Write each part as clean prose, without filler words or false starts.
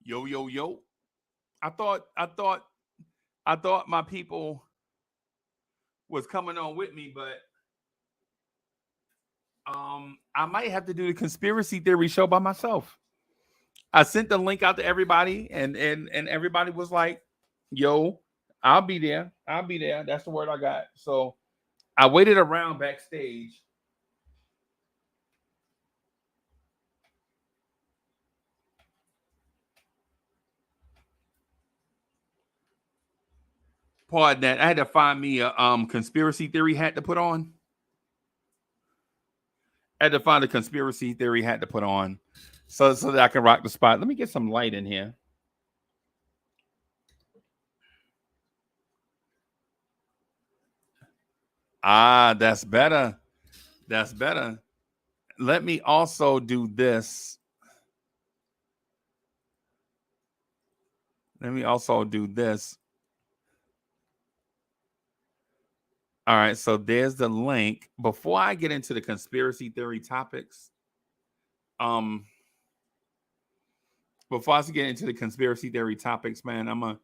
Yo, yo, yo. I thought my people was coming on with me, but I might have to do the conspiracy theory show by myself. I sent the link out to everybody, and everybody was like, "Yo, I'll be there. I'll be there." That's the word I got. So I waited around backstage. Pardon that. I had to find me a conspiracy theory hat to put on. I had to find a conspiracy theory hat to put on, so that I can rock the spot. Let me get some light in here. Ah, that's better. That's better. Let me also do this. Let me also do this. All right, so there's the link. Before I get into the conspiracy theory topics, um, before I get into the conspiracy theory topics, man, I'm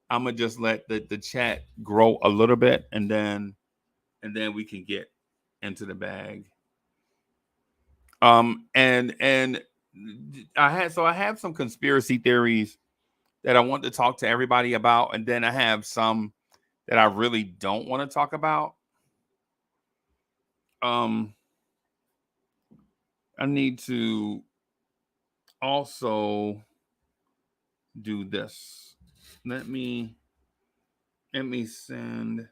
gonna just let the chat grow a little bit, and then we can get into the bag. And I have some conspiracy theories that I want to talk to everybody about, and then I have some that I really don't want to talk about. I need to also do this. Let me send.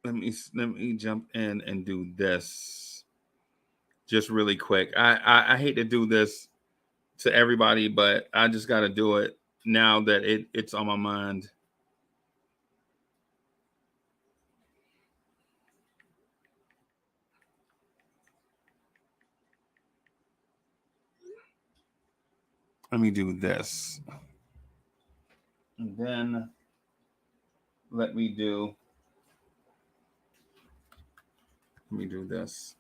Let me jump in and do this just really quick. I hate to do this to everybody, but I just got to do it now that it's on my mind. Let me do this. And then let me do this.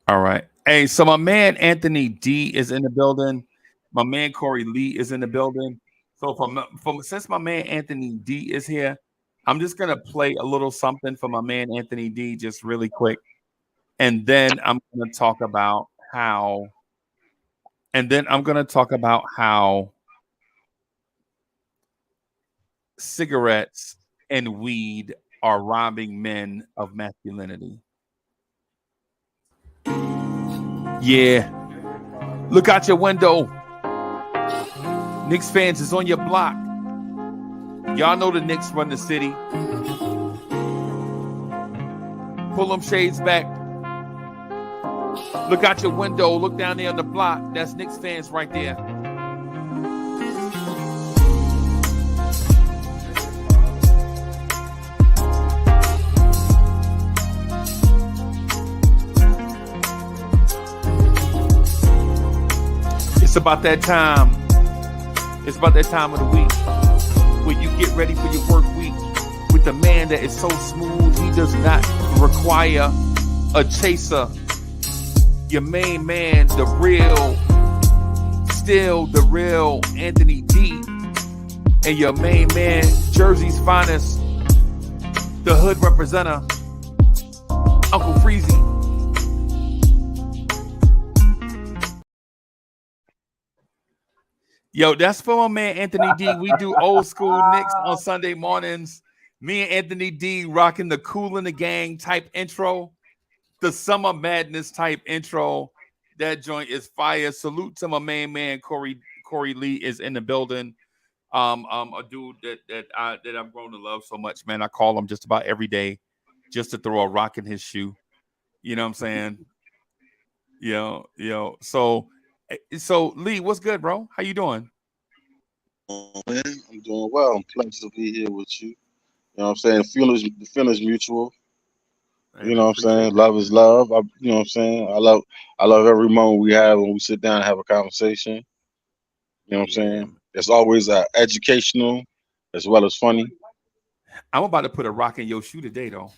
All right. Hey, so my man Anthony D is in the building. My man Corey Lee is in the building. So from since my man Anthony D is here, I'm just gonna play a little something for my man Anthony D just really quick. And then I'm gonna talk about how cigarettes and weed are robbing men of masculinity. Yeah. Look out your window. Knicks fans is on your block. Y'all know the Knicks run the city. Pull them shades back. Look out your window. Look down there on the block. That's Knicks fans right there. It's about that time. It's about that time of the week where you get ready for your work week with the man that is so smooth he does not require a chaser. Your main man, the real Anthony D, and your main man, Jersey's finest, the hood representative, Uncle Freezy. Yo, that's for my man Anthony D. We do old school Knicks on Sunday mornings. Me and Anthony D rocking the Cool in the Gang type intro, the Summer Madness type intro. That joint is fire. Salute to my main man Corey Lee is in the building. A dude that I've grown to love so much, man. I call him just about every day, just to throw a rock in his shoe. You know what I'm saying? So Lee, what's good, bro? How you doing? Man, I'm doing well. I'm pleased to be here with you. You know what I'm saying? The feeling's mutual. Hey, You know man, what I'm appreciate saying? that. Love is love. You know what I'm saying? I love every moment we have when we sit down and have a conversation. You know what I'm Yeah, saying? It's always educational as well as funny. I'm about to put a rock in your shoe today, though.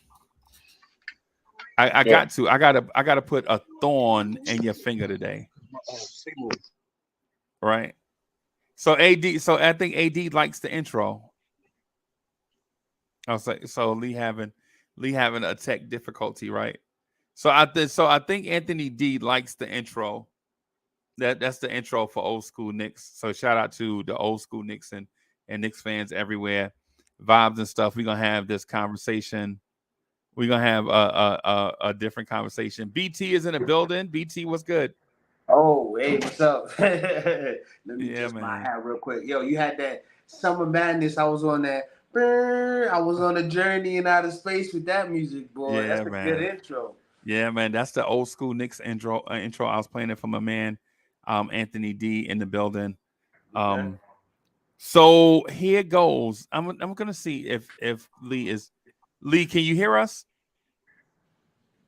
I Yeah. gotta put a thorn in your finger today. Right. So I think AD likes the intro. So Lee having a tech difficulty, right? So I think Anthony D likes the intro. That's the intro for Old School Knicks. So shout out to the Old School Knicks and Knicks fans everywhere. Vibes and stuff. We're gonna have this conversation. We're gonna have a different conversation. BT is in the building. BT, what's good? Oh, hey, what's up? Let me Yeah, just my man. hat real quick. Yo, you had that Summer Madness. I was on that. I was on a journey in outer space with that music, boy. Yeah, That's a good man. intro. Yeah, man. That's the Old School Knicks intro. Intro. I was playing it from a man, Anthony D in the building. Okay. So here goes. I'm gonna see if Lee is. Lee, can you hear us?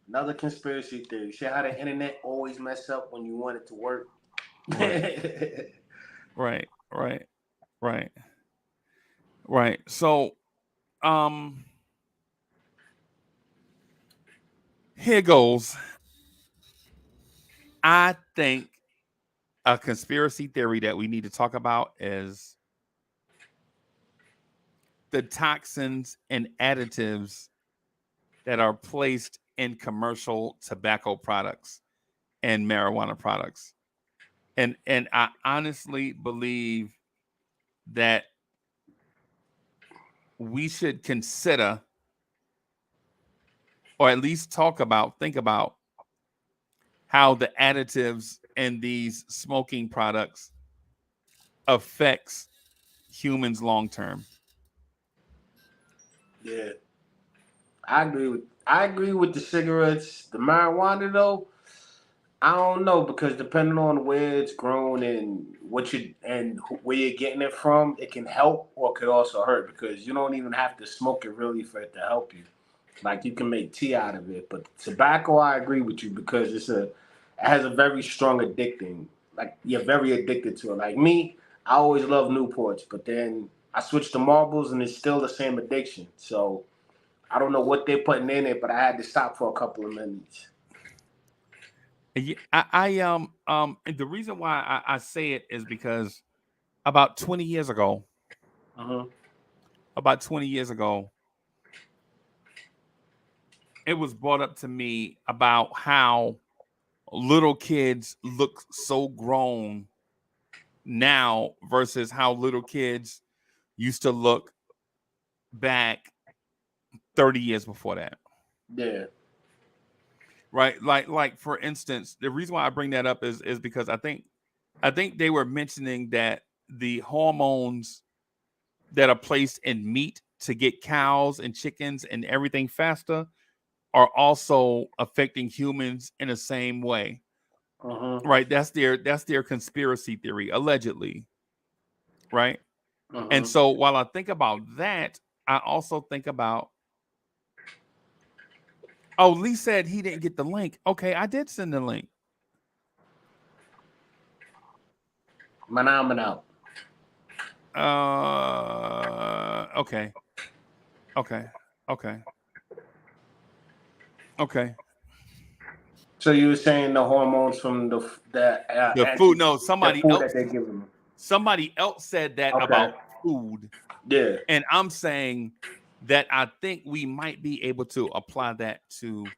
Another conspiracy theory. See how the internet always mess up when you want it to work. Right. So, here goes. I think a conspiracy theory that we need to talk about is the toxins and additives that are placed in commercial tobacco products and marijuana products. And I honestly believe that we should consider, or at least think about how the additives in these smoking products affects humans long term. Yeah, I agree with the cigarettes. The marijuana though, I don't know because depending on where it's grown and where you're getting it from, it can help or it could also hurt because you don't even have to smoke it really for it to help you. Like you can make tea out of it, but tobacco, I agree with you because it has a very strong addicting. Like you're very addicted to it. Like me, I always love Newports, but then I switched to marbles and it's still the same addiction. So I don't know what they're putting in it, but I had to stop for a couple of minutes. Yeah, and the reason why I say it is because about 20 years ago, Uh-huh. it was brought up to me about how little kids look so grown now versus how little kids used to look back 30 years before that. Yeah. Right? Like for instance, the reason why I bring that up is because I think they were mentioning that the hormones that are placed in meat to get cows and chickens and everything faster are also affecting humans in the same way. Uh-huh. Right? That's their conspiracy theory, allegedly. Right? And Uh-huh. so while I think about that, I also think about, oh, Lee said he didn't get the link. Okay, I did send the link. Phenomenal. Okay. So you were saying the hormones from The food. No, the food that they're giving them. Somebody else said that Okay. about food. Yeah. And I'm saying that I think we might be able to apply that to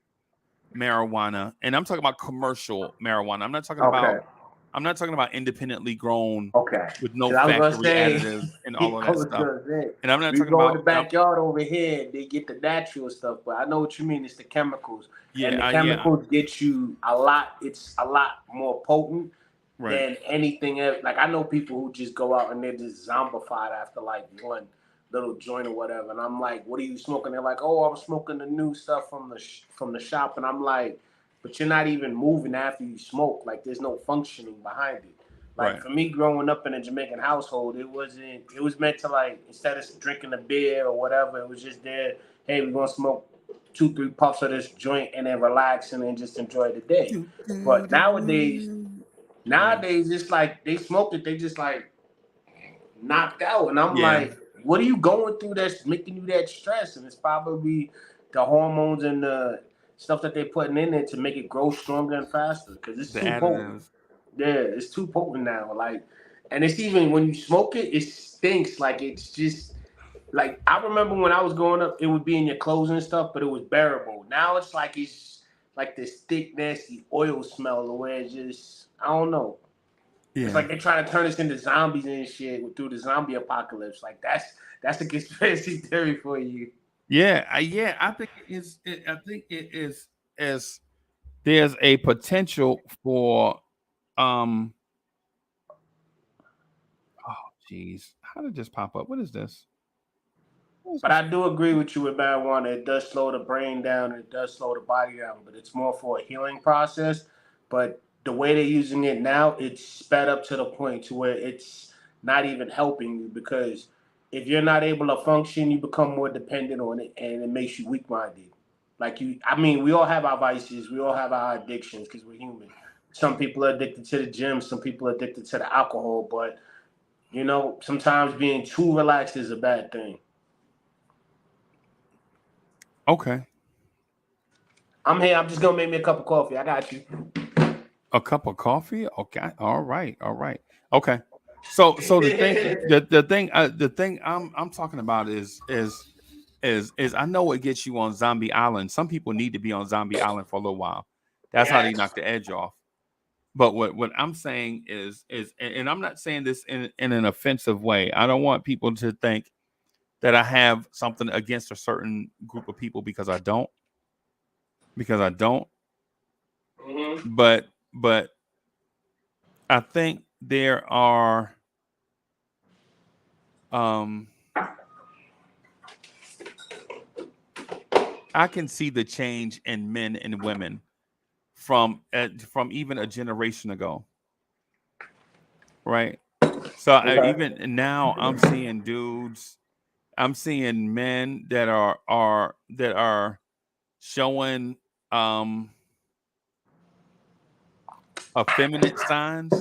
marijuana. And I'm talking about commercial marijuana. I'm not talking about independently grown Okay. with no 'Cause I was factory gonna say, additives and all of I that was stuff. gonna say, And I'm not we talking go in about the backyard over here, they get the natural stuff, but I know what you mean. It's the chemicals, and the chemicals get you a lot. It's a lot more potent than anything else. Like I know people who just go out and they're just zombified after like one little joint or whatever, and I'm like, "What are you smoking?" They're like, "Oh, I'm smoking the new stuff from the shop," and I'm like, "But you're not even moving after you smoke. Like there's no functioning behind it." Like for me, growing up in a Jamaican household, it was meant to like instead of drinking a beer or whatever, it was just there. Hey, we're gonna smoke 2-3 puffs of this joint and then relax and then just enjoy the day. But nowadays it's like they smoke it. They just like knocked out, and I'm like, what are you going through that's making you that stress? And it's probably the hormones and the stuff that they're putting in there to make it grow stronger and faster because it's too potent. Yeah, it's too potent now. Like, and it's even when you smoke it, it stinks. Like it's just like I remember when I was growing up, it would be in your clothes and stuff, but it was bearable. Now it's like this thick, nasty oil smell where it's just I don't know. Yeah. It's like they're trying to turn us into zombies and shit through the zombie apocalypse. Like that's a conspiracy theory for you. Yeah, I think it is as there's a potential for oh geez, how did this pop up? What is this? But I do agree with you with marijuana. It does slow the brain down. It does slow the body down, but it's more for a healing process. But the way they're using it now, it's sped up to the point to where it's not even helping you because if you're not able to function, you become more dependent on it, and it makes you weak-minded. We all have our vices. We all have our addictions because we're human. Some people are addicted to the gym. Some people are addicted to the alcohol. But, sometimes being too relaxed is a bad thing. Okay. I'm here. I'm just going to make me a cup of coffee. I got you. A cup of coffee? Okay. All right. Okay. So the thing I'm talking about is I know it gets you on Zombie Island. Some people need to be on Zombie Island for a little while. That's how they knock the edge off. But what I'm saying is and I'm not saying this in an offensive way. I don't want people to think that I have something against a certain group of people because I don't. Mm-hmm. But I think there are I can see the change in men and women from even a generation ago. Right? So even now I'm seeing men that are showing effeminate signs,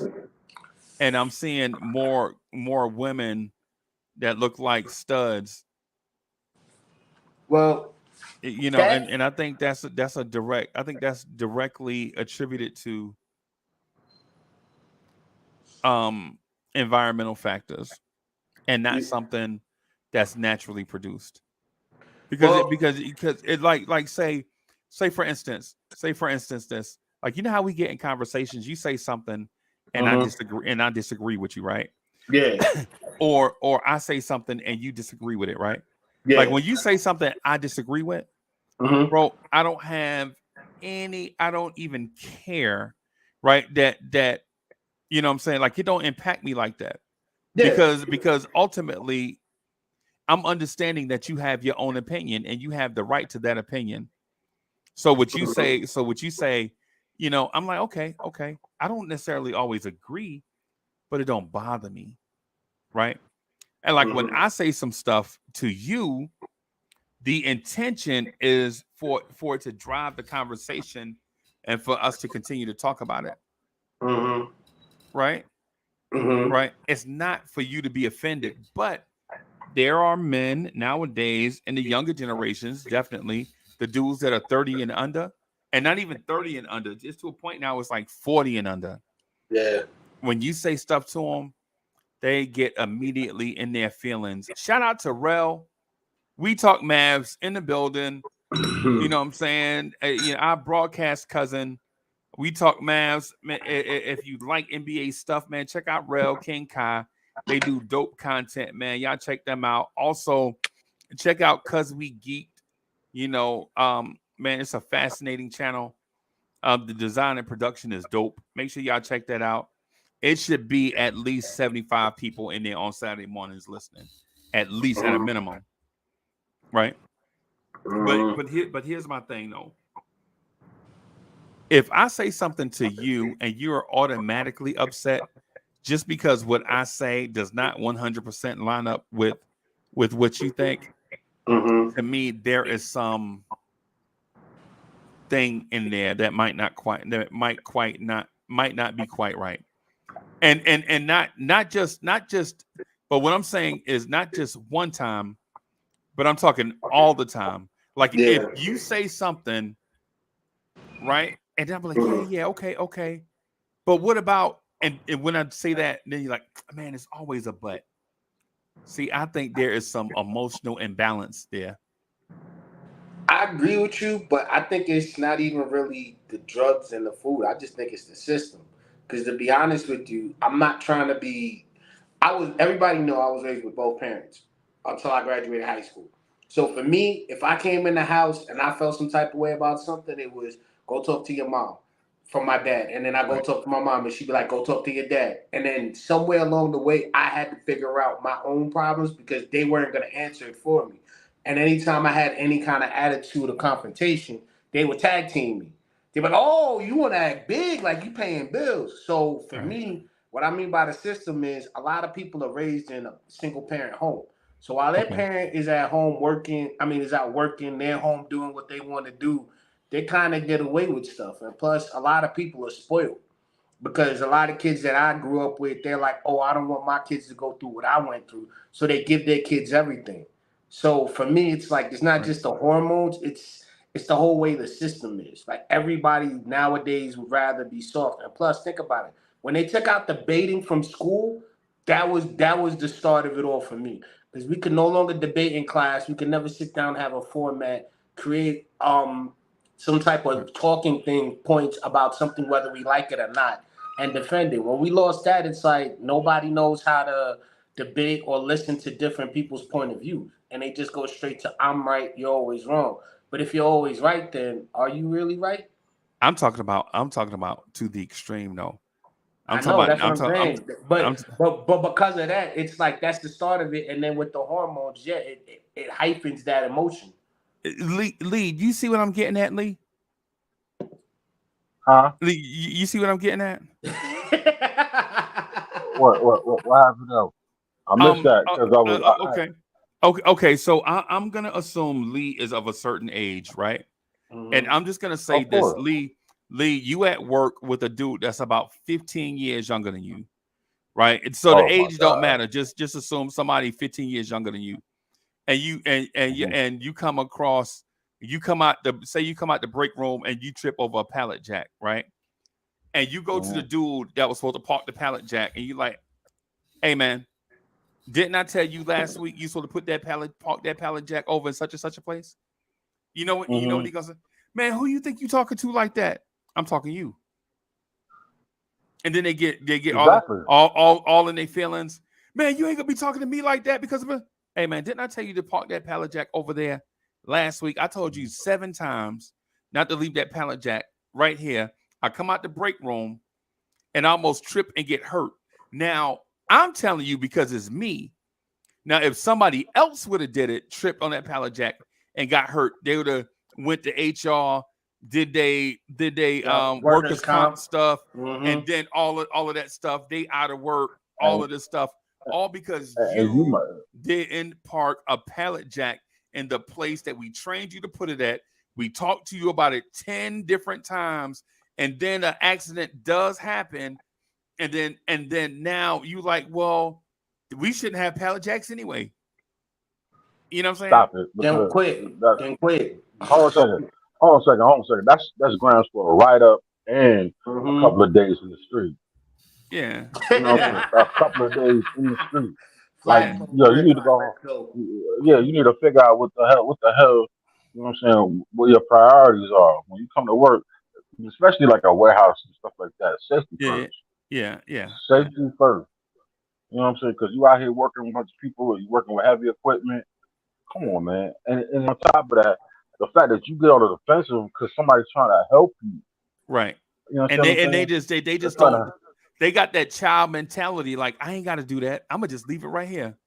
and I'm seeing more women that look like studs. Well, and I think that's directly attributed to environmental factors and not something that's naturally produced. Because it like say for instance this, like, how we get in conversations, you say something and I disagree with you, right? Yeah. or I say something and you disagree with it, right? Yeah. Like when you say something I disagree with, bro, I don't even care, right? That you know what I'm saying? Like it don't impact me like that. Yeah. Because ultimately I'm understanding that you have your own opinion and you have the right to that opinion. So what you say, I'm like, okay. I don't necessarily always agree, but it don't bother me. Right. And like when I say some stuff to you, the intention is for it to drive the conversation and for us to continue to talk about it. Mm-hmm. Right. Mm-hmm. Right. It's not for you to be offended, but there are men nowadays in the younger generations, definitely the dudes that are 30 and under, and not even 30 and under, just to a point now it's like 40 and under. Yeah. When you say stuff to them, they get immediately in their feelings. Shout out to Rel. We Talk Mavs in the building. You know what I'm saying? Our broadcast cousin. We Talk Mavs. Man, if you like NBA stuff, man, check out Rel, King Kai. They do dope content, man. Y'all check them out. Also, check out Cuz We Geeked. Man, it's a fascinating channel. The design and production is dope. Make sure y'all check that out. It should be at least 75 people in there on Saturday mornings listening, at least at a minimum, right? But here's my thing though. If I say something to you and you're automatically upset just because what I say does not 100% line up with what you think, to me there is some thing in there that might not be quite right. And not just But what I'm saying is not just one time, but I'm talking all the time. Like if you say something, right, and I'm like, yeah, okay. But what about and when I say that, then you're like, man, it's always a but. See, I think there is some emotional imbalance there. I agree with you, but I think it's not even really the drugs and the food. I just think it's the system. Because to be honest with you, I'm not trying to be. Everybody know I was raised with both parents until I graduated high school. So for me, if I came in the house and I felt some type of way about something, it was go talk to your mom from my dad. And then I go talk to my mom and she'd be like, go talk to your dad. And then somewhere along the way, I had to figure out my own problems because they weren't going to answer it for me. And anytime I had any kind of attitude or confrontation, they would tag team me. They'd be like, oh, you want to act big like you paying bills. So for me, what I mean by the system is a lot of people are raised in a single parent home. So while their parent is at home working, is out working, they're home doing what they want to do, they kind of get away with stuff. And plus, a lot of people are spoiled because a lot of kids that I grew up with, they're like, oh, I don't want my kids to go through what I went through. So they give their kids everything. So for me, it's like, it's not just the hormones, it's the whole way the system is. Like everybody nowadays would rather be soft. And plus, think about it. When they took out debating from school, that was the start of it all for me. Because we could no longer debate in class. We could never sit down and have a format, create some type of talking thing, points about something, whether we like it or not, and defend it. When we lost that, it's like nobody knows how to debate or listen to different people's point of view. And they just go straight to I'm right, you're always wrong. But if you're always right, then are you really right? I'm talking about to the extreme, though. That's what I'm saying. But because of that, it's like that's the start of it. And then with the hormones, it hyphens that emotion. Lee, you see what I'm getting at, Lee? Huh? Lee, you see what I'm getting at? What happened though? I missed that because I was okay. So I'm gonna assume Lee is of a certain age, right? Mm-hmm. And I'm just gonna say this, Lee, you at work with a dude that's about 15 years younger than you, right? And so the age don't matter. Just assume somebody 15 years younger than you, and you come across, you come out the break room and you trip over a pallet jack, right? And you go to the dude that was supposed to park the pallet jack, and you like, hey man, didn't I tell you last week you supposed to park that pallet jack over in such and such a place? You know what? You know what he goes, man, who you think you talking to like that? I'm talking to you. And then they get all in their feelings. Man, you ain't gonna be talking to me like that because of it. Hey man, didn't I tell you to park that pallet jack over there last week? I told you 7 times not to leave that pallet jack right here. I come out the break room and almost trip and get hurt. Now I'm telling you because it's me. Now, if somebody else would have did it, tripped on that pallet jack and got hurt, they would have went to HR. Did they workers comp stuff, and then all of that stuff, they out of work, all of this stuff, all because you didn't park a pallet jack in the place that we trained you to put it at. We talked to you about it 10 different times, and then an accident does happen, and then now you like, well, we shouldn't have pallet jacks anyway. You know what I'm saying? Stop it. Then quit. Hold on a second. That's grounds for a write-up and a couple of days in the street. Yeah. You know what I'm saying? A couple of days in the street. Like, you need to go. Yeah, you need to figure out what the hell, you know what I'm saying, what your priorities are when you come to work, especially like a warehouse and stuff like that. Safety first. Yeah. Safety first. You know what I'm saying? Because you out here working with a bunch of people, you working with heavy equipment. Come on, man. And on top of that, the fact that you get on the defensive because somebody's trying to help you. Right. You know they just don't. They got that child mentality. Like, I ain't got to do that. I'm gonna just leave it right here,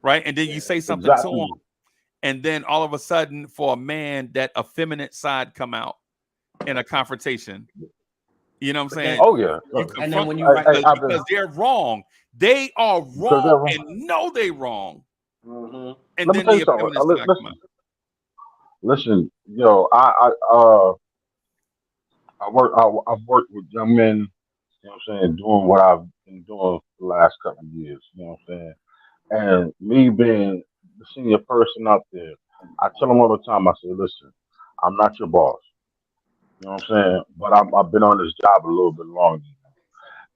right? And then you say something to them, and then all of a sudden, for a man, that effeminate side come out in a confrontation. You know what I'm saying? Oh yeah. And then when you because they're wrong, they are wrong and know they wrong. And let then me tell you something. Listen, I've worked with young men, you know what I'm saying, doing what I've been doing for the last couple of years, you know what I'm saying? And me being the senior person out there, I tell them all the time. I say, listen, I'm not your boss. You know what I'm saying? But I've been on this job a little bit longer,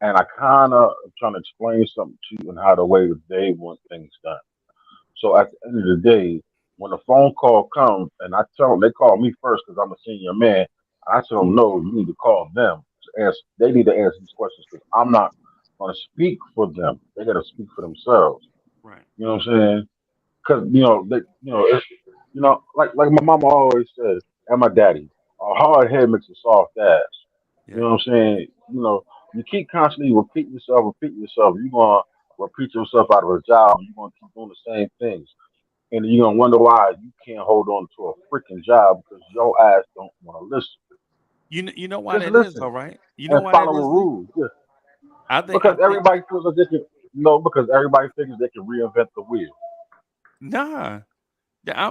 and I kind of trying to explain something to you and how the way that they want things done. So at the end of the day, when the phone call comes and I tell them, they call me first because I'm a senior man. I tell them, no, you need to call them. They need to answer these questions because I'm not going to speak for them. They got to speak for themselves. Right. You know what I'm saying? Because it's, like my mama always says, and my daddy, a hard head makes a soft ass. You Yeah. know what I'm saying? You keep constantly repeating yourself. You're gonna repeat yourself out of a job. You're gonna keep doing the same things, and you're gonna wonder why you can't hold on to a freaking job because your ass don't want to listen. You know why Just that is, listen though, right? You know and why that follow the is, Lee? rules. Yeah. I Because think everybody feels like they can. No, because everybody thinks they can reinvent the wheel. nah.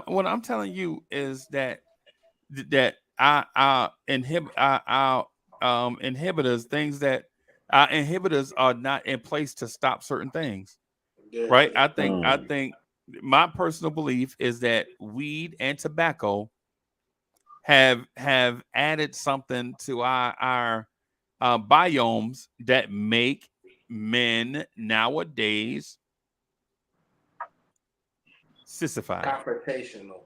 What I'm telling you is that our inhibitors, things that our inhibitors are not in place to stop certain things, right? I Mm. think my personal belief is that weed and tobacco have added something to our biomes that make men nowadays sissified. Confrontational.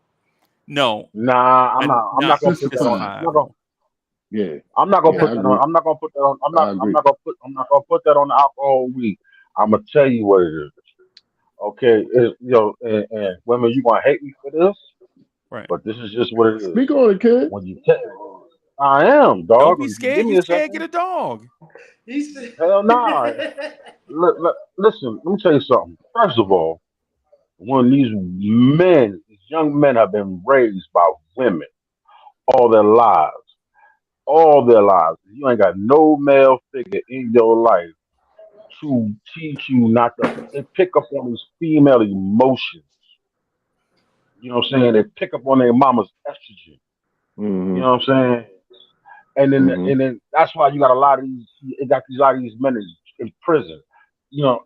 No, Nah, I'm not. I'm not not gonna put that on. Sissified. I'm sissified, not gonna. bro. Yeah, I'm not gonna yeah, put I that on. agree. I'm not gonna put that on. I'm I not. I'm agree. not gonna put. I'm not gonna put that on the alcohol weed. I'm gonna tell you what it is. Okay, and women, you gonna hate me for this, Right. but this is just what it is. Speak on it, kid. When you take, I am Don't dog. be Give scared. me You a scared? Get second. a dog. He said, Hell nah. Listen, let me tell you something. First of all, when these young men have been raised by women all their lives, you ain't got no male figure in your life to teach you not to. They pick up on these female emotions. You know what I'm saying? They pick up on their mama's estrogen. You Mm-hmm. know what I'm saying? And then Mm-hmm. and then that's why you got a lot of these. It got these a lot of these men in prison. You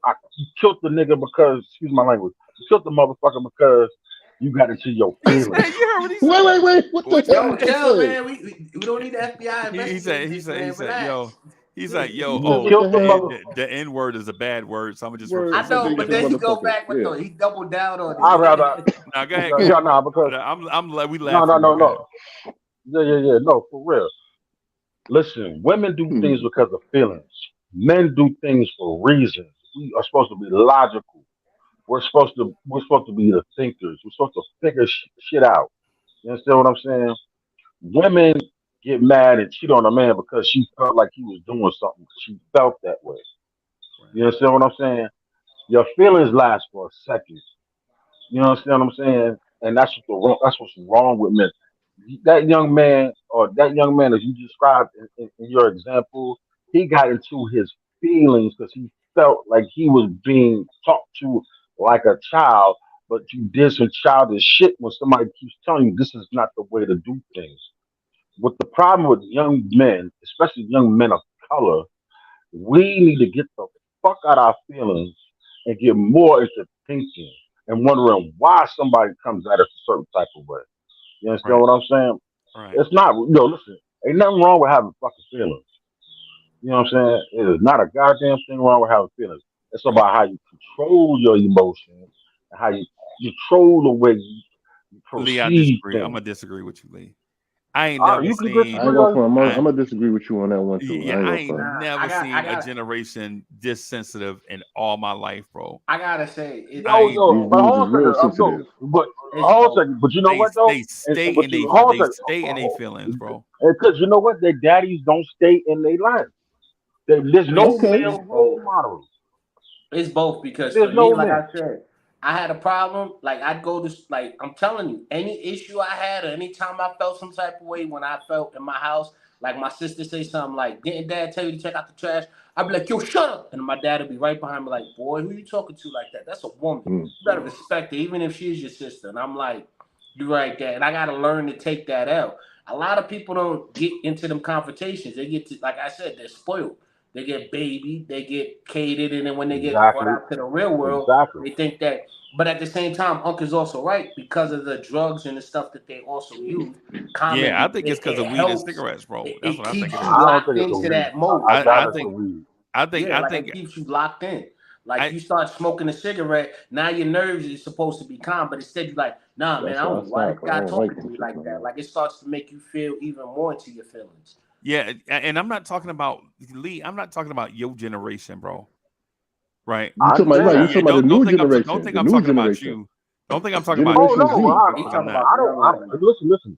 killed the nigga because, excuse my language. You killed the motherfucker because you got into your He said, feelings. "You heard what he Wait, said." wait, wait. What the What hell you? yo, did you chill, say? man. We don't need the FBI He said. investigating He this, said. He man. said, "Yo." Relax. He's like, "Yo, You said You what oh, the killed the hell? mother. the N word is a bad word, so I'm gonna just refer I Word. to So know, it you but said then as." he go motherfucker. back with Yeah. the he doubled down on I'd rather it. Now go ahead, yeah, King. nah, because We no, no, laughing, bro. no, Go ahead. no. Yeah, no, for real. Listen, women do Hmm. things because of feelings. Men do things for reasons. We are supposed to be logical. We're supposed to be the thinkers. We're supposed to figure shit out. You understand what I'm saying? Women get mad and cheat on a man because she felt like he was doing something. She felt that way. You understand what I'm saying? Your feelings last for a second. You understand what I'm saying? And that's what's wrong with men. That young man as you described in your example, he got into his feelings because he felt like he was being talked to like a child, but you did some childish shit when somebody keeps telling you this is not the way to do things. What the problem with young men, especially young men of color, we need to get the fuck out our feelings and get more into thinking and wondering why somebody comes at us a certain type of way. You understand Right, what I'm saying? right. It's not, listen, ain't nothing wrong with having fucking feelings. You know what I'm saying? It is not a goddamn thing wrong with having feelings. It's Right. about how you control your emotions and how you control the way you Lee, I perceive disagree. I'm things. gonna disagree with you, Lee. I ain't never You can I ain't seen. disagree gonna on. front. I'm I gonna disagree with you on that one too. Yeah, I ain't I gonna ain't front. Nah, never I seen a got generation this sensitive in all my life, bro. I gotta say I ain't, These But dudes hold is on a second. real sensitive. But it's hold on a both. second. But you know what though? they And stay but in you hold on a they second. stay in their feelings, bro. Because you know what? Their daddies don't stay in their life. There's no It's Okay. male it's role both. models. It's both because for There's me, no like man. I said, I had a problem. Like I'd go to like I'm telling you, any issue I had or anytime I felt some type of way when I felt in my house, like my sister say something like, "Didn't Dad tell you to check out the trash?" I'd be like, "Yo, shut up!" And my dad would be right behind me, like, "Boy, who you talking to like that? That's a woman. Mm. You better respect her, even if she's your sister." And I'm like, "You right, Dad." And I gotta learn to take that out. A lot of people don't get into them confrontations. They get to, like I said, they're spoiled. they get babied, they get catered, and then when they get brought out to the real world, they think that. But at the same time, Uncle's also right because of the drugs and the stuff that they also use. Commonly, I think it's because of weed and cigarettes, bro. That's what I think. It keeps you locked into that mode. I think it keeps you locked in. Like you start smoking a cigarette, now your nerves is supposed to be calm, but instead you're like, nah, man, I don't know why this guy talking to me like that. Like it starts to make you feel even more into your feelings. Yeah, and I'm not talking about Lee. I'm not talking about your generation, bro. Right? You talking about the new generation? Don't think I'm talking about you. Don't think I'm talking about you. Listen.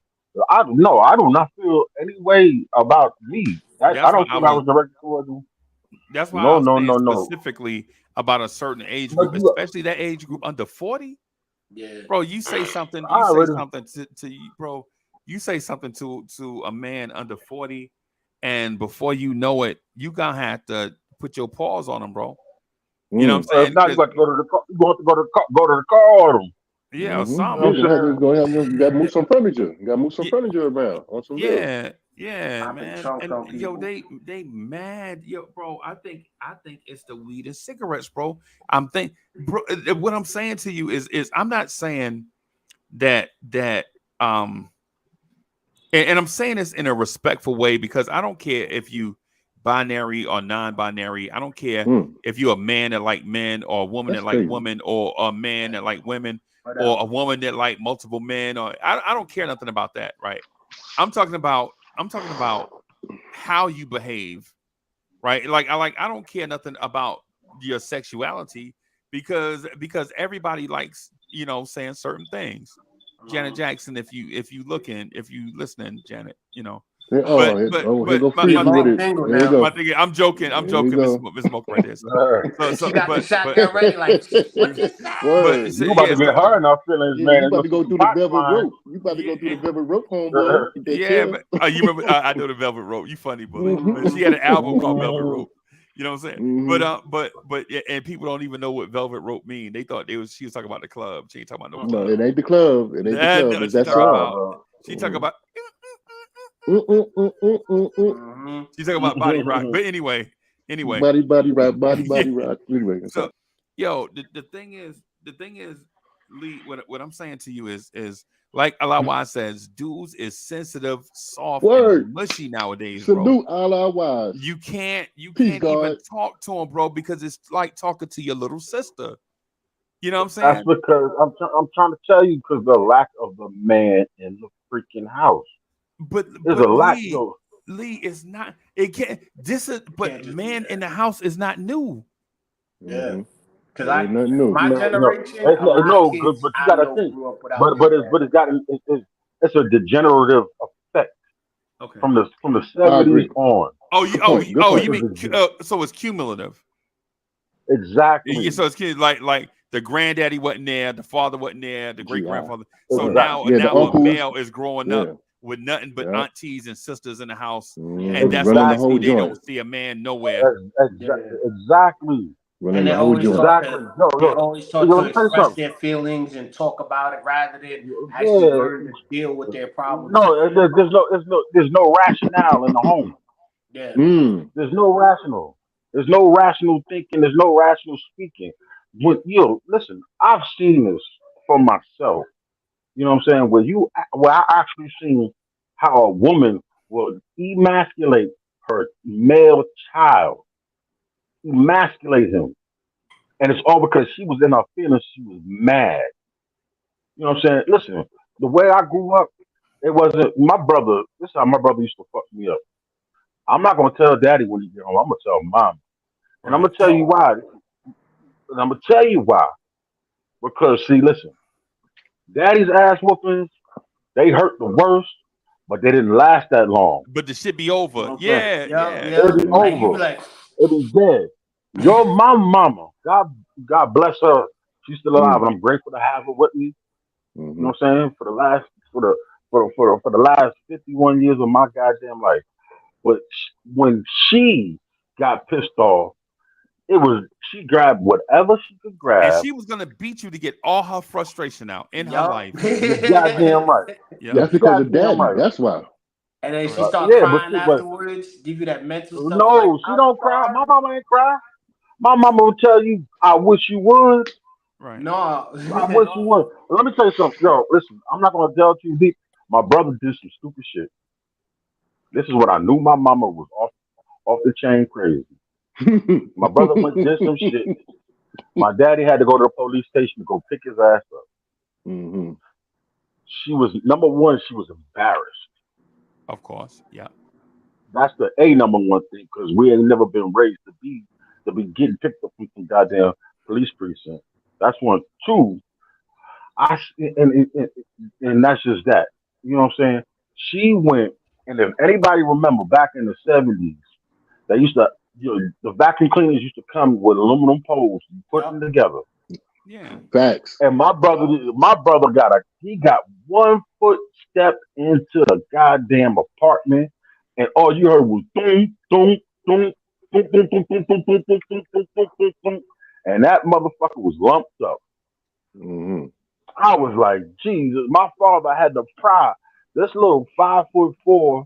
I do not feel any way about me. I don't think I was directed towards you. That's why I was specifically about a certain age group, especially that age group under 40. Yeah, bro, you say something. You say something to you, bro. You say something to a man under 40, and before you know it, you gonna have to put your paws on him, bro. You know what I'm saying? Now you got to go to the car. You have to go to the car on him. Yeah, something. You got to move some furniture. You got to move some furniture around on some man. And yo, they mad, yo, bro. I think it's the weed and cigarettes, bro. Bro, what I'm saying to you is I'm not saying that and I'm saying this in a respectful way because I don't care if you binary or non-binary. I don't care if you're a man that like men or a woman that like women or a man that like women or a woman that like multiple men or I don't care nothing about that, right? I'm talking about how you behave, right? I don't care nothing about your sexuality because everybody likes, saying certain things. Janet Jackson, if you listening, Janet, I'm joking. Miss Smoke right there. So got the shotgun ready, like what is that? You about to get her in our feelings, man. You about to go through the velvet rope. You about to go through the velvet rope, homeboy. But you remember? I know the Velvet Rope. You funny, bully. She had an album called Velvet Rope. You know what I'm saying? But and people don't even know what Velvet Rope mean. They thought she was talking about the club. She ain't talking about no club. No, it ain't the club. It ain't the club. That's all. She talking about. She's talking about body rock, but anyway, body rock. Anyway, so yo, the thing is, Lee, what I'm saying to you is like Alawai says, dudes is sensitive, soft, and mushy nowadays, bro. Salute Alawai. You can't even talk to him, bro, because it's like talking to your little sister. You know what I'm saying? That's because I'm trying to tell you because the lack of the man in the freaking house. But Lee is not. It can't. Man in the house is not new. Yeah, because my generation. But you gotta think. But it's a degenerative effect. Okay. From the 70s on. You mean so it's cumulative. Exactly. Yeah, so it's like the granddaddy wasn't there, the father wasn't there, the great grandfather. So now a male is growing up with nothing but aunties and sisters in the house, and that's why they don't see a man nowhere. Exactly. And they always talk to express their feelings and talk about it rather than actually learn to deal with their problems. No, there's no rationale in the home. Yeah. There's no rational. There's no rational thinking. There's no rational speaking. Listen, I've seen this for myself. You know what I'm saying? Where I actually seen how a woman will emasculate her male child, emasculate him, and it's all because she was in her feelings. She was mad. You know what I'm saying? Listen, the way I grew up, it wasn't my brother. This is how my brother used to fuck me up. I'm not gonna tell daddy when he get home. I'm gonna tell mom, and I'm gonna tell you why. Because see, listen. Daddy's ass whoopings, they hurt the worst, but they didn't last that long. But the shit be over. Yeah. It'll be over. It'll be dead. My mama, God bless her. She's still alive, and I'm grateful to have her with me. You know what I'm saying? For the last 51 years of my goddamn life. But when she got pissed off, she grabbed whatever she could grab. And she was gonna beat you to get all her frustration out in her life. Goddamn right. That's because of daddy. Right. That's why. And then she start crying afterwards, give you that mental stuff. No, she don't cry. My mama ain't cry. My mama will tell you, I wish you would. Right. No. I wish you would. Let me tell you something. Yo, listen, I'm not going to delve too deep. My brother did some stupid shit. This is what I knew my mama was off the chain crazy. My brother did some shit. My daddy had to go to the police station to go pick his ass up. Mm-hmm. She was, number one, she was embarrassed. Of course, yeah. That's the number one thing, because we ain't never been raised to be getting picked up from some goddamn police precinct. That's one. Two, and that's just that. You know what I'm saying? She went, and if anybody remember back in the 70s, they used to, the vacuum cleaners used to come with aluminum poles, you put them together. Yeah. Facts. And my brother got 1 foot step into the goddamn apartment, and all you heard was boom, boom, boom, boom, boom, boom, boom, boom, boom, boom, boom, boom, boom, boom, boom, and that motherfucker was lumped up. Mm-hmm. I was like, Jesus, my father had to pry this little 5'4",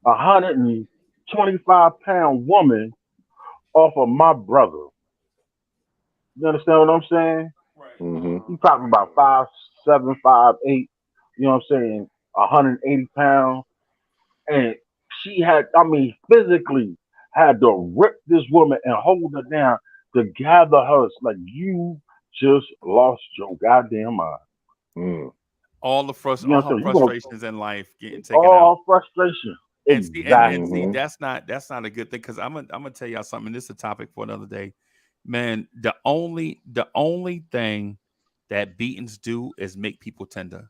125-pound woman off of my brother. You understand what I'm saying? Mm-hmm. He's talking about 5'7", 5'8", you know what I'm saying, 180 pounds. And she had, physically had to rip this woman and hold her down to gather her. It's like, you just lost your goddamn mind. Mm. All her frustrations in life getting taken out. All frustration. And Exactly. see, that's not a good thing, because I'm gonna tell y'all something. This is a topic for another day. Man, the only thing that beatings do is make people tender.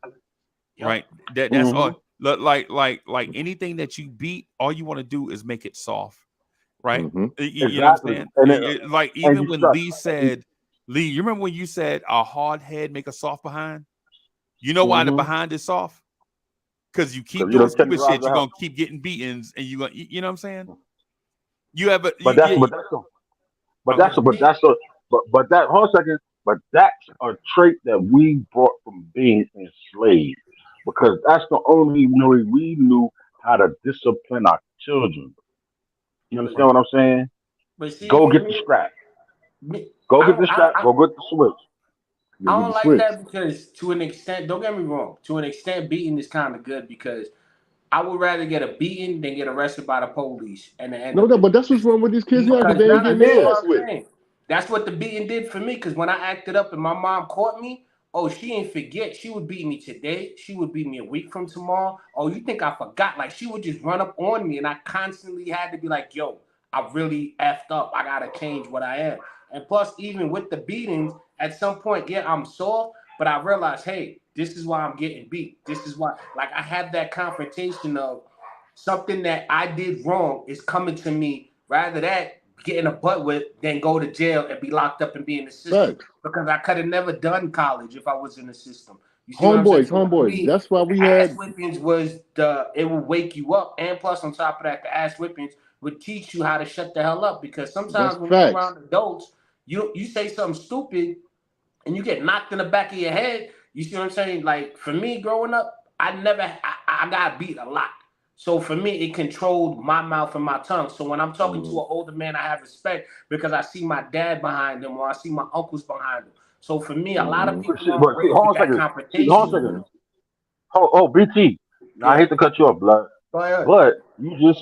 Yep. Right? That's all. Like anything that you beat, all you want to do is make it soft. Right? Mm-hmm. You know what I'm saying? And like even when Lee, you remember when you said a hard head make a soft behind? You know why the behind is soft? Because you keep doing stupid shit, you're gonna keep getting beatings, and you know what I'm saying? You have a But hold on a second. But that's a trait that we brought from being enslaved, because that's the only way we knew how to discipline our children. You understand what I'm saying? Go get the scrap. Go get the scrap. Go get the switch. I don't like that, because to an extent, don't get me wrong, to an extent, beating is kind of good, because I would rather get a beating than get arrested by the police. But that's what's wrong with these kids now, because they ain't getting their ass whipped. That's what the beating did for me, because when I acted up and my mom caught me, she ain't forget. She would beat me today. She would beat me a week from tomorrow. Oh, you think I forgot? Like, she would just run up on me, and I constantly had to be like, yo, I really effed up. I got to change what I am. And plus, even with the beatings, at some point, yeah, I'm soft, but I realized, hey, this is why I'm getting beat. This is why, like, I had that confrontation of something that I did wrong is coming to me, rather than getting a butt whip than go to jail and be locked up and be in the system. Right. Because I could have never done college if I was in the system. You see homeboys. That's why we had ass whippings it will wake you up, and plus on top of that, the ass whippings would teach you how to shut the hell up, because sometimes when you're around adults, you say something stupid and you get knocked in the back of your head. You see what I'm saying? Like, for me growing up, I got beat a lot. So for me, it controlled my mouth and my tongue. So when I'm talking to an older man, I have respect, because I see my dad behind him, or I see my uncles behind him. So for me, a lot of people are raised with that confrontation. BT. Now, I hate to cut you off, blood. But you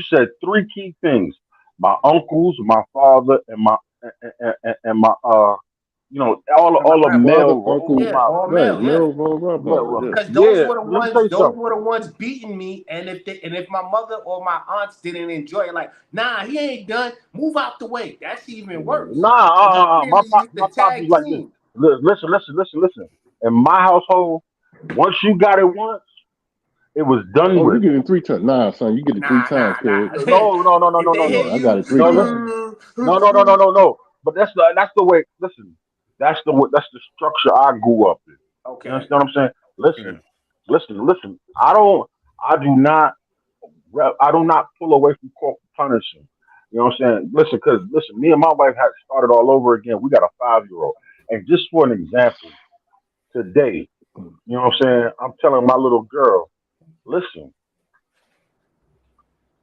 said three key things: my uncles, my father, and my all the male uncles. Because those were the ones beating me, and if my mother or my aunts didn't enjoy it, like, nah, he ain't done, move out the way. That's even worse. My pops was like this. Listen. In my household, once you got it once, it was done with. You get it 3 times. Nah, son, you get it 3 times, kid. No. I got it 3 times. No. But that's the way. Listen, that's the structure I grew up in. Okay. You understand what I'm saying? Listen. I do not pull away from corporal punishing. You know what I'm saying? Listen, me and my wife had started all over again. We got a 5-year-old, and just for an example, today, you know what I'm saying? I'm telling my little girl, listen,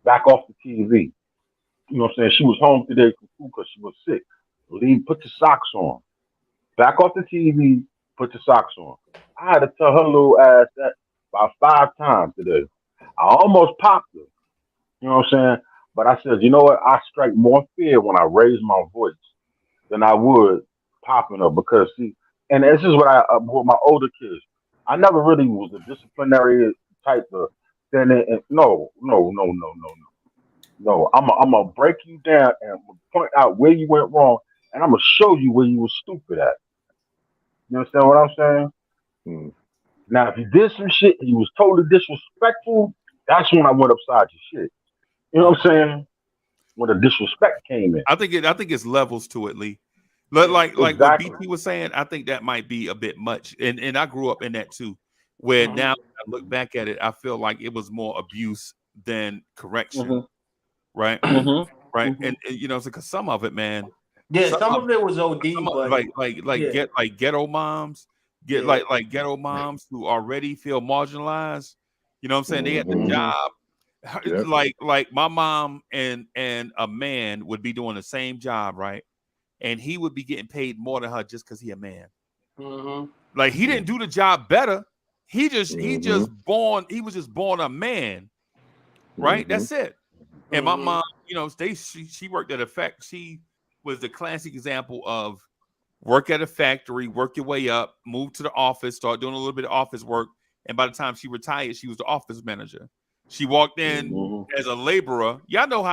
back off the TV. You know what I'm saying? She was home today from school because she was sick. Leave, put your socks on. Back off the TV, put your socks on. I had to tell her little ass that about 5 times today. I almost popped her. You know what I'm saying? But I said, you know what? I strike more fear when I raise my voice than I would popping her because see, and this is what I with my older kids. I never really was a disciplinary type of thing. And no. I'm gonna break you down and point out where you went wrong, and I'm gonna show you where you were stupid at. You understand what I'm saying? Mm. Now, if you did some shit and you was totally disrespectful, that's when I went upside your shit. You know what I'm saying? When the disrespect came in. I think it's levels to it, Lee. Like exactly. what BT was saying, I think that might be a bit much. And I grew up in that too, where now I look back at it, I feel like it was more abuse than correction. Right? Right. And you know, because some of it, man. Yeah, some of it was OD, but like ghetto moms, like ghetto moms who already feel marginalized. You know what I'm saying? They had the job. Like my mom and a man would be doing the same job, right? And he would be getting paid more than her just because he a man. Like he didn't do the job better. He was just born a man, right? That's it. And my mom, you know, she worked at a factory. She was the classic example of work at a factory, work your way up, move to the office, start doing a little bit of office work. And by the time she retired, she was the office manager. She walked in as a laborer. Y'all know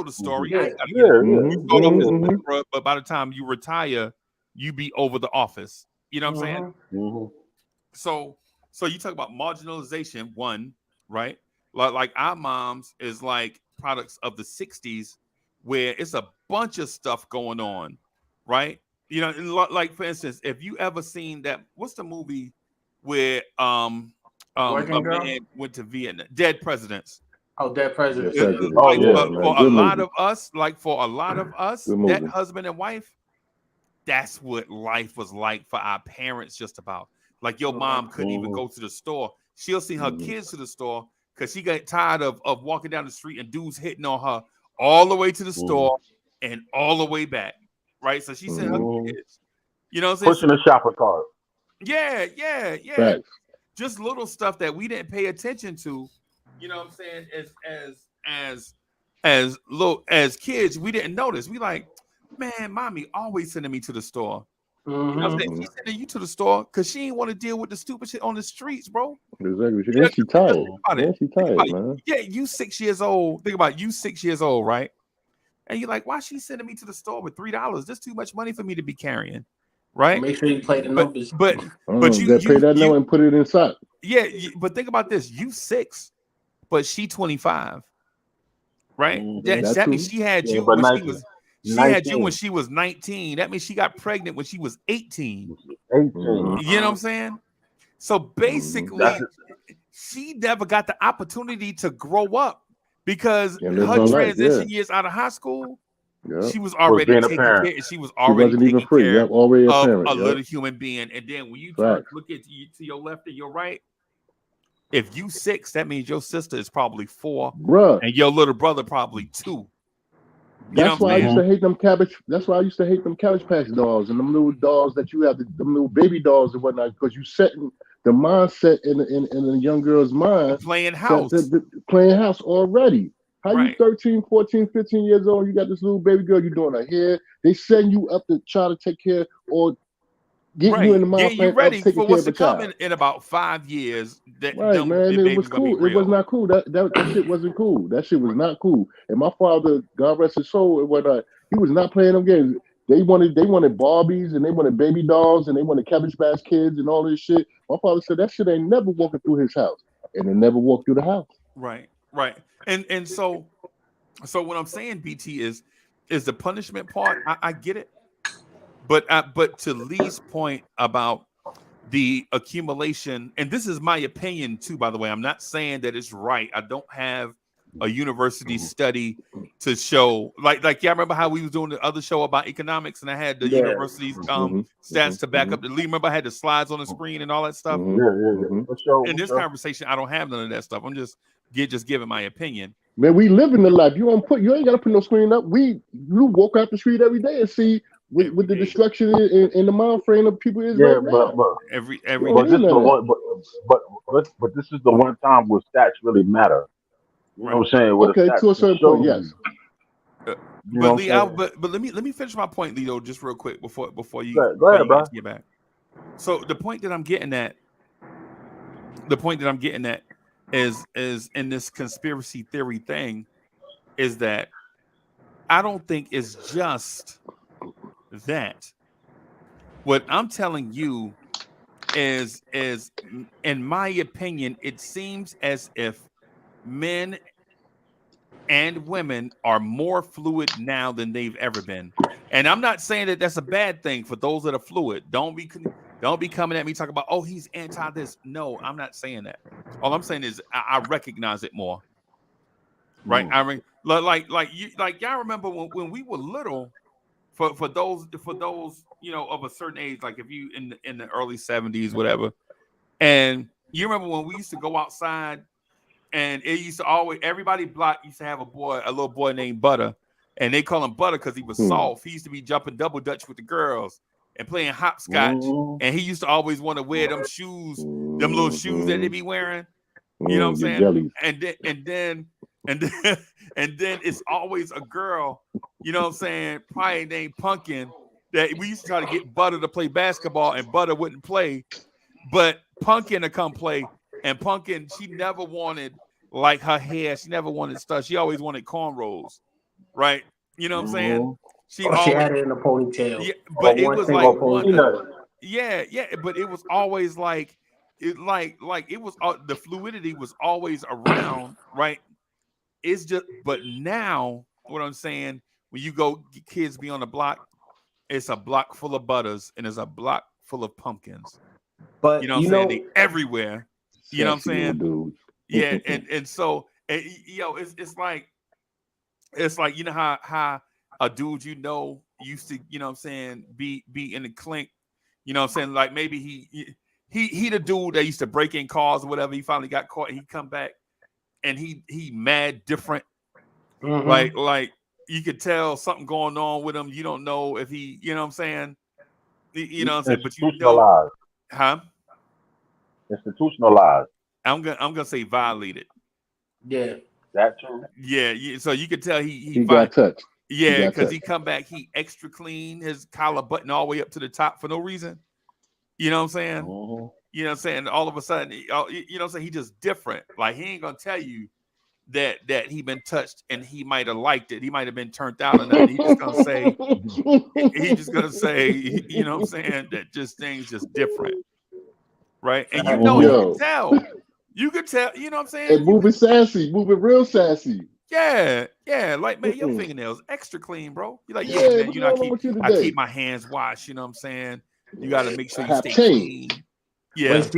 the story. You start off as a laborer, but by the time you retire, you be over the office. You know what I'm saying? So you talk about marginalization, one, right? Like our moms is like products of the 60s where it's a bunch of stuff going on, right? You know, like for instance, if you ever seen that, what's the movie where a man went to Vietnam, Dead Presidents. Oh, Dead Presidents. For a lot of us, that husband and wife, that's what life was like for our parents just about. Like your mom couldn't even go to the store. She'll see her kids to the store because she got tired of walking down the street and dudes hitting on her all the way to the store and all the way back. Right? So she sent her kids. You know what I'm saying? Pushing the shopper cart. Yeah. Right. Just little stuff that we didn't pay attention to. You know what I'm saying? As kids, we didn't notice. We like, man, mommy always sending me to the store. You know what I'm saying? She's sending you to the store because she ain't want to deal with the stupid shit on the streets, bro. Exactly. She tired. She tired, man. Yeah, you 6 years old. Think about it, you 6 years old, right? And you're like, why is she sending me to the store with $3? That's too much money for me to be carrying, right? Make sure you play the numbers. But you pay that number and put it inside. Yeah, but think about this: you 6, but she 25, right? That means she had you when she was. She had you when she was 19. That means she got pregnant when she was 18. You know what I'm saying? So basically, she never got the opportunity to grow up because her transition years out of high school, she was already taking care. She was already taking care of a little human being. And then when you look at to your left and your right, if you 6, that means your sister is probably 4, and your little brother probably 2. That's why I used to hate them cabbage. That's why I used to hate them Cabbage Patch dolls and them little dolls that you have, them little baby dolls and whatnot, because you setting the mindset in a young girl's mind. Playing house. Playing house already. How you 13, 14, 15 years old, you got this little baby girl, you doing her hair. They send you up to try to take care or get you in the mind. Get you ready for what's to come in about 5 years. Man, it was cool. It was not cool. That shit wasn't cool. That shit was not cool. And my father, God rest his soul, and whatnot, he was not playing them games. They wanted Barbies and they wanted baby dolls and they wanted Cabbage Patch Kids and all this shit. My father said that shit ain't never walking through his house, and it never walked through the house. Right. And so what I'm saying, BT, is the punishment part. I get it. But to Lee's point about the accumulation, and this is my opinion too, by the way, I'm not saying that it's right. I don't have a university study to show, like yeah, I remember how we was doing the other show about economics, and I had the university's stats to back up. The Lee, remember I had the slides on the screen and all that stuff. For sure. In this conversation, I don't have none of that stuff. I'm just giving my opinion. Man, we live in the life. You ain't gotta put no screen up. You walk out the street every day and see with the destruction in the mind frame of people is right now. But every but this is the one. But this is the one time where stats really matter. You know what I'm saying? Okay, to a certain point, yes. But Lee, but let me finish my point, Leo, just real quick before you go ahead, bro. Get back. So the point that I'm getting at is in this conspiracy theory thing is that I don't think it's just that. What I'm telling you is in my opinion, it seems as if men and women are more fluid now than they've ever been. And I'm not saying that that's a bad thing for those that are fluid. Don't be coming at me talking about, oh, he's anti this. No, I'm not saying that. All I'm saying is I recognize it more. Right? I mean, like y'all remember when we were little, for those of a certain age, like if you in the early 70s, whatever, and you remember when we used to go outside. And it used to always, everybody block used to have a little boy named Butter. And they call him Butter because he was soft. He used to be jumping double dutch with the girls and playing hopscotch. And he used to always want to wear them shoes, them little shoes that they be wearing. You know what I'm saying? Jellies. And then it's always a girl, you know what I'm saying, probably named Pumpkin, that we used to try to get Butter to play basketball and Butter wouldn't play. But Pumpkin to come play. And Pumpkin, she never wanted like her hair. She never wanted stuff. She always wanted cornrows, right? You know what I'm saying? She had it in a ponytail. Yeah, but it was like but it was always like it was the fluidity was always around, right? It's just, but now what I'm saying, when you go kids be on the block, it's a block full of Butters and it's a block full of Pumpkins. But you know what I'm saying? They everywhere. You know what I'm saying? Dude. Yeah, and so it's like you know how a dude used to, you know what I'm saying, be in the clink, you know what I'm saying, like maybe he the dude that used to break in cars or whatever. He finally got caught. He come back and he mad different, like you could tell something going on with him. You don't know if he, you know what I'm saying, you know what I'm saying, but you know, huh? Institutionalized. I'm gonna say violated. Yeah, that true. Yeah. So you could tell he got touched. Yeah, because he come back, he extra clean, his collar button all the way up to the top for no reason. You know what I'm saying? Mm-hmm. You know what I'm saying? All of a sudden, you know what I'm saying? He just different. Like he ain't gonna tell you that he been touched and he might have liked it. He might have been turned out or nothing. He's just gonna say, you know what I'm saying, that just things just different. Right. And you can tell. You could tell, you know what I'm saying? And moving real sassy. Yeah. Like, man, your fingernails extra clean, bro. You're like, man, I keep my hands washed, you know what I'm saying? You gotta make sure you stay clean. Yeah. But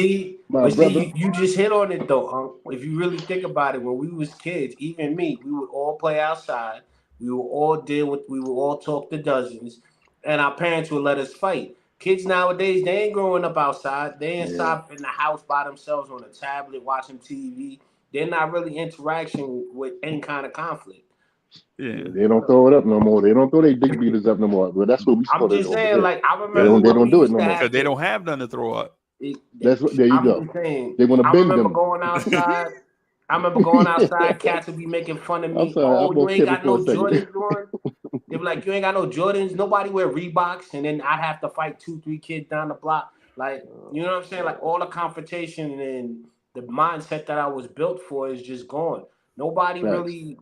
see, you just hit on it though. If you really think about it, when we was kids, even me, we would all play outside. We would all talk to dozens, and our parents would let us fight. Kids nowadays, they ain't growing up outside. They inside in the house by themselves on a tablet watching TV. They're not really interacting with any kind of conflict. Yeah, they don't throw it up no more. They don't throw their dick beaters up no more. But that's what we. I'm just saying, like I remember they don't do it no more because they don't have none to throw up. There you go. Saying, they want to bend them. I remember going outside. Cats would be making fun of me. You ain't got no Jordans on. They were like, you ain't got no Jordans. Nobody wear Reeboks, and then I'd have to fight 2-3 kids down the block. Like, you know what I'm saying? Like all the confrontation and the mindset that I was built for is just gone. Nobody really.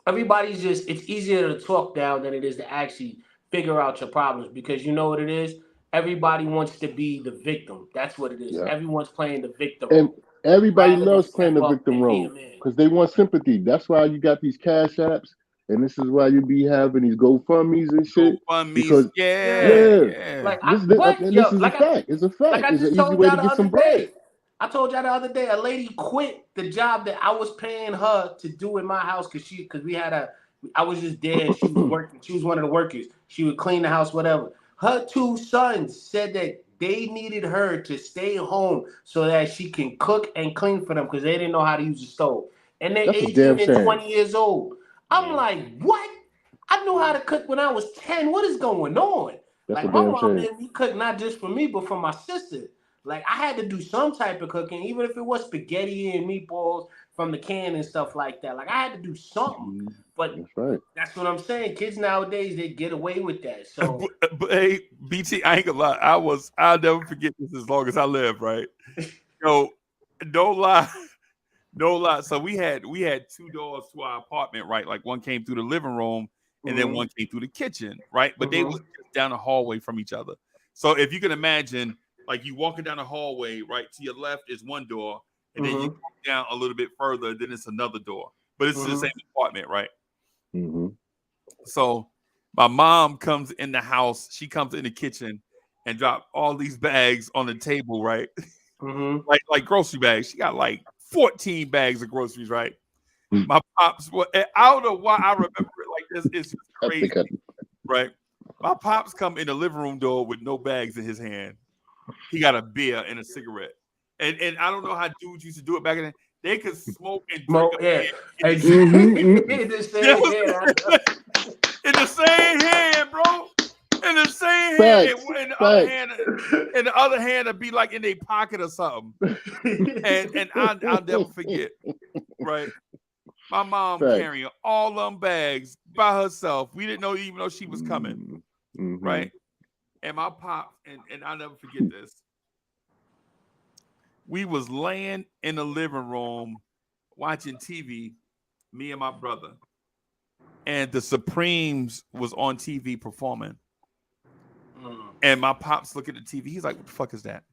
Everybody's just. It's easier to talk down than it is to actually figure out your problems, because you know what it is. Everybody wants to be the victim. That's what it is. Yeah. Everyone's playing the victim and role. Everybody loves playing the victim role because they want sympathy. That's why you got these cash apps, and this is why you be having these GoFundMes and shit. Because like this is a fact. It's a fact. Like it's an easy way to get some bread. I told y'all the other day, a lady quit the job that I was paying her to do in my house because I was just there and she was working. She was one of the workers. She would clean the house, whatever. Her 2 sons said that they needed her to stay home so that she can cook and clean for them because they didn't know how to use the stove. and they're 18 and 20 years old. I'm like, what? I knew how to cook when I was 10. What is going on? That's like my mom made me cook not just for me, but for my sister. Like I had to do some type of cooking, even if it was spaghetti and meatballs from the can and stuff like that. Like I had to do something. But that's what I'm saying. Kids nowadays, they get away with that. So but hey, BT, I ain't gonna lie. I'll never forget this as long as I live, right? Yo, don't lie. No lie. So we had 2 doors to our apartment, right? Like one came through the living room and then one came through the kitchen, right? But they was down the hallway from each other. So if you can imagine, like you walking down the hallway, right? To your left is one door, and then you go down a little bit further, then it's another door. But it's the same apartment, right? So my mom comes in the house, she comes in the kitchen and drop all these bags on the table, right? Like grocery bags. She got like 14 bags of groceries, right? My pops, I don't know why I remember it like this. It's crazy, right? My pops come in the living room door with no bags in his hand. He got a beer and a cigarette. And I don't know how dudes used to do it back in the they could smoke and drink in the same hand, bro. In the same hand. And the other hand would be like in their pocket or something. And I'll never forget, right? My mom carrying all them bags by herself. We didn't even know she was coming, right? And my pop, and I'll never forget this. We was laying in the living room watching TV, me and my brother. And the Supremes was on TV performing. And my pops look at the TV. He's like, what the fuck is that?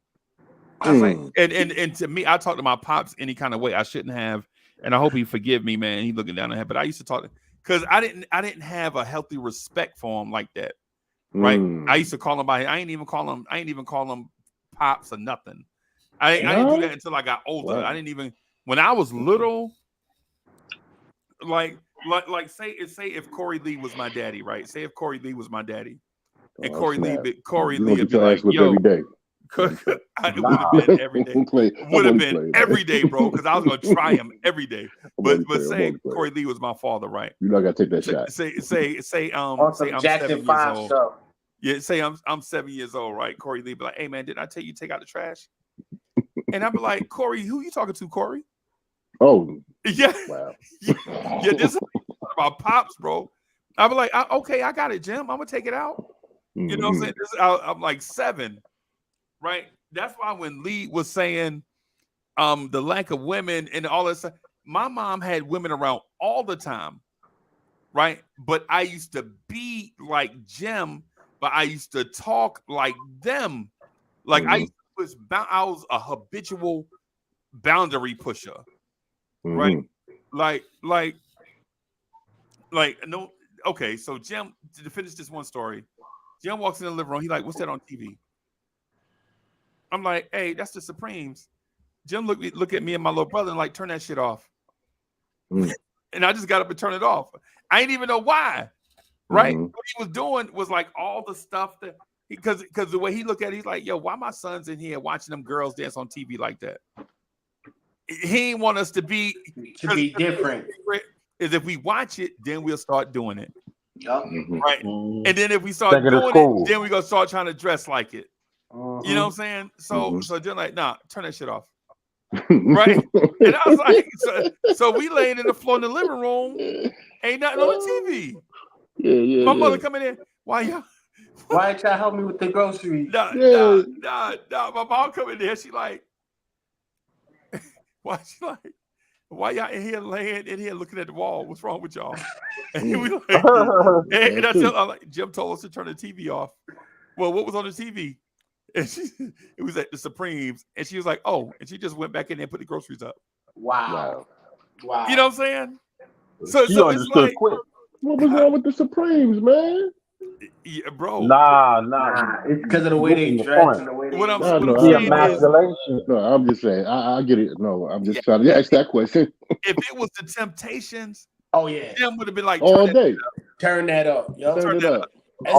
I was like, and to me, I talk to my pops any kind of way I shouldn't have. And I hope he forgive me, man. He looking down at him. But I used to talk to because I didn't have a healthy respect for him like that. Right. I used to call him by I ain't even call him pops or nothing. I didn't do that until I got older. Wow. I didn't even when I was little, like say if Corey Lee was my daddy, right? Say if Corey Lee was my daddy. And Corey Lee would be like, yo, every day. I would have been every day. Would have been every day, bro, because I was gonna try him every day. But say Corey Lee was my father, right? You're not gonna take that shot. Say I'm 7 years old. Stuff. Yeah, say I'm 7 years old, right? Corey Lee be like, hey man, didn't I tell you to take out the trash? And I'd be like, Corey, who you talking to, Corey? Oh, yeah, wow. yeah, this is about pops, bro. I'd be like, okay, I got it, Jim. I'm gonna take it out. You know what I'm saying? I'm like 7, right? That's why when Lee was saying the lack of women and all that stuff, my mom had women around all the time, right? But I used to be like Jim, but I used to talk like them. Like I was a habitual boundary pusher, right? Like no. Okay, so Jim, to finish this one story. Jim walks in the living room. He's like, what's that on TV? I'm like, hey, that's the Supremes. Jim look at me and my little brother and like, turn that shit off. And I just got up and turned it off. I didn't even know why. Right? What he was doing was like all the stuff that because the way he looked at it, he's like, yo, why my son's in here watching them girls dance on TV like that? He didn't want us to be different. Is if we watch it, then we'll start doing it. Yep. Right. And then if we start doing it, then we're gonna start trying to dress like it. You know what I'm saying? So they're like, nah, turn that shit off. Right. And I was like, so we laying in the floor in the living room, ain't nothing on the TV. Yeah. My mother coming in, why y'all ain't y'all help me with the groceries? Nah, my mom coming there, she like, why y'all in here laying in here looking at the wall? What's wrong with y'all? And we like, and I tell her, like, Jim told us to turn the TV off. Well, what was on the TV? And it was at the Supremes, and she was like, "Oh," and she just went back in there and put the groceries up. Wow. You know what I'm saying? So it's like, what was wrong with the Supremes, man? Yeah, bro. Nah. It's because of the way they dress and the way they. What I'm saying no, I'm just saying. I get it. No, I'm just trying to ask that question. If it was the Temptations, oh yeah, Jim would have been like all day. Turn that up, yo. Turn it up. He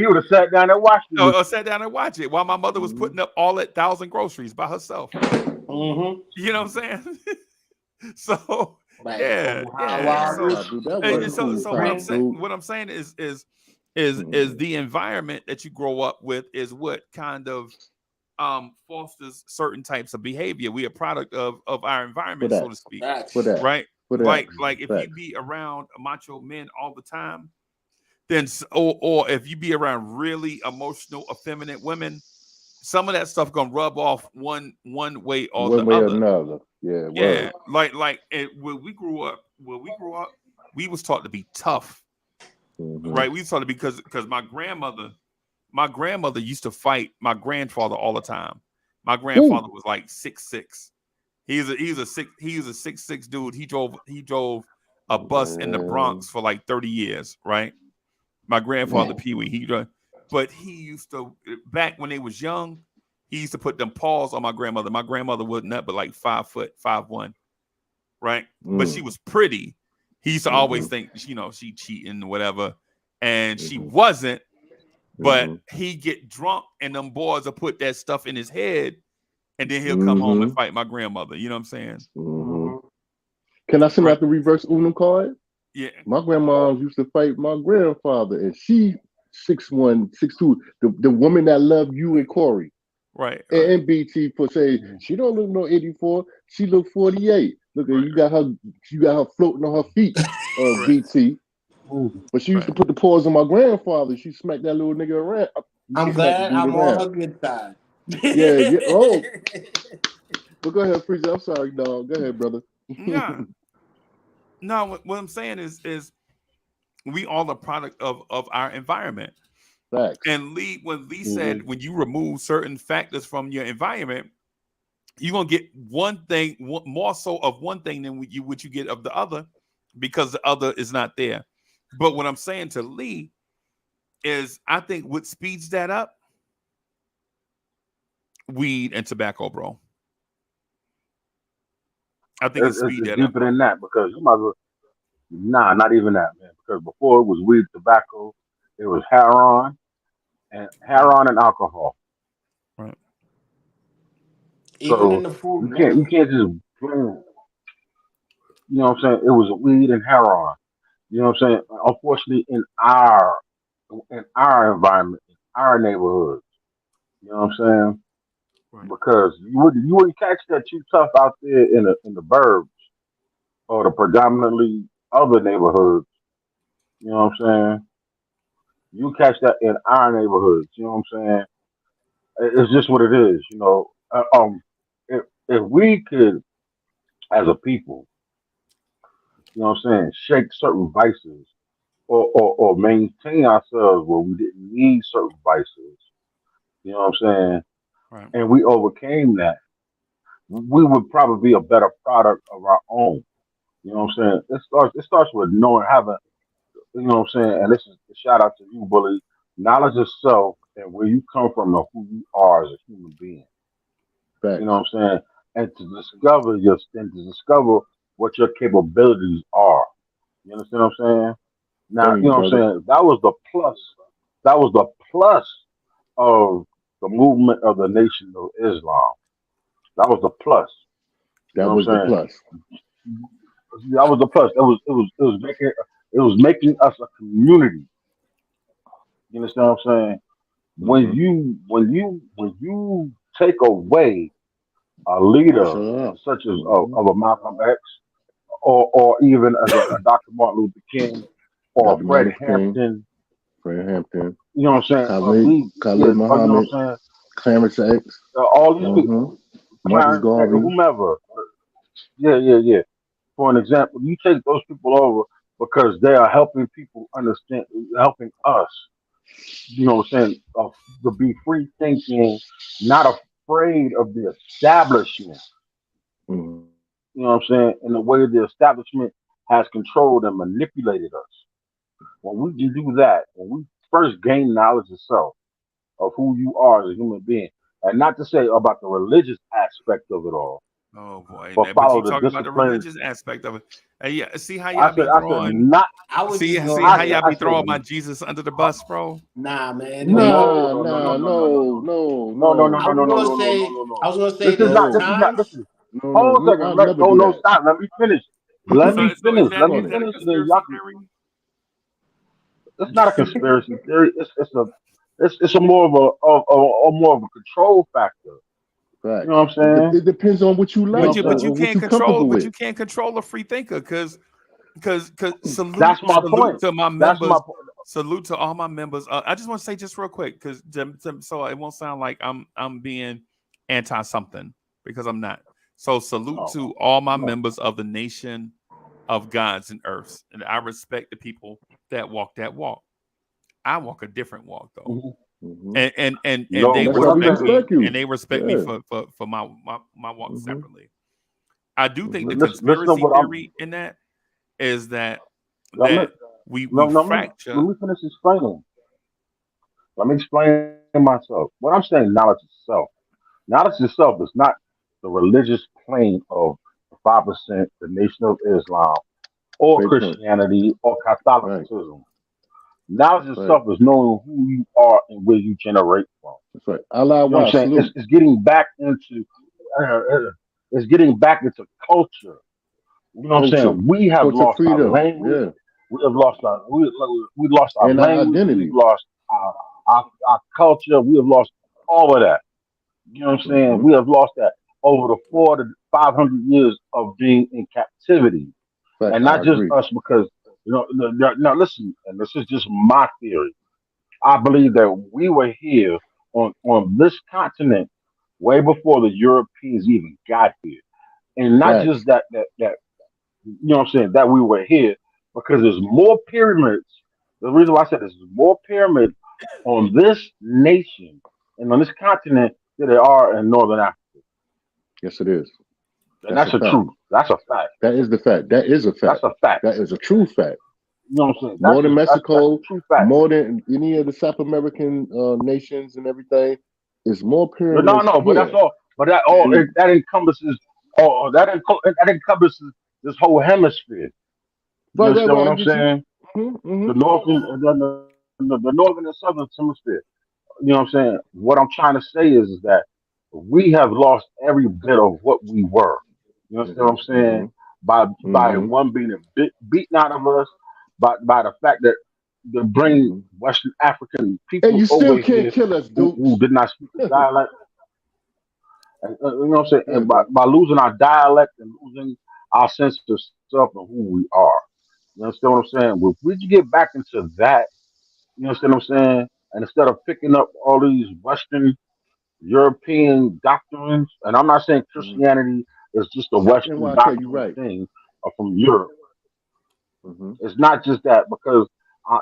would have sat down and watched it. Or sat down and watched it while my mother was putting up all that 1,000 groceries by herself. You know what I'm saying? So yeah. What I'm saying is the environment that you grow up with is what kind of fosters certain types of behavior. We are a product of our environment, so to speak. Right? Like if you be around macho men all the time, then or if you be around really emotional, effeminate women, some of that stuff gonna rub off one way or the other. Another. Yeah. Like when we grew up, we was taught to be tough. Right? We was taught to be because my grandmother used to fight my grandfather all the time. My grandfather was like 6'6". He was a 6'6" dude. He drove a bus in the Bronx for like 30 years, right? My grandfather Pee Wee, but he used to, back when they was young, he used to put them paws on my grandmother. My grandmother wasn't that, but like 5 foot, 5'1", right? But she was pretty. He used to always think, she cheating or whatever, and she wasn't. But he get drunk, and them boys will put that stuff in his head, and then he'll come home and fight my grandmother. You know what I'm saying? Can I send out the reverse Uno card? Yeah. My grandma used to fight my grandfather, and she 6'1", 6'2", the woman that loved you and Corey. Right. And BT for saying she don't look no 84, she look 48. Look, you got her floating on her feet, BT. But she used to put the paws on my grandfather. She smacked that little nigga around. I'm glad I'm on her good side. Yeah. Oh. But go ahead, Freezer. I'm sorry, dog. Go ahead, brother. No, what I'm saying is we all a product of our environment. Facts. And when Lee said, when you remove certain factors from your environment, you're gonna get one thing more so of one thing than what you get of the other, because the other is not there. But what I'm saying to Lee is, I think what speeds that up, weed and tobacco, bro. I think it's deeper than that, because you might as well. Nah, not even that, man. Because before it was weed, tobacco, it was heroin and alcohol. Right. Even so in the food, you can't just bring. You know what I'm saying? It was weed and heroin. You know what I'm saying? Unfortunately, in our environment, in our neighborhoods, you know what I'm saying? Right. Because you wouldn't catch that too tough out there in the burbs or the predominantly other neighborhoods. You know what I'm saying? You catch that in our neighborhoods. You know what I'm saying? It's just what it is. You know, if we could, as a people, you know what I'm saying, shake certain vices or maintain ourselves where we didn't need certain vices. You know what I'm saying? Right. And we overcame that, we would probably be a better product of our own. You know what I'm saying? It starts with knowing, having, you know what I'm saying? And this is a shout out to you, Bully. Knowledge of self and where you come from and who you are as a human being. Right. You know what I'm saying? And to discover what your capabilities are. You understand what I'm saying? Now, you know what I'm saying? That was the plus. That was the plus of the movement of the Nation of Islam. That was the plus. That was the plus. That was the plus. It was making us a community. You understand what I'm saying? Mm-hmm. When you take away a leader such as of a Malcolm X, or even as a Dr. Martin Luther King, or Fred Hampton. You know what I'm saying? Khalid Muhammad, you know what I'm saying? Clarence X. All these people. Clarence X, whomever. Yeah. For an example, you take those people over because they are helping people understand, helping us, you know what I'm saying, to be free thinking, not afraid of the establishment. Mm-hmm. You know what I'm saying? In the way the establishment has controlled and manipulated us. When we can do that, when we first gain knowledge of self, of who you are as a human being, and not to say about the religious aspect of it all. Oh boy! But follow the talking discipline. About the religious aspect of it. Yeah, see how y'all be throwing. How y'all be throwing my Jesus under the bus, bro? Nah, man. No. I was gonna say This is not. Hold on a second. No, stop. Let me finish. Let me finish. Is that a conspiracy theory? It's not a conspiracy theory. It's a more of a control factor. Right. You know what I'm saying? It depends on what you like. But you can't control. But you can't control a free thinker because salute. That's my point. To my members. Salute to all my members. I just want to say just real quick because so it won't sound like I'm being anti something because I'm not. So salute to all my members of the nation of gods and earths, and I respect the people that walk that walk. I walk a different walk though, and they respect me, and they respect me for my walk separately. I do think the conspiracy theory in that is that we fracture. Let me finish explaining. Let me explain myself. What I'm saying, knowledge itself. Knowledge itself is not the religious plane of 5%, the Nation of Islam, or Christianity, or Catholicism. Right. Knowledge itself is knowing who you are and where you generate from. That's right. You know what I'm saying? It's getting back into culture. You know what I'm saying? We have lost our language. Yeah. We have lost our language. Identity. We've lost our culture. We have lost all of that. You know what I'm saying? We have lost that over the 400 to 500 years of being in captivity, and not just us. Because now listen, and this is just my theory. I believe that we were here on this continent way before the Europeans even got here, and not just that you know what I'm saying, that we were here, because there's more pyramids. The reason why I said there's more pyramids on this nation and on this continent than there are in Northern Africa. Yes, it is. And that's a truth. That's a fact. That is the fact. That is a fact. That's a fact. That is a true fact. You know what I'm saying? More than Mexico, more than any of the South American nations and everything, is more pyramids. But that's all. But that encompasses. That encompasses this whole hemisphere. You understand what I'm saying? Mm-hmm. The northern and southern hemisphere. You know what I'm saying? What I'm trying to say is that we have lost every bit of what we were. You understand what I'm saying? By one being beaten out of us, by the fact that they bring Western African people and you still over can't here kill us, dude. who did not speak the dialect. And, you know what I'm saying? And by losing our dialect and losing our sense of self and who we are. You understand what I'm saying? Well, if we get back into that, you understand what I'm saying? And instead of picking up all these Western European doctrines, and I'm not saying Christianity is just a Western doctrine thing from Europe. It's not just that, because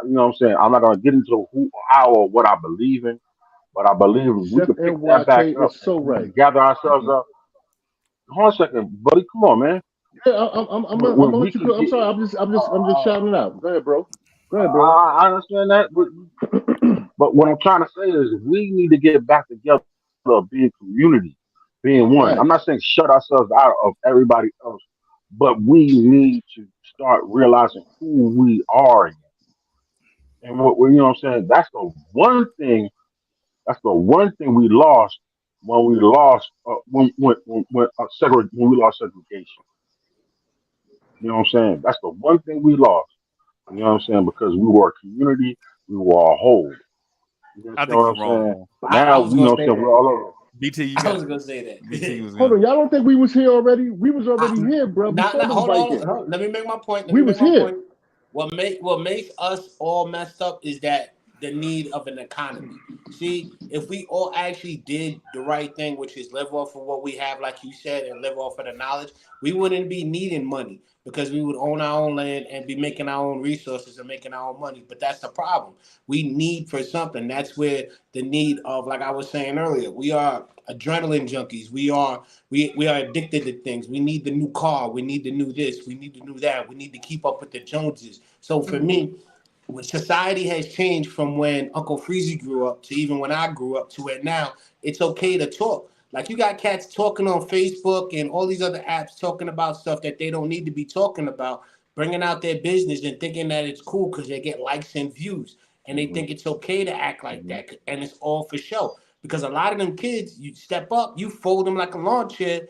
you know what I'm saying, I'm not going to get into how or what I believe in, but I believe we can pick that back up, and gather ourselves up. Hold on a second, buddy. Come on, man. Yeah, I'm sorry. I'm just shouting it out. Go ahead, bro. I understand that, but what I'm trying to say is we need to get back together, being community, being one. Right. I'm not saying shut ourselves out of everybody else, but we need to start realizing who we are again. And what you know what I'm saying? That's the one thing we lost when we lost when we lost segregation. You know what I'm saying? That's the one thing we lost. You know what I'm saying? Because we were a community, we were a whole. You know I think you're wrong. Now we know we're all over. BT, I was gonna say that. Hold on, y'all don't think we was here already? We was already here, bro. Hold on. Let me make my point. We was here. What makes us all messed up is that the need of an economy. See, if we all actually did the right thing, which is live off of what we have, like you said, and live off of the knowledge, we wouldn't be needing money, because we would own our own land and be making our own resources and making our own money. But that's the problem. We need for something. That's where the need of, like I was saying earlier, we are adrenaline junkies. We are addicted to things. We need the new car. We need the new this. We need the new that. We need to keep up with the Joneses. So for me, when society has changed from when Uncle Freezy grew up to even when I grew up to where now it's okay to talk. Like, you got cats talking on Facebook and all these other apps talking about stuff that they don't need to be talking about, bringing out their business and thinking that it's cool because they get likes and views. And they think it's okay to act like that. And it's all for show. Because a lot of them kids, you step up, you fold them like a lawn chair,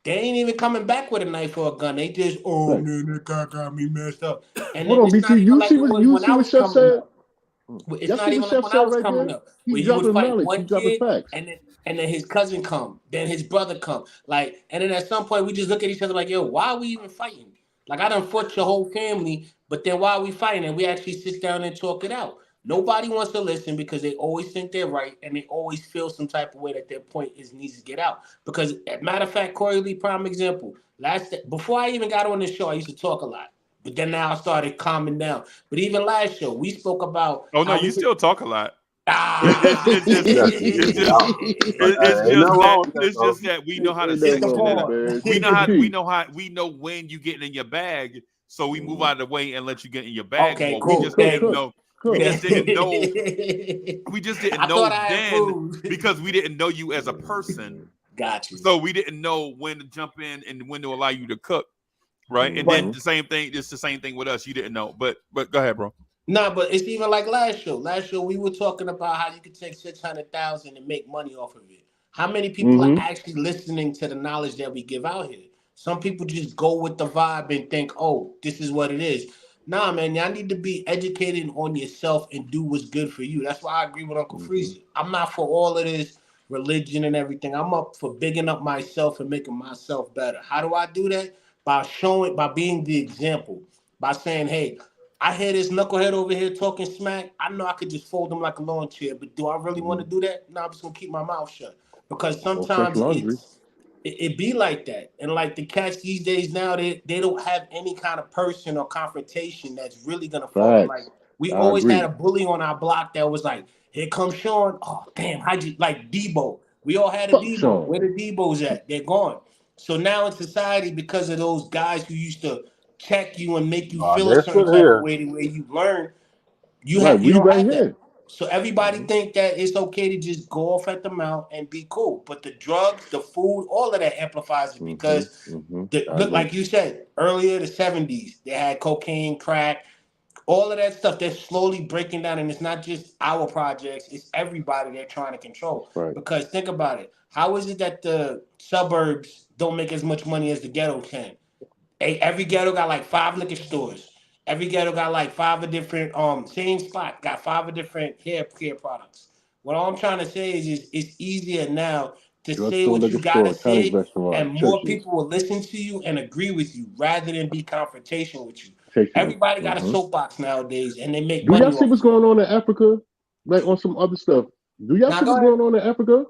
They ain't even coming back with a knife or a gun. They just, man, that guy got me messed up. And hold on, it's BT, not even like it was when I was Chef coming said? up. It's not even like when I was coming up, where you would fight one kid and then his cousin come, then his brother come. Like, and then at some point we just look at each other like, yo, why are we even fighting? Like, I done fought your whole family, but then why are we fighting? And we actually sit down and talk it out. Nobody wants to listen because they always think they're right and they always feel some type of way that their point needs to get out. Because, matter of fact, Corey Lee, prime example. Before I even got on this show, I used to talk a lot. But then now I started calming down. But even last show, we spoke about. Oh no, you still talk a lot. It's just that we know how to section it up. We know when you get in your bag, so we move out of the way and let you get in your bag. Okay, cool. We just didn't know. We just didn't know then because we didn't know you as a person. Got you. So we didn't know when to jump in and when to allow you to cook. Right. And then the same thing, it's the same thing with us. You didn't know. But go ahead, bro. Nah, but it's even like last show. Last show we were talking about how you could take 600,000 and make money off of it. How many people are actually listening to the knowledge that we give out here? Some people just go with the vibe and think, oh, this is what it is. Nah, man, y'all need to be educated on yourself and do what's good for you. That's why I agree with Uncle Freezy. I'm not for all of this religion and everything. I'm up for bigging up myself and making myself better. How do I do that? By being the example, by saying, hey, I hear this knucklehead over here talking smack. I know I could just fold him like a lawn chair, but do I really want to do that? No, I'm just going to keep my mouth shut. Because sometimes it be like that. And like the cats these days now, they don't have any kind of person or confrontation that's really going to fall. Like, we always had a bully on our block that was like, here comes Sean. Oh, damn, how'd you, like Debo. We all had a Debo. Sean. Where the Debos at? They're gone. So now in society, because of those guys who used to check you and make you feel a certain type of way, the way you learn, you don't have that. So everybody think that it's okay to just go off at the mouth and be cool. But the drugs, the food, all of that amplifies it because, look, like you said earlier, the 70s, they had cocaine, crack, all of that stuff. They're slowly breaking down, and it's not just our projects, it's everybody they're trying to control. Because think about it. How is it that the suburbs don't make as much money as the ghetto can? Every ghetto got like 5 liquor stores. Every ghetto got like 5 different same spot got 5 different hair care products. What all I'm trying to say is it's easier now to say what you gotta say, and more people will listen to you and agree with you rather than be confrontational with you. Everybody got a soapbox nowadays, and they make money. Do y'all see what's going on in Africa? Like on some other stuff. Do y'all see what's going on in Africa?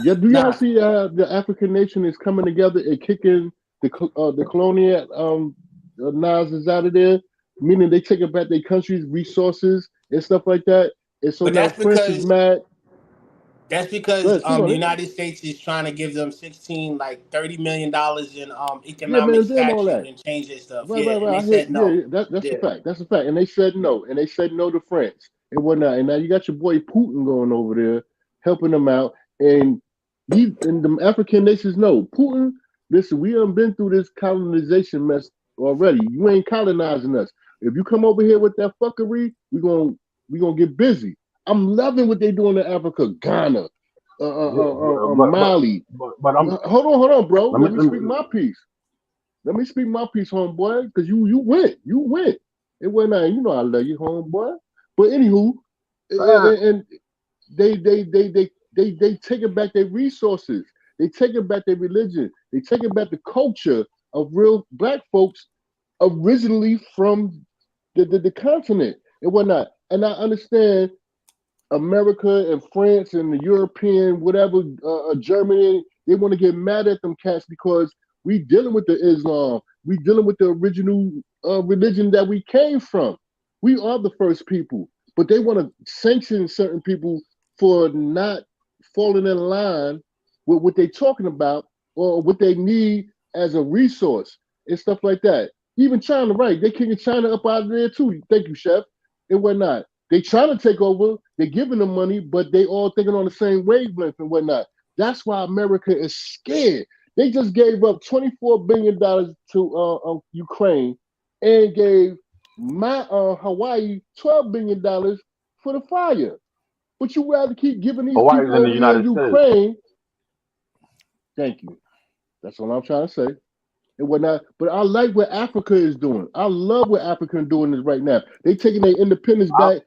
Yeah. Do y'all see the African nation is coming together and kicking the colonial Nas out of there, meaning they taking back their country's resources and stuff like that. And so now French is mad. That's because the United States is trying to give them $30 million in economic statute and change their stuff. Right. And they said no. That's a fact. That's a fact. And they said no. And they said no to France and whatnot. And now you got your boy Putin going over there helping them out. And the African nations know Putin. Listen, we done been through this colonization mess already. You ain't colonizing us. If you come over here with that fuckery, we gonna get busy. I'm loving what they doing in Africa, Ghana, Mali. But hold on, bro. Let me speak my piece. Let me speak my piece, homeboy, because you went. It wasn't. I love you, homeboy. But anywho, and they taking back their resources. They taking back their religion. They taking back the culture of real black folks originally from the continent and whatnot. And I understand America and France and the European, whatever, Germany, they want to get mad at them cats because we dealing with the Islam. We dealing with the original religion that we came from. We are the first people, but they want to sanction certain people for not falling in line with what they're talking about or what they need as a resource and stuff like that. Even China, right? They kicking China up out of there too. Thank you, Chef. And whatnot. They trying to take over. They're giving them money, but they all thinking on the same wavelength and whatnot. That's why America is scared. They just gave up $24 billion to Ukraine and gave Hawaii $12 billion for the fire. But you rather keep giving these Hawaii's people in the United Ukraine. States. Thank you. That's all I'm trying to say. And whatnot. But I like what Africa is doing. I love what Africa is doing right now. They taking their independence back,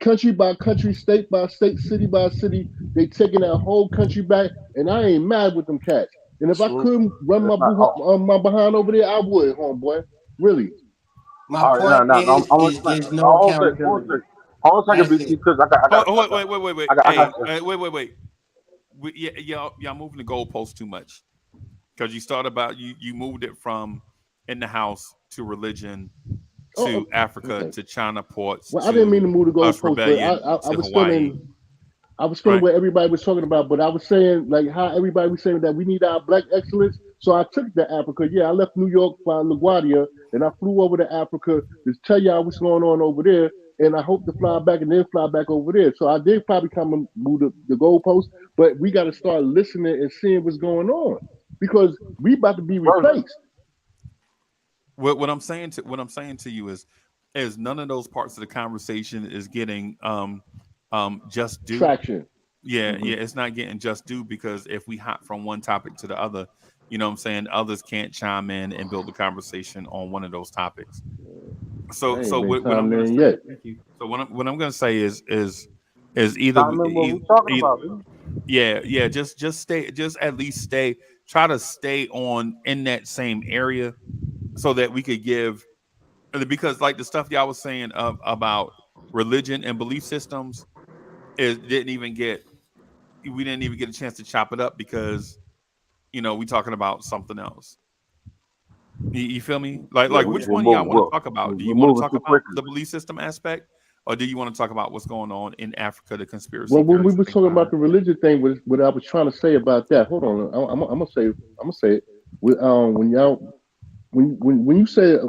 country by country, state by state, city by city. They taking that whole country back, and I ain't mad with them cats. And if I couldn't run my behind over there, I would, homeboy. Really. My point is there's no accountability. Hold on a second, because I got. Wait. Y'all moving the goalpost too much. Because you started about you moved it from in the house to religion to Africa to China ports. Well, I didn't mean to move the goalpost, but I was feeling what everybody was talking about, but I was saying like how everybody was saying that we need our black excellence. So I took to Africa. Yeah, I left New York by LaGuardia and I flew over to Africa to tell y'all what's going on over there. And I hope to fly back and then fly back over there. So I did probably come and move the goalpost, but we got to start listening and seeing what's going on. Because we about to be replaced. What I'm saying to you is none of those parts of the conversation is getting just due traction. Yeah, it's not getting just due because if we hop from one topic to the other, you know what I'm saying, others can't chime in and build the conversation on one of those topics. So what I'm going to say, so what I'm going to say is either just at least try to stay on in that same area so that we could give, because like the stuff y'all was saying about religion and belief systems we didn't even get a chance to chop it up because we talking about something else. You feel me? Like which one y'all want to talk about? Do you want to talk about the belief system aspect, or do you want to talk about what's going on in Africa, the conspiracy? Well, when we were talking about the religion thing, what I was trying to say about that. Hold on, I'm gonna say it. When you said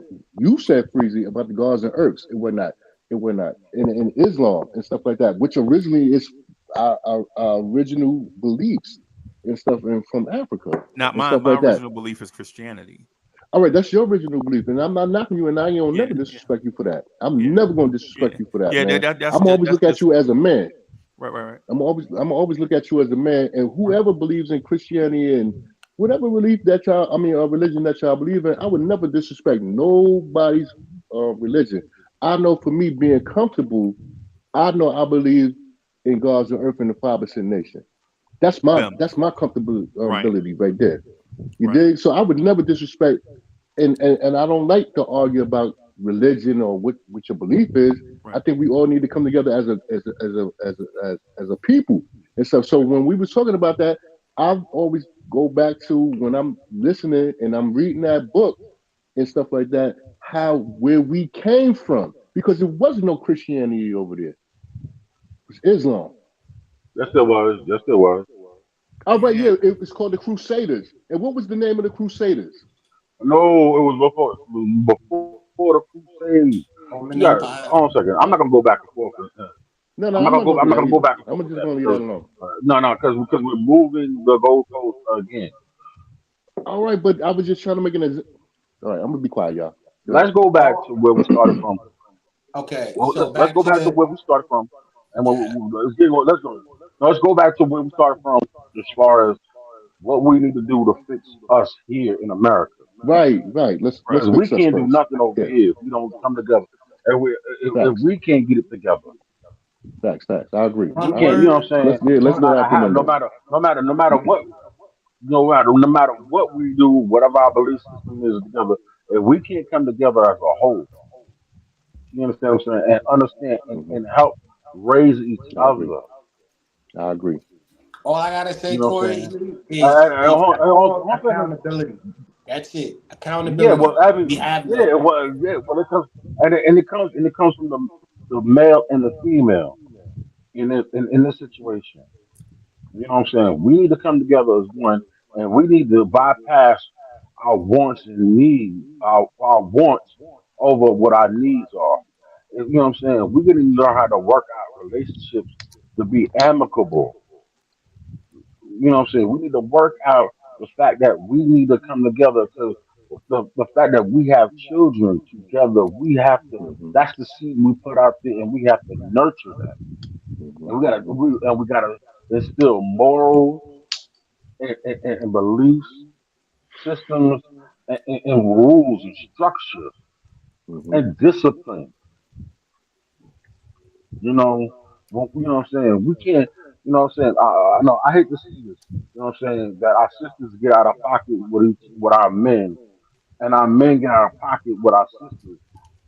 Freezy about the gods and earths, it was not in Islam and stuff like that, which originally is our original beliefs and stuff from Africa. Not my original belief is Christianity. All right, that's your original belief, and I'm not knocking you, and I ain't never disrespect you for that. I'm never going to disrespect you for that, man. I'm always look at you as a man. Right. I'm always look at you as a man, and whoever believes in Christianity and whatever religion that y'all believe in, I would never disrespect nobody's religion. I know for me being comfortable, I believe in God's and earth and the 5% nation. That's my comfortable ability right there. You dig? So I would never disrespect, and I don't like to argue about religion or what your belief is. Right. I think we all need to come together as a people and stuff. So when we were talking about that, I always go back to when I'm listening and I'm reading that book and stuff like that, where we came from, because there wasn't no Christianity over there. It was Islam. There still was. Oh, right, yeah, it was called the Crusaders. And what was the name of the Crusaders? No, it was before the Crusades. Hold on a second. I'm not gonna go back and forth. No, I'm not gonna go back. I'm just gonna leave that alone. No, because we're moving the goalpost again. All right, but I was just trying to make an. All right, I'm gonna be quiet, y'all. Let's go back to where we started from. Okay, so let's go back to where we started from, and let's go back to where we started from as far as what we need to do to fix us here in America. Right. Let's we can't do nothing over here if we don't come together, and if we can't get it together. Facts. I agree. We can't. You know what I'm saying? Let's go after no matter what we do, whatever our belief system is together, if we can't come together as a whole, you understand what I'm saying, and understand and help raise each other. I agree. All I gotta say, Corey, is accountability. That's it. Accountability. It comes from the male and the female in this situation. You know what I'm saying? We need to come together as one, and we need to bypass our wants and needs, our wants over what our needs are. You know what I'm saying? We're going to learn how to work out relationships to be amicable. You know what I'm saying? We need to work out the fact that we need to come together because the fact that we have children together, we have to. That's the seed we put out there, and we have to nurture that. And we gotta instill morals and beliefs systems and rules and structure and discipline. You know, what I'm saying? We can't, you know what I'm saying? I know I hate to see this, you know what I'm saying, that our sisters get out of pocket with our men and our men get out of pocket with our sisters.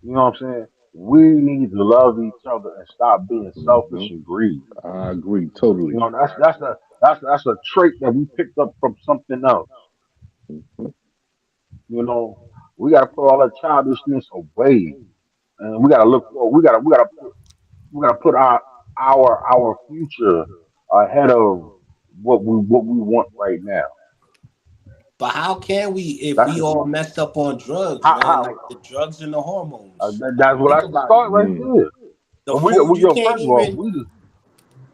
You know what I'm saying? We need to love each other and stop being selfish and greedy. I agree totally. You know, that's a trait that we picked up from something else. You know, we gotta put all that childishness away, and we gotta look for. We gotta put our future ahead of what we want right now. But how can we if That's we all messed up on drugs, man? Like the drugs and the hormones. That's what I start right there. The food, you can't first of all, even.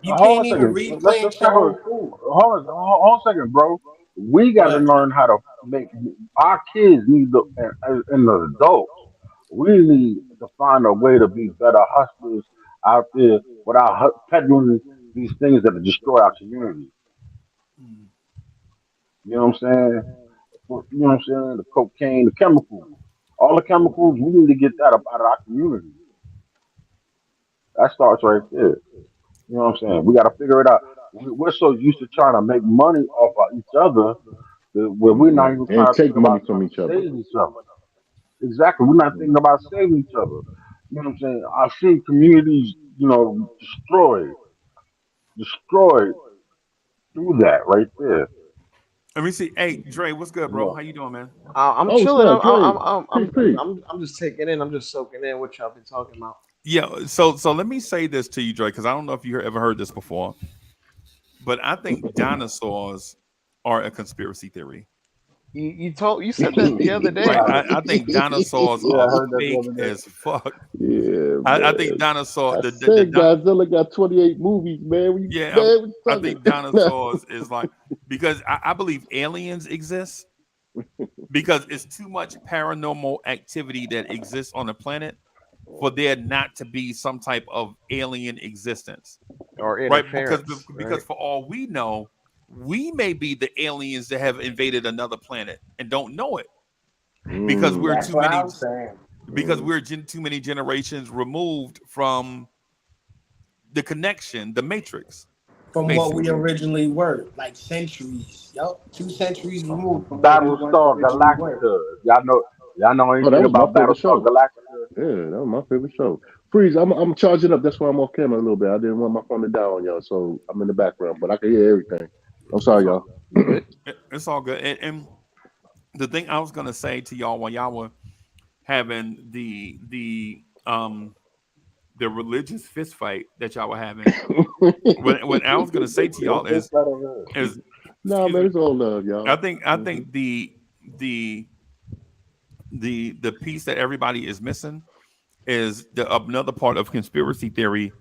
You hold on can't a even second. replenish your whole food. Hold on a second, bro. We got to learn how to make our kids need and the adults. We need to find a way to be better hustlers out there without peddling these things that destroy our community. You know what I'm saying? You know what I'm saying? The cocaine, the chemicals, all the chemicals. We need to get that up out of our community. That starts right there. You know what I'm saying? We got to figure it out. We're so used to trying to make money off of each other that we're not even trying to take money from each other. Save each other. Exactly. We're not thinking about saving each other. You know what I'm saying? I've seen communities, you know, destroyed through that right there. Let me see. Hey, Dre, what's good, bro? How you doing, man? I'm chilling. I'm just taking in. I'm just soaking in what y'all been talking about. Yeah. So let me say this to you, Dre, because I don't know if you ever heard this before, but I think dinosaurs are a conspiracy theory. You said that the other day. Right. I think dinosaurs are fake as fuck. Yeah, I think dinosaurs. Godzilla got 28 movies, man. I think dinosaurs is like because I believe aliens exist because it's too much paranormal activity that exists on the planet for there not to be some type of alien existence, right? Because for all we know, we may be the aliens that have invaded another planet and don't know it because we're too many generations removed from the connection, the matrix, from basically what we originally were, like centuries. 2 centuries removed from Battlestar Galactica. Y'all know anything about Battlestar Galactica? Yeah, that was my favorite show. Freeze, I'm charging up. That's why I'm off camera a little bit. I didn't want my phone to die on y'all, so I'm in the background, but I can hear everything. I'm sorry, y'all. It's all good. And the thing I was gonna say to y'all while y'all were having the religious fist fight that y'all were having, what I was gonna say to y'all is no, man, it's all love, y'all. I think the piece that everybody is missing is another part of conspiracy theory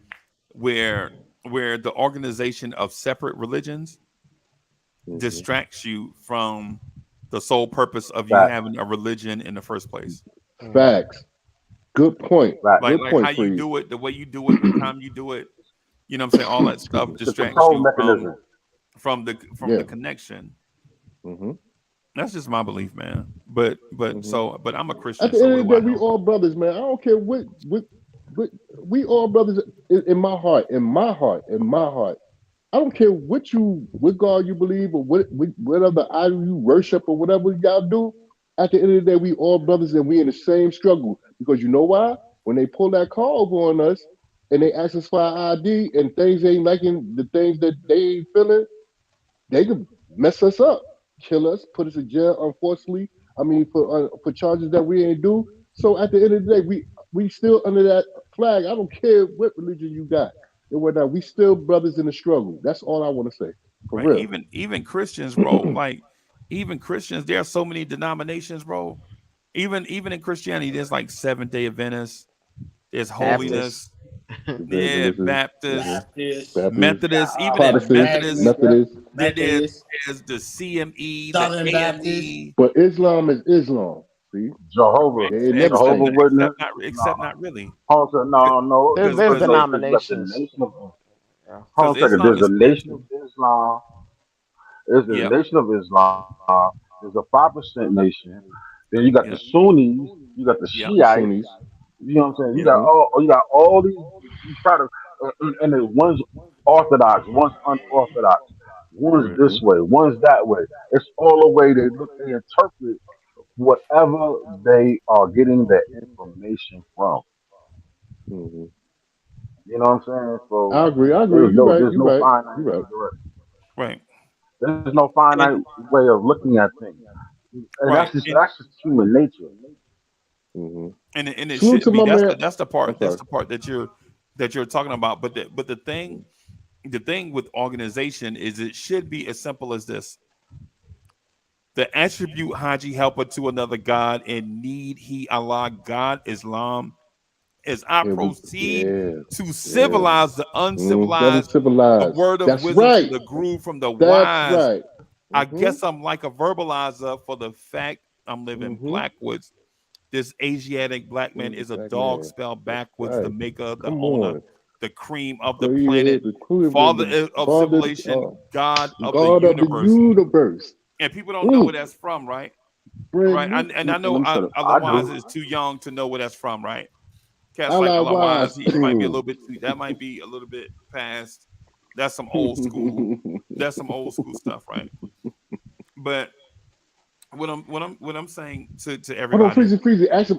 where the organization of separate religions distracts you from the sole purpose of you having a religion in the first place. Facts. Good point. Like point, how you do it, the way you do it, the time you do it. You know what I'm saying? All that stuff distracts you from the connection. That's just my belief, man. But I'm a Christian. At the end of the day, we all brothers, man. I don't care what we all brothers in my heart. I don't care what God you believe or whatever idol you worship or whatever y'all do. At the end of the day, we all brothers and we in the same struggle. Because you know why? When they pull that car over on us and they ask us for our ID and things ain't liking the things that they ain't feeling, they can mess us up, kill us, put us in jail, unfortunately. I mean, for charges that we ain't do. So at the end of the day, we still under that flag. I don't care what religion you got. And whatnot. We still brothers in the struggle. That's all I want to say. For real. Even Christians, bro. Like even Christians, there are so many denominations, bro. Even in Christianity, there's like Seventh-day Adventists. There's Holiness. Baptist, Methodist, even in Methodist. There's the CME, Southern the Baptist. But Islam is Islam. See, Jehovah Witness, except not really. No. There's denominations. There's a nation of Islam. There's a nation of Islam. There's a 5% nation. Then you got the Sunnis. You got the Shiites. Sunnis. You know what I'm saying? You got all these. You try to, and then one's orthodox, one's unorthodox, one's this way, one's that way. It's all the way they interpret whatever they are getting their information from. Mm-hmm. You know what I'm saying? So I agree. There's no finite. Right. There's no finite way of looking at things, and that's just human nature. Mm-hmm. And it should be. That's the part. That's the part that you're talking about. But the thing with organization is it should be as simple as this. The attribute Haji helper to another God in need he Allah God Islam as I proceed to civilize the uncivilized, the word of wisdom to the groove from the wise. Right. I guess I'm like a verbalizer for the fact I'm living Blackwoods. This Asiatic black man is a dog spelled backwards, the maker, the owner, the cream of the planet, father of civilization, God of the universe. And people don't know where that's from, right? Right. And I know otherwise is too young to know where that's from, right? Cats like otherwise, he might be a little bit. That might be a little bit past. That's some old school. That's some old school stuff, right? But what I'm saying to everybody. Hold on, Freezy. Ask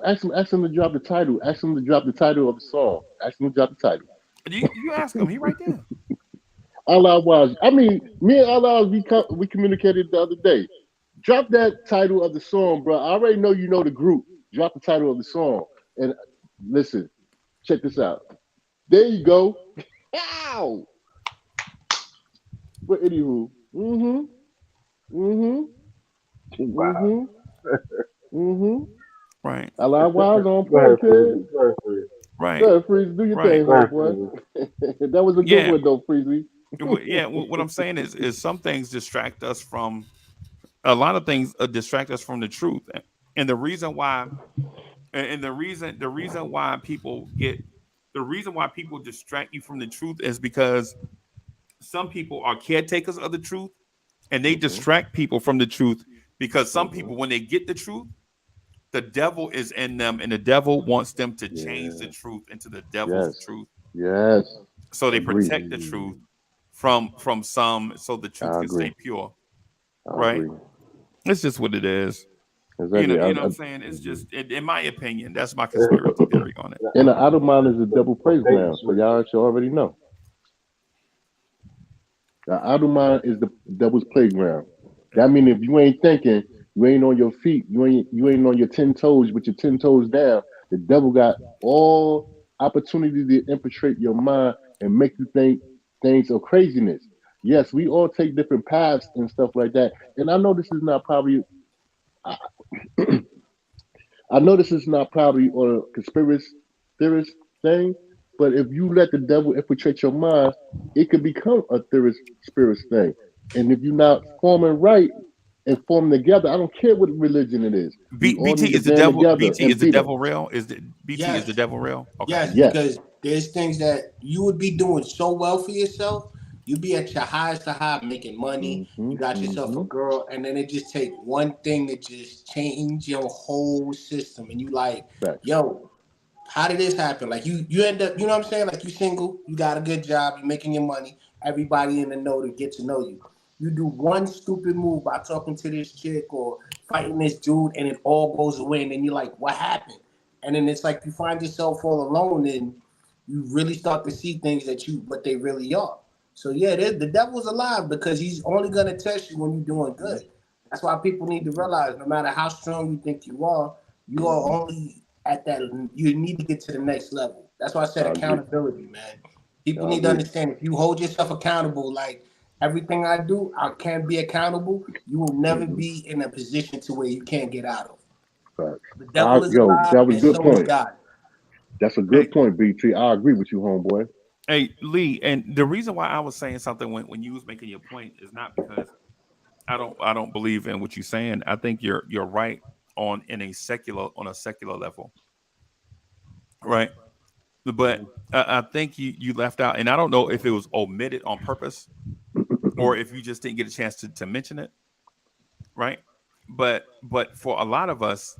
him to drop the title. Ask him to drop the title of the song. Ask him to drop the title. You ask him. He right there. Allah was. I mean, me and Allah, we communicated the other day. Drop that title of the song, bro. I already know you know the group. Drop the title of the song. And listen, check this out. There you go. Ow! But anywho, Right. Allah was on point, kid. Right. Go ahead, Freezy. Do your thing, boy. That was a good one, though, Freezy. Yeah, what I'm saying is some things distract us from a lot of things distract us from the truth, and the reason why people distract you from the truth is because some people are caretakers of the truth, and they distract people from the truth because some people, when they get the truth, the devil is in them, and the devil wants them to change the truth into the devil's truth. Yes. So they protect the truth from some, so the truth can stay pure. Right? It's just what it is. Exactly. You know what I'm saying? It's just, in my opinion, that's my conspiracy theory on it. And the outer mind is a double praise ground, so y'all should already know. The outer mind is the devil's playground. That means if you ain't thinking, you ain't on your feet, you ain't on your 10 toes with your 10 toes down, the devil got all opportunity to infiltrate your mind and make you think things of craziness. Yes, we all take different paths and stuff like that. And I know this is not probably on a conspiracy theorist thing, but if you let the devil infiltrate your mind, it could become a theorist spirit thing. And if you're not forming right and forming together, I don't care what religion it is. BT is the devil. BT is the devil real. Is the BT is the devil real? Okay. Yes, because there's things that you would be doing so well for yourself. You be at your highest to high, making money. You got yourself a girl, and then it just take one thing to just change your whole system. And you like, yo, how did this happen? Like you end up, you know what I'm saying? Like you single, you got a good job, you making your money. Everybody in the know to get to know you. You do one stupid move by talking to this chick or fighting this dude, and it all goes away. And then you're like, what happened? And then it's like you find yourself all alone, and you really start to see things what they really are. So yeah, the devil's alive because he's only gonna test you when you're doing good. That's why people need to realize no matter how strong you think you are only at that. You need to get to the next level. That's why I said accountability, man. People need to understand if you hold yourself accountable, like everything I do, I can't be accountable. You will never be in a position to where you can't get out of. The devil is alive, that was a good point. God. That's a good point, BT. I agree with you, homeboy. Hey, Lee, and the reason why I was saying something when you was making your point is not because I don't believe in what you're saying. I think you're right on a secular level, right? But I think you left out, and I don't know if it was omitted on purpose or if you just didn't get a chance to mention it, right? but for a lot of us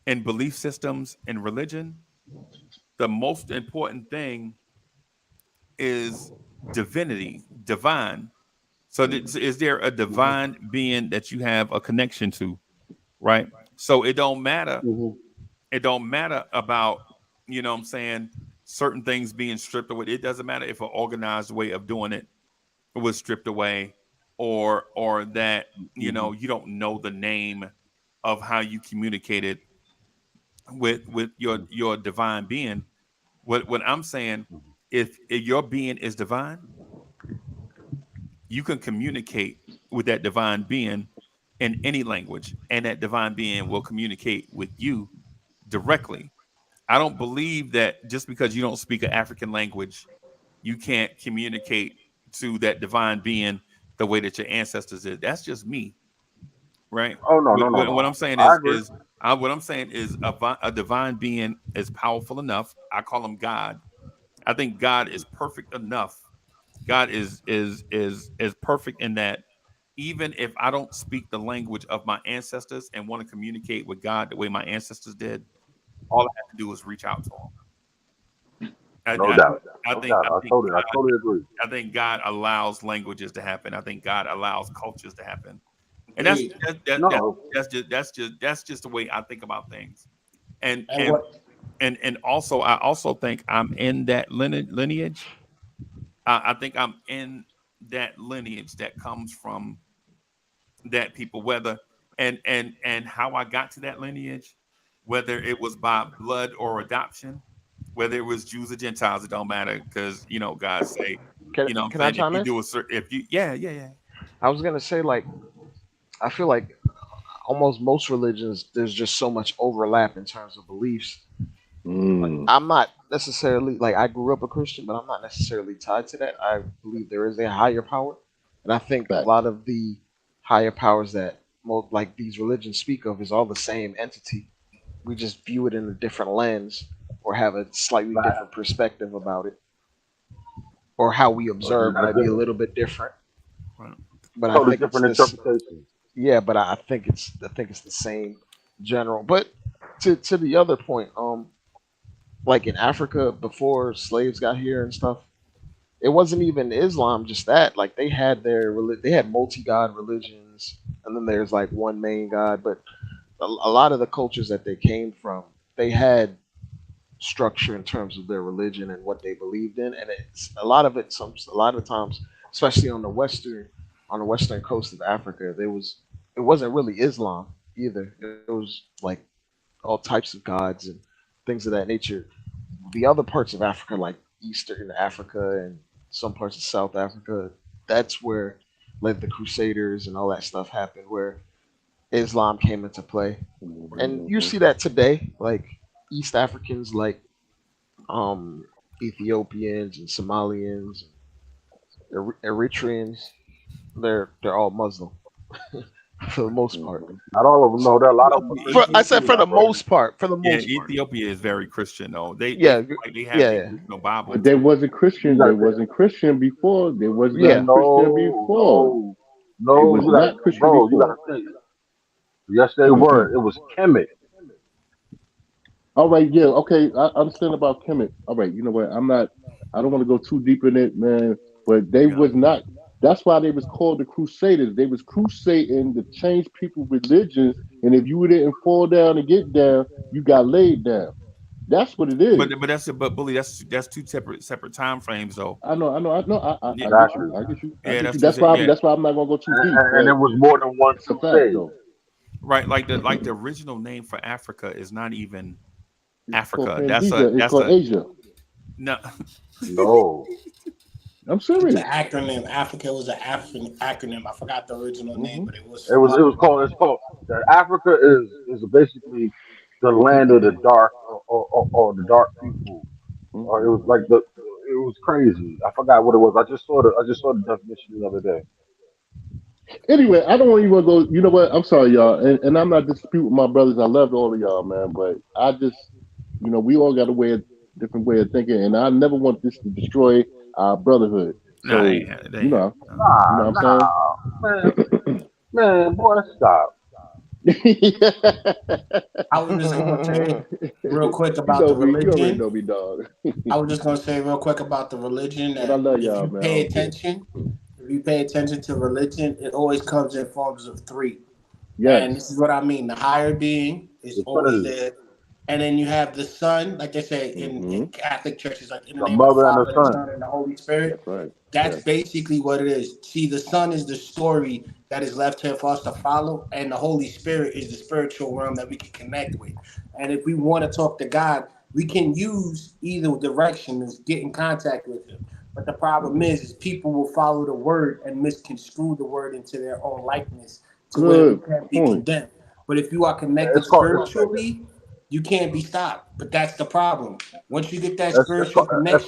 in belief systems and religion, the most important thing is divinity, divine. So is there a divine being that you have a connection to, right? So it don't matter. Mm-hmm. It don't matter about, you know what I'm saying, certain things being stripped away. It doesn't matter if an organized way of doing it was stripped away, or that, you know, you don't know the name of how you communicated with your divine being. What I'm saying, if your being is divine, you can communicate with that divine being in any language, and that divine being will communicate with you directly. I don't believe that just because you don't speak an African language, you can't communicate to that divine being the way that your ancestors did. That's just me, right? Oh no. What I'm saying is a divine being is powerful enough. I call him God. I think God is perfect enough. God is perfect in that even if I don't speak the language of my ancestors and want to communicate with God the way my ancestors did, all I have to do is reach out to him. No doubt. I totally agree. I think God allows languages to happen. I think God allows cultures to happen, and that's just the way I think about things. And also, I also think I'm in that lineage. I think I'm in that lineage that comes from that people, whether and how I got to that lineage, whether it was by blood or adoption, whether it was Jews or Gentiles, it don't matter, because you know God say, can I chime in? Yeah. I was gonna say, like, I feel like almost most religions, there's just so much overlap in terms of beliefs. Like, I'm not necessarily, like, I grew up a Christian, but I'm not necessarily tied to that. I believe there is a higher power, and I think a lot of the higher powers that like these religions speak of is all the same entity. We just view it in a different lens, or have a slightly different perspective about it, or how we observe might be a little bit different. But I think different interpretations. Yeah, but I think it's the same general. But to the other point, like in Africa before slaves got here and stuff, it wasn't even Islam just that. Like they had they had multi-god religions, and then there's like one main god. But a lot of the cultures that they came from, they had structure in terms of their religion and what they believed in, and a lot of times, especially on the western coast of Africa, it wasn't really Islam either. It was like all types of gods and things of that nature. The other parts of Africa, like Eastern Africa and some parts of South Africa, that's where like the Crusaders and all that stuff happened, where Islam came into play. And you see that today, like East Africans, like Ethiopians and Somalians, Eritreans, they're all Muslim. For the most part. Not all of them, no. There are a lot of them. I said for the most part. For the most part. Ethiopia is very Christian, though. They have no Bible. But they wasn't Christian. They wasn't Christian before. They was not Christian before. No, it was not Christian before. You gotta think. Yes, they were. It was Kemet. All right, yeah, okay. I understand about Kemet. All right, you know what? I don't want to go too deep in it, man. But they was not. That's why they was called the Crusaders. They was crusading to change people's religions, and if you didn't fall down and get down, you got laid down. That's what it is. But Bully, that's two separate time frames, though. I know. I get you. Yeah, that's why I'm not gonna go too deep. And it was more than one crusade. Right, like the original name for Africa is not even Africa. It's called Asia. No. I'm serious. It's an acronym. Africa was an African acronym. I forgot the original name, but it was called. Africa is basically the land of the dark or the dark people. Or it was like it was crazy. I forgot what it was. I just saw the definition the other day. Anyway, I don't even want to go. You know what? I'm sorry, y'all, and I'm not disputing my brothers. I love all of y'all, man. But I just, we all got a different way of thinking, and I never want this to destroy our brotherhood. So, you know what I'm saying? Man, boy, stop. I was just gonna say real quick about the religion. You already know me, dog. I was just gonna say real quick about the religion that but I love if y'all, you man. pay attention, to religion, it always comes in forms of three. Yes. And this is what I mean. The higher being is always there. And then you have the Son, like they say in Catholic churches, like in the name of the Father, the Son, and the Holy Spirit. That's right. That's basically what it is. See, the Son is the story that is left here for us to follow, and the Holy Spirit is the spiritual realm that we can connect with. And if we want to talk to God, we can use either direction to get in contact with Him. But the problem is people will follow the word and misconstrue the word into their own likeness to where it can't be condemned. But if you are connected spiritually, you can't be stopped. But that's the problem. Once you get that spiritual connection,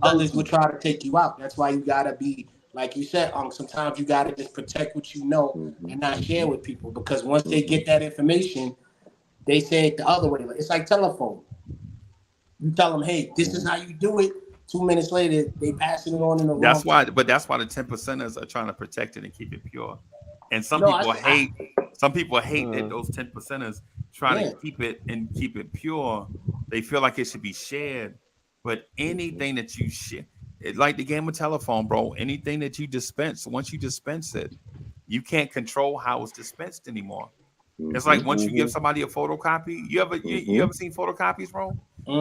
others will try to take you out. That's why you gotta be, like you said, sometimes you gotta just protect what you know and not share with people. Because once they get that information, they say it the other way. It's like telephone. You tell them, hey, this is how you do it. 2 minutes later, they passing it on in the That's why the 10%ers are trying to protect it and keep it pure. And some people hate that those 10%ers try to keep it pure. They feel like it should be shared. But anything that you share, like the game of telephone, bro, anything that you dispense, once you dispense it, you can't control how it's dispensed anymore. It's like once you give somebody a photocopy, you ever seen photocopies, bro?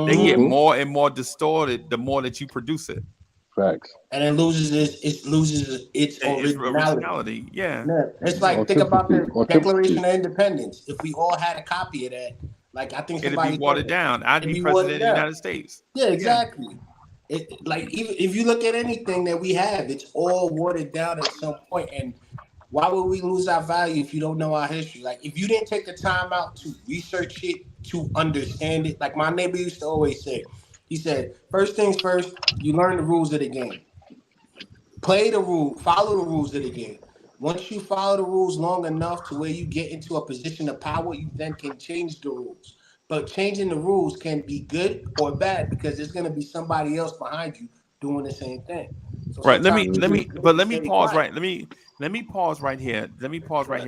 They get more and more distorted the more that you produce it. Facts. And it loses its originality. Yeah. It's like, think about the Declaration of Independence. If we all had a copy of that, like I think somebody it'd be watered down. I'd be president of the United States. Yeah, exactly. Yeah. Like even if you look at anything that we have, it's all watered down at some point. And why would we lose our value if you don't know our history? Like if you didn't take the time out to research it, to understand it, like my neighbor used to always say, he said, first things first, you learn the rules of the game. Play the rule, follow the rules of the game. Once you follow the rules long enough to where you get into a position of power, you then can change the rules. But changing the rules can be good or bad because there's going to be somebody else behind you doing the same thing. So right. Let me pause. Quiet. Right. Let me pause right here.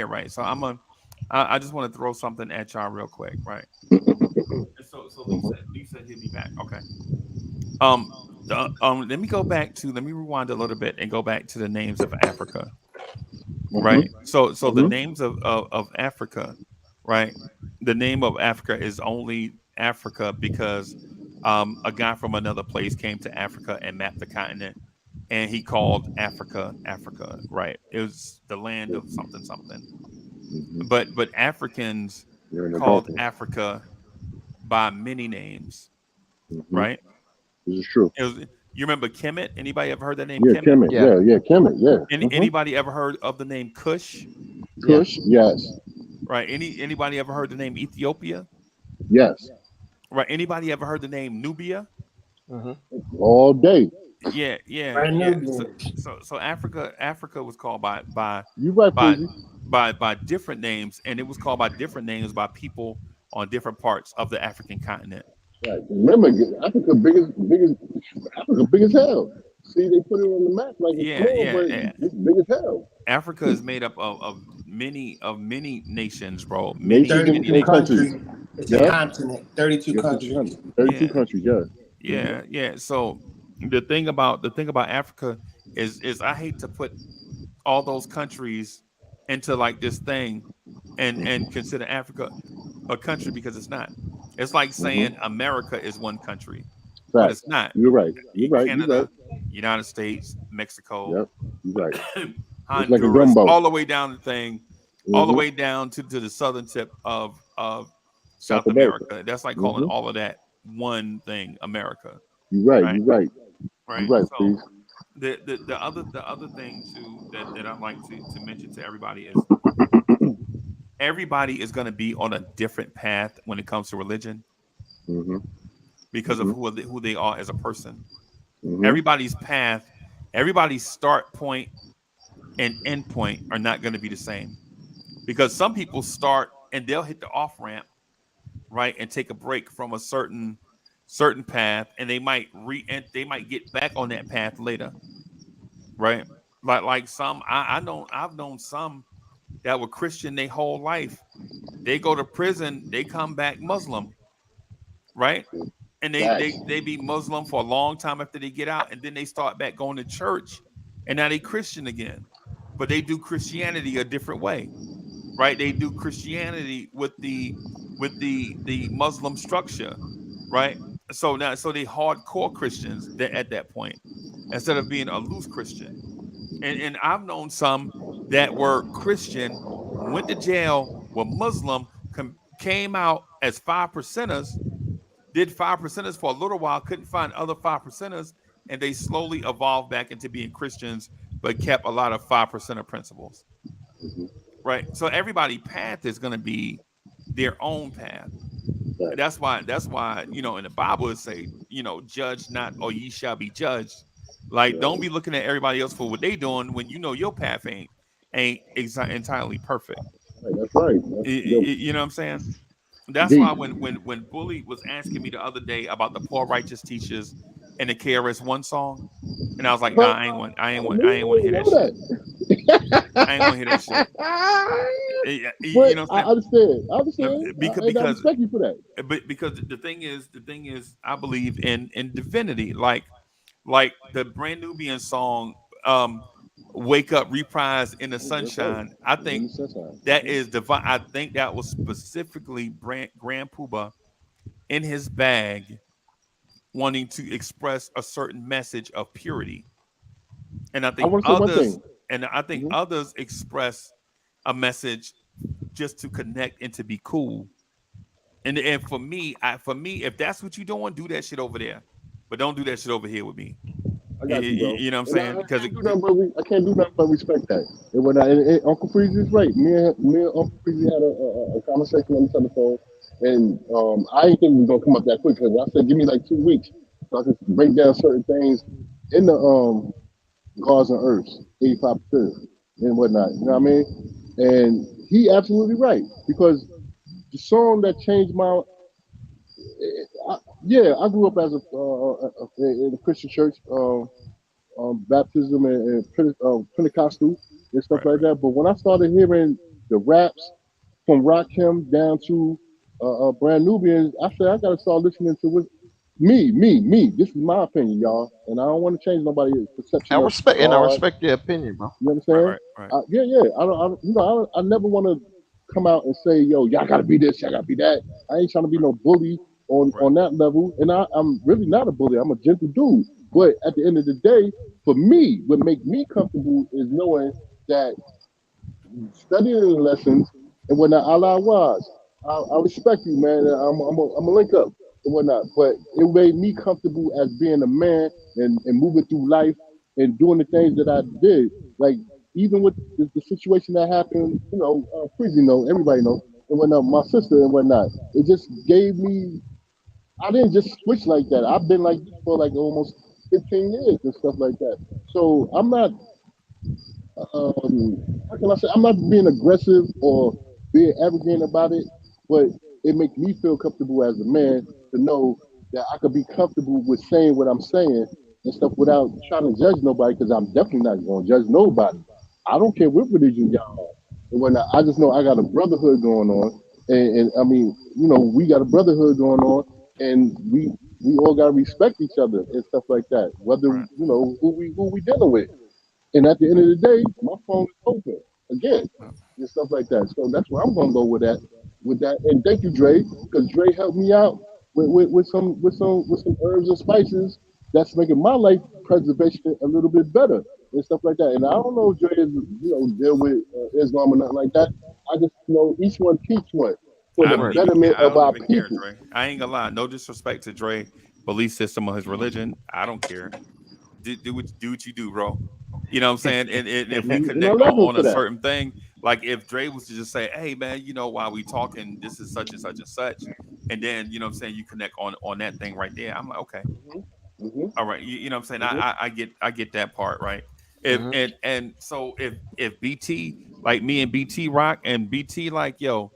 Right. So I just want to throw something at y'all real quick. Right. So Lisa hit me back. Okay. Let me rewind a little bit and go back to the names of Africa. Right. So the names of Africa, right? The name of Africa is only Africa because a guy from another place came to Africa and mapped the continent, and he called Africa, right? It was the land of something. But Africans called Africa by many names, right? This is true. You remember Kemet? Anybody ever heard that name? Yeah, Kemet. Yeah, Kemet. Yeah. Anybody ever heard of the name Kush? Kush, yes. Right. Anybody ever heard the name Ethiopia? Yes. Right. Anybody ever heard the name Nubia? All day. Yeah. So Africa was called by different names, and it was called by different names by people on different parts of the African continent. Right. Remember, Africa big as hell. See, they put it on the map like it's big as hell. Africa is made up of many nations, bro. 32 countries. It's a continent. 32 countries. 32 countries. Yeah. So the thing about Africa is I hate to put all those countries into like this thing and consider Africa a country because it's not. It's like saying America is one country, but it's not. You're right. Canada, United States, Mexico, yep. You're right. Honduras, like all the way down the thing, all the way down to the southern tip of South America. That's like calling all of that one thing, America. You're right. You're right. Right. You're right. So the other thing too that I'd like to mention to everybody is everybody is going to be on a different path when it comes to religion because of who they are as a person. Everybody's path, everybody's start point and end point are not going to be the same because some people start and they'll hit the off ramp, right, and take a break from a certain path, and they might get back on that path later, right? Like some I've known some that were Christian their whole life. They go to prison, they come back Muslim, right? And they be Muslim for a long time after they get out, and then they start back going to church, and now they Christian again. But they do Christianity a different way, right? They do Christianity with the Muslim structure, right? So they hardcore Christians at that point, instead of being a loose Christian. And I've known some that were Christian, went to jail, were Muslim, came out as 5%ers, did 5%ers for a little while, couldn't find other 5%ers, and they slowly evolved back into being Christians, but kept a lot of 5%er principles. Right? So everybody's path is going to be their own path. Right. That's why, in the Bible it say, judge not, or ye shall be judged. Like, don't be looking at everybody else for what they doing when your path ain't entirely perfect. Right, that's right. You know what I'm saying? That's why when Bully was asking me the other day about the Poor Righteous Teachers and the KRS-One song, and I was like, nah, I ain't want to hear that shit. I ain't want to hear that shit. You know what I'm saying? I understand. Because I respect you for that. But because the thing is, I believe in divinity. Like the Brand Nubian song, Wake Up, reprised in the Sunshine. I think that is divine. I think that was specifically Grand Puba in his bag, wanting to express a certain message of purity. And I think others express a message just to connect and to be cool. And for me, if that's what you're doing, do that shit over there, but don't do that shit over here with me. I got you know what I'm saying? Because I can't do nothing but respect that. And Uncle Freezy is right. Me and Uncle Freezy had a conversation on the telephone, and I didn't think we was gonna come up that quick, because I said give me like 2 weeks so I could break down certain things in the Gods and Earths, 85% and whatnot. You know what I mean? And he absolutely right, because the song that changed my I grew up as in a Christian church, baptism and Pentecostal and stuff like that. But when I started hearing the raps from Rakim down to Brand Nubians, I said I gotta start listening to what me. This is my opinion, y'all, and I don't want to change nobody's perception. I respect your opinion, bro. You understand? Right. I never want to come out and say, yo, y'all gotta be this, y'all gotta be that. I ain't trying to be no bully on that level, and I'm really not a bully. I'm a gentle dude. But at the end of the day, for me, what make me comfortable is knowing that studying the lessons and whatnot, Allah was. I respect you, man. I'm a link up and whatnot. But it made me comfortable as being a man and moving through life and doing the things that I did. Like, even with the situation that happened, Freezy everybody know, and whatnot, my sister and whatnot, it just gave me, I didn't just switch like that. I've been like this for like almost 15 years and stuff like that. So I'm not, how can I say, I'm not being aggressive or being arrogant about it, but it makes me feel comfortable as a man to know that I could be comfortable with saying what I'm saying and stuff without trying to judge nobody, because I'm definitely not going to judge nobody. I don't care what religion y'all are. And whatnot. I just know I got a brotherhood going on. And I mean, we got a brotherhood going on, and we all got to respect each other and stuff like that, whether, who we dealing with. And at the end of the day, my phone is open again and stuff like that. So that's where I'm going to go with that. And thank you, Dre, because Dre helped me out with some herbs and spices that's making my life preservation a little bit better and stuff like that. And I don't know if Dre is, deal with Islam or nothing like that. I just each one teach one for the betterment of our people. Dre. I ain't gonna lie, no disrespect to Dre belief system or his religion. I don't care. Do what you do, bro. You know what I'm saying? And if we connect on a certain thing, like if Dre was to just say, hey man, while we talking, this is such and such and such, and then you connect on that thing right there. I'm like, okay. Mm-hmm. All right, you know what I'm saying? Mm-hmm. I get that part, right? And so if BT, like me and BT rock, and BT like, yo,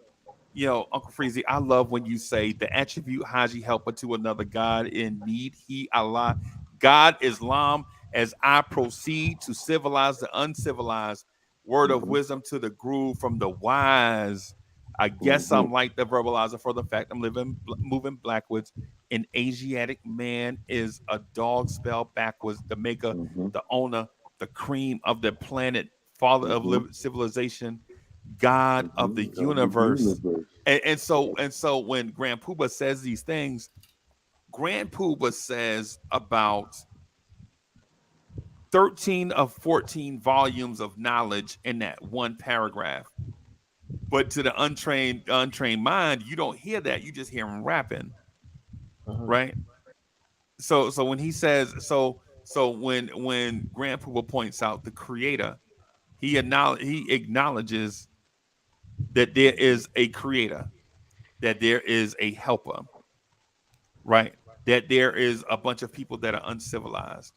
Uncle Freezy, I love when you say the attribute Haji helper to another God in need, he Allah, God Islam, as I proceed to civilize the uncivilized, word of wisdom to the groove from the wise. I guess I'm like the verbalizer for the fact I'm moving backwards. An Asiatic man is a dog spelled backwards. The maker, the owner, the cream of the planet, father of civilization, God of the universe. And so when Grand Poobah says these things, Grand Poobah says about 13 of 14 volumes of knowledge in that one paragraph. But to the untrained mind, you don't hear that. You just hear him rapping. Right? So when he says when Grand Poobah points out the creator, he acknowledges that there is a creator, that there is a helper, right? That there is a bunch of people that are uncivilized,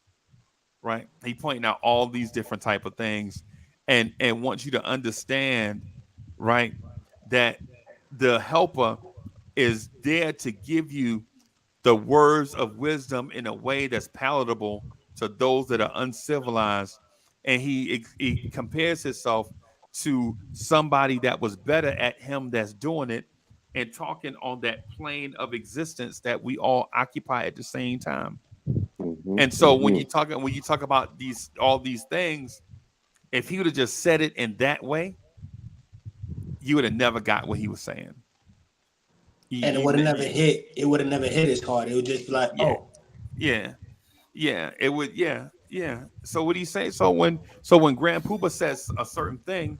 right? He pointing out all these different type of things and wants you to understand, right, that the helper is there to give you the words of wisdom in a way that's palatable to those that are uncivilized. And he compares himself to somebody that was better at him that's doing it and talking on that plane of existence that we all occupy at the same time. And so when you talk about all these things, if he would have just said it in that way, you would have never got what he was saying. And it would have never hit. It would have never hit as hard. It would just be like, yeah, it would, yeah. So what do you say? So when Grand Poobah says a certain thing,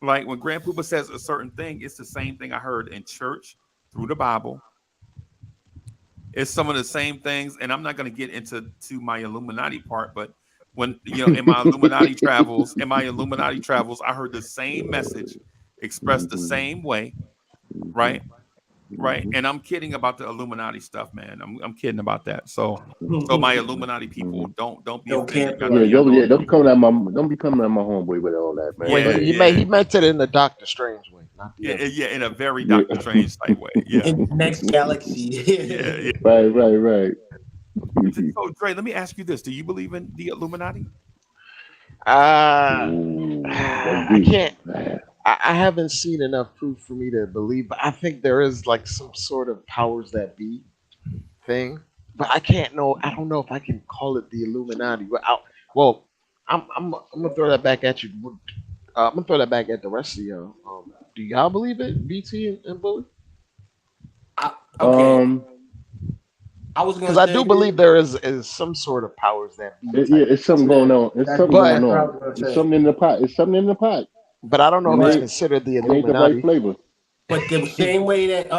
like when Grand Poobah says a certain thing, it's the same thing I heard in church through the Bible. It's some of the same things, and I'm not going to get into my Illuminati part, but when in my Illuminati travels, I heard the same message expressed the same way, right? Right, and I'm kidding about the Illuminati stuff, man. I'm kidding about that. So my Illuminati people, don't be offended. Don't be coming at my homeboy with all that, man. Yeah, he meant it in the Doctor Strange way, not the in a very Doctor Strange type way. Yeah, in the next galaxy. Right. So Dre, let me ask you this: do you believe in the Illuminati? I can't. I haven't seen enough proof for me to believe, but I think there is like some sort of powers that be thing. But I don't know if I can call it the Illuminati. I'm gonna throw that back at you. I'm gonna throw that back at the rest of y'all. Do y'all believe it, BT and Bully? Okay. I was because I do believe there is some sort of powers that be. It's something going on. It's something in the pot. It's something in the pot. But I don't know if it's considered the Illuminati. Ain't the right flavor. But the same way that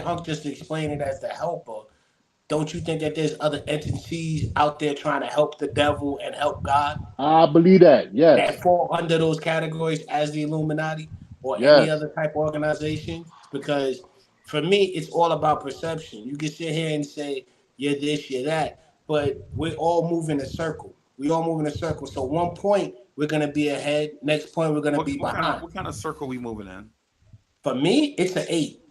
Unc just explained it as the helper, don't you think that there's other entities out there trying to help the devil and help God? I believe that. Yes. That fall under those categories as the Illuminati or any other type of organization. Because for me, it's all about perception. You can sit here and say you're this, you're that, but we're all moving in a circle. So one point we're gonna be ahead. Next point we're gonna be behind. What kind of circle we moving in? For me, it's an 8.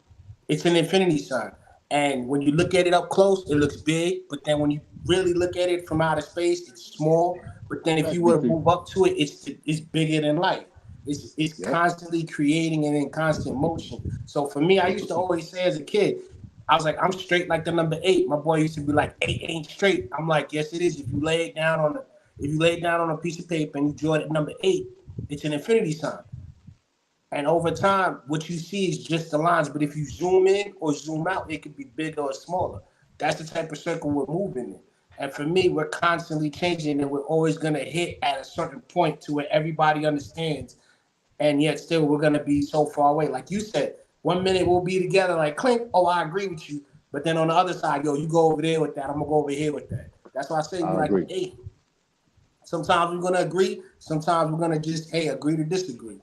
It's an infinity sign. And when you look at it up close, it looks big. But then when you really look at it from outer space, it's small. But then if you were to move up to it, it's bigger than life. It's constantly creating and in constant motion. So for me, I used to always say as a kid, I was like, I'm straight like the number 8. My boy used to be like, 8 ain't straight. I'm like, yes, it is. If you lay it down on a piece of paper and you draw it at number 8, it's an infinity sign. And over time, what you see is just the lines. But if you zoom in or zoom out, it could be bigger or smaller. That's the type of circle we're moving in. And for me, we're constantly changing, and we're always going to hit at a certain point to where everybody understands. And yet still, we're going to be so far away. Like you said, 1 minute we'll be together like Clink. Oh, I agree with you. But then on the other side, you go over there with that. I'm going to go over here with that. That's why I say like an 8. Sometimes we're going to agree. Sometimes we're going to just, agree to disagree.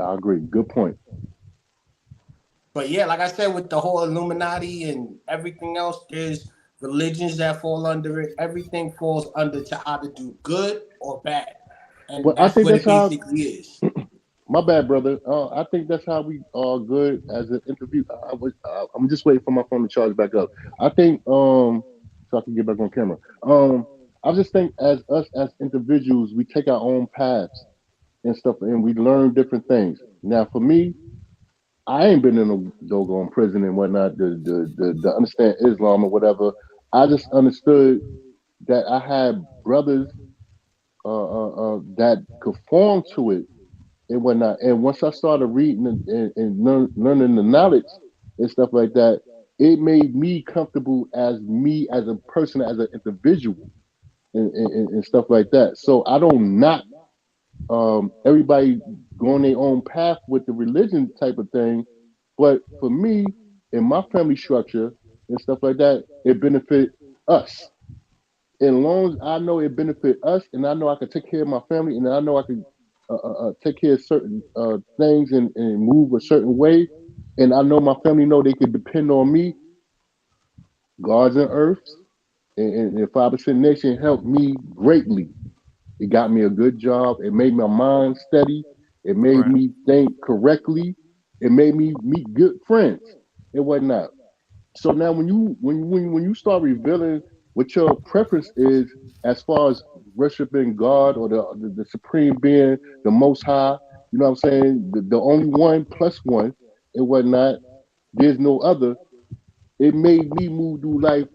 I agree. Good point. But yeah, like I said, with the whole Illuminati and everything else, there's religions that fall under it. Everything falls under to either do good or bad. And well, I think what it basically is. My bad, brother. I think that's how we are good as an interview. I'm just waiting for my phone to charge back up. I think, so I can get back on camera. I just think as us as individuals, we take our own paths. and stuff, and we learn different things. Now, for me, I ain't been in a doggone prison and whatnot to understand Islam or whatever. I just understood that I had brothers that conform to it and whatnot. And once I started reading and learning the knowledge and stuff like that, it made me comfortable as me as a person, as an individual, and stuff like that. So I don't knock everybody going their own path with the religion type of thing. But for me, in my family structure and stuff like that, it benefit us. As long as I know it benefit us, and I know I can take care of my family, and I know I can take care of certain things and move a certain way, and I know my family know they can depend on me. Gods and earths and 5% Nation helped me greatly. It got me a good job. It made my mind steady. It made me think correctly. It made me meet good friends and whatnot. So now when you start revealing what your preference is as far as worshiping God or the supreme being, the most high, you know what I'm saying? The only one plus one and whatnot, there's no other. It made me move through life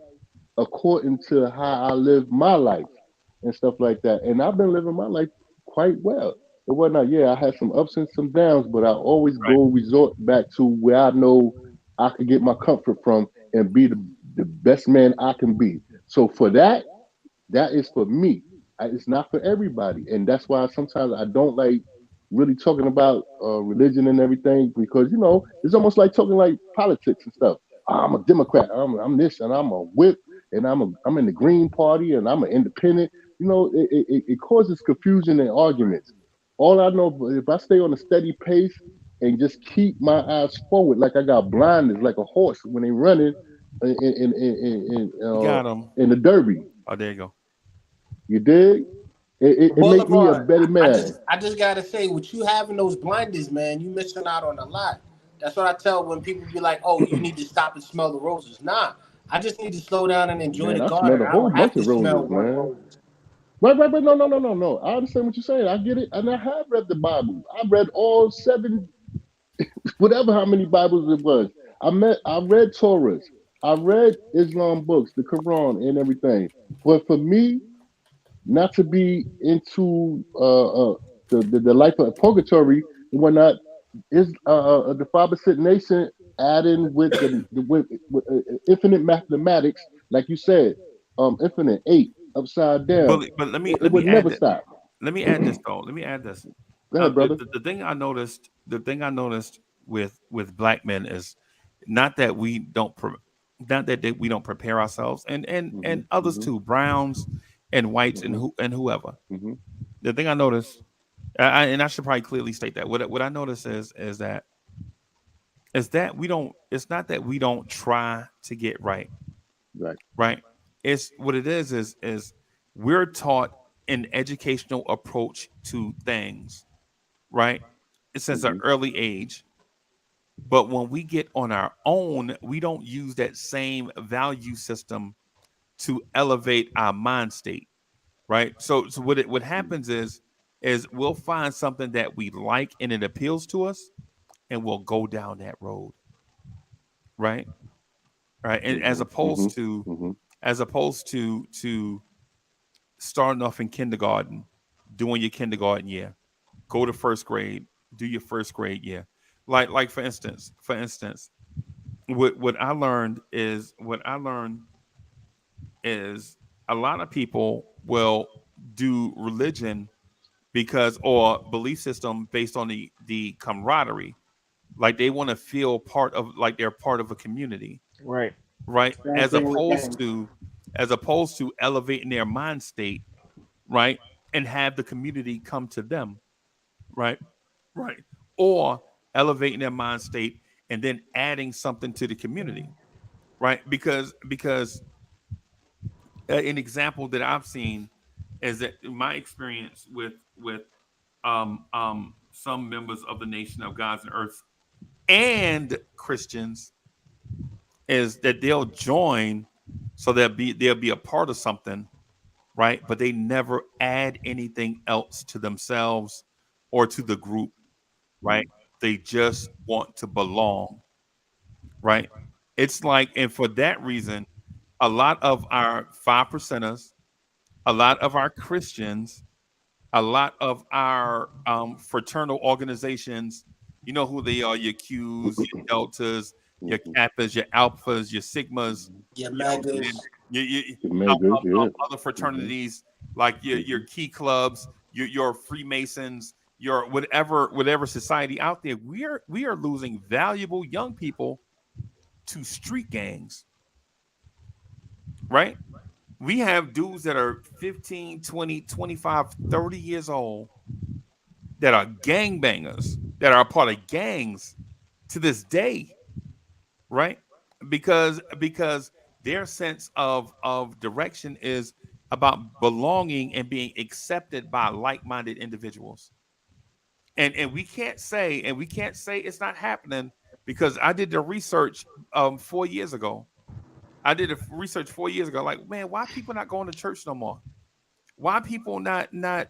according to how I live my life and stuff like that. And I've been living my life quite well. And whatnot. Yeah, I had some ups and some downs, but I always go resort back to where I know I can get my comfort from and be the best man I can be. So for that, that is for me. It's not for everybody, and that's why sometimes I don't like really talking about religion and everything because it's almost like talking like politics and stuff. I'm a Democrat. I'm this, and I'm a whip, and I'm in the Green Party, and I'm an independent. It causes confusion and arguments. All I know, if I stay on a steady pace and just keep my eyes forward, like I got blinders, like a horse when they running got him in the derby. Oh, there you go. You dig? It make me a better man. I just gotta say, with you having those blinders, man, you missing out on a lot. That's what I tell when people be like, "Oh, you need to stop and smell the roses." Nah, I just need to slow down and enjoy the garden. I smell a whole bunch of roses, man. Right. No. I understand what you're saying. I get it, and I have read the Bible. I've read all 7, whatever how many Bibles it was. I read Torahs. I read Islam books, the Quran, and everything. But for me, not to be into the life of purgatory and whatnot, is the 5% Nation adding with with infinite mathematics, like you said, infinite 8 upside down. But let me never stop. Let me add this though. Let me add this. Go ahead, brother. The thing I noticed with black men is not that we don't prepare ourselves, and others too, browns and whites and whoever. The thing I noticed, and I should probably clearly state that what I notice is that we don't. It's not that we don't try to get right. Right. It's what it is we're taught an educational approach to things, right? Since an early age. But when we get on our own, we don't use that same value system to elevate our mind state, right? So what happens is we'll find something that we like and it appeals to us, and we'll go down that road, right? Right, and as opposed to starting off in kindergarten, doing your kindergarten year, go to first grade, do your first grade year. Like for instance, what I learned is a lot of people will do religion or belief system based on the camaraderie, like they want to feel like they're part of a community, right, as opposed to elevating their mind state, right, and have the community come to them, right, or elevating their mind state and then adding something to the community, right? Because an example that I've seen is that in my experience with some members of the Nation of Gods and Earth and Christians is that they'll join, so they'll be a part of something, right? But they never add anything else to themselves or to the group, right? They just want to belong, right? It's like, and for that reason, a lot of our 5%ers, a lot of our Christians, a lot of our fraternal organizations, you know who they are, your Qs, your Deltas, your Kappas, your Alphas, your Sigmas, your Megas, other fraternities, like your Key Clubs, your Freemasons, your whatever society out there. We are losing valuable young people to street gangs, right? We have dudes that are 15, 20, 25, 30 years old that are gangbangers, that are a part of gangs to this day, right? Because their sense of direction is about belonging and being accepted by like-minded individuals. And we can't say it's not happening, because I did the research 4 years ago. I did a research 4 years ago. Like, man, why people not going to church no more? Why people why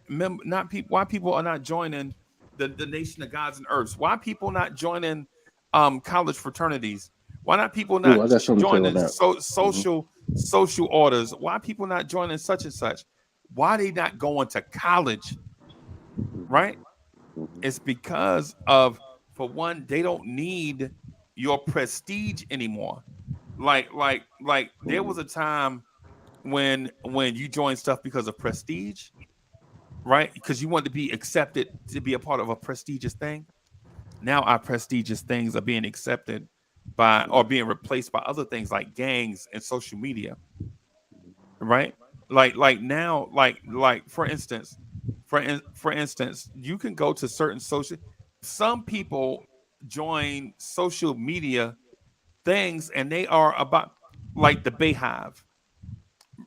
people are not joining the Nation of Gods and Earths? Why people not joining college fraternities? Why not people not joining social orders? Why people not joining such and such? Why they not going to college? Right? It's because of, for one, they don't need your prestige anymore. Like there was a time when you joined stuff because of prestige, right? Because you wanted to be accepted to be a part of a prestigious thing. Now our prestigious things are being accepted by, or being replaced by, other things like gangs and social media, right? Like now, for instance, you can go to certain some people join social media things, and they are about, like, the Bayhive.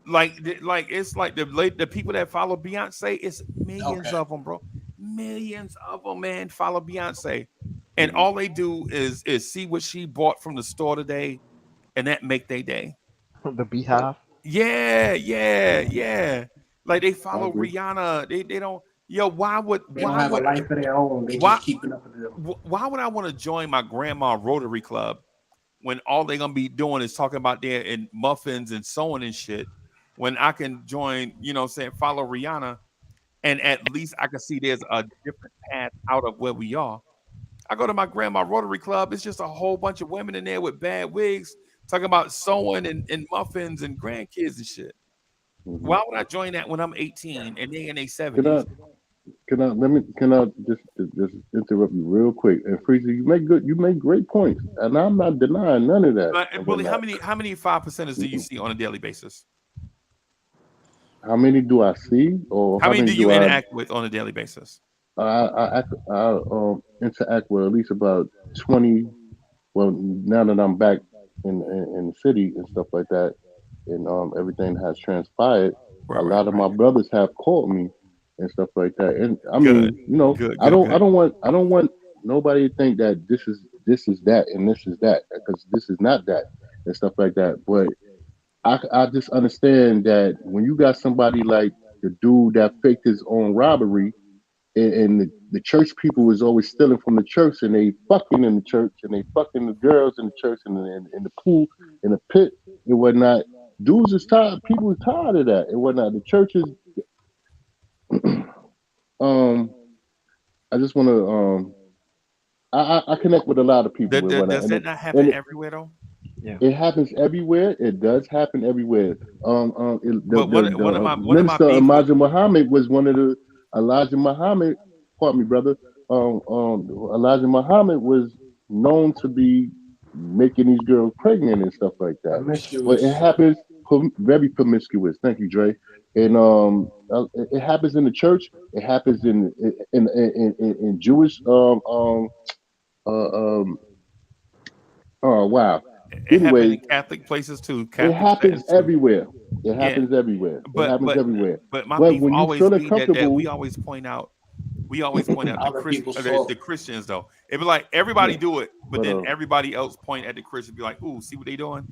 Like it's like the people that follow Beyonce. It's millions of them, bro. Millions of them, man, follow Beyonce, and all they do is see what she bought from the store today, and that make their day. The Beehive. Yeah. Like, they follow Rihanna. They don't. Yo, why have would a life of their own? They just keeping up with them. Why would I want to join my grandma Rotary Club when all they're gonna be doing is talking about their muffins and sewing and shit? When I can join, follow Rihanna, and at least I can see there's a different path out of where we are. I go to my grandma Rotary Club. It's just a whole bunch of women in there with bad wigs talking about sewing and muffins and grandkids and shit. Why would I join that when I'm 18 and they in their 70s? Can I just interrupt you real quick? And Freezer, you make great points, and I'm not denying none of that. But Willie, how many 5%ers do you see on a daily basis? How many do I see, or how many do you interact with on a daily basis? I interact with at least about 20. Well, now that I'm back in the city and stuff like that, and everything has transpired, a lot of my brothers have called me and stuff like that. And I mean, I don't want nobody to think that this is that and this is that, because this is not that and stuff like that. But I just understand that when you got somebody like the dude that faked his own robbery, and the church people was always stealing from the church, and they fucking in the church, and they fucking the girls in the church, and in the pool, in the pit, and whatnot. Dudes is tired. People are tired of that and whatnot. The churches. I just want to. I connect with a lot of people. Does that not happen everywhere though? Yeah. It happens everywhere. It does happen everywhere. Minister Elijah Muhammad was one of the Elijah Muhammad. Pardon me, brother. Elijah Muhammad was known to be making these girls pregnant and stuff like that. But it happens very promiscuous. Thank you, Dre. And it happens in the church. It happens in Jewish. Oh wow. Anyway, in Catholic places too. It happens everywhere. It happens everywhere. But my beef always be that we always point out. The Christians though. It'd be like everybody do it, but then everybody else point at the Christians, be like, "Ooh, see what they doing?"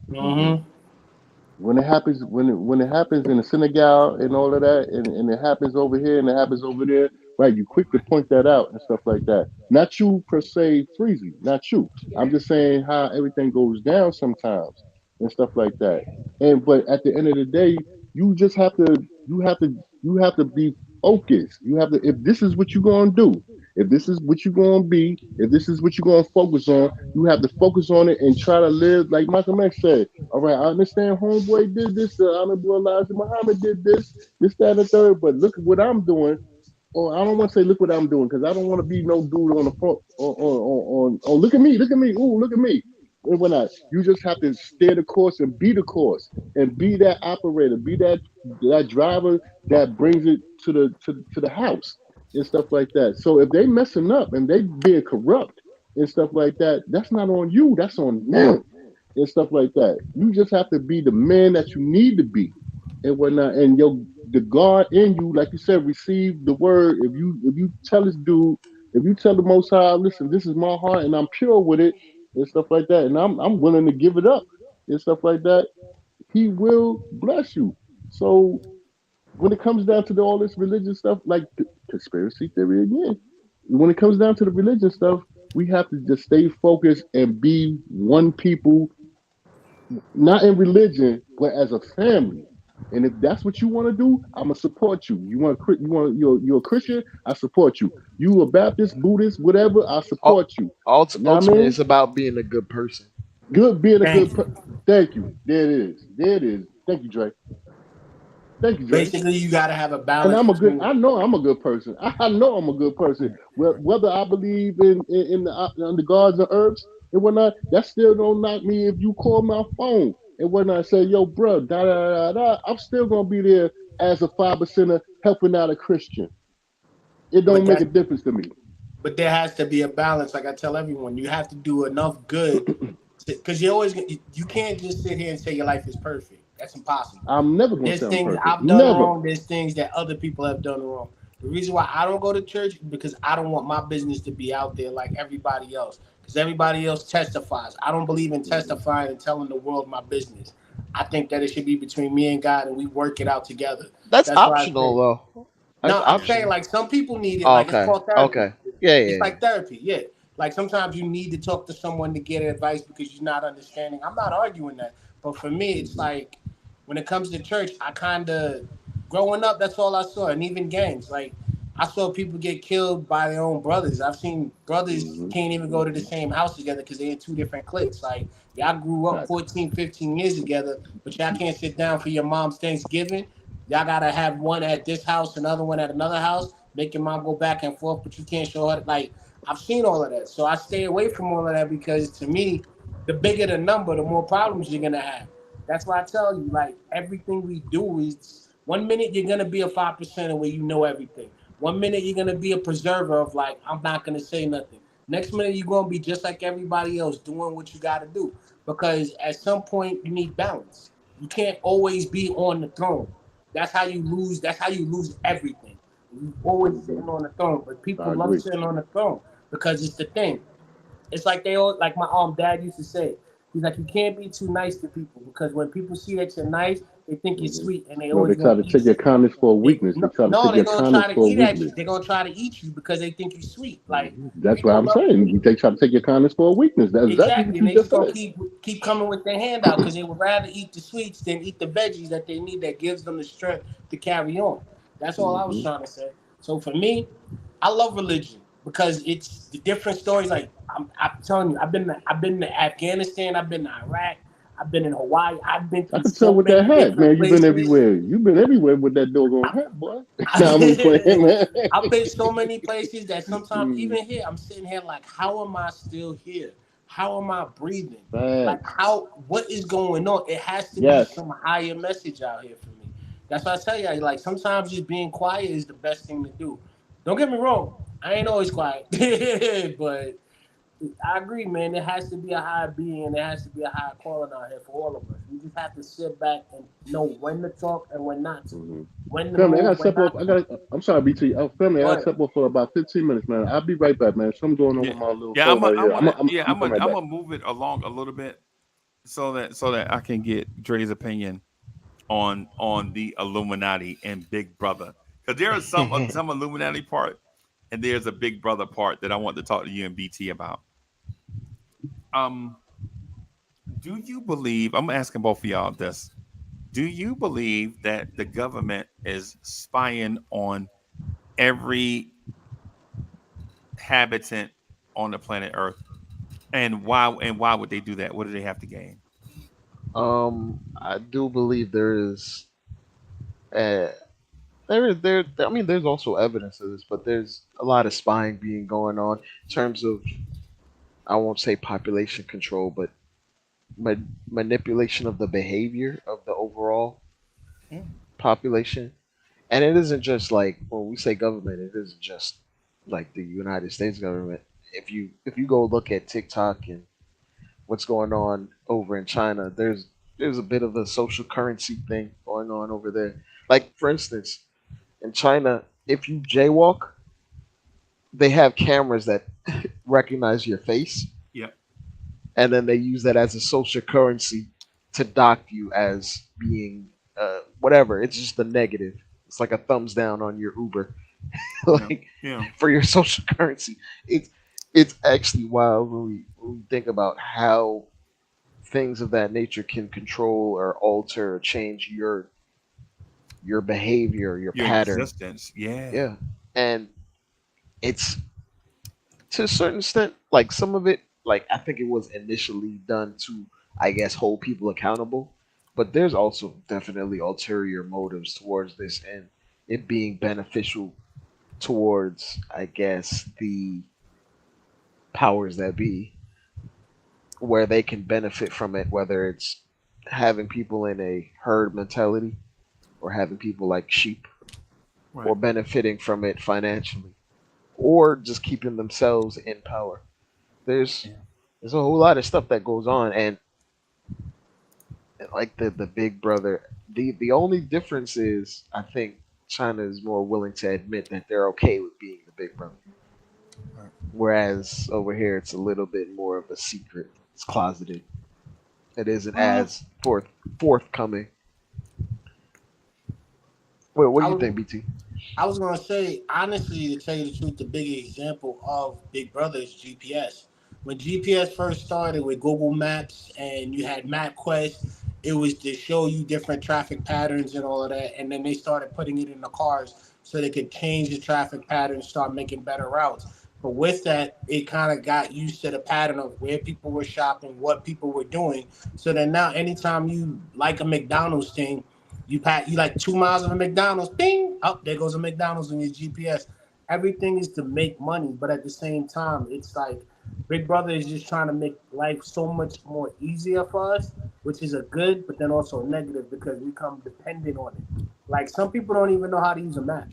Mm-hmm. when it happens when it happens in the synagogue and all of that, and it happens over here and it happens over there, right? You quick to point that out and stuff like that. Not you per se, Freezy, not you. I'm just saying how everything goes down sometimes and stuff like that. And but at the end of the day, you just have to you have to be focused. You have to if this is what you're gonna do, if this is what you're gonna be, if this is what you're gonna focus on, you have to focus on it and try to live like Malcolm X said. All right, I understand homeboy did this, Honorable Elijah Muhammad did this, that, and the third, but look at what I'm doing. Or I don't want to say look what I'm doing because I don't want to be no dude on the front look at me, ooh, look at me. And when you just have to steer the course and be the course and be that operator, be that driver that brings it to the house and stuff like that. So if they messing up and they being corrupt and stuff like that, that's not on you, that's on them and stuff like that. You just have to be the man that you need to be and whatnot. And the God in you, like you said, receive the word. If you tell this dude, if you tell the Most High, listen, this is my heart and I'm pure with it and stuff like that, and I'm willing to give it up and stuff like that, He will bless you. So when it comes down to all this religious stuff, like conspiracy theory again, when it comes down to the religion stuff, we have to just stay focused and be one people, not in religion, but as a family. And if that's what you want to do, I'm gonna support you. You're a Christian, I support you. You a Baptist, Buddhist, whatever, I support you. Ultimately, it's about being a good person. Good, being a good person. Thank you. There it is. Thank you, Dre. Thank you, Dre. Basically, you gotta have a balance. And I know I'm a good person. I know I'm a good person. Whether I believe in the gods and herbs and whatnot, that still don't knock me if you call my phone and whatnot, say, yo, bro, da da da da, I'm still gonna be there as a 5%er helping out a Christian. It don't make a difference to me. But there has to be a balance. Like I tell everyone, you have to do enough good because you can't just sit here and say your life is perfect. That's impossible. I'm never gonna. There's things perfect. I've done wrong. There's things that other people have done wrong. The reason why I don't go to church is because I don't want my business to be out there like everybody else. Because everybody else testifies. I don't believe in testifying and telling the world my business. I think that it should be between me and God, and we work it out together. That's optional, though. No, I'm saying like some people need it. Like it's called therapy. Okay. Yeah. It's like therapy. Yeah. Like sometimes you need to talk to someone to get advice because you're not understanding. I'm not arguing that, but for me, it's like when it comes to church, I kind of growing up. That's all I saw, and even gangs. Like I saw people get killed by their own brothers. I've seen brothers can't even go to the same house together because they're in two different cliques. Like y'all grew up 14, 15 years together, but y'all can't sit down for your mom's Thanksgiving. Y'all gotta have one at this house, another one at another house. Make your mom go back and forth, but you can't show her. Like I've seen all of that, so I stay away from all of that because to me, the bigger the number, the more problems you're gonna have. That's why I tell you, like everything we do is 1 minute you're gonna be a 5%er where you know everything. 1 minute you're gonna be a preserver of like I'm not gonna say nothing. Next minute you're gonna be just like everybody else doing what you gotta do because at some point you need balance. You can't always be on the throne. That's how you lose. That's how you lose everything. You always sitting on the throne, but people love sitting on the throne because it's the thing. It's like they all like my dad used to say. He's like, you can't be too nice to people because when people see that you're nice, they think you're sweet, and they always try to take your kindness for a weakness. They're gonna try to eat at you. They're gonna try to eat you because they think you're sweet. Like that's what I'm saying. They try to take your kindness for a weakness. That's exactly. And they just gonna keep coming with their hand out because they would rather eat the sweets than eat the veggies that they need that gives them the strength to carry on. That's all I was trying to say. So for me, I love religion because it's the different stories. Like I'm telling you, I've been to Afghanistan, I've been to Iraq. I've been in Hawaii. I've been. I can tell with that hat, man. You've been everywhere. You've been everywhere with that doggone hat, boy. I'm playing, man. I've been so many places that sometimes even here, I'm sitting here like, how am I still here? How am I breathing? Like, what is going on? It has to be some higher message out here for me. That's why I tell you, like, sometimes just being quiet is the best thing to do. Don't get me wrong. I ain't always quiet, but. I agree, man. There has to be a higher being and there has to be a higher calling out here for all of us. We just have to sit back and know when to talk and when not to. When to family, I gotta step off. I'm sorry, BT. Family, I gotta step off for about 15 minutes, man. I'll be right back, man. Something going on with my little I'm gonna move it along a little bit so that I can get Dre's opinion. on the Illuminati and Big Brother, because there is some Illuminati part, and there's a Big Brother part that I want to talk to you and BT about. Do you believe? I'm asking both of y'all this. Do you believe that the government is spying on every habitant on the planet Earth, and why would they do that? What do they have to gain? I do believe there is. I mean, there's also evidence of this, but there's a lot of spying being going on in terms of, I won't say population control, but manipulation of the behavior of the overall population. And it isn't just like when we say government, it isn't just like the United States government. If you go look at TikTok and what's going on over in China, there's a bit of a social currency thing going on over there. Like, for instance, in China, if you jaywalk, they have cameras that recognize your face. Yep. And then they use that as a social currency to dock you as being whatever. It's just a negative. It's like a thumbs down on your Uber, for your social currency. It's actually wild when we think about how things of that nature can control or alter or change your behavior, your pattern. Existence. Yeah. And it's, to a certain extent, like some of it, like I think it was initially done to, I guess, hold people accountable. But there's also definitely ulterior motives towards this, and it being beneficial towards, I guess, the powers that be, where they can benefit from it, whether it's having people in a herd mentality or having people like sheep, or benefiting from it financially, or just keeping themselves in power. There's a whole lot of stuff that goes on, and like the Big Brother, the only difference is, I think China is more willing to admit that they're okay with being the Big Brother, whereas over here it's a little bit more of a secret. It's closeted. It isn't as forthcoming. Well, what do you think, BT? I was gonna say, honestly, to tell you the truth, the big example of Big Brother is GPS. When GPS first started with Google Maps and you had MapQuest, it was to show you different traffic patterns and all of that. And then they started putting it in the cars so they could change the traffic patterns, start making better routes. But with that, it kind of got used to the pattern of where people were shopping, what people were doing. So that now anytime you like a McDonald's thing, you like 2 miles of a McDonald's, bing, up there goes a McDonald's on your GPS. Everything is to make money, but at the same time, it's like Big Brother is just trying to make life so much more easier for us, which is a good, but then also a negative because we become dependent on it. Like some people don't even know how to use a map.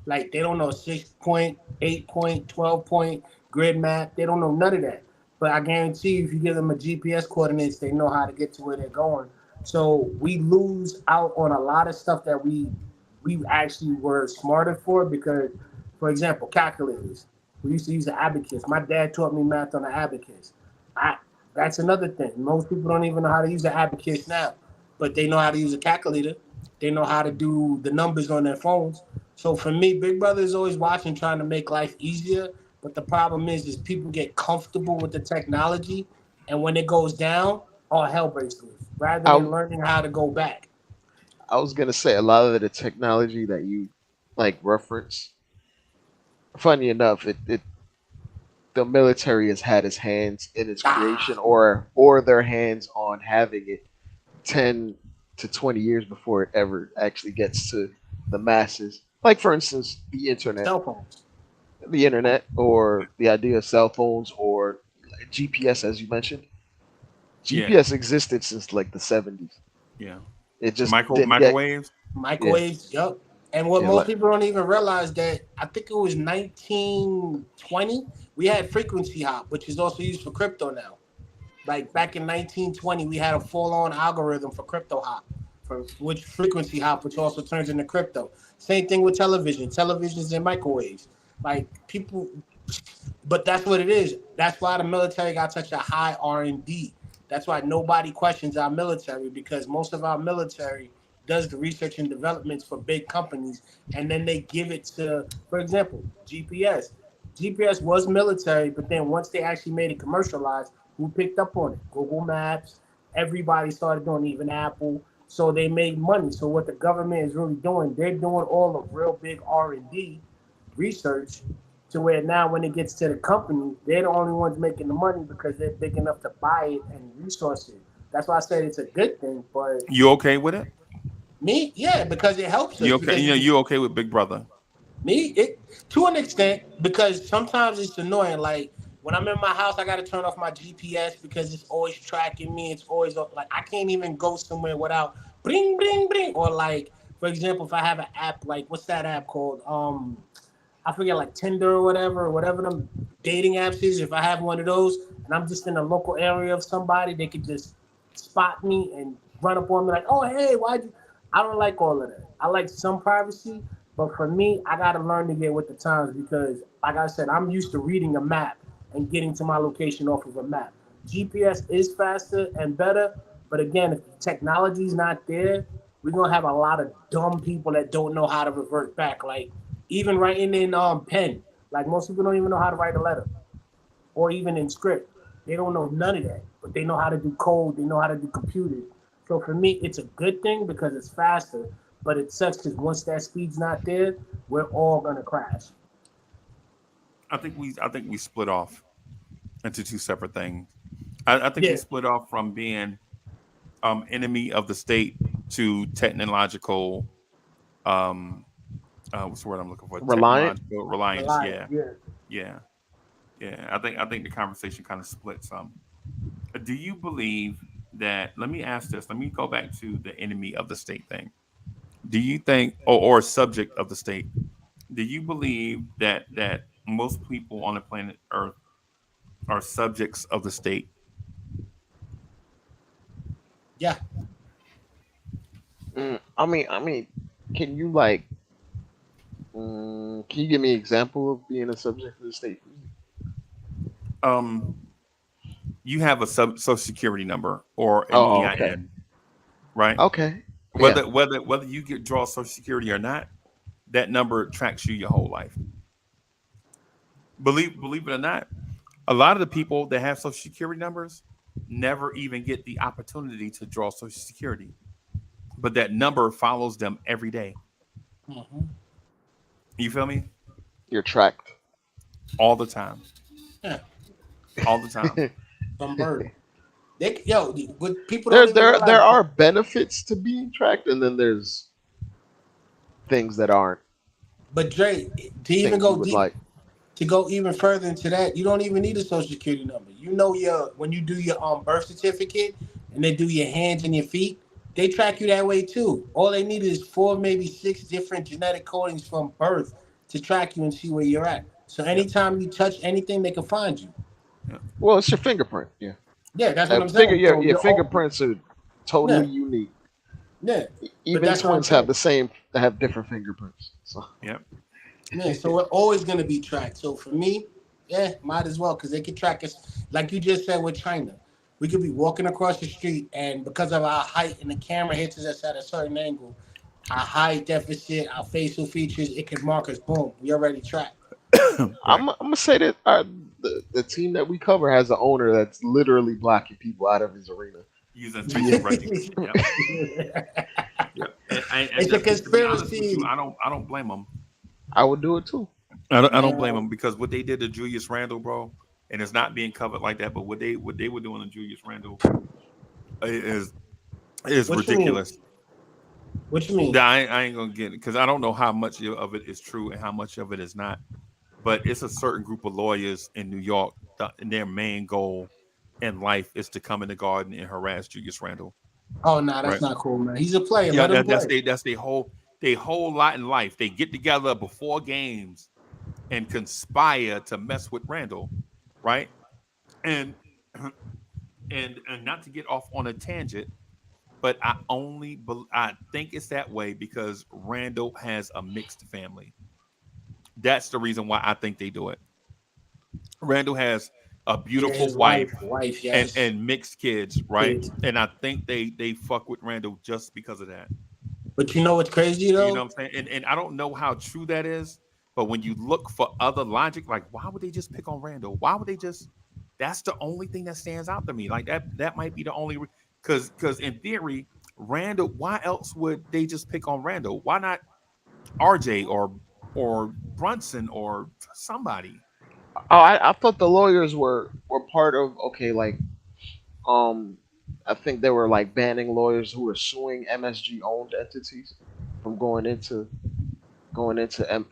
Like they don't know 6-point, 8-point, 12-point grid map. They don't know none of that. But I guarantee you, if you give them a GPS coordinates, they know how to get to where they're going. So we lose out on a lot of stuff that we actually were smarter for because, for example, calculators. We used to use the abacus. My dad taught me math on the abacus. That's another thing. Most people don't even know how to use the abacus now, but they know how to use a calculator. They know how to do the numbers on their phones. So for me, Big Brother is always watching, trying to make life easier. But the problem is people get comfortable with the technology, and when it goes down, all hell breaks loose. Rather than learning how to go back. I was gonna say a lot of the technology that you like reference. Funny enough, the military has had its hands in its creation, or their hands on having it 10 to 20 years before it ever actually gets to the masses. Like for instance, the internet, cell phones, the internet, or the idea of cell phones, or GPS, as you mentioned. GPS existed since like the 70s. Yeah. It just microwaves. Microwaves, yep. And what most people don't even realize that I think it was 1920, we had frequency hop, which is also used for crypto now. Like back in 1920, we had a full-on algorithm for crypto hop, for which frequency hop, which also turns into crypto. Same thing with televisions and microwaves. Like people, but that's what it is. That's why the military got such a high R&D. That's why nobody questions our military, because most of our military does the research and developments for big companies, and then they give it to, for example, GPS. GPS was military, but then once they actually made it commercialized, who picked up on it? Google Maps. Everybody started doing, even Apple. So they made money. So what the government is really doing, they're doing all the real big R&D research, to where now when it gets to the company, they're the only ones making the money because they're big enough to buy it and resource it. That's why I said it's a good thing. But you okay with it? Me, yeah, because it helps us. You okay? You okay with Big Brother? Me, it to an extent, because sometimes it's annoying. Like when I'm in my house, I got to turn off my GPS because it's always tracking me. It's always like I can't even go somewhere without bring, bring, bring. Or like, for example, if I have an app, like what's that app called? I forget, like Tinder or whatever them dating apps is. If I have one of those and I'm just in a local area of somebody, they could just spot me and run up on me like, oh, hey, why'd you? I don't like all of that. I like some privacy, but for me, I got to learn to get with the times because, like I said, I'm used to reading a map and getting to my location off of a map. GPS is faster and better, but again, if the technology is not there, we're going to have a lot of dumb people that don't know how to revert back. Like, even writing in pen, like most people don't even know how to write a letter, or even in script. They don't know none of that, but they know how to do code. They know how to do computers. So for me, it's a good thing because it's faster, but it sucks because once that speed's not there, we're all gonna crash. I think we split off into two separate things. I think we split off from being enemy of the state to technological. What's the word I'm looking for? Reliance. Yeah. I think the conversation kind of split some. Do you believe that? Let me ask this. Let me go back to the enemy of the state thing. Do you think, or subject of the state? Do you believe that most people on the planet Earth are subjects of the state? Yeah. I mean, can you can you give me an example of being a subject of the state? You have a social security number or an EIN, okay. Right? Okay. Whether you draw social security or not, that number tracks you your whole life. Believe it or not, a lot of the people that have social security numbers never even get the opportunity to draw social security, but that number follows them every day. Mm-hmm. You feel me? You're tracked all the time. Yeah. All the time. Some bird. But people there are benefits to being tracked, and then there's things that aren't. But Dre, to even go deep, to go even further into that, you don't even need a social security number. You know, when you do your birth certificate and they do your hands and your feet, they track you that way too. All they need is 4, maybe 6 different genetic codings from birth to track you and see where you're at. So anytime you touch anything, they can find you. Yeah. Well, it's your fingerprint. Yeah. Yeah, that's what I'm saying. Your fingerprints are totally unique. Yeah. Even twins have different fingerprints. So. Yeah. Yeah, so we're always going to be tracked. So for me, might as well, because they can track us. Like you just said with China, we could be walking across the street, and because of our height and the camera hits us at a certain angle, our height deficit, our facial features, it can mark us. Boom, we already tracked. I'm gonna say that the team that we cover has an owner that's literally blocking people out of his arena using facial recognition. It's a conspiracy. I don't blame them. I would do it too. I don't blame them, because what they did to Julius Randle, bro, and it's not being covered like that, but what they were doing to Julius Randle is ridiculous. What you mean? I ain't gonna get it because I don't know how much of it is true and how much of it is not. But it's a certain group of lawyers in New York, and their main goal in life is to come in the garden and harass Julius Randle. Oh no, that's not cool, man. He's a player. Yeah, that's their whole lot in life. They get together before games and conspire to mess with Randle, right? And not to get off on a tangent, but I think it's that way because Randle has a mixed family. That's the reason why I think they do it. Randle has a beautiful wife yes. and mixed kids, right? And I think they fuck with Randle just because of that. But you know what's crazy though? You know what I'm saying? And I don't know how true that is, but when you look for other logic, like why would they just pick on Randall? Why would they just? That's the only thing that stands out to me. Like that might be the only because in theory, Randall. Why else would they just pick on Randall? Why not RJ or Brunson or somebody? Oh, I thought the lawyers were part of I think they were like banning lawyers who were suing MSG owned entities from going into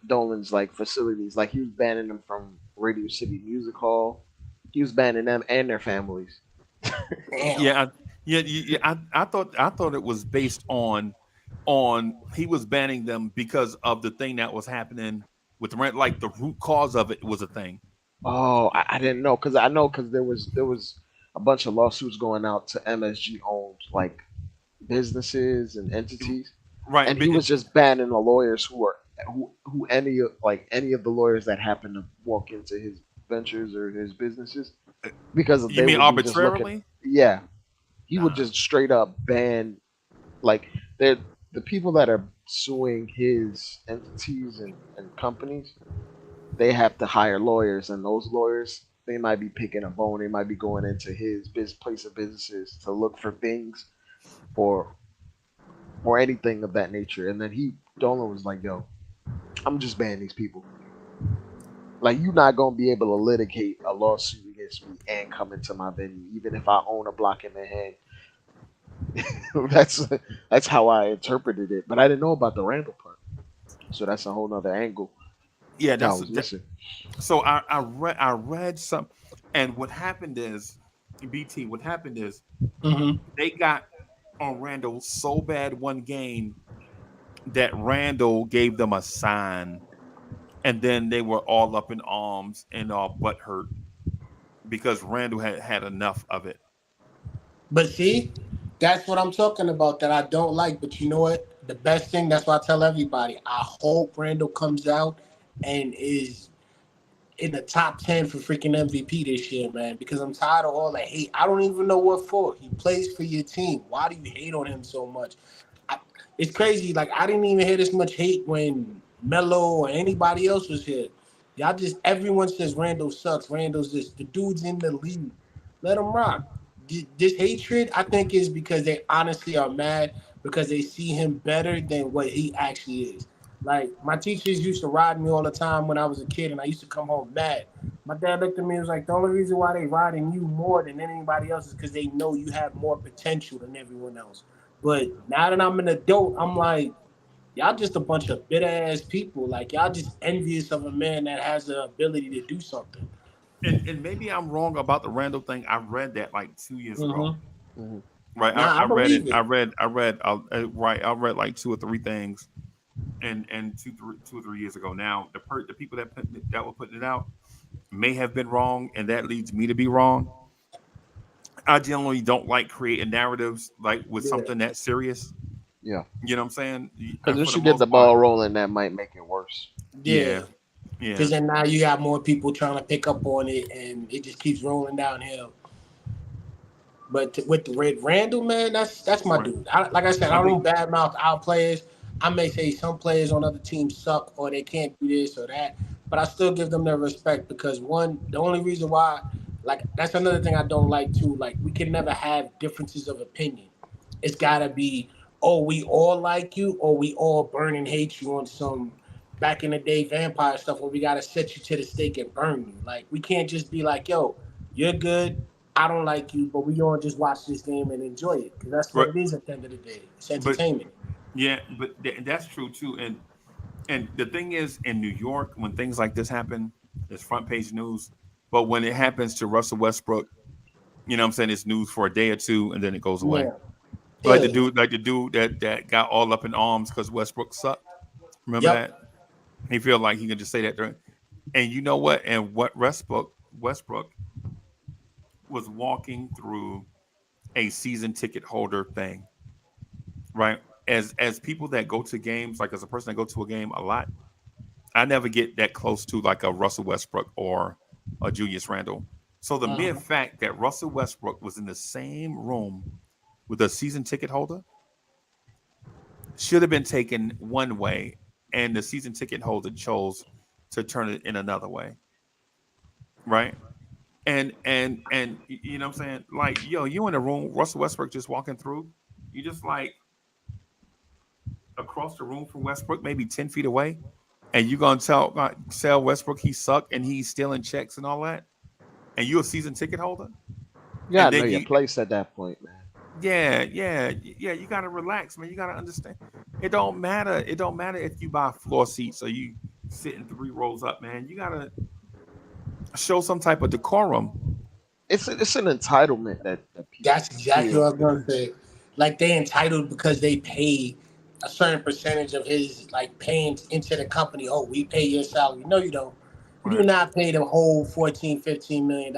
Dolan's like facilities. Like he was banning them from Radio City Music Hall. He was banning them and their families. Yeah, I thought it was based on he was banning them because of the thing that was happening with the rent. Like the root cause of it was a thing. Oh, I didn't know because there was a bunch of lawsuits going out to MSG owned like businesses and entities, right? And he was just banning the lawyers who any of the lawyers that happened to walk into his ventures or his businesses because you mean arbitrarily? Yeah, he would just straight up ban like they're the people that are suing his entities and companies. They have to hire lawyers, and those lawyers they might be picking a bone. They might be going into his place of businesses to look for things or anything of that nature. And then Dolan was like, "Yo, I'm just banning these people. Like, you're not gonna be able to litigate a lawsuit against me and come into my venue, even if I own a block in Manhattan." that's how I interpreted it, but I didn't know about the Randall part, so that's a whole nother angle. Yeah, so I read some, and what happened is, BT. What happened is they got on Randall so bad one game that Randall gave them a sign, and then they were all up in arms and all butthurt because Randall had enough of it. But see, that's what I'm talking about that I don't like. But you know what? The best thing, that's why I tell everybody, I hope Randall comes out and is in the top 10 for freaking MVP this year, man, because I'm tired of all that hate. I don't even know what for. He plays for your team. Why do you hate on him so much? It's crazy. Like, I didn't even hear this much hate when Melo or anybody else was here. Y'all just, everyone says Randall sucks. Randall's this. The dude's in the league. Let him rock. This hatred, I think, is because they honestly are mad because they see him better than what he actually is. Like, my teachers used to ride me all the time when I was a kid, and I used to come home mad. My dad looked at me and was like, the only reason why they riding you more than anybody else is because they know you have more potential than everyone else. But now that I'm an adult, I'm like, y'all just a bunch of bitter-ass people. Like, y'all just envious of a man that has the ability to do something. And maybe I'm wrong about the Randall thing. I read that like 2 years ago. Mm-hmm. Right. I read it. I read like 2 or 3 things and 2 or 3 years ago. Now the people that were putting it out may have been wrong, and that leads me to be wrong. I generally don't like creating narratives like with something that serious. Yeah. You know what I'm saying? Because once you get the ball rolling, that might make it worse. Yeah. Because then now you have more people trying to pick up on it, and it just keeps rolling downhill. But with the Red Randall, man, that's my dude. Like I said, I don't badmouth our players. I may say some players on other teams suck or they can't do this or that, but I still give them their respect because the only reason why, like, that's another thing I don't like too. Like, we can never have differences of opinion. It's gotta be, oh, we all like you, or we all burn and hate you on some back in the day vampire stuff where we gotta set you to the stake and burn you. Like, we can't just be like, yo, you're good, I don't like you, but we all just watch this game and enjoy it because that's what it is at the end of the day. It's entertainment. But that's true too. And the thing is, in New York, when things like this happen, it's front page news. But when it happens to Russell Westbrook, you know what I'm saying, it's news for a day or two and then it goes away. Yeah. Like the dude that got all up in arms because Westbrook sucked. Remember that? He feel like he can just say that during. And you know what? And what Westbrook was walking through a season ticket holder thing, right? As people that go to games, like as a person that go to a game a lot, I never get that close to like a Russell Westbrook or a Julius Randle. So the mere fact that Russell Westbrook was in the same room with a season ticket holder, should have been taken one way, and the season ticket holder chose to turn it in another way, right? And you know what I'm saying? Like, yo, you in a room, Russell Westbrook just walking through, you just like across the room from Westbrook, maybe 10 feet away, and you're gonna tell Westbrook he sucked and he's stealing checks and all that, and you're a season ticket holder? Yeah, I know your place at that point, man. Yeah. You gotta relax, man. You gotta understand. It don't matter. It don't matter if you buy floor seats or you sitting 3 rows up, man. You gotta show some type of decorum. It's an entitlement that people. That's exactly what I was gonna say. Like, they entitled because they pay a certain percentage of his, like, paying into the company. Oh, we pay your salary. No, you don't. You do not pay the whole $14-15 million.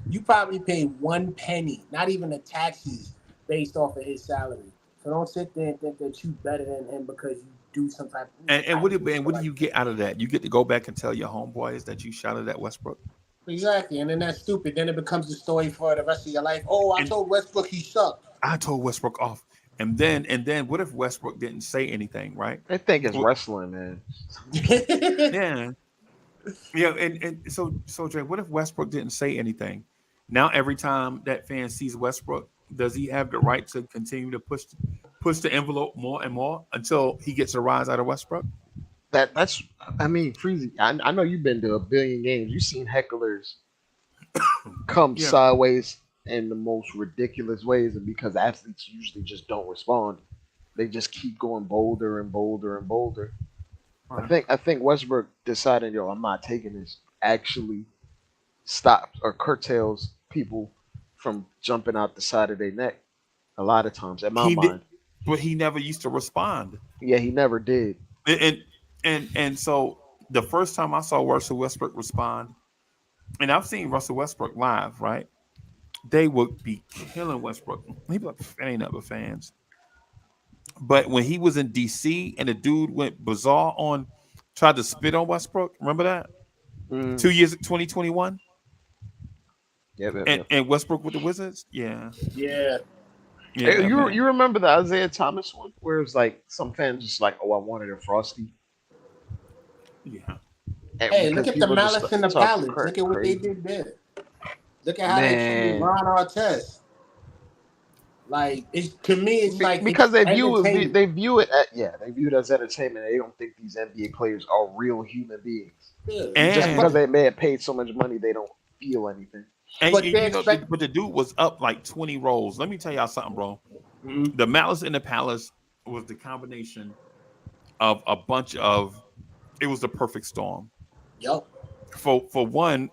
You probably pay 1 penny, not even the taxes, based off of his salary. So don't sit there and think that you better than him because you do some type of... And what do you get out of that? You get to go back and tell your homeboys that you shouted at Westbrook? Exactly. And then that's stupid. Then it becomes the story for the rest of your life. Oh, I told Westbrook he sucked. I told Westbrook off. And then what if Westbrook didn't say anything, right? I think it's wrestling, man. Yeah. Yeah, and so Dre, what if Westbrook didn't say anything? Now every time that fan sees Westbrook, does he have the right to continue to push the envelope more and more until he gets a rise out of Westbrook? That's I mean, Freezy, I know you've been to a billion games. You've seen hecklers come sideways in the most ridiculous ways, and because athletes usually just don't respond, they just keep going bolder and bolder and bolder. I think Westbrook deciding, yo, I'm not taking this, actually stops or curtails people from jumping out the side of their neck a lot of times, in my mind. But he never used to respond. Yeah, he never did. And so the first time I saw Russell Westbrook respond, and I've seen Russell Westbrook live, right? They would be killing Westbrook. He'd be like, it ain't nothing but fans. But when he was in DC and the dude went bizarre tried to spit on Westbrook, remember that? 2 years, 2021? And Westbrook with the Wizards? Yeah. Hey, you remember the Isaiah Thomas one? Where it was like some fans just like, oh, I wanted a Frosty. Yeah. Hey, look at the Malice in the Palace. Look at what they did there. Look at how they treated Ron Artest. Like, to me, it's like, because they view it as entertainment. They don't think these NBA players are real human beings. Yeah. Just because they may have paid so much money, they don't feel anything. And but the dude was up like 20 rolls. Let me tell y'all something, bro. Mm-hmm. The Malice in the Palace was the combination of a bunch of. It was the perfect storm. Yep. For one,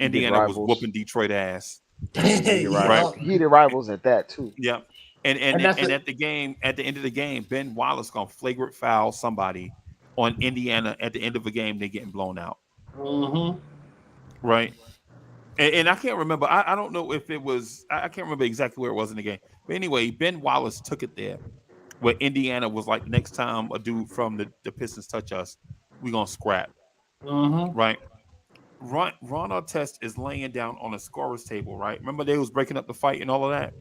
Indiana was whooping Detroit ass. Heated rivals at that too. Yeah, and at the end of the game, Ben Wallace gonna flagrant foul somebody on Indiana at the end of a game. They getting blown out. Mm-hmm. Right, and I can't remember. I don't know if it was. I can't remember exactly where it was in the game. But anyway, Ben Wallace took it there, where Indiana was like, next time a dude from the Pistons touch us, we gonna scrap. Mm-hmm. Right. Ron Artest is laying down on a scorer's table, right? Remember they was breaking up the fight and all of that?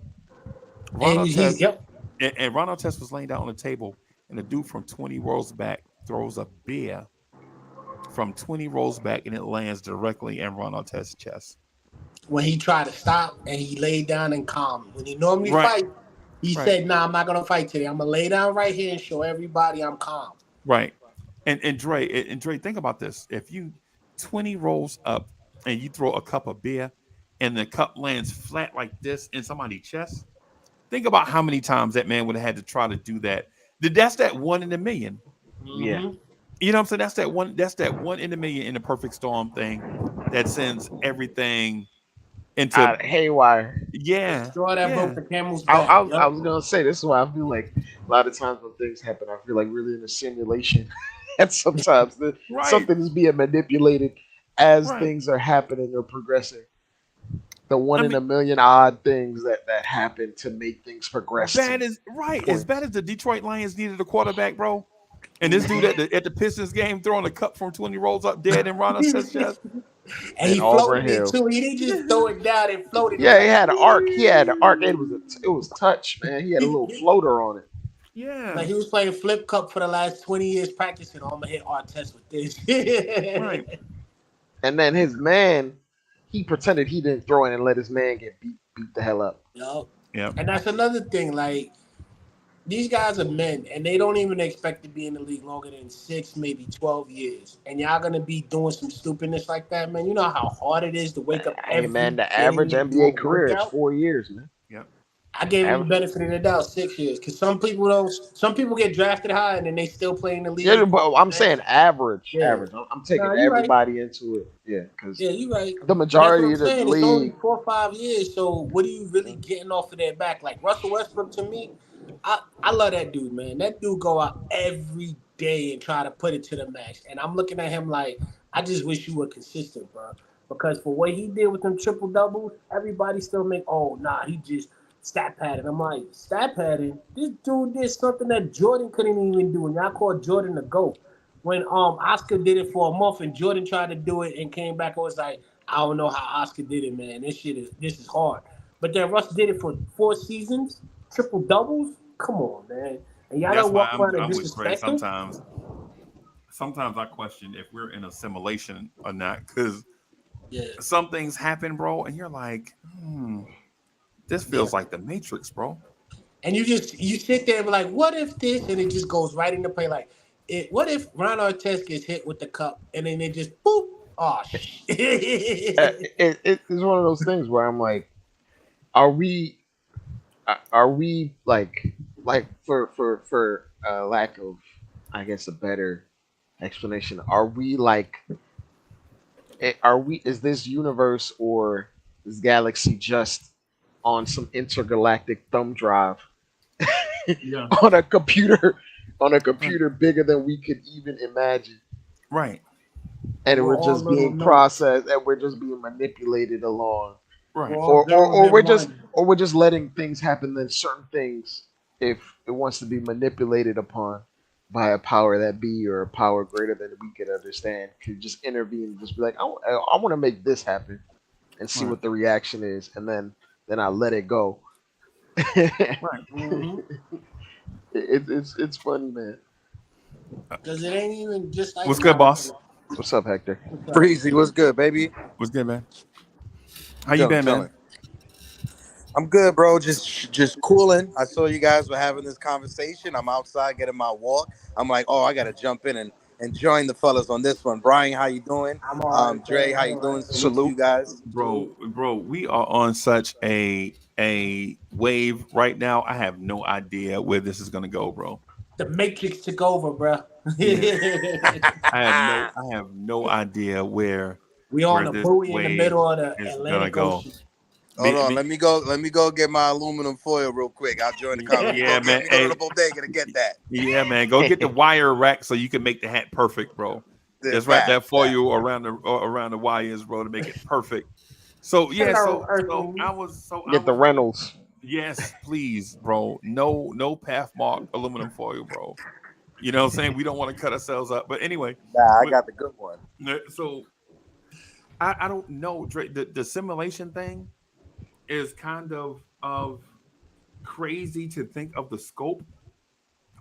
Ron Artest was laying down on the table, and the dude from 20 rows back throws a beer from 20 rows back, and it lands directly in Ron Artest's chest. When he tried to stop, and he laid down and calm. When he normally fight, he said, nah, I'm not going to fight today. I'm going to lay down right here and show everybody I'm calm. Right. And Dre, think about this. If you 20 rolls up and you throw a cup of beer and the cup lands flat like this in somebody's chest, think about how many times that man would have had to try to do that. That's that 1 in a million. Yeah. You know what I'm saying? That's that 1 in a million in the perfect storm thing that sends everything into haywire. Yeah. Broke the camel's back. I was gonna say, this is why I feel like a lot of times when things happen, I feel like really in a simulation. And sometimes something is being manipulated as things are happening or progressing. The 1 in a million odd things that happen to make things progress. As bad as the Detroit Lions needed a quarterback, bro. And this dude at the Pistons game throwing a cup from 20 rolls up dead in Ron Artest's chest. And he floated it too. He didn't just throw it down and float it. Yeah, he had an arc. It was touch, man. He had a little floater on it. Yeah. Like he was playing flip cup for the last 20 years practicing. Oh, I'm gonna hit Artest with this. Right. And then his man, he pretended he didn't throw it and let his man get beat the hell up. Yup. Yeah. And that's another thing. Like these guys are men, and they don't even expect to be in the league longer than 6, maybe 12 years. And y'all gonna be doing some stupidness like that, man. You know how hard it is to wake up every man, the day average and do NBA a career is workout? 4 years, man. Yep. I gave him the benefit of the doubt 6 years because some people don't. Some people get drafted high and then they still play in the league. Yeah, but I'm saying average. Yeah. Average. I'm taking Nah, you right. everybody into it. Yeah, because Yeah, you're right. the majority of That's what the I'm saying. It's only league. 4 or 5 years. So what are you really getting off of their back? Like Russell Westbrook, to me, I love that dude, man. That dude go out every day and try to put it to the max. And I'm looking at him like, I just wish you were consistent, bro. Because for what he did with them triple doubles, everybody still make, oh, nah, he just stat padding. I'm like, stat padding? This dude did something that Jordan couldn't even do. And y'all called Jordan the GOAT. When Oscar did it for a month and Jordan tried to do it and came back and was like, I don't know how Oscar did it, man. This is hard. But then Russ did it for 4 seasons, triple doubles. Come on, man. And y'all don't walk around and disrespect him. Sometimes I question if we're in a simulation or not, because some things happen, bro, and you're like, this feels like the Matrix, bro. And you sit there and be like, what if this? And it just goes right into play. Like, what if Ron Artest gets hit with the cup and then it just boop? Oh shit! It's one of those things where I'm like, are we like for lack of, I guess, a better explanation, is this universe or this galaxy just on some intergalactic thumb drive on a computer bigger than we could even imagine, right? And we're just being processed and we're just being manipulated along, right? Or we're just letting things happen. Then certain things, if it wants to be manipulated upon by a power that be or a power greater than we could understand, could just intervene and just be like, I want to make this happen and see what the reaction is, and then I let it go. Right. Mm-hmm. It's funny, man. Because it ain't even just like. What's good, boss? What's up, Hector? Breezy, what's good, baby? What's good, man? How you been, man? I'm good, bro. Just cooling. I saw you guys were having this conversation. I'm outside getting my walk. I'm like, I gotta jump in and join the fellas on this one. Brian, how you doing? I'm all right, Dre, how you doing? Salute, you guys, bro. We are on such a wave right now. I have no idea where this is gonna go, bro. The Matrix took over, bro. I have no idea where we on the buoy in the middle of the Atlantic Ocean. Hold on, let me go get my aluminum foil real quick. I'll join the conversation. Yeah, man. Let me go to the bodega to get that. Yeah, man. Go get the wire rack so you can make the hat perfect, bro. Just wrap that foil around the wires, bro, to make it perfect. So yeah, get the Reynolds. Yes, please, bro. No Pathmark aluminum foil, bro. You know what I'm saying? We don't want to cut ourselves up. But anyway. Nah, I got the good one. So I don't know, Dre, the simulation thing is kind of crazy to think of the scope.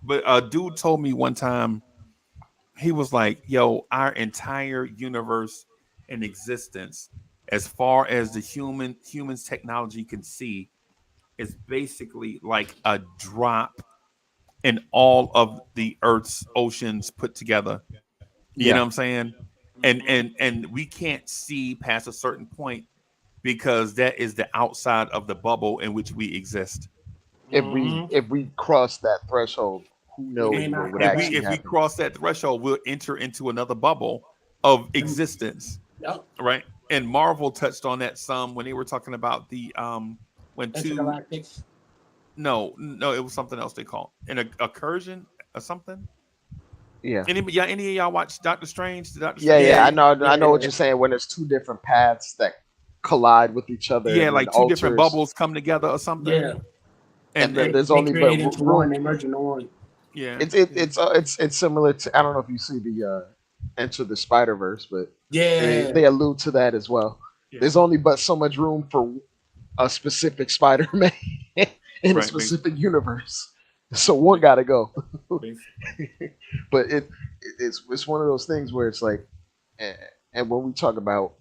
But a dude told me one time, he was like, yo, our entire universe in existence, as far as the humans technology can see, is basically like a drop in all of the Earth's oceans put together. You know what I'm saying? And we can't see past a certain point because that is the outside of the bubble in which we exist. If we cross that threshold, who knows what would actually happen? If we cross that threshold, we'll enter into another bubble of existence. Yep. Right? And Marvel touched on that some when they were talking about the Intergalactics. No, it was something else they called an accursion or something. Yeah. Any of y'all watch Doctor Strange? I know what you're saying. When there's two different paths that collide with each other. Yeah, like two different bubbles come together or something. Yeah. And then there's only but into one. They merge into one. Yeah. It's similar to, I don't know if you see the Enter the Spider-Verse, but they allude to that as well. Yeah. There's only but so much room for a specific Spider-Man in a specific universe. So one got to go. But it's one of those things where it's like, and when we talk about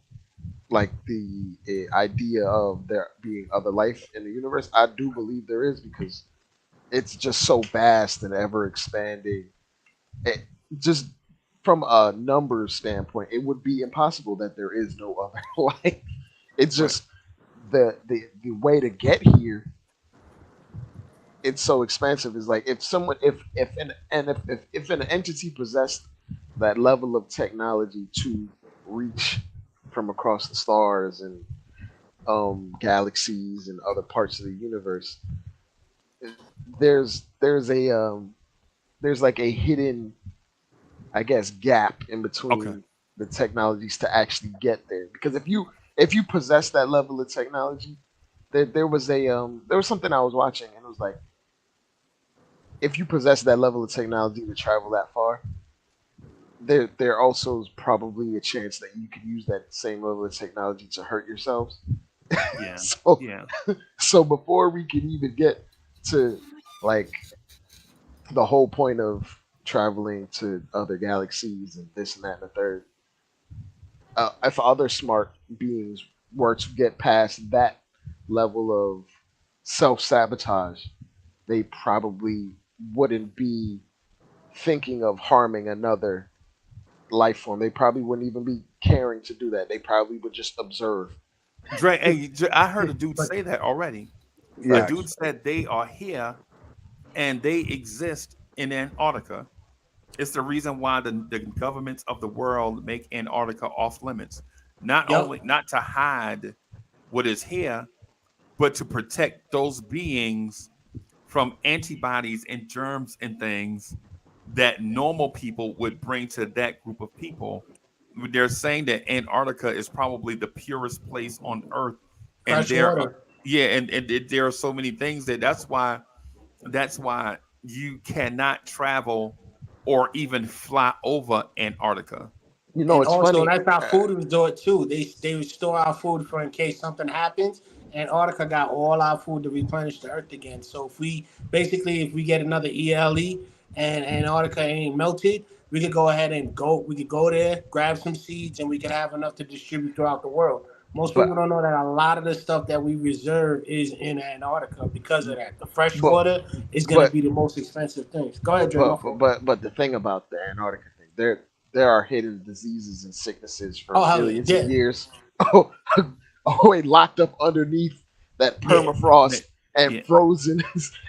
like the idea of there being other life in the universe, I do believe there is, because it's just so vast and ever expanding. Just from a numbers standpoint, it would be impossible that there is no other life. It's just the way to get here. It's so expansive. Is like if someone if an entity possessed that level of technology to reach from across the stars and galaxies and other parts of the universe, there's like a hidden, I guess, gap in between the technologies to actually get there. Because if you possess that level of technology, there was something I was watching, and it was like, if you possess that level of technology to travel that far, there also is probably a chance that you could use that same level of technology to hurt yourselves. Yeah. So before we can even get to like the whole point of traveling to other galaxies and this and that and the third, if other smart beings were to get past that level of self-sabotage, they probably wouldn't be thinking of harming another life form. They probably wouldn't even be caring to do that. They probably would just observe. Dre, hey, I heard a dude say that already. Yeah. A dude said they are here and they exist in Antarctica. It's the reason why the governments of the world make Antarctica off limits. Not to hide what is here, but to protect those beings from antibodies and germs and things that normal people would bring to that group of people. They're saying that Antarctica is probably the purest place on Earth, and there are so many things that's why you cannot travel or even fly over Antarctica. You know, and it's also funny. That's our food resort too. They store our food for in case something happens. Antarctica got all our food to replenish the Earth again. So if we get another ELE and Antarctica ain't melted, we could go ahead and we could go there, grab some seeds, and we could have enough to distribute throughout the world. Most people don't know that a lot of the stuff that we reserve is in Antarctica because of that. The fresh water is going to be the most expensive things. Go ahead, Dre. But the thing about the Antarctica thing, there are hidden diseases and sicknesses for millions of years. Locked up underneath that permafrost and frozen.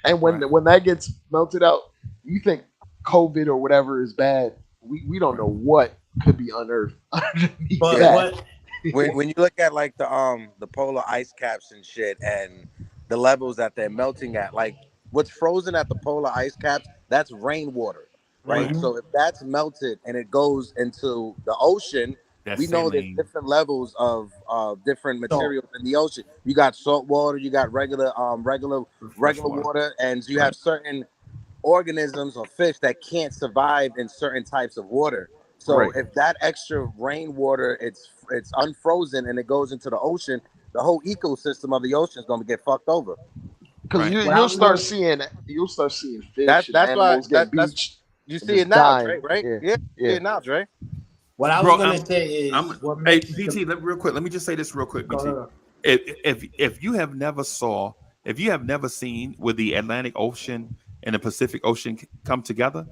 And when that gets melted out, you think COVID or whatever is bad. We don't know what could be unearthed underneath that. When you look at like the polar ice caps and shit and the levels that they're melting at, like what's frozen at the polar ice caps, that's rainwater, right? Mm-hmm. So if that's melted and it goes into the ocean, we know there's different levels of different materials in the ocean. You got salt water, you got regular water, and you have certain organisms or fish that can't survive in certain types of water. So if that extra rainwater it's unfrozen and it goes into the ocean, the whole ecosystem of the ocean is going to get fucked over. Because you'll start seeing fish. That's why beached. You see it now, Dre, right? Yeah. See it now, Dre. What I was going to say is, hey, BT, real quick. Let me just say this real quick, BT. If you have never seen where the Atlantic Ocean and the Pacific Ocean come together,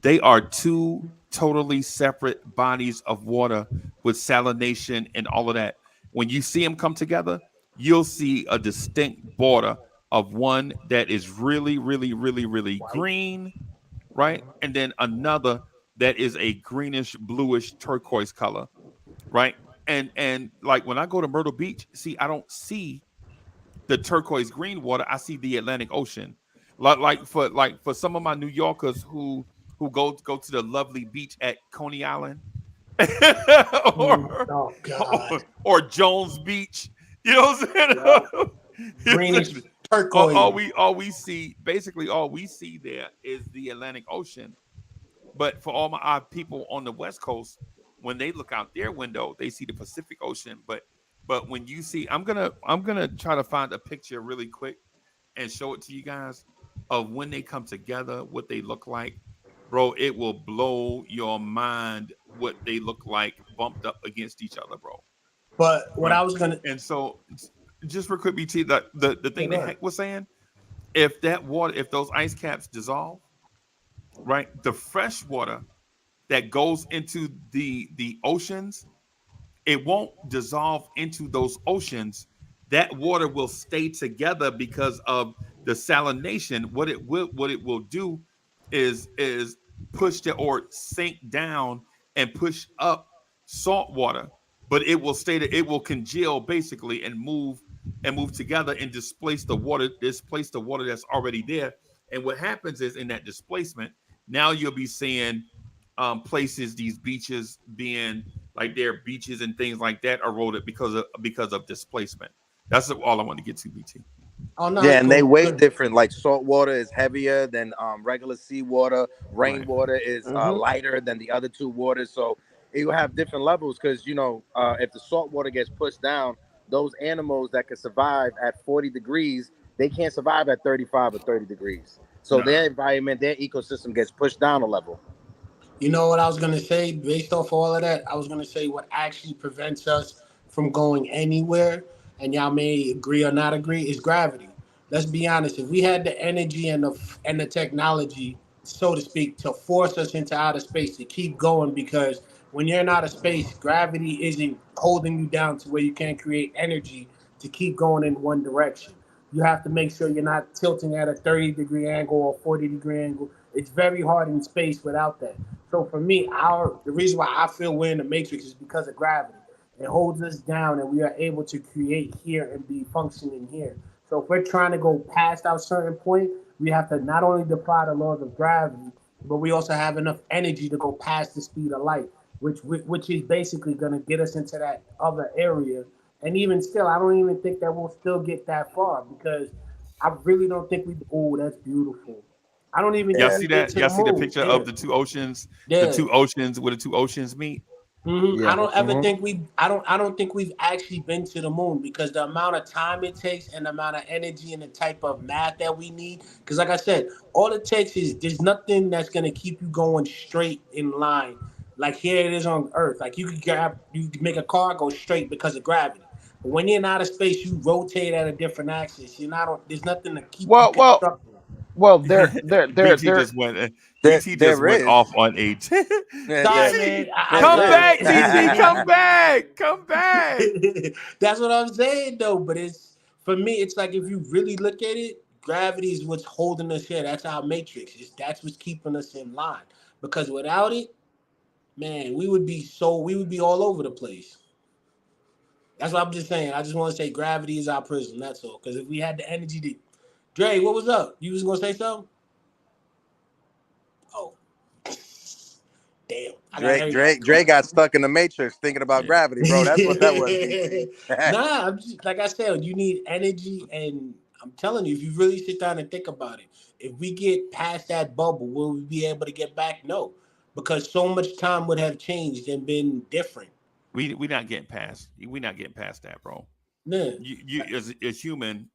they are two totally separate bodies of water with salination and all of that. When you see them come together, you'll see a distinct border of one that is really, really, really, really green, right? And then another that is a greenish, bluish, turquoise color, right? And like when I go to Myrtle Beach, I don't see the turquoise green water. I see the Atlantic Ocean. Like for some of my New Yorkers who go to the lovely beach at Coney Island or Jones Beach, you know what I'm saying? Greenish turquoise. All we see there is the Atlantic Ocean. But for all our people on the West Coast, when they look out their window, they see the Pacific Ocean. But when you see, I'm gonna try to find a picture really quick and show it to you guys. of when they come together, what they look like, bro, it will blow your mind what they look like bumped up against each other, bro. But what I was gonna, and so just real quick, BT, the thing that Heck was saying, if those ice caps dissolve, right, the fresh water that goes into the oceans, it won't dissolve into those oceans. That water will stay together because of the salination. What it will do is push or sink down and push up salt water, but it will congeal basically and move together and displace the water that's already there. And what happens is, in that displacement, now you'll be seeing places, these beaches being like their beaches and things like that eroded because of displacement. That's all I want to get to, BT. Oh, no, yeah, and they weigh different. Like salt water is heavier than regular seawater. Rainwater is lighter than the other two waters. So it will have different levels because, if the salt water gets pushed down, those animals that can survive at 40 degrees, they can't survive at 35 or 30 degrees. So their environment, their ecosystem gets pushed down a level. You know what I was going to say? Based off all of that, I was going to say what actually prevents us from going anywhere, and y'all may agree or not agree, is gravity. Let's be honest. If we had the energy and the technology, so to speak, to force us into outer space, to keep going, because when you're in outer space, gravity isn't holding you down to where you can't create energy to keep going in one direction. You have to make sure you're not tilting at a 30-degree angle or 40-degree angle. It's very hard in space without that. So for me, the reason why I feel we're in the Matrix is because of gravity. It holds us down, and we are able to create here and be functioning here. So if we're trying to go past our certain point, we have to not only defy the laws of gravity, but we also have enough energy to go past the speed of light, which is basically going to get us into that other area. And even still, I don't even think that we'll still get that far, because I really don't think oh, that's beautiful. I don't even. Y'all see that? Y'all see the picture of the two oceans? Yeah. The two oceans where the two oceans meet. Mm-hmm. Yeah. I don't ever think I don't think we've actually been to the moon, because the amount of time it takes and the amount of energy and the type of math that we need. Because like I said, all it takes is there's nothing that's gonna keep you going straight in line. Like here it is on Earth. Like you can make a car go straight because of gravity. But when you're in outer space, you rotate at a different axis. There's nothing to keep you constructed. Well, there just went. BT just went off on a. Sorry, man. Come back, TT. Come back. Come back. That's what I'm saying, though. But for me, it's like, if you really look at it, gravity is what's holding us here. That's our matrix. That's what's keeping us in line. Because without it, man, we would be all over the place. That's what I'm just saying. I just want to say gravity is our prism. That's all. Because if we had the energy to. Dre, what was up? You was gonna say something? Oh, damn! Dre got stuck in the Matrix thinking about gravity, bro. That's what that was. Nah, I'm just, like I said, you need energy, and I'm telling you, if you really sit down and think about it, if we get past that bubble, will we be able to get back? No, because so much time would have changed and been different. We not getting past. We're not getting past that, bro. Man. You as a human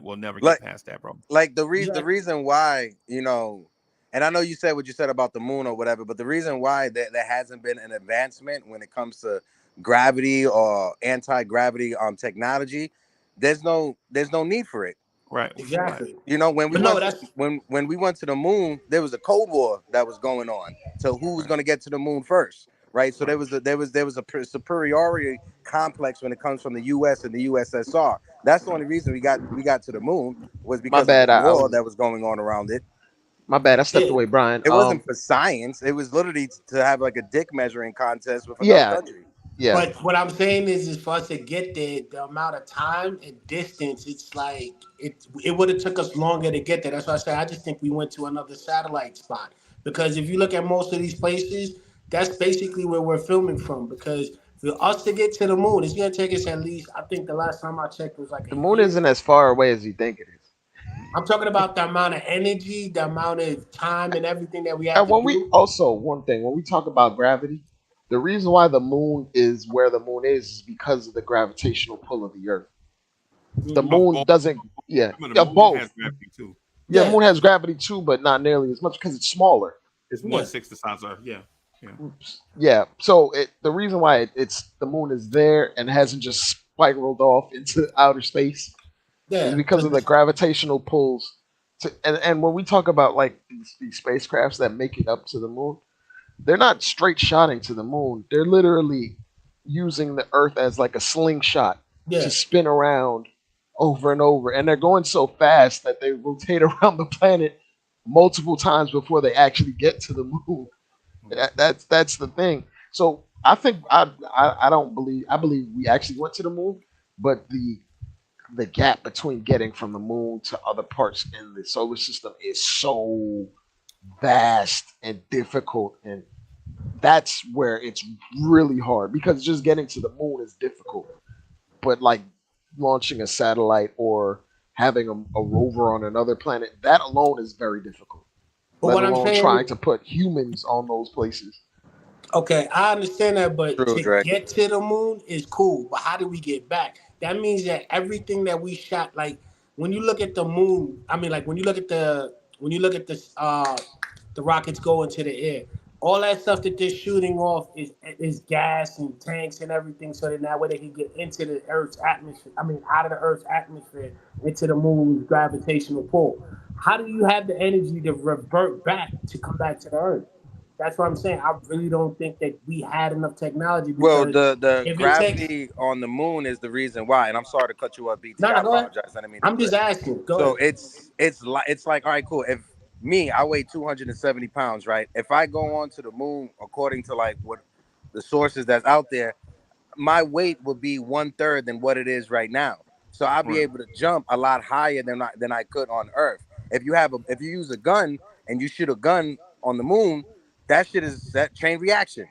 will never get past that, bro. Like the reason why, and I know you said what you said about the moon or whatever, but the reason why there hasn't been an advancement when it comes to gravity or anti-gravity technology, there's no need for it. Right. Exactly. When we went to the moon, there was a Cold War that was going on. So who was going to get to the moon first? Right, so there was a superiority complex when it comes from the U.S. and the USSR. That's the only reason we got to the moon, was because of the war that was going on around it. My bad, I stepped away, Brian. It wasn't for science. It was literally to have like a dick measuring contest with another country. Yeah. But what I'm saying is for us to get there, the amount of time and distance, it's like it would have took us longer to get there. That's why I said I just think we went to another satellite spot, because if you look at most of these places, that's basically where we're filming from, because for us to get to the moon, it's going to take us at least, I think the last time I checked was like the moon isn't as far away as you think it is. I'm talking about the amount of energy, the amount of time and everything that we have to do. One thing, when we talk about gravity, the reason why the moon is where the moon is because of the gravitational pull of the Earth. The moon doesn't, both. Has gravity too. Yeah, the moon has gravity too, but not nearly as much because it's smaller. It's 1/6 the size of Earth. Yeah. Yeah. So the reason why it's the moon is there and hasn't just spiraled off into outer space is because of the gravitational pulls. And when we talk about like these spacecrafts that make it up to the moon, they're not straight shotting to the moon. They're literally using the Earth as like a slingshot to spin around over and over. And they're going so fast that they rotate around the planet multiple times before they actually get to the moon. That's the thing. So I think I believe we actually went to the moon, but the gap between getting from the moon to other parts in the solar system is so vast and difficult, and that's where it's really hard because just getting to the moon is difficult, but like launching a satellite or having a rover on another planet, that alone is very difficult. But let alone trying to put humans on those places. Okay, I understand that, but to get to the moon is cool. But how do we get back? That means that everything that we shot, like when you look at the moon, I mean, like when you look at the rockets go into the air, all that stuff that they're shooting off is gas and tanks and everything, so that way they can get into the Earth's atmosphere. I mean, out of the Earth's atmosphere into the moon's gravitational pull. How do you have the energy to revert back to come back to the Earth? That's what I'm saying. I really don't think that we had enough technology. Well, the gravity on the moon is the reason why. And I'm sorry to cut you off, BT. I apologize. I didn't mean to. I'm just asking. So it's like, all right, cool. If I weigh 270 pounds, right? If I go on to the moon, according to like what the sources that's out there, my weight would be 1/3 than what it is right now. So I'll be able to jump a lot higher than I could on Earth. If you use a gun and you shoot a gun on the moon, that shit is that chain reaction,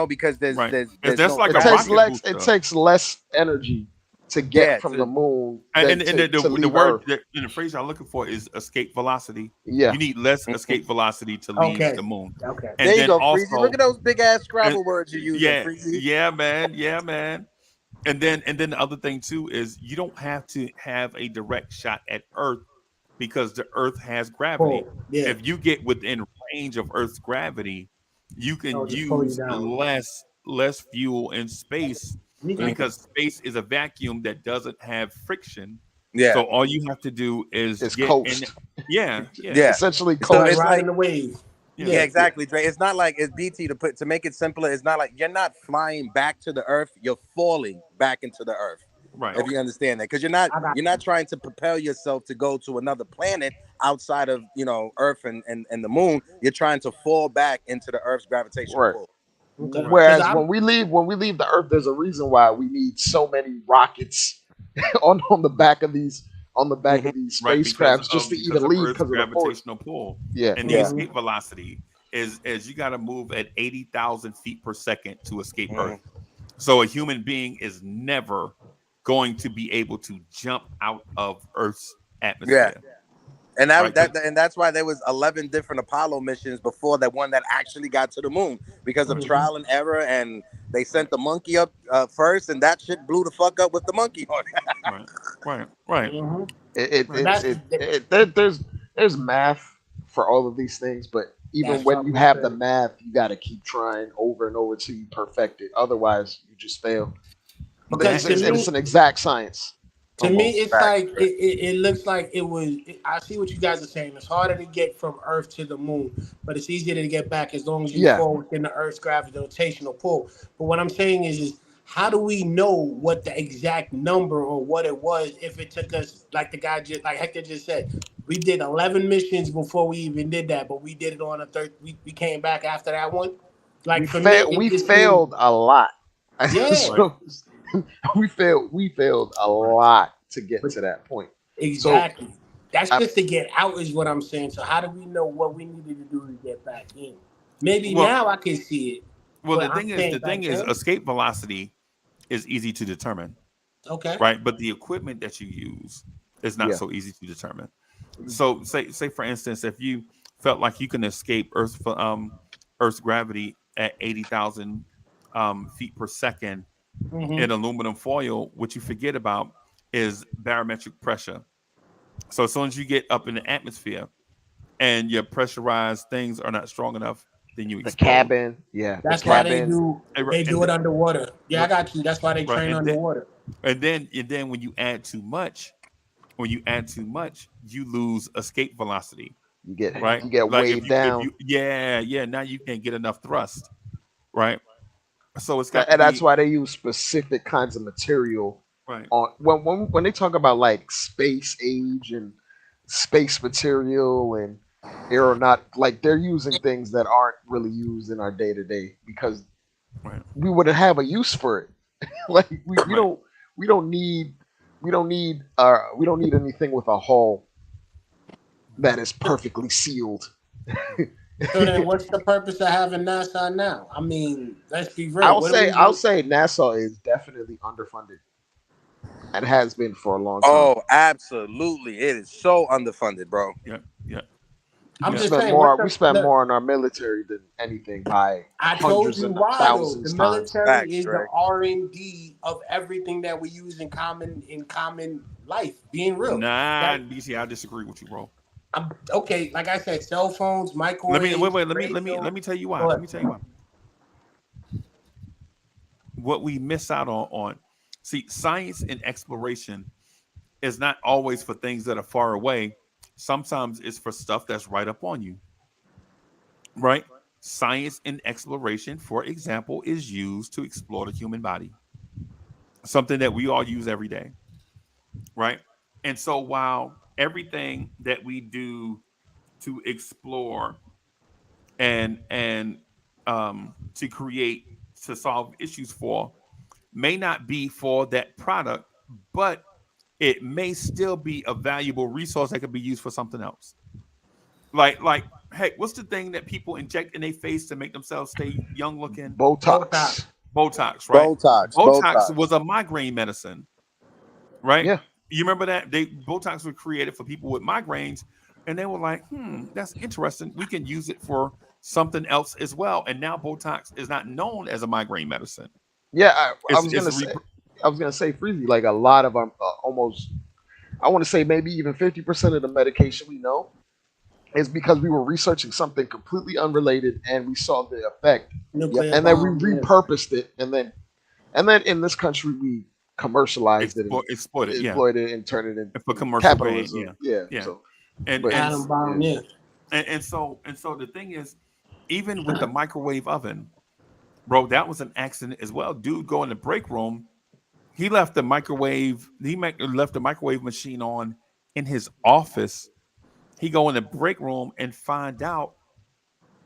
because it takes less energy to get from the moon. And the word in the phrase I'm looking for is escape velocity. Yeah, you need less escape velocity to leave the moon. Okay, and there you go, Freezy. Look at those big ass Scrabble words you use. Yeah, man. And then the other thing too is you don't have to have a direct shot at Earth because the Earth has gravity. If you get within range of Earth's gravity, you can use less fuel in space because space is a vacuum that doesn't have friction. Yeah. So all you have to do is get coast. Essentially coast. So it's riding the wave. Yeah, exactly, Dre. It's not like it's BT to make it simpler. It's not like you're not flying back to the Earth. You're falling back into the Earth. Right. If you understand that, because you're not trying to propel yourself to go to another planet outside of Earth and the moon. You're trying to fall back into the Earth's gravitational pull. Okay. Whereas when we leave the Earth, there's a reason why we need so many rockets on the back of these spacecrafts just to even leave because of the gravitational pull. Yeah, and the escape velocity is you got to move at 80,000 feet per second to escape Earth. So a human being is never going to be able to jump out of Earth's atmosphere. Yeah. And that's why there was 11 different Apollo missions before that one that actually got to the moon because of trial and error, and they sent the monkey up first, and that shit blew the fuck up with the monkey on it. Right. There's math for all of these things, but even when you have the math, you got to keep trying over and over till you perfect it. Otherwise, you just fail. Because it's an exact science. To me, it's like it looks like it was. I see what you guys are saying. It's harder to get from Earth to the moon, but it's easier to get back as long as you fall within the Earth's gravitational pull. But what I'm saying is how do we know what the exact number or what it was if it took us, like Hector just said, we did 11 missions before we even did that, but we did it on a third. We came back after that one. Like we failed a lot. Yeah. So, we failed a lot to get to that point. Exactly. So, that's just to get out is what I'm saying. So how do we know what we needed to do to get back in? Maybe now I can see it. Well, the thing is escape velocity is easy to determine. Okay. Right. But the equipment that you use is not so easy to determine. So say for instance, if you felt like you can escape Earth's gravity at 80,000 feet per second in aluminum foil, what you forget about is barometric pressure. So as soon as you get up in the atmosphere and your pressurized things are not strong enough, then you explode. The cabin, yeah. That's the why cabin. they do it underwater. Yeah, I got you. That's why they train underwater. And then when you add too much, you lose escape velocity. You get right. You get like weighed down. Now you can't get enough thrust, right? So it's got, and that's why they use specific kinds of material. Right. On when they talk about like space age and space material and aeronautic, like they're using things that aren't really used in our day to day because we wouldn't have a use for it. Like we don't need anything with a hull that is perfectly sealed. So then, what's the purpose of having NASA now? I mean, let's be real. I'll say NASA is definitely underfunded. And has been for a long time. Oh, absolutely. It is so underfunded, bro. Yeah. I'm we just spend saying, more on our military than anything by I told you why though. The military is the R&D of everything that we use in common life. Being real. Nah, BC, I disagree with you, bro. Okay, like I said, cell phones, microwaves. Let me tell you why. Let me tell you why. What we miss out on. See, science and exploration is not always for things that are far away. Sometimes it's for stuff that's right up on you. Right? Science and exploration, for example, is used to explore the human body. Something that we all use every day. Right? And so while everything that we do to explore and to create, to solve issues for, may not be for that product, but it may still be a valuable resource that could be used for something else. Like, hey, what's the thing that people inject in their face to make themselves stay young looking? Botox, right? Botox was a migraine medicine, right? Yeah. You remember that? Botox was created for people with migraines, and they were like, that's interesting. We can use it for something else as well. And now Botox is not known as a migraine medicine. Yeah, I was gonna say, Freezy, like a lot of them, almost, I want to say maybe even 50% of the medication we know is because we were researching something completely unrelated and we saw the effect, and then we repurposed it, and then in this country we commercialized it, exploited it, and turned it into for commercial capitalism. Yeah. So, and so the thing is, even with the microwave oven. Bro, that was an accident as well. Dude, go in the break room. He left the microwave. Left the microwave machine on in his office. He go in the break room and find out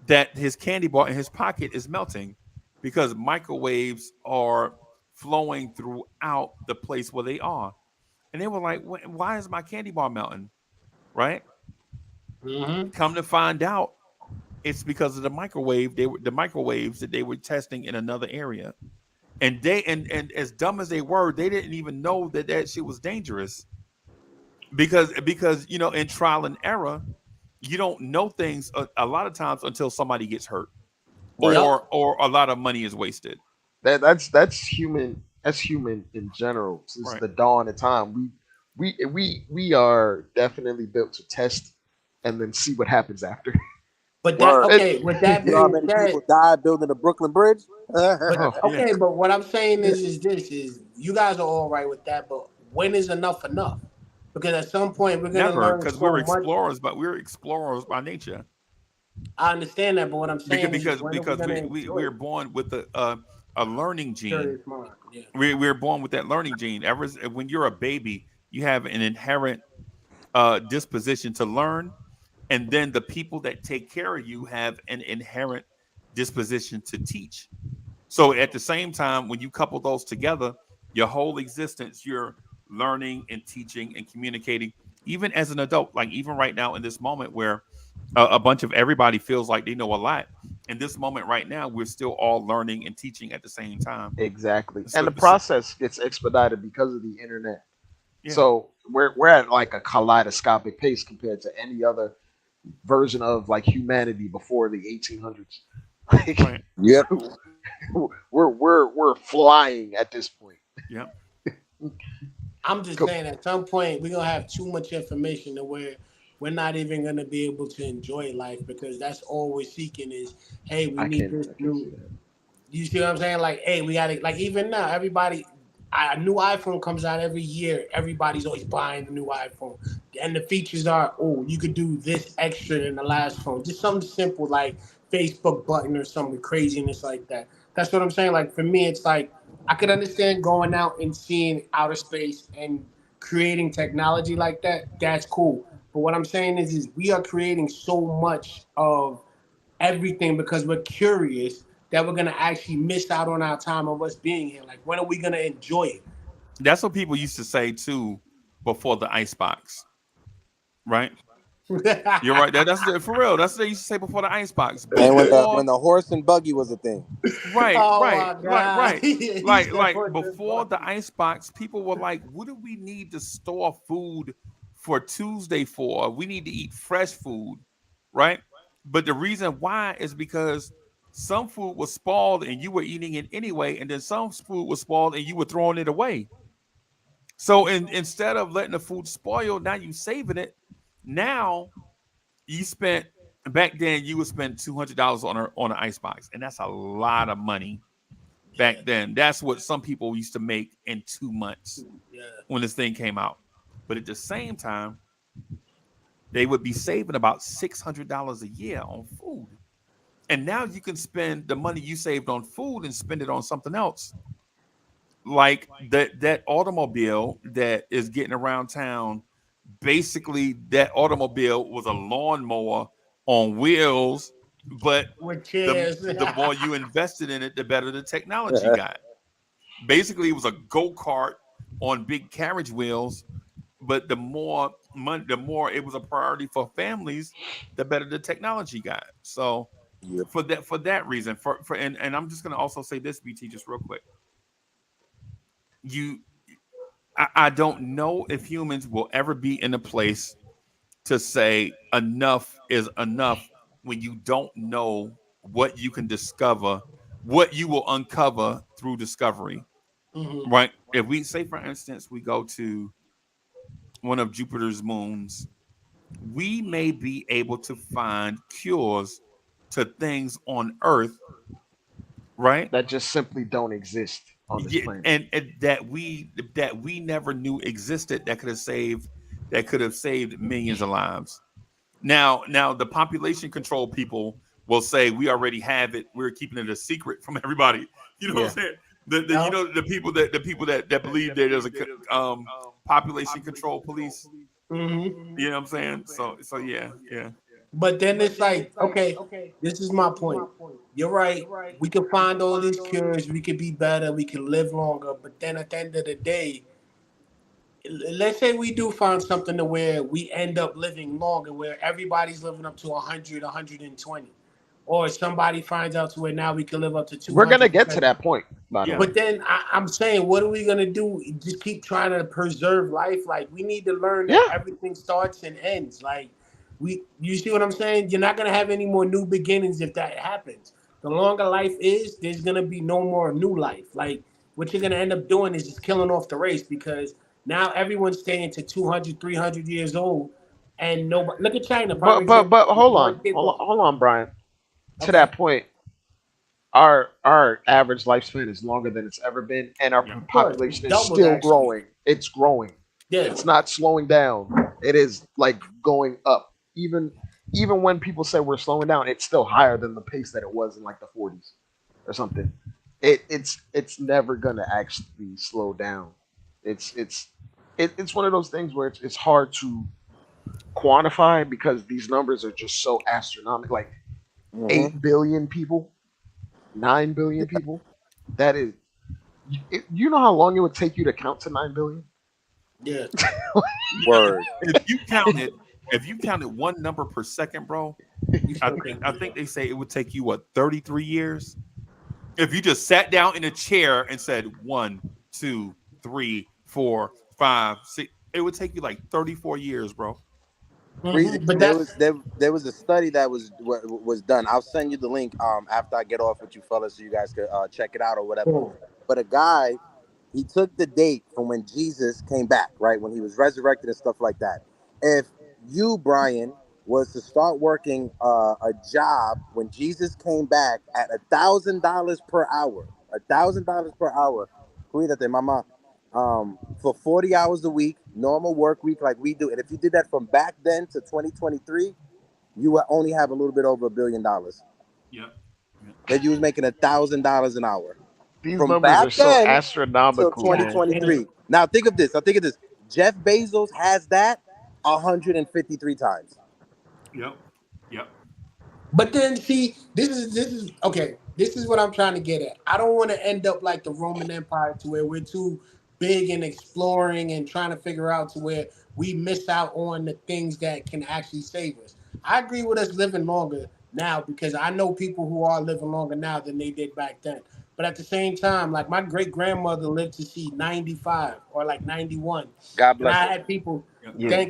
that his candy bar in his pocket is melting because microwaves are flowing throughout the place where they are. And they were like, "Why is my candy bar melting?" Right? Mm-hmm. Come to find out, it's because of the microwaves that they were testing in another area. And and as dumb as they were, they didn't even know that shit was dangerous. Because in trial and error, you don't know things a lot of times until somebody gets hurt. Or a lot of money is wasted. That's human. That's human in general. Since the dawn of time, we are definitely built to test and then see what happens after. But with that being said, people died building the Brooklyn Bridge. But what I'm saying is you guys are all right with that, but when is enough enough? Because at some point we're gonna learn because we're explorers, but we're explorers by nature. I understand that, but what I'm saying because we're born with a learning gene. We're born with that learning gene. When you're a baby, you have an inherent disposition to learn. And then the people that take care of you have an inherent disposition to teach. So at the same time, when you couple those together, your whole existence, you're learning and teaching and communicating, even as an adult, like even right now in this moment where a bunch of everybody feels like they know a lot. In this moment right now, we're still all learning and teaching at the same time. Exactly. And the process gets expedited because of the internet. Yeah. So we're at like a kaleidoscopic pace compared to any other version of like humanity before the 1800s. Like, yep. We're flying at this point. Yep. I'm just saying at some point we're gonna have too much information to where we're not even gonna be able to enjoy life because that's all we're seeking is, hey, we need this new. You see what I'm saying? Like, hey, we gotta like even now, everybody a new iPhone comes out every year. Everybody's always buying the new iPhone. And the features are, oh, you could do this extra than the last phone. Just something simple like Facebook button or something craziness like that. That's what I'm saying. Like for me, it's like I could understand going out and seeing outer space and creating technology like that. That's cool. But what I'm saying is we are creating so much of everything because we're curious that we're gonna actually miss out on our time of us being here. Like, when are we gonna enjoy it? That's what people used to say too before the icebox, right? You're right. That's for real. That's what they used to say before the icebox. And when the horse and buggy was a thing. Right, Oh right, my right. God. like before the icebox, people were like, "What do we need to store food for Tuesday for? We need to eat fresh food, right?" But the reason why is because some food was spoiled and you were eating it anyway, and then some food was spoiled and you were throwing it away. So instead of letting the food spoil, now you saving it. Now you spent back then you would spend $200 on an icebox, and that's a lot of money back then. That's what some people used to make in 2 months when this thing came out. But at the same time, they would be saving about $600 a year on food. And now you can spend the money you saved on food and spend it on something else. Like that automobile that is getting around town, basically that automobile was a lawnmower on wheels, but the more you invested in it, the better the technology got. Basically, it was a go-kart on big carriage wheels, but the more money, the more it was a priority for families, the better the technology got. So for that reason, and I'm just gonna also say this, BT, just real quick. I don't know if humans will ever be in a place to say enough is enough when you don't know what you can discover, what you will uncover through discovery. Mm-hmm. Right? If we say, for instance, we go to one of Jupiter's moons, we may be able to find cures to things on Earth, right? That just simply don't exist on this planet, and that we never knew existed. That could have saved millions of lives. Now the population control people will say we already have it. We're keeping it a secret from everybody. You know what I'm saying? The people that believe that there's a population control police. Mm-hmm. You know what I'm saying? So yeah. But then it's like, okay, this is my point. You're right. We can find all these cures. We could be better. We can live longer. But then at the end of the day, let's say we do find something to where we end up living longer, where everybody's living up to 100, 120. Or somebody finds out to where now we can live up to 200. We're going to get to that point, by the way. But then I'm saying, what are we going to do? Just keep trying to preserve life? Like, we need to learn that everything starts and ends. Like, you see what I'm saying? You're not going to have any more new beginnings if that happens. The longer life is, there's going to be no more new life. Like, what you're going to end up doing is just killing off the race because now everyone's staying to 200, 300 years old. And nobody, look at China. But hold on, Brian. To that point, our average lifespan is longer than it's ever been, and our population is still growing. It's growing. Yeah. It's not slowing down. It is like going up. Even when people say we're slowing down, it's still higher than the pace that it was in like the 40s or something. It's never gonna actually slow down. It's one of those things where it's hard to quantify because these numbers are just so astronomical. Like 8 billion people, 9 billion people. That is, you know how long it would take you to count to 9 billion? Yeah. Word. If you counted one number per second, bro, I think they say it would take you 33 years. If you just sat down in a chair and said 1, 2, 3, 4, 5, 6, it would take you like 34 years, bro. But there was a study that was done. I'll send you the link after I get off with you fellas so you guys could check it out or whatever. But a guy he took the date from when Jesus came back, right? When he was resurrected and stuff like that. If you, Brian, was to start working a job when Jesus came back at $1,000 per hour, $1,000 per hour, cuídate, mama, for 40 hours a week, normal work week like we do. And if you did that from back then to 2023, you would only have a little bit over $1 billion. Yeah. That you was making $1,000 an hour. These From numbers back are so then till astronomical, man. 2023. Now think of this. Jeff Bezos has that 153 times. Yep. But then see, this is okay. This is what I'm trying to get at. I don't want to end up like the Roman Empire to where we're too big and exploring and trying to figure out to where we miss out on the things that can actually save us. I agree with us living longer now because I know people who are living longer now than they did back then. But at the same time, like my great grandmother lived to see 95 or like 91. God And I bless her. had people Yeah.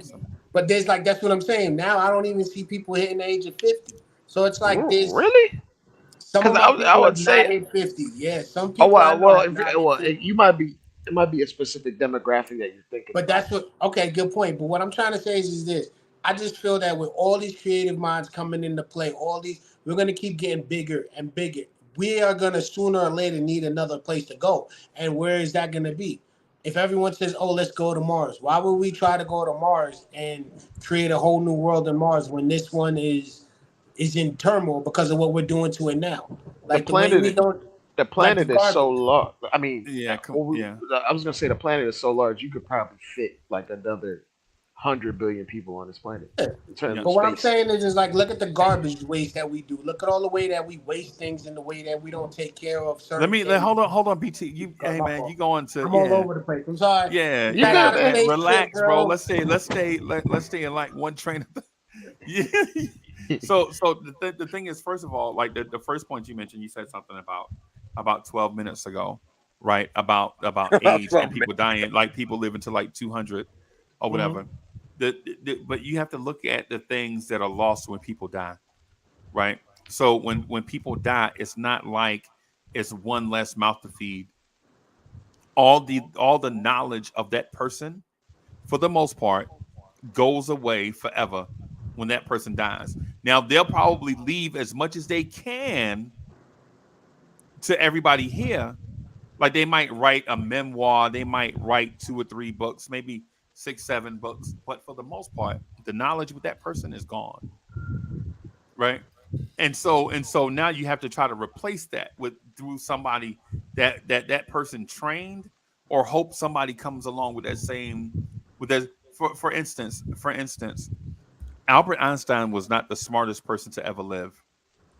but there's like that's what I'm saying. Now I don't even see people hitting the age of 50. So it's like this. Really? Some of my people I would have say, not hit 50. Yeah, some people. you might be. It might be a specific demographic that you're thinking. But that's what. Okay, good point. But what I'm trying to say is this: I just feel that with all these creative minds coming into play, we're gonna keep getting bigger and bigger. We are gonna sooner or later need another place to go, and where is that gonna be? If everyone says, "Oh, let's go to Mars," why would we try to go to Mars and create a whole new world in Mars when this one is in turmoil because of what we're doing to it now? Like the way we don't. The planet is so large. I mean, Yeah. I was gonna say the planet is so large you could probably fit like another 100 billion people on this planet. In terms of But what I'm space. saying is like look at the garbage waste that we do. Look at all the way that we waste things and the way that we don't take care of certain things. Hold on, BT. Hey man, you going to? I'm all over the place. I'm sorry. Yeah, You good, man. Relax, bro. Let's stay in like one train. Yeah. So the thing is, first of all, like the first point you mentioned, you said something about 12 minutes ago, right? About age and people dying, like people living to like 200 or whatever. But you have to look at the things that are lost when people die, right? So when people die, it's not like it's one less mouth to feed. All the knowledge of that person, for the most part, goes away forever when that person dies. Now they'll probably leave as much as they can to everybody here. Like they might write a memoir, they might write 2 or 3 books, maybe 6, 7 books, but for the most part, the knowledge with that person is gone, right? And so now you have to try to replace that through somebody that person trained, or hope somebody comes along with that. For instance, Albert Einstein was not the smartest person to ever live,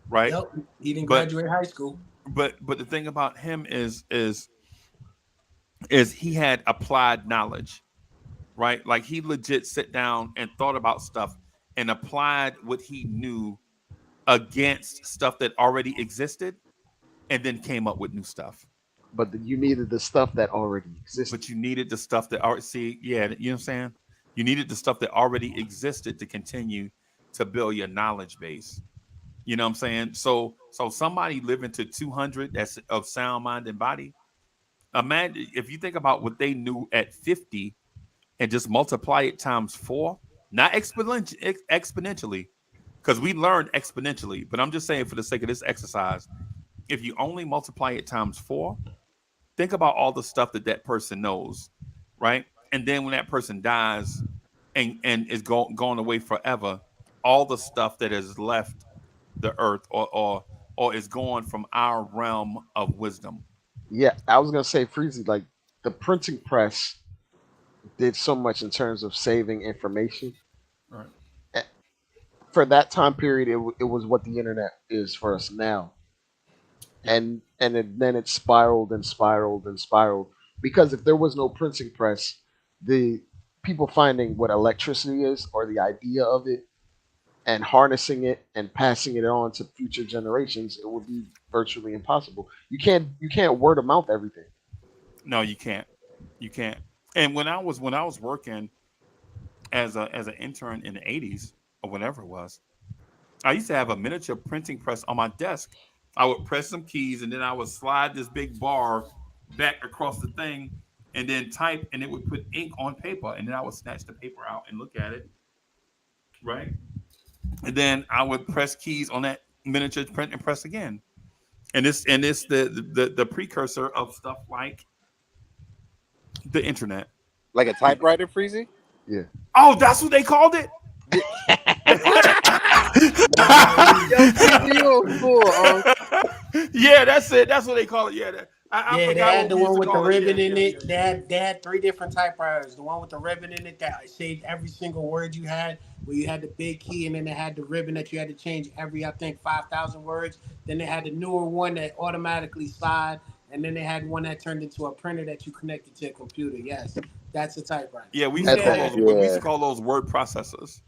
right? Yep. He didn't graduate high school. But the thing about him is he had applied knowledge, right? Like he legit sat down and thought about stuff and applied what he knew against stuff that already existed, and then came up with new stuff. But you needed the stuff that already existed. But you needed the stuff that already you know what I'm saying? You needed the stuff that already existed to continue to build your knowledge base. You know what I'm saying? So somebody living to 200 that's of sound mind and body. Imagine if you think about what they knew at 50 and just multiply it times 4, not exponentially, because we learned exponentially. But I'm just saying for the sake of this exercise, if you only multiply it times 4, think about all the stuff that person knows, right? And then when that person dies and is gone away forever, all the stuff that has left the earth or is gone from our realm of wisdom. Yeah, I was gonna say, Freezy, like the printing press did so much in terms of saving information. Right. For that time period, it was what the internet is for us now. And then it spiraled and spiraled and spiraled, because if there was no printing press, the people finding what electricity is, or the idea of it, and harnessing it and passing it on to future generations, it would be virtually impossible. You can't word of mouth everything. No, you can't. And when I was working as an intern in the 80s or whatever it was, I used to have a miniature printing press on my desk. I would press some keys and then I would slide this big bar back across the thing, and then type, and it would put ink on paper, and then I would snatch the paper out and look at it, right? And then I would press keys on that miniature print and press again. And it's the precursor of stuff like the internet. Like a typewriter, Freezy? Yeah. Oh, that's what they called it? Yeah, that's it. That's what they call it. Yeah, they had the one with the ribbon in it. They had 3 different typewriters. The one with the ribbon in it that saved every single word you had, where you had the big key, and then they had the ribbon that you had to change every, I think, 5,000 words. Then they had the newer one that automatically slide, and then they had one that turned into a printer that you connected to a computer. Yes, that's a typewriter. Yeah, we used to call those word processors.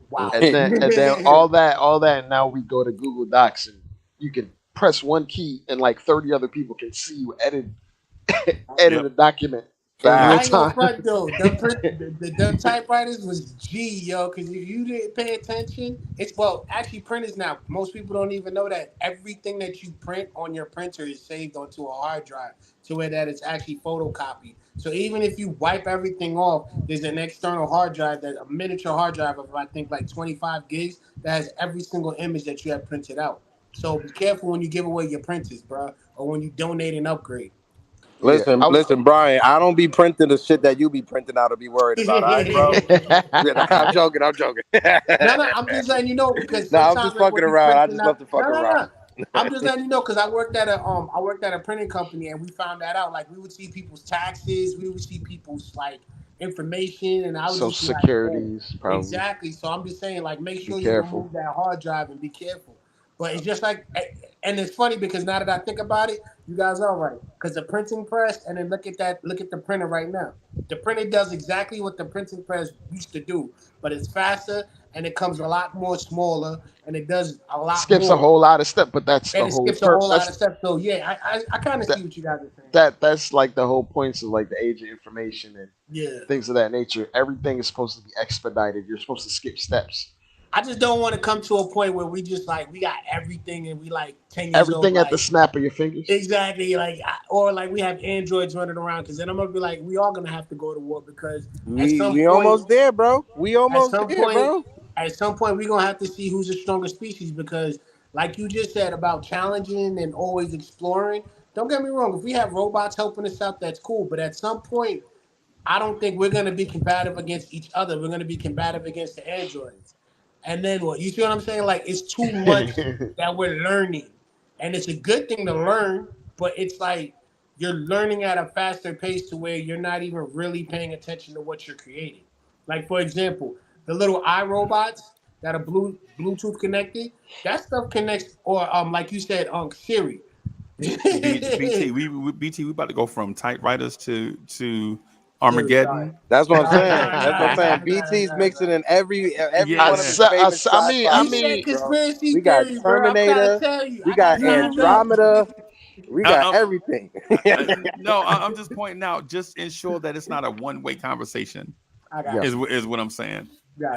Wow. And then all that. Now we go to Google Docs, and you can press one key, and like 30 other people can see you edit a document. I ain't gonna front though. The typewriters was G, yo, because if you didn't pay attention, actually printers now, most people don't even know that everything that you print on your printer is saved onto a hard drive to where that it's actually photocopied. So even if you wipe everything off, there's an external hard drive, a miniature hard drive of I think like 25 gigs that has every single image that you have printed out. So be careful when you give away your printers, bro, or when you donate an upgrade. Listen, Brian. I don't be printing the shit that you be printing out to be worried about. All right, bro? I'm joking. No, I'm just letting you know because I'm just fucking around. I just love to fuck around. I'm just letting you know because I worked at a printing company and we found that out. Like we would see people's taxes, we would see people's like information, and I was Social Securities, like, probably. Exactly. So I'm just saying, like, make sure you remove that hard drive and be careful. But it's just like, and it's funny because now that I think about it, you guys are right. Because the printing press, and then look at the printer right now. The printer does exactly what the printing press used to do, but it's faster and it comes a lot more smaller, and it does a lot. Skips more. A whole lot of steps, but that's and the whole. Skips a whole lot of steps. So yeah, I kind of see what you guys are saying. That's like the whole points of like the age of information and things of that nature. Everything is supposed to be expedited. You're supposed to skip steps. I just don't want to come to a point where we just like we got everything and we like 10 years everything old, at the snap of your fingers. Exactly, or like we have androids running around because then I'm gonna be like we all gonna have to go to war because we almost there, bro. We almost there, bro. At some point we're gonna have to see who's the strongest species because like you just said about challenging and always exploring. Don't get me wrong, if we have robots helping us out, that's cool. But at some point, I don't think we're gonna be combative against each other. We're gonna be combative against the androids. And then what? You see what I'm saying? Like it's too much that we're learning, and it's a good thing to learn, but it's like you're learning at a faster pace to where you're not even really paying attention to what you're creating. Like for example, the little iRobots that are Bluetooth connected, that stuff connects, or like you said, Siri. BT, we about to go from typewriters to Armageddon. That's what I'm saying. That's what I'm saying. BT's mixing in every one of his favorite I mean, we got Terminator, we got Andromeda, we got everything. No, I'm just pointing out. Just ensure that it's not a one-way conversation. Is what I'm saying.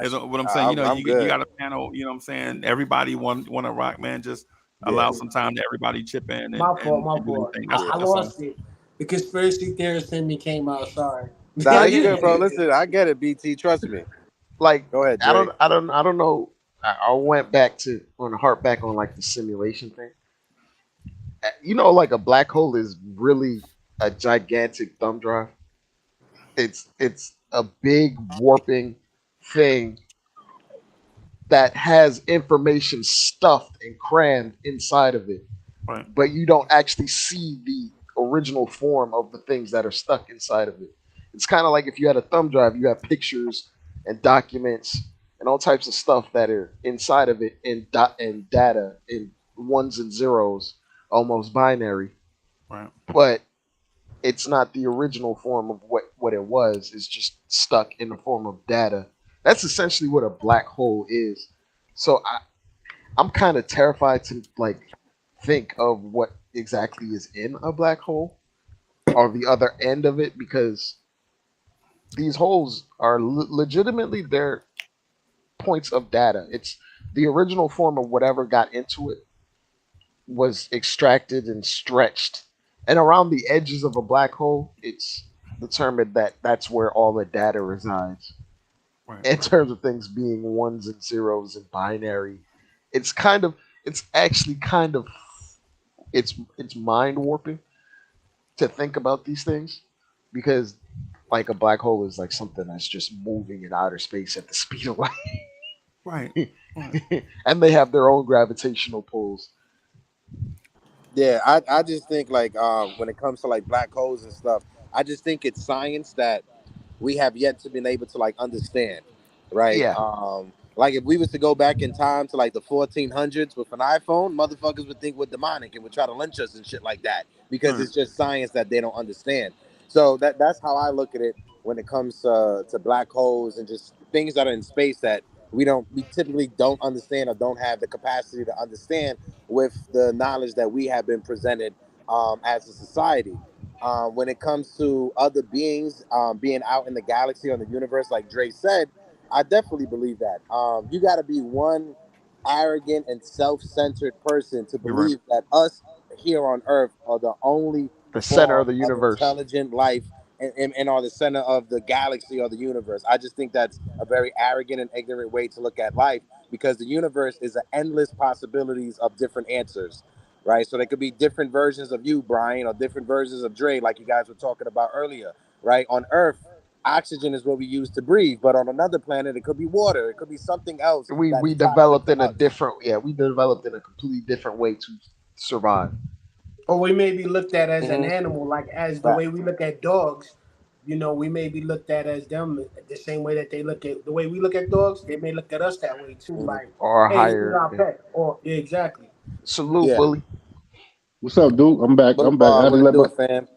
Is what I'm saying. You got a panel. You know what I'm saying. Everybody want to rock, man. Just allow some time to everybody chip in. My fault. I lost it. The conspiracy theorist in me came out. Sorry. Nah, you good, bro. Listen, I get it, BT. Trust me. Like, go ahead. Jay. I don't know. I went back on like the simulation thing. You know, like a black hole is really a gigantic thumb drive. It's a big warping thing that has information stuffed and crammed inside of it, right. But you don't actually see the original form of the things that are stuck inside of it. It's kind of like if you had a thumb drive, you have pictures and documents and all types of stuff that are inside of it and data in ones and zeros, almost binary. Right. But it's not the original form of what it was. It's just stuck in the form of data. That's essentially what a black hole is. So I'm kind of terrified to like think of what exactly is in a black hole or the other end of it, because these holes are legitimately their points of data. It's the original form of whatever got into it was extracted and stretched And around the edges of a black hole, it's determined that that's where all the data resides. Right. In terms of things being ones and zeros and binary, it's actually kind of it's mind warping to think about these things, because like a black hole is like something that's just moving in outer space at the speed of light. Right. And they have their own gravitational pulls. Yeah, I just think like when it comes to like black holes and stuff, I just think it's science that we have yet to been able to like understand, right? Yeah. Like if we was to go back in time to like the 1400s with an iPhone, motherfuckers would think we're demonic and would try to lynch us and shit like that, because it's just science that they don't understand. So that's how I look at it when it comes to black holes and just things that are in space that we typically don't understand or don't have the capacity to understand with the knowledge that we have been presented as a society. When it comes to other beings being out in the galaxy or in the universe, like Dre said, I definitely believe that. You got to be one arrogant and self-centered person to believe that us here on Earth are the only center of the universe, intelligent life, and are the center of the galaxy or the universe. I just think that's a very arrogant and ignorant way to look at life, because the universe is an endless possibilities of different answers. Right, so there could be different versions of you, Brian, or different versions of Dre, like you guys were talking about earlier. Right, on Earth, oxygen is what we use to breathe, but on another planet, it could be water, it could be something else. We developed in a different, we developed in a completely different way to survive. Or we may be looked at as an animal, like as the way we look at dogs. You know, we may be looked at as them the same way that they look at the way we look at dogs. They may look at us that way too, like or hey, higher. our pet. Or exactly. Salute, Willie. What's up, dude? I'm back. I'm back. I had to let my fam.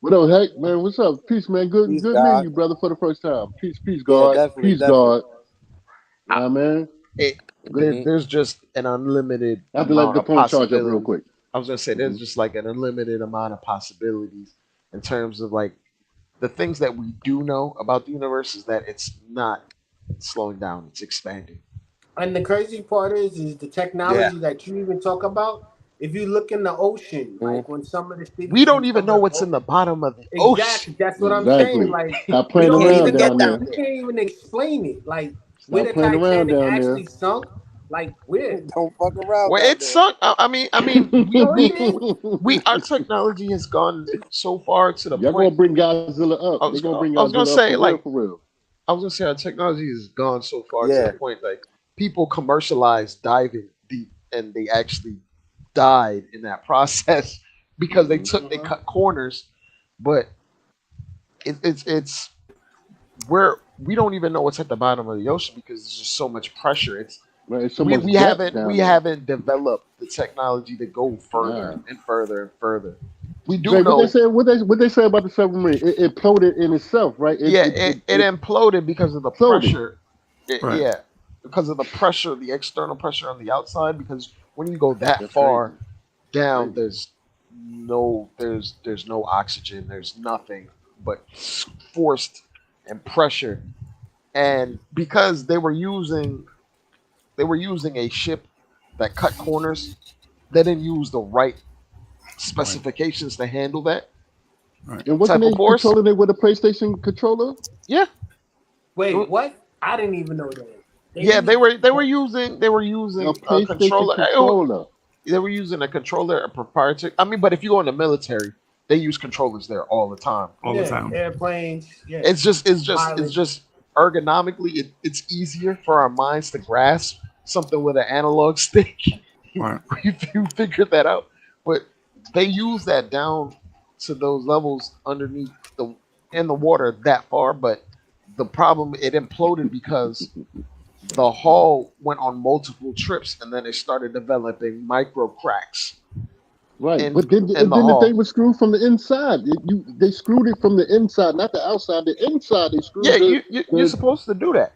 What up, Heck, man? What's up? Peace, man. Good meeting you, brother, for the first time. Peace, God. Yeah, peace, God. Nah, man. There's just an unlimited I have to let the phone charge up real quick. I was gonna say there's just like an unlimited amount of possibilities in terms of like the things that we do know about the universe is that it's not slowing down, it's expanding. And the crazy part is the technology that you even talk about. If you look in the ocean, like when some of the cities, we don't even know what's in the bottom of the ocean. Exactly, that's what I'm saying. Like stop playing around down there. We can't even explain it. Like where the Titanic actually sunk. Like where? Don't fuck around. Well, it sunk. I mean, we our technology has gone so far to the point. You're gonna bring Godzilla up. I was gonna say like for real. I was gonna say our technology has gone so far to the point like people commercialize diving deep, and they actually died in that process because they cut corners, but it's where we don't even know what's at the bottom of the ocean because there's just so much pressure. We haven't developed the technology to go further and further and further. We do know what they say about the submarine. It imploded in itself, right? It imploded because of the pressure. Because of the pressure, the external pressure on the outside. Because when you go that far down, there's no oxygen. There's nothing but forced and pressure. And because they were using a ship that cut corners, they didn't use the right specifications to handle that. Right. And wasn't they controlling it with a PlayStation controller? Yeah. Wait, what? I didn't even know that. They were using a controller. They were using a controller, a proprietary. I mean, but if you go in the military, they use controllers there all the time. All the time. Airplanes. Yeah. It's just ergonomically, it's easier for our minds to grasp something with an analog stick. Right. You figured that out, but they use that down to those levels underneath in the water that far. But the problem, it imploded because the hull went on multiple trips, and then it started developing micro cracks. Right, but then the thing was screwed from the inside. They screwed it from the inside, not the outside. The inside they screwed. Yeah, you're supposed to do that.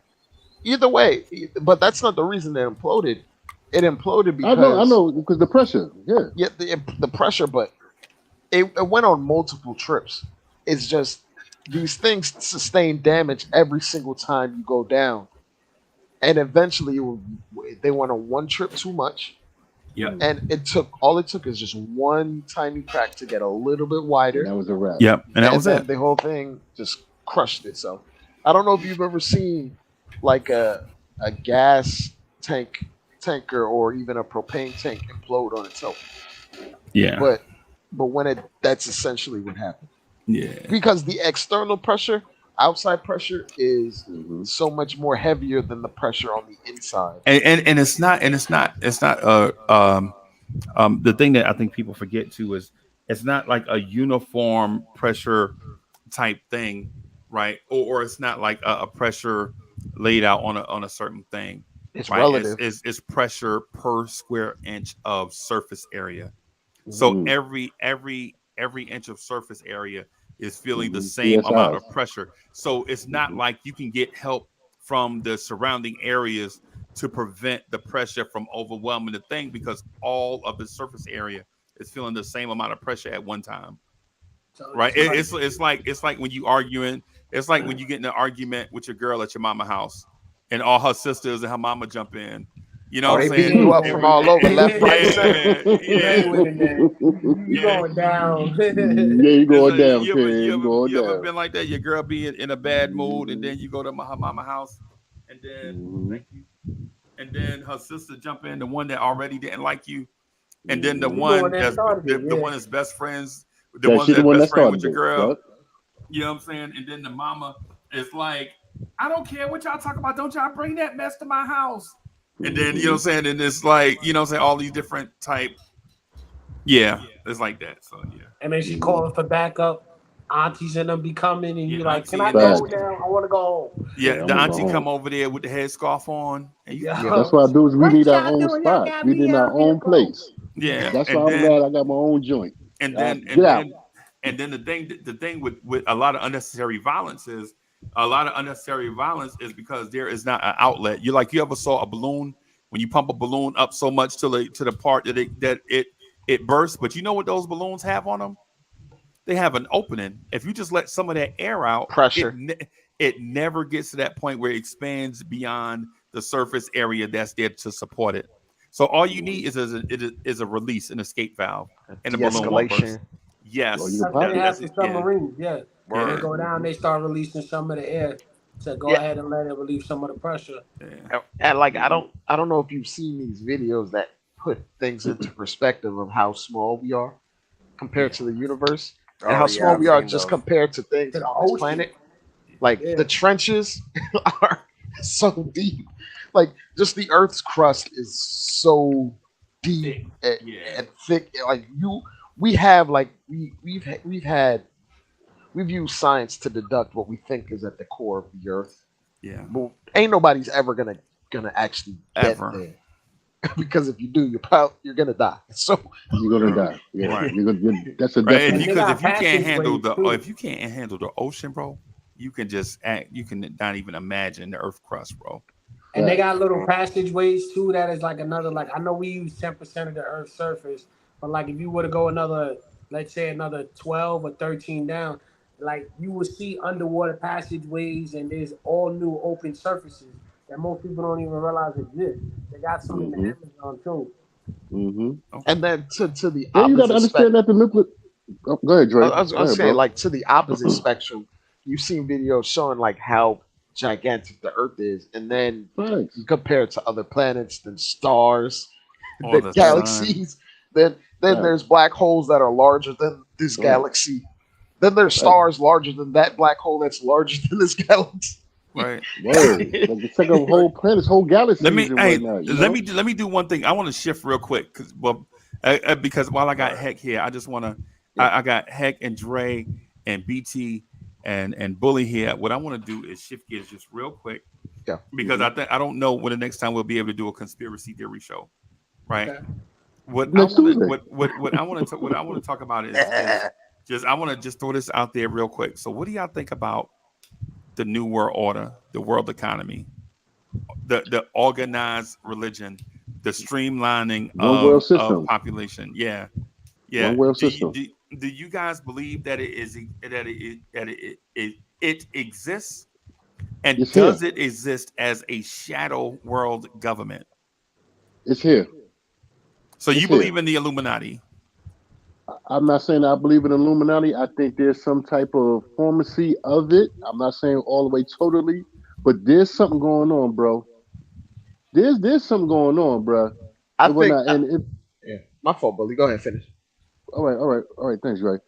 Either way, but that's not the reason it imploded. It imploded because I know because the pressure. Yeah, the pressure, but it went on multiple trips. It's just these things sustain damage every single time you go down, and eventually they went on one trip too much, Yep. And it took is just one tiny crack to get a little bit wider. And that was a wrap. Yep. And that was it. The whole thing just crushed itself. I don't know if you've ever seen like a gas tanker or even a propane tank implode on itself. Yeah. But that's essentially what happened. Yeah. Because the external pressure, outside pressure, is so much more heavier than the pressure on the inside. And it's not the thing that I think people forget too is it's not like a uniform pressure type thing, right? Or it's not like a pressure laid out on a certain thing. It's right? relative. It's pressure per square inch of surface area. So every inch of surface area is feeling the same amount of pressure. So it's not like you can get help from the surrounding areas to prevent the pressure from overwhelming the thing, because all of the surface area is feeling the same amount of pressure at one time. So right? It's like when you arguing. It's like when you get in an argument with your girl at your mama house, and all her sisters and her mama jump in. You know what I'm saying? You up from all over, left, right, center. You going down. You going down, You ever been like that? Your girl be in a bad mood, and then you go to her mama house, and then and then her sister jump in, the one that already didn't like you, and then the one that's the one that's best friends, the one that's best friend with your girl. Yep. You know what I'm saying? And then the mama is like, I don't care what y'all talk about. Don't y'all bring that mess to my house. And then, you know what I'm saying? And it's like, you know what I'm saying? All these different type. Yeah, it's like that. So, yeah. And then she calling for backup. Aunties and them be coming, and you're like, can I go now? I want to go home. Yeah, the auntie come over there with the headscarf on. And that's what I do is we need our own spot. We need our own place. Yeah. That's why I'm glad I got my own joint. And then the thing with a lot of unnecessary violence is because there is not an outlet. You ever saw a balloon, when you pump a balloon up so much to the part that it bursts, but you know what those balloons have on them? They have an opening. If you just let some of that air out, pressure, it never gets to that point where it expands beyond the surface area that's there to support it. So all you need is a release, an escape valve, and a balloon won't burst. Yes, that's what they have for submarines. Yeah. When they go down, they start releasing some of the air to go ahead and let it relieve some of the pressure. Yeah. And like I don't know if you've seen these videos that put things into perspective of how small we are compared to the universe, and how small we are just compared to things on this planet. Like the trenches are so deep. Like just the Earth's crust is so deep and thick. Like we've used science to deduct what we think is at the core of the Earth. Yeah, but ain't nobody's ever gonna actually get there. Because if you do, you're gonna die. So you're gonna die. Yeah, right. That's a right. Because if you can't handle the ocean, bro, you can not even imagine the Earth crust, bro. And they got little passageways too. That is like another, like I know we use 10% of the Earth's surface, but like if you were to go another, let's say another 12 or 13 down, like you will see underwater passageways, and there's all new open surfaces that most people don't even realize exist. They got some in the Amazon too. And then to the opposite, you got to understand spectrum, that the nuclear. Oh, go ahead, Dre. I was going to say, like to the opposite spectrum, you've seen videos showing like how gigantic the Earth is, and then compared to other planets, then stars, then galaxies, then there's black holes that are larger than this galaxy. Then there's stars larger than that black hole that's larger than this galaxy. Right. Like it's like a whole planet, whole galaxy. Let me do one thing. I want to shift real quick because while I got Heck here, I just want to. I got Heck and Dre and BT and Bully here. What I want to do is shift gears just real quick. Yeah. Because I don't know when the next time we'll be able to do a conspiracy theory show. Right. Okay. What I want to talk about is just I want to just throw this out there real quick. So what do y'all think about the New World Order, the world economy, the organized religion, the streamlining of population? Yeah. One world system. Do you guys believe that it exists? And does it exist as a shadow world government? It's here. So you believe in the Illuminati? I'm not saying I believe in Illuminati. I think there's some type of formacy of it. I'm not saying all the way totally, but there's something going on, bro. There's something going on, bro. I think. Yeah, my fault, Bully. Go ahead, finish. All right. Thanks, Ray.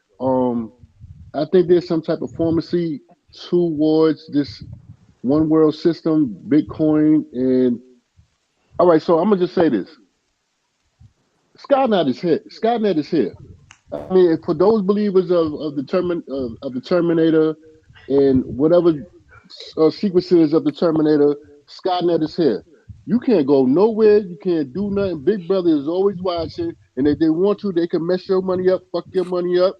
I think there's some type of formacy towards this one world system, Bitcoin, and all right. So I'm gonna just say this: Skynet is here. Skynet is here. I mean, for those believers of the Terminator and whatever sequences of the Terminator, Skynet is here. You can't go nowhere. You can't do nothing. Big Brother is always watching, and if they want to, they can mess your money up, fuck your money up.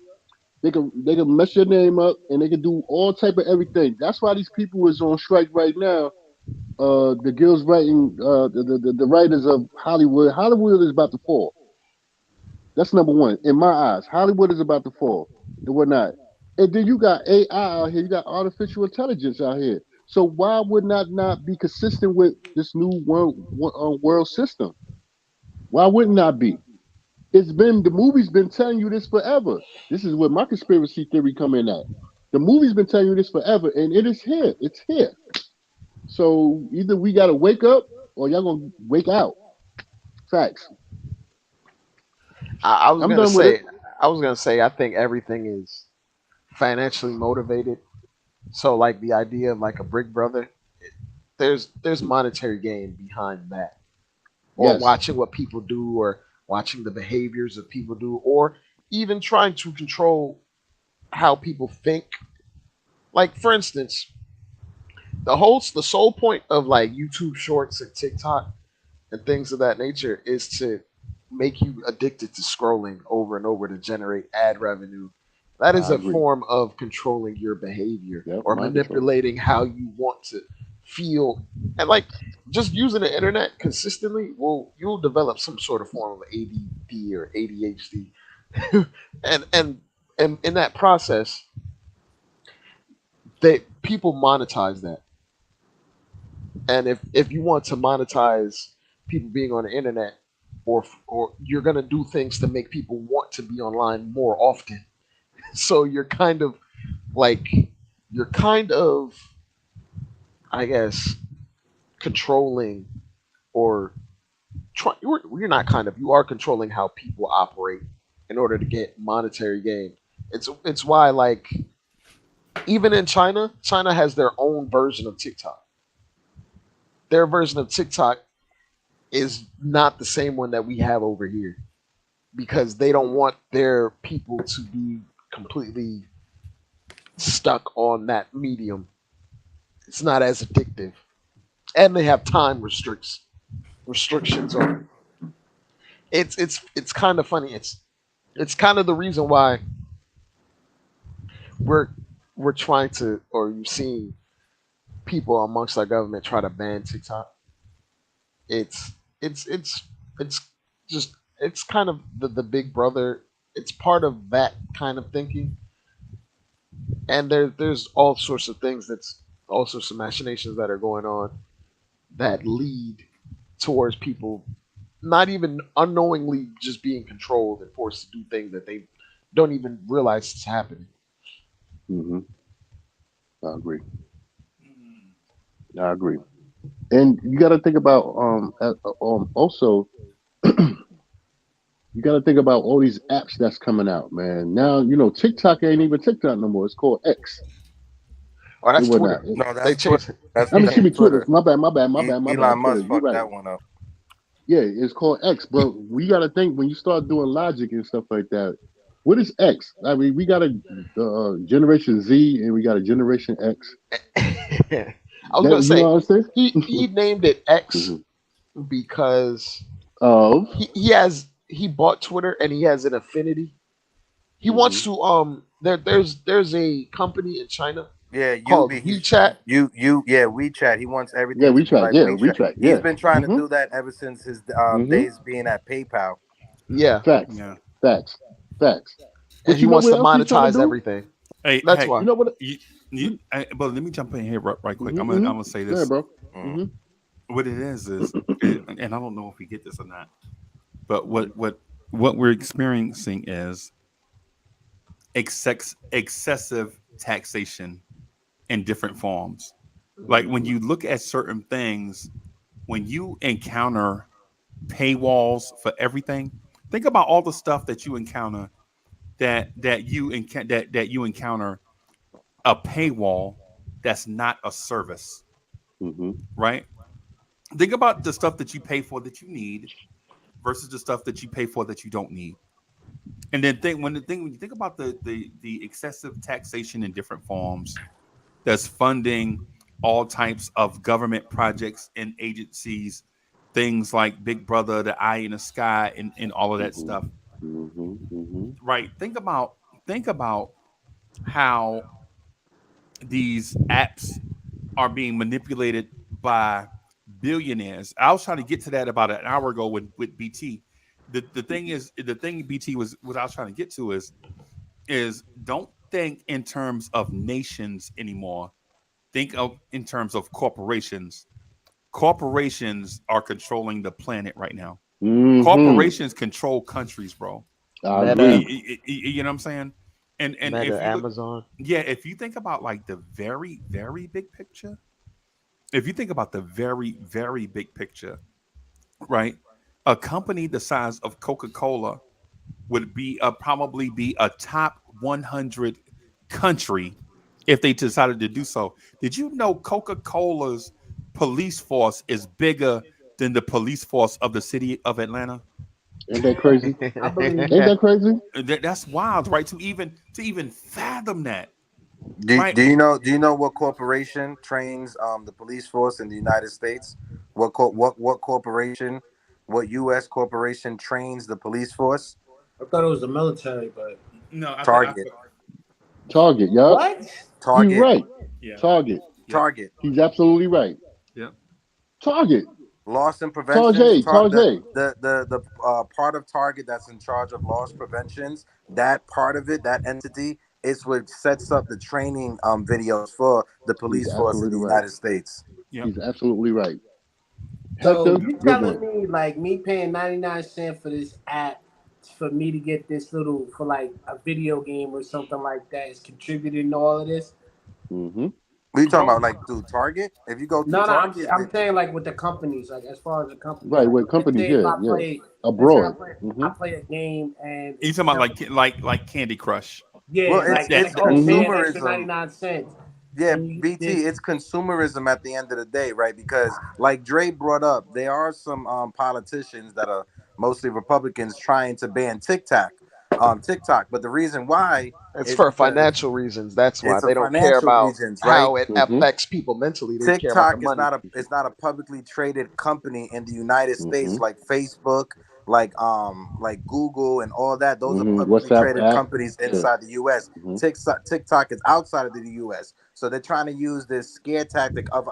They can mess your name up, and they can do all type of everything. That's why these people is on strike right now. The girls writing, the writers of Hollywood. Hollywood is about to fall. That's number one. In my eyes, Hollywood is about to fall and whatnot. And then you got AI out here. You got artificial intelligence out here. So why would not be consistent with this new world system? Why wouldn't not be? The movie's been telling you this forever. This is where my conspiracy theory come in at. The movie's been telling you this forever, and it is here. It's here. So either we gotta wake up or y'all gonna wake out. Facts. I was gonna say I think everything is financially motivated. So like the idea of like a Big Brother, there's monetary gain behind that. Or watching what people do, or watching the behaviors of people do, or even trying to control how people think. Like for instance, the sole point of like YouTube Shorts and TikTok and things of that nature is to make you addicted to scrolling over and over to generate ad revenue. That is a form of controlling your behavior or manipulating how you want to feel. And like just using the internet consistently, you'll develop some sort of form of ADD or ADHD. and in that process, people monetize that. And if you want to monetize people being on the internet, or you're gonna do things to make people want to be online more often. So you're kind of, I guess, controlling, or you're not kind of, you are controlling how people operate in order to get monetary gain. It's why, like, even in China has their own version of TikTok. Their version of TikTok is not the same one that we have over here, because they don't want their people to be completely stuck on that medium. It's not as addictive, and they have time restrictions on it. It's kind of funny. It's kind of the reason why we're trying to, or you've seen people amongst our government try to ban TikTok. It's kind of the Big Brother. It's part of that kind of thinking, and there's all sorts of things, that's all sorts of machinations that are going on that lead towards people not even unknowingly just being controlled and forced to do things that they don't even realize it's happening. Mm-hmm. I agree. And you got to think about also you got to think about all these apps that's coming out, man. Now, TikTok ain't even TikTok no more. It's called X. Oh, that's Twitter. No, that's Twitter. Excuse me, Twitter. My bad. Elon Musk fucked that one up. Yeah, it's called X, but we got to think, when you start doing logic and stuff like that, what is X? I mean, we got a Generation Z and we got a Generation X. I was going to say, he named it X because he bought Twitter and he has an affinity. He wants to there's a company in China called WeChat. WeChat. He wants everything. Yeah, WeChat. WeChat. Yeah. He's been trying to do that ever since his days being at PayPal. Yeah. Facts. And he wants to monetize everything. Hey, that's why. You know what? But let me jump in here right quick. I'm gonna say this. Yeah, bro. What it is, and I don't know if we get this or not. But what we're experiencing is excessive taxation in different forms. Like when you look at certain things, when you encounter paywalls for everything, think about all the stuff that you encounter that you encounter a paywall that's not a service, right? Think about the stuff that you pay for that you need versus the stuff that you pay for that you don't need. And then when you think about the excessive taxation in different forms that's funding all types of government projects and agencies, things like Big Brother, the Eye in the Sky, and all of that stuff. Right. Think about how these apps are being manipulated by billionaires. I was trying to get to that about an hour ago with BT. The thing BT was what I was trying to get to is don't think in terms of nations anymore. Think of in terms of corporations. Corporations are controlling the planet right now. Corporations control countries, bro. You know what I'm saying? And Meta, if you Amazon. if you think about like the very, very big picture, if you think about the very, very big picture, right? A company the size of Coca-Cola would probably be a top 100 country if they decided to do so. Did you know Coca-Cola's police force is bigger than the police force of the city of Atlanta? Ain't that crazy? Ain't that crazy? That's wild, right? To even fathom that. Do Right. you know what corporation trains the police force in the United States? What corporation, what U.S. corporation trains the police force? I thought it was the military, but no, Target. Target, yeah. What? Target. He's right. Yeah. Target. Target. He's absolutely right. Yeah. Target. Loss and prevention. Target. The part of Target that's in charge of loss preventions, that part of it, that entity, is what sets up the training videos for the police force in the United States. Yep. He's absolutely right. So Hector, you telling me like me paying 99 cents for this app for me to get this little for like a video game or something like that is contributing to all of this? What are you talking about, like through Target? If you go through Target, I'm saying like with the companies, like as far as the companies, right? Like, With companies, abroad. I play a game and you talking about like Candy Crush? Yeah, well, it's consumerism. 99 cents. Yeah, BT, it's consumerism at the end of the day, right? Because like Dre brought up, there are some politicians that are mostly Republicans trying to ban TikTok, but the reason why it's for financial reasons. That's why they don't care about how it affects people mentally. They TikTok care about the money. is not a publicly traded company in the United States like Facebook, like Google and all that. Those are publicly traded companies inside the US. TikTok is outside of the US. So they're trying to use this scare tactic of,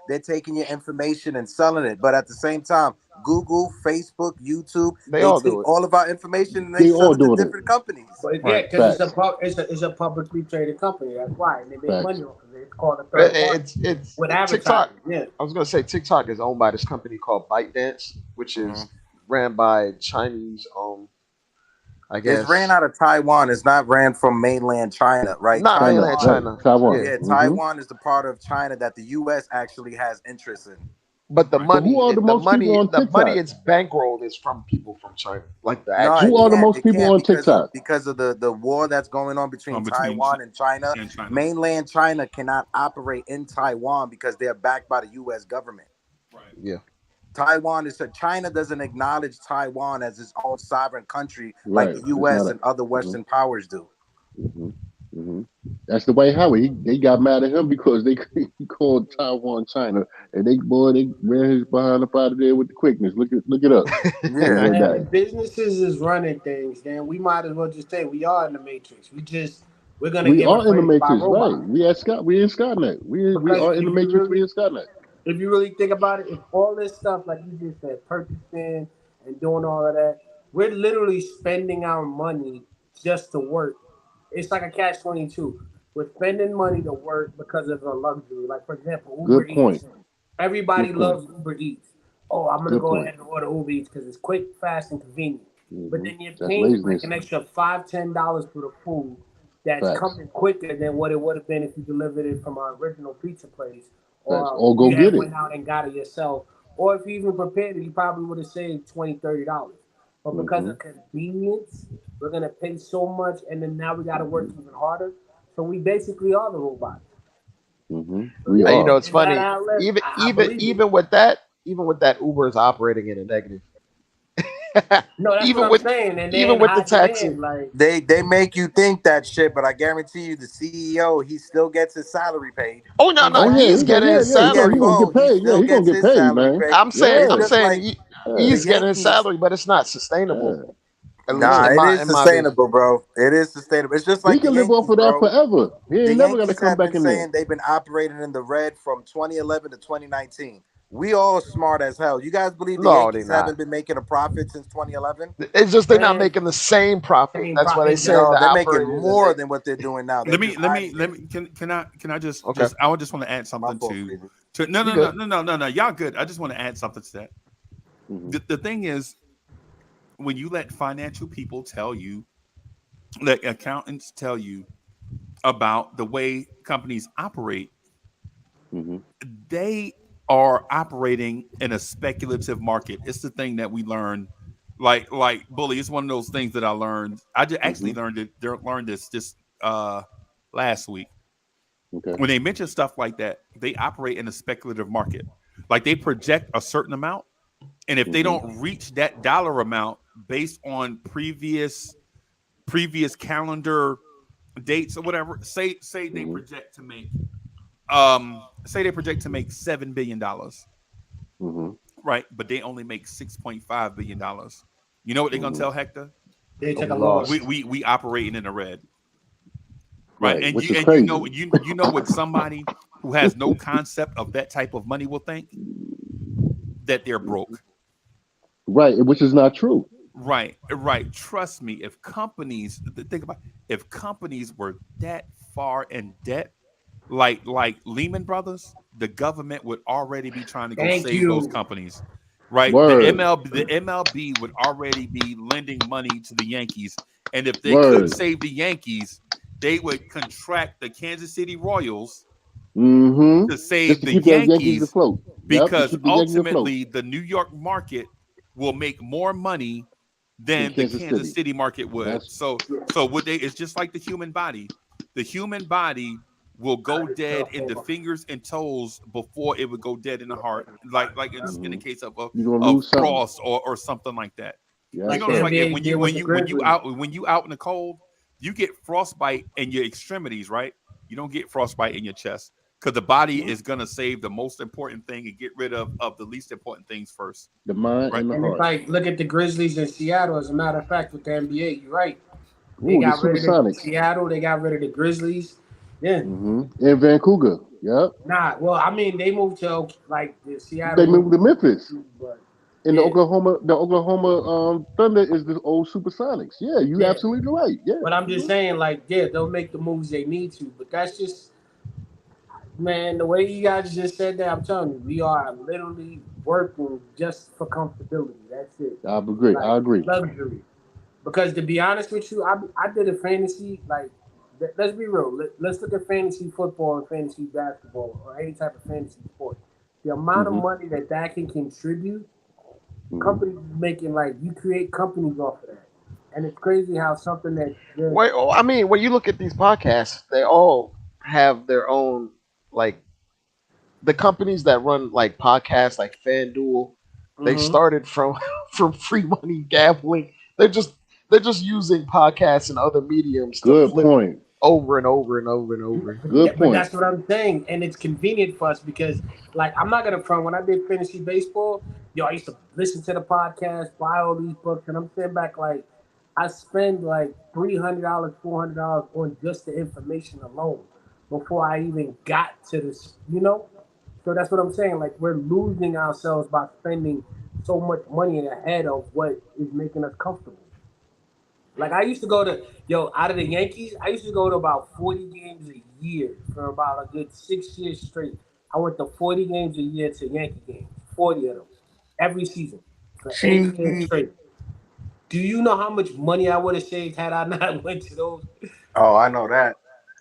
they're taking your information and selling it. But at the same time, Google, Facebook, YouTube, they take all of our information and they sell it to different companies. But yeah, because it's a publicly traded company. That's why. And they make money off of it. It's called a third party. It's with TikTok. Yeah. I was going to say TikTok is owned by this company called ByteDance, which is ran by Chinese I guess it's ran out of Taiwan. It's not ran from mainland China, right? Not mainland China. Taiwan. Yeah, Taiwan is the part of China that the U.S. actually has interest in. But the money, the money it's bankrolled is from people from China. Like the who are the most people on TikTok? Because of the war that's going on between Taiwan and China. Mainland China cannot operate in Taiwan because they're backed by the U.S. government. Right. Yeah. China doesn't acknowledge Taiwan as its own sovereign country like the U.S. and other Western powers do. That's the way Howard. They got mad at him because he called Taiwan China, and they ran his behind up out of there with the quickness. Look it up. Yeah, businesses is running things. Then we might as well just say we are in the matrix. We are in the matrix, right? We in Skynet. We are in the matrix. We in Skynet. If you really think about it, if all this stuff, like you just said, purchasing and doing all of that, we're literally spending our money just to work. It's like a catch-22. We're spending money to work because of a luxury. Like, for example, Uber Eats. Everybody loves Uber Eats. oh, I'm gonna go ahead and order Uber Eats because it's quick, fast, and convenient. But then you're That's paying laziness. like an extra $5-10 for the food that's coming quicker than what it would have been if you delivered it from our original pizza place, or you get went out and got it yourself, or if you even prepared it, you probably would have saved $20-30. But because of convenience, we're gonna pay so much, and then now we got to work even harder. So we basically are the robots. We are. You know, it's funny. Even with that, Uber is operating in a negative. No, that's even what with I'm saying. And even with the taxi, like they make you think that shit, but I guarantee you, the CEO, he still gets his salary paid. Oh no, he's getting his salary. He gonna get paid. Yeah, he gonna get paid, man. I'm saying he's getting his salary, but it's not sustainable. It is sustainable, bro. It is sustainable. It's just like he can live off of that forever. He ain't never gonna come back in there. They've been operating in the red from 2011 to 2019. We all smart as hell. You guys believe the Yankees haven't been making a profit since 2011? It's just they're not making the same profit. That's why they say they're making more than what they're doing now. Let me. Can I just I just want to add something to no. Y'all good. I just want to add something to that. The thing is, when you let financial people tell you, let accountants tell you about the way companies operate, they are operating in a speculative market. It's the thing that we learned, like Bully. It's one of those things that I learned. I just actually learned this last week. When they mention stuff like that, they operate in a speculative market. Like they project a certain amount, and if they don't reach that dollar amount based on previous calendar dates or whatever, say they project to make $7 billion, right? But they only make $6.5 billion. You know what they're gonna tell Hector? They take a loss. We operating in the red, right? And you know what somebody who has no concept of that type of money will think? That they're broke, right? Which is not true. Right. Trust me. If companies were that far in debt, like Lehman Brothers, the government would already be trying to go save those companies, right? The MLB would already be lending money to the Yankees, and if they could save the Yankees, they would contract the Kansas City Royals to save the Yankees afloat. Because ultimately the New York market will make more money than the Kansas City market would. So would they? It's just like the human body. The human body will go dead in the fingers and toes before it would go dead in the heart, like in the case of frost or something like that. Yeah, you know, like when you out in the cold, you get frostbite in your extremities, right? You don't get frostbite in your chest because the body is gonna save the most important thing and get rid of the least important things first. The mind and the heart. It's like look at the Grizzlies in Seattle. As a matter of fact, with the NBA, you're right. They got rid of Seattle. They got rid of the Grizzlies. Yeah. In Vancouver. Yep. Well, I mean, they moved to like the Seattle. They moved to Memphis. And the Oklahoma Thunder is the old Supersonics. Yeah, you absolutely right. Yeah. But I'm just saying, like, they'll make the moves they need to. But that's just, man, the way you guys just said that, I'm telling you, we are literally working just for comfortability. That's it. I agree. Like, I agree. Luxury. Because to be honest with you, I did a fantasy, like, let's be real. Let's look at fantasy football and fantasy basketball or any type of fantasy sport. The amount of money that can contribute, companies making, like, you create companies off of that. And it's crazy how something that... I mean, when you look at these podcasts, they all have their own, like, the companies that run, like, podcasts, like FanDuel, they started from free money gambling. They're just using podcasts and other mediums to flip over and over and over and over. Good point. But that's what I'm saying. And it's convenient for us because, like, I'm not going to front. When I did fantasy baseball, I used to listen to the podcast, buy all these books, and I'm sitting back like, I spend like $300, $400 on just the information alone before I even got to this, So that's what I'm saying. Like, we're losing ourselves by spending so much money ahead of what is making us comfortable. Like, I used to go to, out of the Yankees, I used to go to about 40 games a year for about a good 6 years straight. I went to 40 games a year to Yankee games, 40 of them. every season for 8 years straight. Do you know how much money I would have saved had I not went to those? Oh, I know that.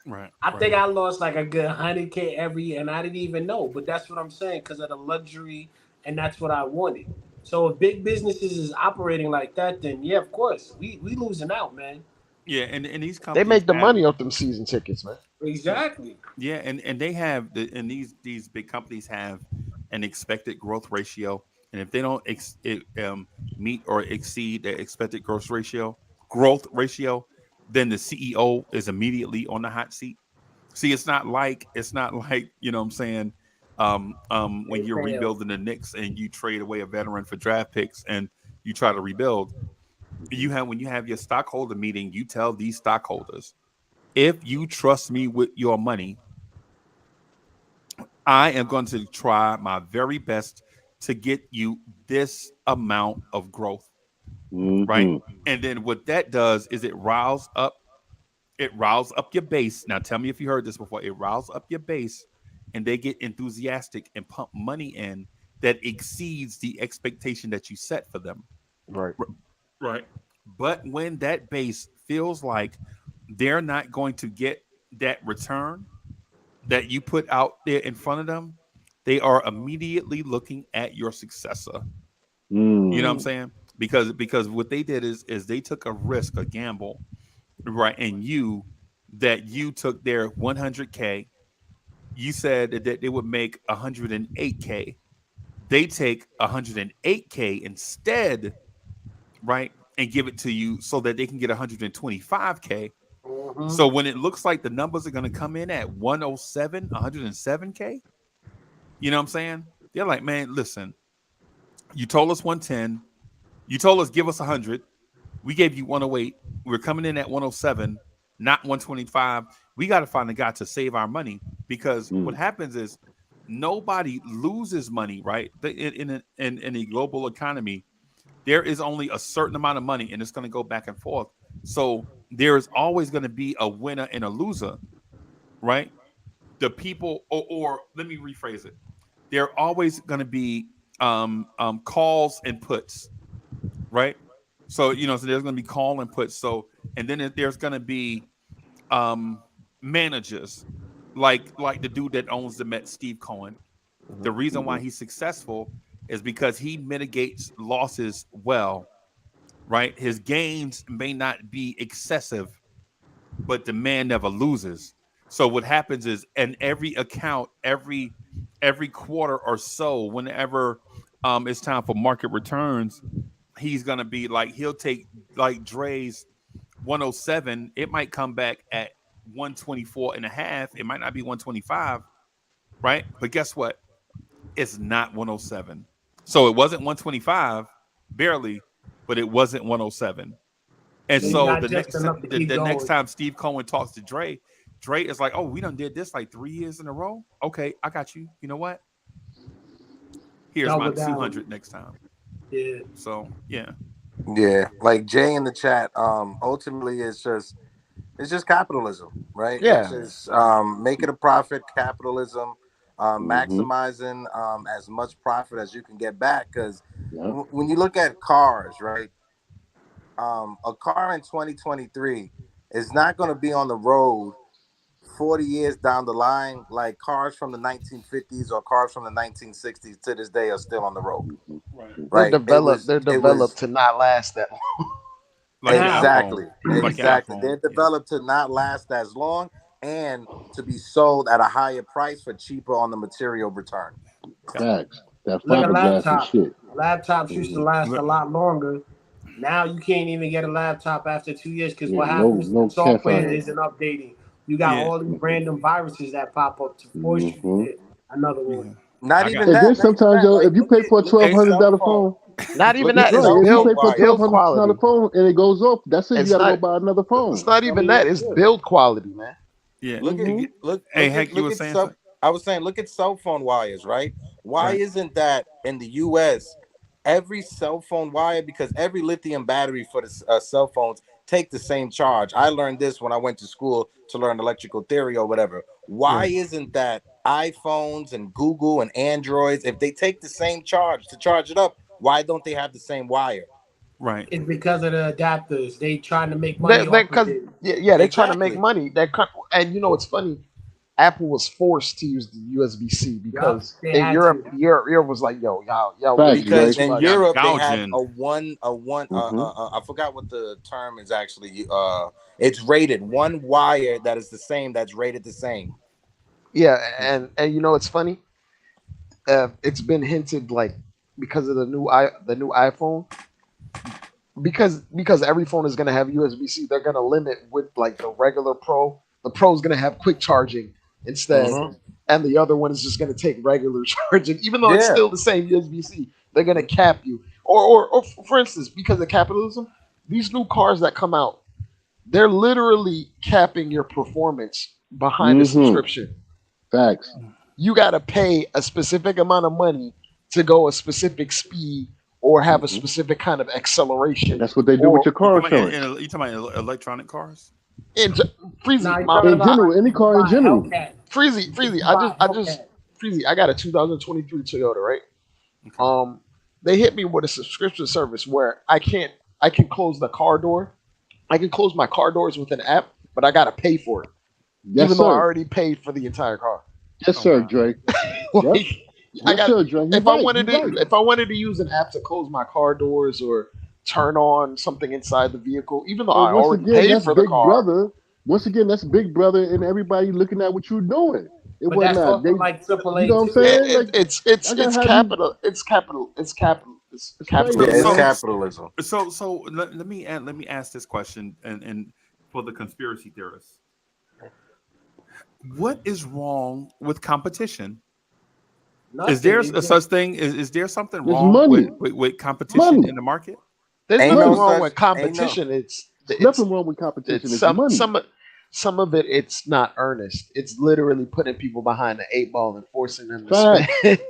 Right. I think I lost like a good 100K every year, and I didn't even know. But that's what I'm saying because of the luxury, and that's what I wanted. So if big businesses is operating like that, then yeah, of course we losing out, man. Yeah, and these They companies make the have, money off them season tickets, man. Exactly. yeah, and they have and these big companies have an expected growth ratio, and if they don't meet or exceed the expected growth ratio, then the CEO is immediately on the hot seat. See, it's not like you know what I'm saying. When They you're fail. rebuilding the Knicks and you trade away a veteran for draft picks and you try to rebuild, when you have your stockholder meeting, you tell these stockholders, if you trust me with your money, I am going to try my very best to get you this amount of growth, right? And then what that does is it riles up your base. Now tell me if you heard this before. It riles up your base and they get enthusiastic and pump money in that exceeds the expectation that you set for them. Right. Right. But when that base feels like they're not going to get that return that you put out there in front of them, they are immediately looking at your successor. You know what I'm saying? Because what they did is they took a risk, a gamble, right? And you took their 100K. You said that they would make 108K. They take 108K instead, right? And give it to you so that they can get 125K. So when it looks like the numbers are going to come in at 107, 107K, you know what I'm saying? They're like, man, listen, you told us 110. You told us give us 100. We gave you 108. We're coming in at 107, not 125. We got to find a guy to save our money because what happens is nobody loses money, right? In a global economy, there is only a certain amount of money and it's going to go back and forth. So there is always going to be a winner and a loser, right? The people, or let me rephrase it. There are always going to be calls and puts, right? So, so there's going to be call and puts. So, and then there's going to be managers like the dude that owns the Mets, Steve Cohen. The reason why he's successful is because he mitigates losses well, right? His gains may not be excessive, but the man never loses. So what happens is, in every account, every quarter or so, whenever it's time for market returns, he's gonna be like, he'll take like Dre's 107. It might come back at 124 and a half. It might not be 125, right? But guess what? It's not 107. So it wasn't 125, barely, but it wasn't 107. And so the next time Steve Cohen talks to Dre is like, oh, we done did this like 3 years in a row. Okay, I got you. You know what? Here's my 200 next time. Yeah. So yeah. Yeah, like Jay in the chat. Ultimately, it's just capitalism, right? Yeah. It's just making a profit, capitalism, maximizing as much profit as you can get back. Because when you look at cars, right? A car in 2023 is not going to be on the road 40 years down the line like cars from the 1950s or cars from the 1960s to this day are still on the road. Right. They're developed to not last that long. Exactly. Like They're developed to not last as long and to be sold at a higher price for cheaper on the material return. Facts. That Look at fiberglass and shit. Laptops used to last a lot longer. Now you can't even get a laptop after 2 years because what happens? The software isn't updating. You got all these random viruses that pop up to force you to get another one. Not even and that. then sometimes, if you pay for a $1,200 phone, not even that. Right, if you pay for a $1,200 phone and it goes off, that's it. You gotta go buy another phone. It's not even that. It's build quality, man. Yeah. Look. Hey, Hank, you were saying something? I was saying, look at cell phone wires, right? Why isn't that in the U.S.? Every cell phone wire, because every lithium battery for the cell phones take the same charge. I learned this when I went to school to learn electrical theory or whatever. Why isn't that iPhones and Google and Androids, if they take the same charge to charge it up, Why don't they have the same wire? Right. It's because of the adapters. They trying to make money Because they're trying to make money. And you know it's funny. Apple was forced to use the USB-C because in Europe was like, yo, because in Europe they have a one. I forgot what the term is actually. It's rated one wire that is the same. That's rated the same. Yeah, and you know it's funny. It's been hinted like because of the new iPhone. Because every phone is gonna have USB-C, they're gonna limit with like the regular Pro. The Pro is gonna have quick charging instead, and the other one is just gonna take regular charging, even though it's still the same USB-C. They're gonna cap you, or for instance, because of capitalism, these new cars that come out, they're literally capping your performance behind a subscription. Facts. You gotta pay a specific amount of money to go a specific speed or have a specific kind of acceleration. That's what they do with your car insurance. You talking about electronic cars? In Freezy, in general, any car in general. Freezy, Freezy, I got a 2023 Toyota, right? Okay. They hit me with a subscription service where I can close the car door. I can close my car doors with an app, but I gotta pay for it. Even though I already paid for the entire car. Yes, sir, Dre. If I wanted to use an app to close my car doors or turn on something inside the vehicle, even though I already paid for the car. Brother, once again, that's Big Brother and everybody looking at what you're doing. It was not like AAA. You know what I'm saying? It's capital. It's capital. It's capital. It's capitalism. So let me ask this question and for the conspiracy theorists. What is wrong with competition? Nothing. Is there a such thing? Is there something wrong with competition in the market? There's nothing wrong with competition. It's nothing wrong with competition. Some of it, it's not earnest. It's literally putting people behind the 8 ball and forcing them to spend.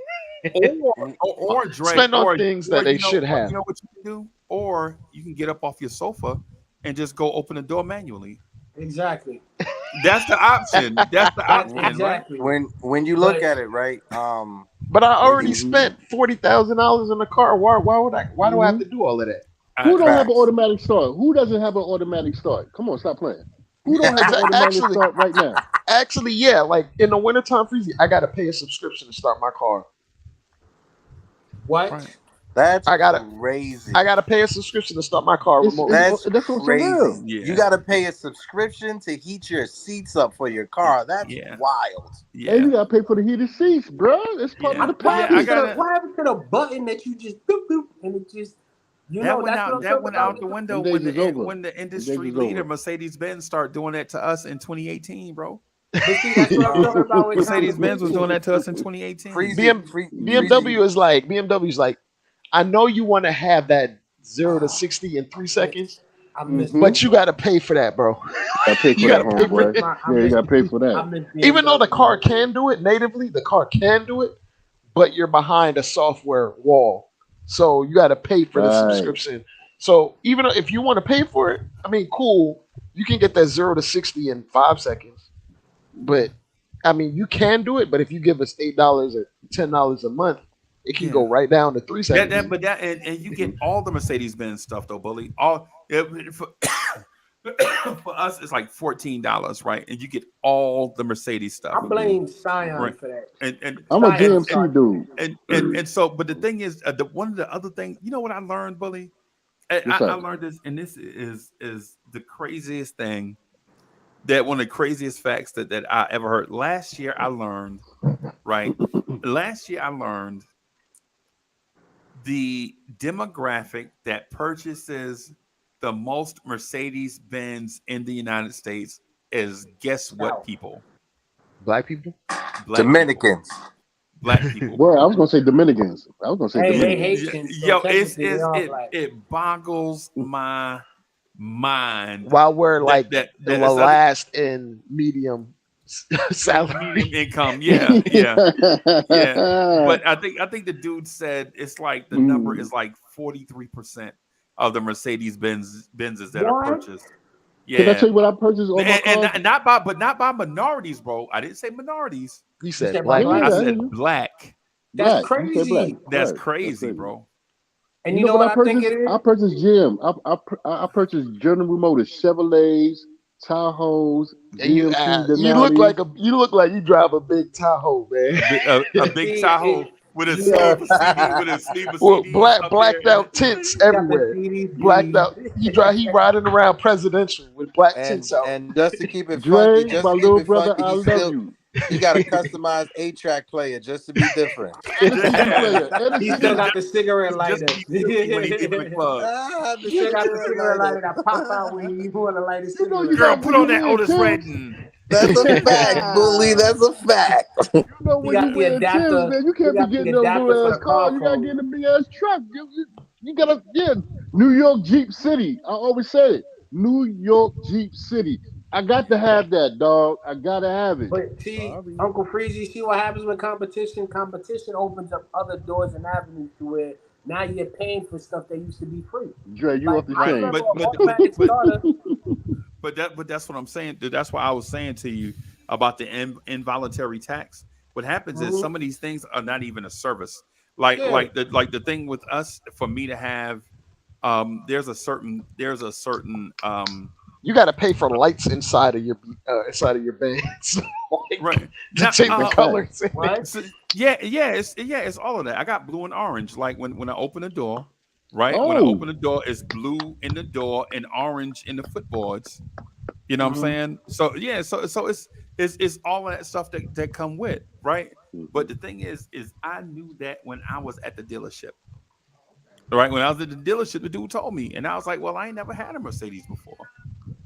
or spend on things that they should have. You know what you can do? Or you can get up off your sofa and just go open the door manually. Exactly. That's the option. That's the option. Exactly. Right? When you look at it, right? But I already spent $40,000 in the car. Why do I have to do all of that? Who don't have an automatic start? Who doesn't have an automatic start? Come on, stop playing. Who don't have an automatic start right now? Actually, yeah. Like in the wintertime, Freezy, I gotta pay a subscription to start my car. What? Right. That's crazy. I gotta pay a subscription to start my car remotely. That's crazy. Yeah. You gotta pay a subscription to heat your seats up for your car. That's wild. Yeah. And you gotta pay for the heated seats, bro. It's part of the package. What happened to the button that you just boop boop and it just that went out the window when the industry leader Mercedes-Benz started doing that to us in 2018, bro. That's what I'm talking about. Mercedes-Benz was doing that to us in 2018. BMW's like, I know you want to have that 0 to 60 in 3 seconds, but you got to pay for that, bro. You got to pay for that. Yeah, you got to pay for that. Even though the car can do it natively, but you're behind a software wall. So you got to pay for the subscription. So even if you want to pay for it, I mean, cool. You can get that 0 to 60 in 5 seconds. But, I mean, you can do it. But if you give us $8 or $10 a month, it can go right down to 3 seconds. And you get all the Mercedes-Benz stuff, though, Bully. For us, it's like $14, right? And you get all the Mercedes stuff. I blame Scion for that. And I'm a GMC dude. And so, but the thing is, one of the other things, you know what I learned, Bully? I learned this, and this is the craziest thing. That one of the craziest facts that I ever heard. Last year, I learned, right? The demographic that purchases the most Mercedes-Benz in the United States is guess what people? Black people? Dominicans. Black people. Well, I was gonna say Dominicans. Dominicans. Haitians. Yo, it boggles my mind. While we're like the last in medium salary income, yeah. But I think the dude said it's like the number is like 43% of the Mercedes-Benzes that are purchased. Yeah. Can I tell you what I purchased on my car? And not by minorities, bro. I didn't say minorities. You said black. I said black. That's crazy. That's crazy, bro. And you know what I think it is? I purchased GM. I purchased General Motors, Chevrolets, Tahoes, GMC. You look like you drive a big Tahoe, man. A big Tahoe with a sleeve of CD, blacked out tints everywhere. Blacked out. He riding around presidential with black tints out. And just to keep it Dre, funky, my little brother, I love you. He got a customized 8-track player just to be different. He still got the cigarette lighter. He still got the cigarette lighter that pop out when you want to light a cigarette. Girl, put on that Otis Redding. That's a fact, Bully. That's a fact. You know when you wear Timbs, man, you can't be getting those little ass cars. You gotta get in a big ass truck. You gotta New York Jeep City. I always say it. New York Jeep City. I got to have that, dog. I gotta have it. But see, Uncle Freezy, see what happens with competition? Competition opens up other doors and avenues to where now you're paying for stuff that used to be free. Dre, you off the chain. But that's what I'm saying. That's why I was saying to you about the involuntary tax. What happens is some of these things are not even a service. Like the thing with us, for me to have, there's a certain you got to pay for lights inside of your bands, right? To change the colors. So, it's all of that. I got blue and orange. Like when I open the door, right? Oh. When I open the door, it's blue in the door and orange in the footboards. You know what I'm saying? So so it's all of that stuff that come with, right? But the thing is I knew that when I was at the dealership. Right, when I was at the dealership, the dude told me, and I was like, "Well, I ain't never had a Mercedes before."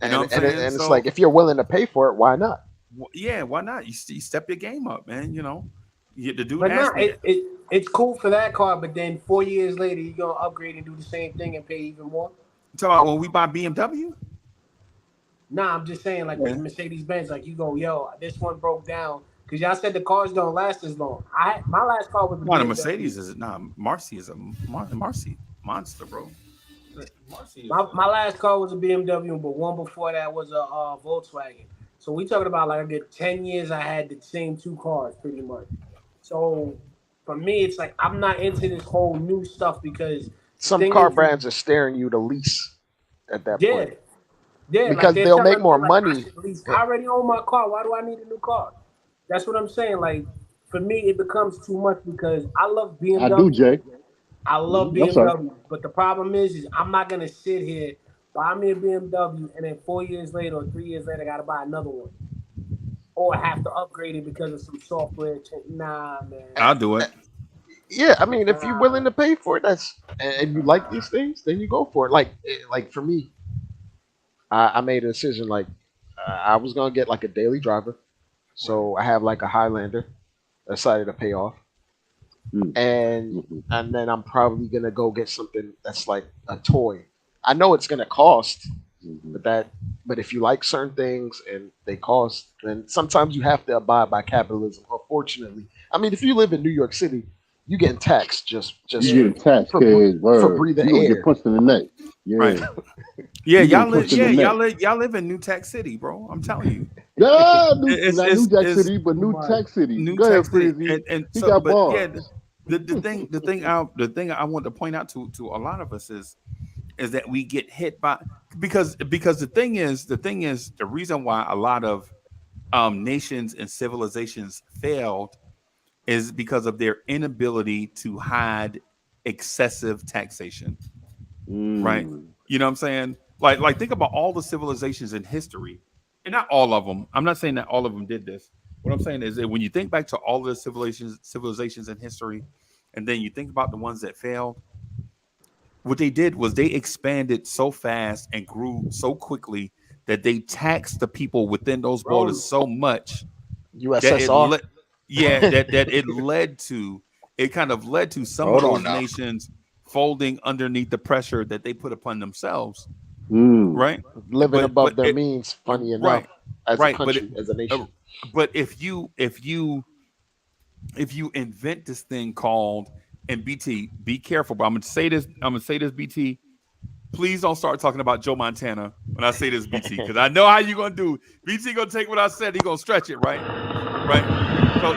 You know what I'm saying? And it's like, if you're willing to pay for it, why not? Yeah, why not? You step your game up, man. You know, the dude. But it's cool for that car, but then 4 years later, you're gonna upgrade and do the same thing and pay even more. So when we buy BMW? Nah, I'm just saying, like with Mercedes Benz, like you go, yo, this one broke down. Because y'all said the cars don't last as long. My last car was a Mercedes. Marcy is a Marcy monster, bro. My last car was a BMW, but one before that was a Volkswagen. So we talking about like a good 10 years. I had the same two cars pretty much. So for me, it's like I'm not into this whole new stuff because some car brands are staring you to lease at that point. Yeah, because they'll make more money. I already own my car. Why do I need a new car? That's what I'm saying. Like, for me, it becomes too much because I love BMW. I do, Jay. I love BMW. But the problem is I'm not going to sit here, buy me a BMW, and then 4 years later or 3 years later, I got to buy another one. Or have to upgrade it because of some software change. Nah, man. I'll do it. Yeah, I mean, if you're willing to pay for it, and you like these things, then you go for it. Like for me, I made a decision. Like, I was going to get like a daily driver. So I have like a Highlander I decided to pay off. And then I'm probably gonna go get something that's like a toy. I know it's gonna cost, but if you like certain things and they cost, then sometimes you have to abide by capitalism, unfortunately. I mean, if you live in New York City, you getting taxed just for breathing air. Get punched in the neck. Yeah. Right. Y'all live in New Tech City, bro. I'm telling you. Yeah, New Jack City, but New Tech City. Go ahead, Freezy. And he got balls. Yeah, the thing I want to point out to a lot of us is that we get hit by because the thing is the reason why a lot of nations and civilizations failed is because of their inability to hide excessive taxation. Right? You know what I'm saying? Like think about all the civilizations in history, and not all of them. I'm not saying that all of them did this. What I'm saying is that when you think back to all the civilizations in history, and then you think about the ones that failed, what they did was they expanded so fast and grew so quickly that they taxed the people within those borders so much. USSR. That it kind of led to some of those nations folding underneath the pressure that they put upon themselves. Right? Living above their means, funny enough, as a country, as a nation. But if you invent this thing called, and BT, be careful, but I'm gonna say this, BT. Please don't start talking about Joe Montana when I say this, BT, because I know how you're gonna do. BT gonna take what I said, he gonna stretch it, right?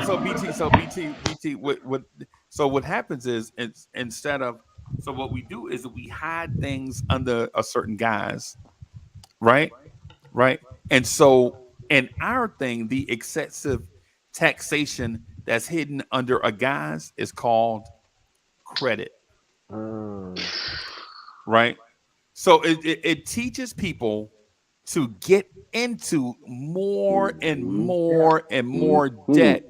So BT, what happens is, it's, instead of So what we do is we hide things under a certain guise, right? Right. And so in our thing, the excessive taxation that's hidden under a guise is called credit. Right. So it teaches people to get into more and more and more debt.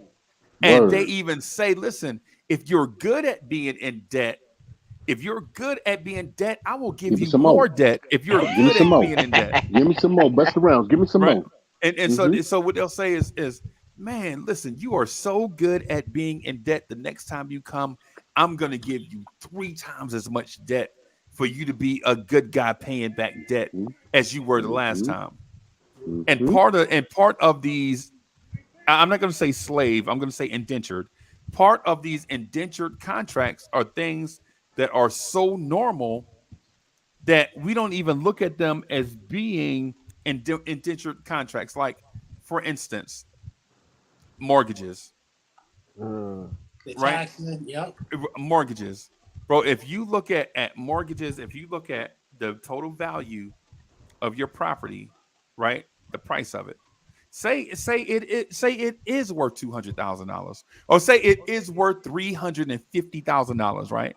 And they even say, listen, if you're good at being in debt, if you're good at being in debt, I will give you more debt. If you're good at being in debt, give me some more. Best around. Give me some more. And so what they'll say is, man, listen, you are so good at being in debt. The next time you come, I'm going to give you 3 times as much debt for you to be a good guy paying back debt as you were the last time. And part of these, I'm not going to say slave, I'm going to say indentured. Part of these indentured contracts are things that are so normal that we don't even look at them as being indentured contracts. Like, for instance, mortgages. Right? Yep. Mortgages. Bro, if you look at mortgages, if you look at the total value of your property, right? The price of it. Say it is worth $200,000, or say it is worth $350,000, right?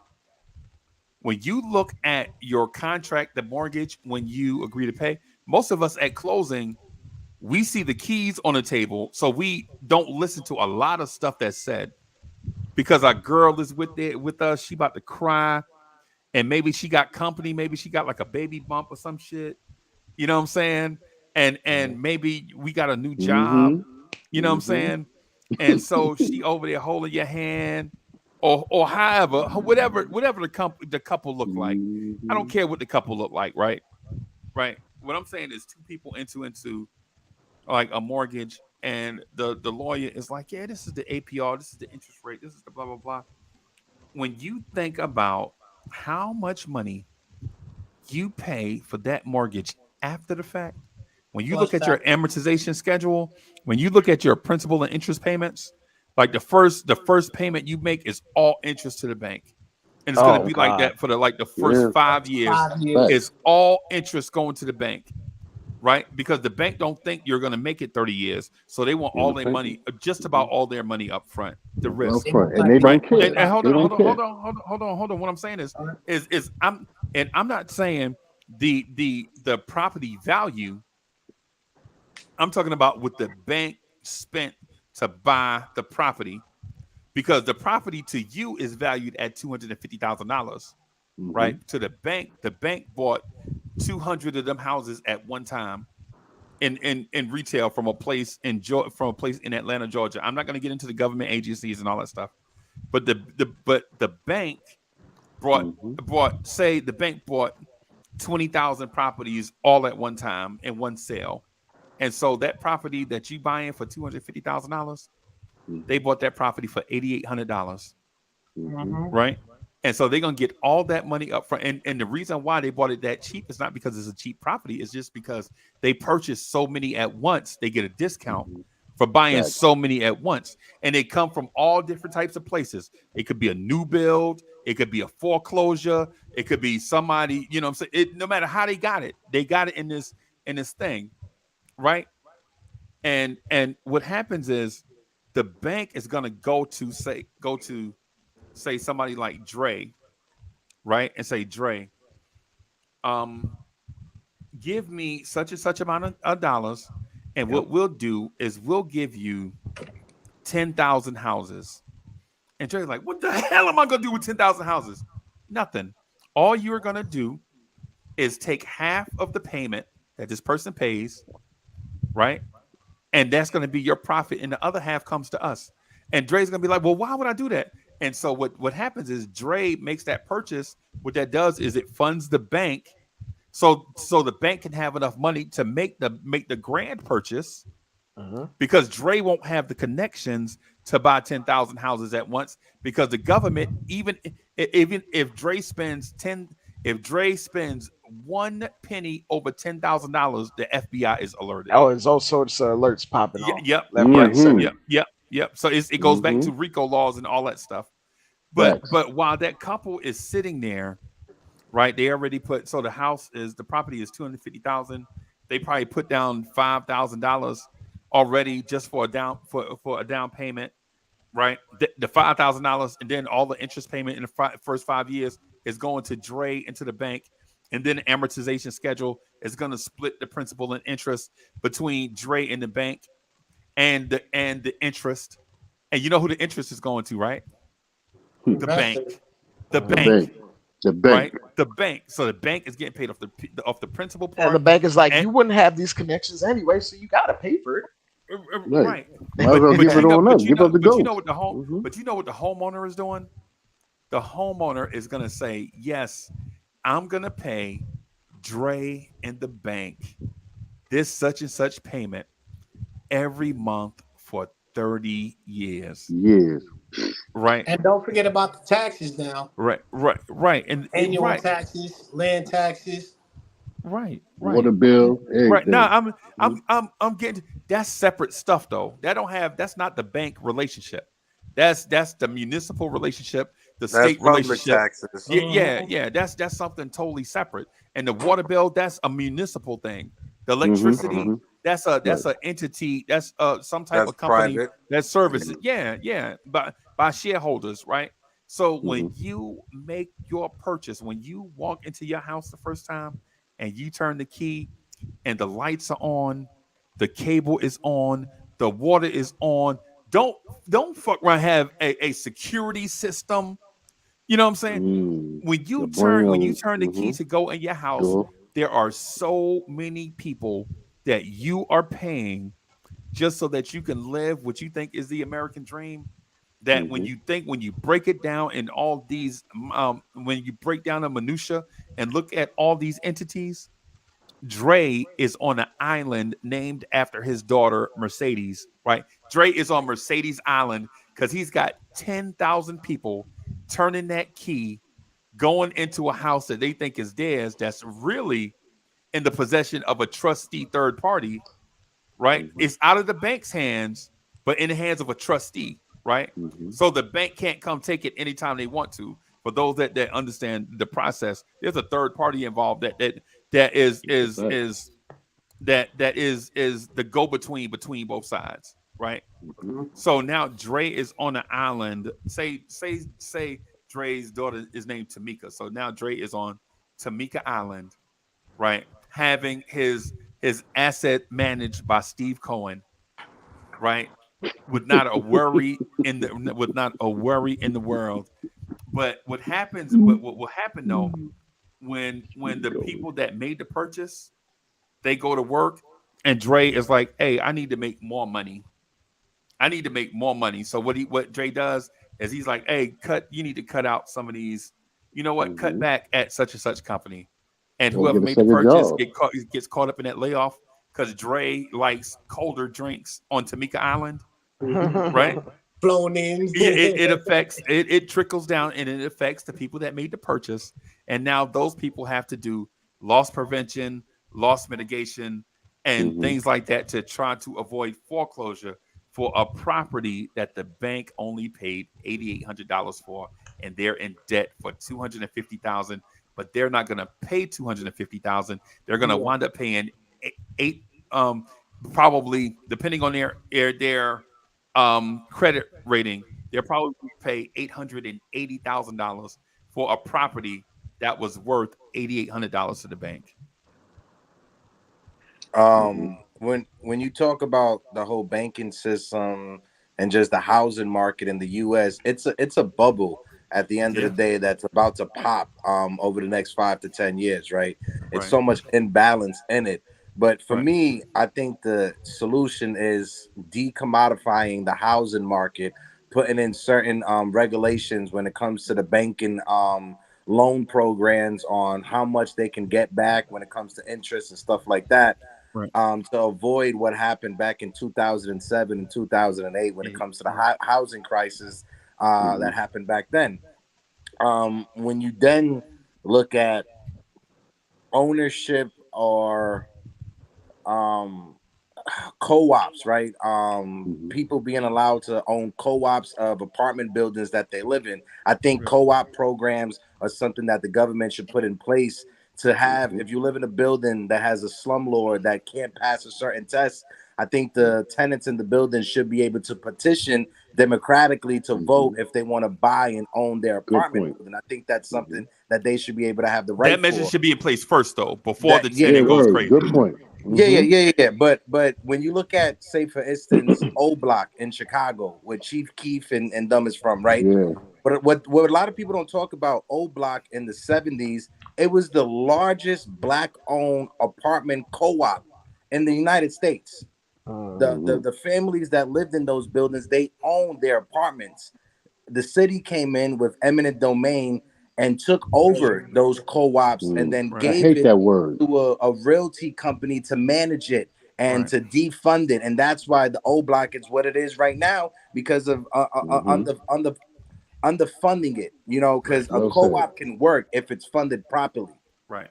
When you look at your contract, the mortgage, when you agree to pay, most of us at closing, we see the keys on the table, so we don't listen to a lot of stuff that's said because our girl is with us. She about to cry, and maybe she got company. Maybe she got like a baby bump or some shit. You know what I'm saying? And maybe we got a new job. You know what I'm saying? And so she over there holding your hand. Or however, whatever the couple look like. I don't care what the couple look like, right? Right. What I'm saying is 2 people into like a mortgage, and the lawyer is like, yeah, this is the APR, this is the interest rate, this is the blah blah blah. When you think about how much money you pay for that mortgage after the fact, when you look at your amortization schedule, when you look at your principal and interest payments, like the first payment you make is all interest to the bank, and it's going to be like that for the first 5 years. It's all interest going to the bank, right? Because the bank don't think you're going to make it 30 years, so they want all their money, just about all their money up front, the risk, and they don't care. And hold on. What I'm saying is I'm not saying the property value. I'm talking about what the bank spent to buy the property, because the property to you is valued at $250,000, right? To the bank bought 200 of them houses at one time in retail from a place in Atlanta, Georgia. I'm not going to get into the government agencies and all that stuff, but the bank bought 20,000 properties all at one time in one sale. And so that property that you buying for $250,000, they bought that property for $8,800, right? And so they're gonna get all that money up front. And the reason why they bought it that cheap is not because it's a cheap property; it's just because they purchased so many at once. They get a discount for buying so many at once, and they come from all different types of places. It could be a new build, it could be a foreclosure, it could be somebody. You know what I'm saying? No matter how they got it in this thing. Right. And what happens is the bank is going to go to say somebody like Dre, right? And say, Dre, give me such and such amount of dollars. And what we'll do is we'll give you 10,000 houses. And Dre's like, what the hell am I going to do with 10,000 houses? Nothing. All you're going to do is take half of the payment that this person pays, right? And that's going to be your profit, and the other half comes to us. And Dre's going to be like, well, why would I do that? And so what happens is Dre makes that purchase. What that does is it funds the bank, so the bank can have enough money to make the grand purchase, because Dre won't have the connections to buy 10,000 houses at once, because the government, even if Dre spends 1 penny over $10,000, the FBI is alerted. Oh, it's all sorts of alerts popping off. Yep. So it goes back to RICO laws and all that stuff. But while that couple is sitting there, right? They already put the property is $250,000. They probably put down $5,000 already just for a down payment, right? The $5,000, and then all the interest payment in the first 5 years is going to Dre into the bank, and then the amortization schedule is going to split the principal and interest between Dre and the bank, and the interest. And you know who the interest is going to, right? The bank. The bank. The bank. Right? The bank. So the bank is getting paid off the principal part. And the bank is like, you wouldn't have these connections anyway, so you got to pay for it. Right. Might as well give it on up. Give up the ghost. You know what but you know what the homeowner is doing? The homeowner is going to say, yes, I'm going to pay Dre and the bank this such and such payment every month for 30 years. Years. Right. And don't forget about the taxes now. Right. And annual taxes, land taxes. Right. Water bill. Everything. Right. Now I'm getting that's separate stuff though. That's not the bank relationship. That's the municipal relationship, the state relationship. Taxes. Yeah. That's something totally separate. And the water bill, that's a municipal thing. The electricity, that's an entity, that's some type of company private. that services. Yeah. By shareholders, right? So when you make your purchase, when you walk into your house the first time and you turn the key and the lights are on, the cable is on, the water is on, don't fuck around have a security system. You know what I'm saying? When you turn the key to go in your house, there are so many people that you are paying just so that you can live what you think is the American dream. That when you break it down in all these, when you break down the minutia and look at all these entities, Dre is on an island named after his daughter, Mercedes, right? Dre is on Mercedes Island because he's got 10,000 people turning that key, going into a house that they think is theirs that's really in the possession of a trustee third party, right? It's out of the bank's hands, but in the hands of a trustee, right? So the bank can't come take it anytime they want to. For those that understand the process, there's a third party involved that is the go-between between both sides, right? So now Dre is on an island. Say Dre's daughter is named Tamika. So now Dre is on Tamika Island, right? Having his asset managed by Steve Cohen, right? With not a worry in the world. But what happens? What will happen though? When the people that made the purchase, they go to work, and Dre is like, "Hey, I need to make more money. So what Dre does is he's like, "Hey, you need to cut out some of these. You know what? Cut back at such and such company." And whoever made the purchase gets caught up in that layoff because Dre likes colder drinks on Tamika Island, right? Flown in. It trickles down and it affects the people that made the purchase. And now those people have to do loss prevention, loss mitigation, and things like that to try to avoid foreclosure for a property that the bank only paid $8,800 for, and they're in debt for $250,000. But they're not going to pay $250,000. They're going to wind up paying probably depending on their credit rating, they'll probably pay $880,000 for a property that was worth $8,800 to the bank. When you talk about the whole banking system and just the housing market in the U.S., it's a bubble at the end of the day that's about to pop over the next 5 to 10 years, right? It's so much imbalance in it. But for me, I think the solution is decommodifying the housing market, putting in certain regulations when it comes to the banking loan programs on how much they can get back when it comes to interest and stuff like that, to avoid what happened back in 2007 and 2008 when it comes to the housing crisis that happened back then. When you then look at ownership or co-ops, right? People being allowed to own co-ops of apartment buildings that they live in. I think co-op programs are something that the government should put in place to have. If you live in a building that has a slumlord that can't pass a certain test, I think the tenants in the building should be able to petition democratically to vote if they want to buy and own their apartment building. I think that's something that they should be able to have the right. That measure should be in place first, though, before the tenant goes crazy. Good point. Yeah. But when you look at, say, for instance, O Block in Chicago, where Chief Keef and them is from, right? Yeah. But what a lot of people don't talk about, O Block in the 70s, it was the largest Black-owned apartment co-op in the United States. The families that lived in those buildings, they owned their apartments. The city came in with eminent domain and took over those co-ops and then gave it to a realty company to manage it and to defund it. And that's why the O Block is what it is right now, because of underfunding it, you know, because a co-op can work if it's funded properly. Right.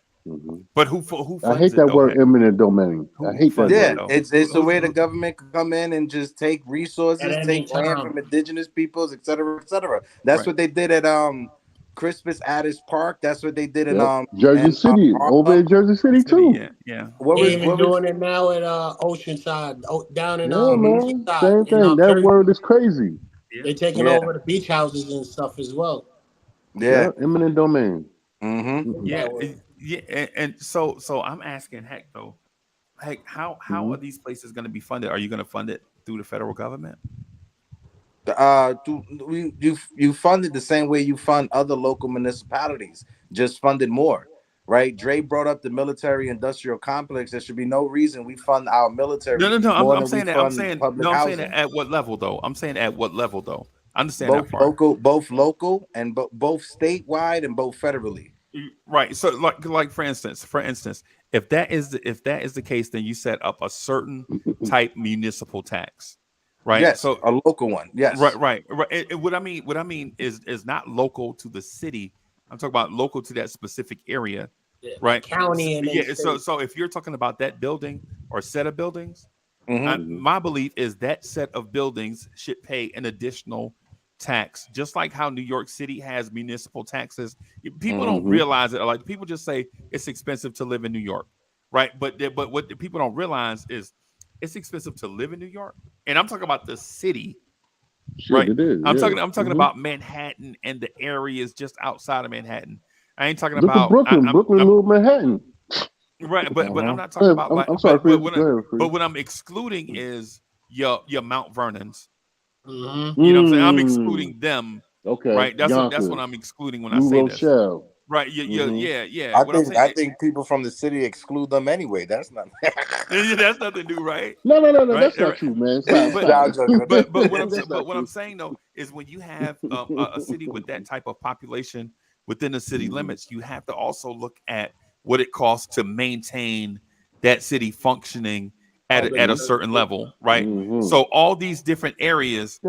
But who funds I hate that word, eminent domain. I hate that. Yeah, it's a way the government can come in and just take resources, take land from indigenous peoples, et cetera, et cetera. That's what they did at Crispus Attucks Park. That's what they did in Jersey City, over in Jersey City too. Yeah. What was doing it now at Oceanside, down in man, same thing. That word is crazy. They're taking over the beach houses and stuff as well. Yeah, eminent domain. Yeah, and so I'm asking, how are these places going to be funded? Are you going to fund it through the federal government? You fund it the same way you fund other local municipalities, just funded more, right? Dre brought up the military industrial complex. There should be no reason we fund our military. No. I'm saying at what level though? I understand both local and both statewide and both federally. Right. So like for instance, if that is the case, then you set up a certain type municipal tax. Right. Yes, so a local one. Yes. Right. And what I mean is not local to the city. I'm talking about local to that specific area. Right. County and so if you're talking about that building or set of buildings, my belief is that set of buildings should pay an additional tax, just like how New York City has municipal taxes. People don't realize it. Like people just say it's expensive to live in New York, right? But what the people don't realize is it's expensive to live in New York, and I'm talking about the city, right? It is, I'm talking about Manhattan and the areas just outside of Manhattan. I ain't talking Look about at Brooklyn. Brooklyn moved Manhattan. Right, but I'm not talking about. I'm sorry, but what I'm excluding is your Mount Vernons. You know what I'm saying? I'm excluding them. Okay, right. That's what I'm excluding when I say this. Right. Yeah. I think people from the city exclude them anyway. That's not. That's nothing new, right? No. Right? That's not true, man. But what I'm saying though is when you have a city with that type of population within the city limits, you have to also look at what it costs to maintain that city functioning at a certain level, right? So all these different areas,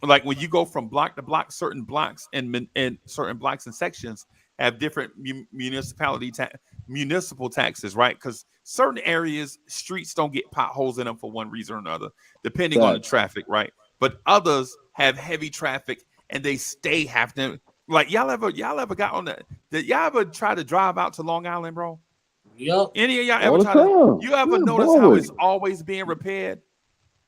like when you go from block to block, certain blocks and certain blocks and sections have different municipal taxes, right? Because certain areas, streets don't get potholes in them for one reason or another, depending on the traffic, right? But others have heavy traffic and they have to. Like y'all ever got on that? Did y'all ever try to drive out to Long Island, bro? Yep. Any of y'all ever try to? You ever notice how it's always being repaired?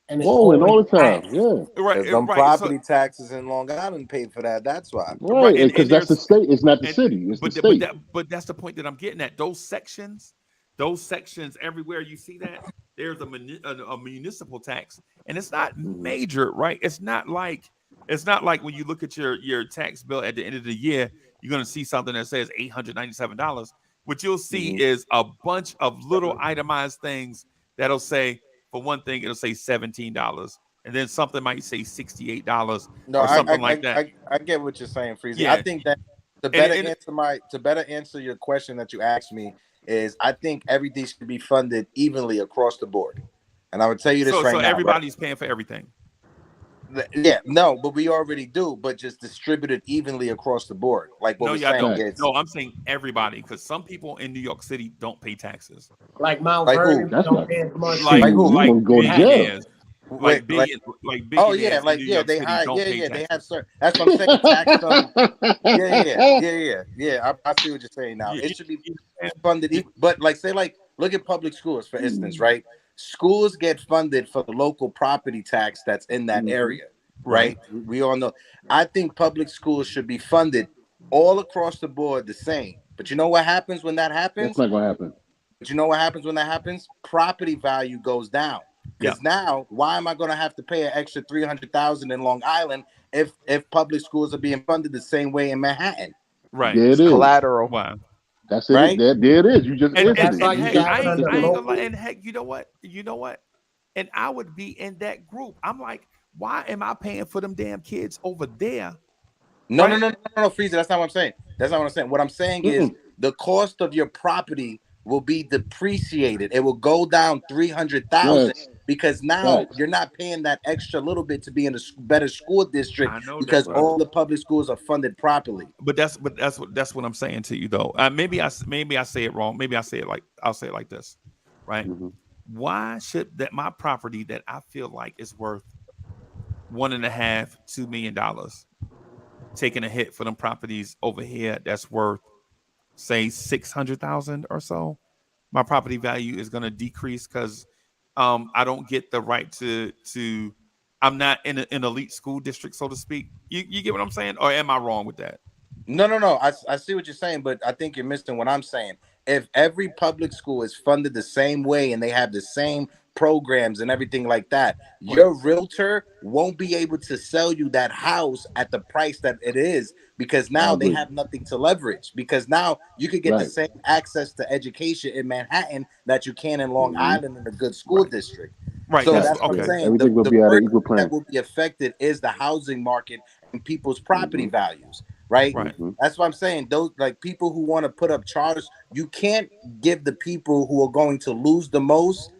And it's all the time. Yeah. Right. Some property taxes in Long Island paid for that. That's why. Right. Because that's the state. It's not the city. It's the state. But that's the point that I'm getting at. Those sections everywhere you see that, there's a municipal tax, and it's not major, right? It's not like when you look at your tax bill at the end of the year, you're going to see something that says $897. What you'll see is a bunch of little itemized things that'll say, for one thing, it'll say $17, and then something might say $68 or something like that. I get what you're saying, Freezy. Yeah. I think that to better answer your question that you asked me is, I think everything should be funded evenly across the board, and I would tell you this right now. So everybody's paying for everything. No, but we already do, but just distributed evenly across the board. Like what No, we're y'all saying don't. is, No, I'm saying everybody, because some people in New York City don't pay taxes. Like Mount like who? Vernon, That's don't not pay as much. Like Like who? you like gonna go to jail. billionaires, Wait, like oh yeah, billionaires in New York they City hire, don't pay they have taxes. certain. That's what I'm saying. Tax them. Yeah. I see what you're saying now. You- It should be you- funded, but like say like look at public schools for instance, right? Schools get funded for the local property tax that's in that area, right? We all know. I think public schools should be funded all across the board the same. But you know what happens when that happens? That's not gonna happen. But you know what happens when that happens? Property value goes down. Because now, why am I going to have to pay an extra $300,000 in Long Island if public schools are being funded the same way in Manhattan? Right. There it is. Collateral. Wow. That's it. Right? There it is. You just answered that's it. why And you heck, got I ain't under gonna local. lie. And heck, you know what? And I would be in that group. I'm like, why am I paying for them damn kids over there? No, Right? no, Frieza. That's not what I'm saying. That's not what I'm saying. What I'm saying is the cost of your property will be depreciated. It will go down 300,000 Yes. because now Facts. you're not paying that extra little bit to be in a better school district I know because that's right. all the public schools are funded properly. But that's what I'm saying to you though. Maybe I say it wrong. Maybe I'll say it like this, right? Why should that my property that I feel like is worth $1.5-2 million taking a hit for them properties over here that's worth say 600,000 or so? My property value is going to decrease because I don't get the right to I'm not in an elite school district, so to speak. You get what I'm saying, or am I wrong with that? No. I see what you're saying, but I think you're missing what I'm saying. If every public school is funded the same way and they have the same programs and everything like that, your realtor won't be able to sell you that house at the price that it is because now they have nothing to leverage. Because now you could get the same access to education in Manhattan that you can in Long Island in a good school district. Right. So that's what I'm saying. Everything will be at an equal plan. That will be affected is the housing market and people's property values. Right. That's what I'm saying. Those like people who want to put up charters, you can't give the people who are going to lose the most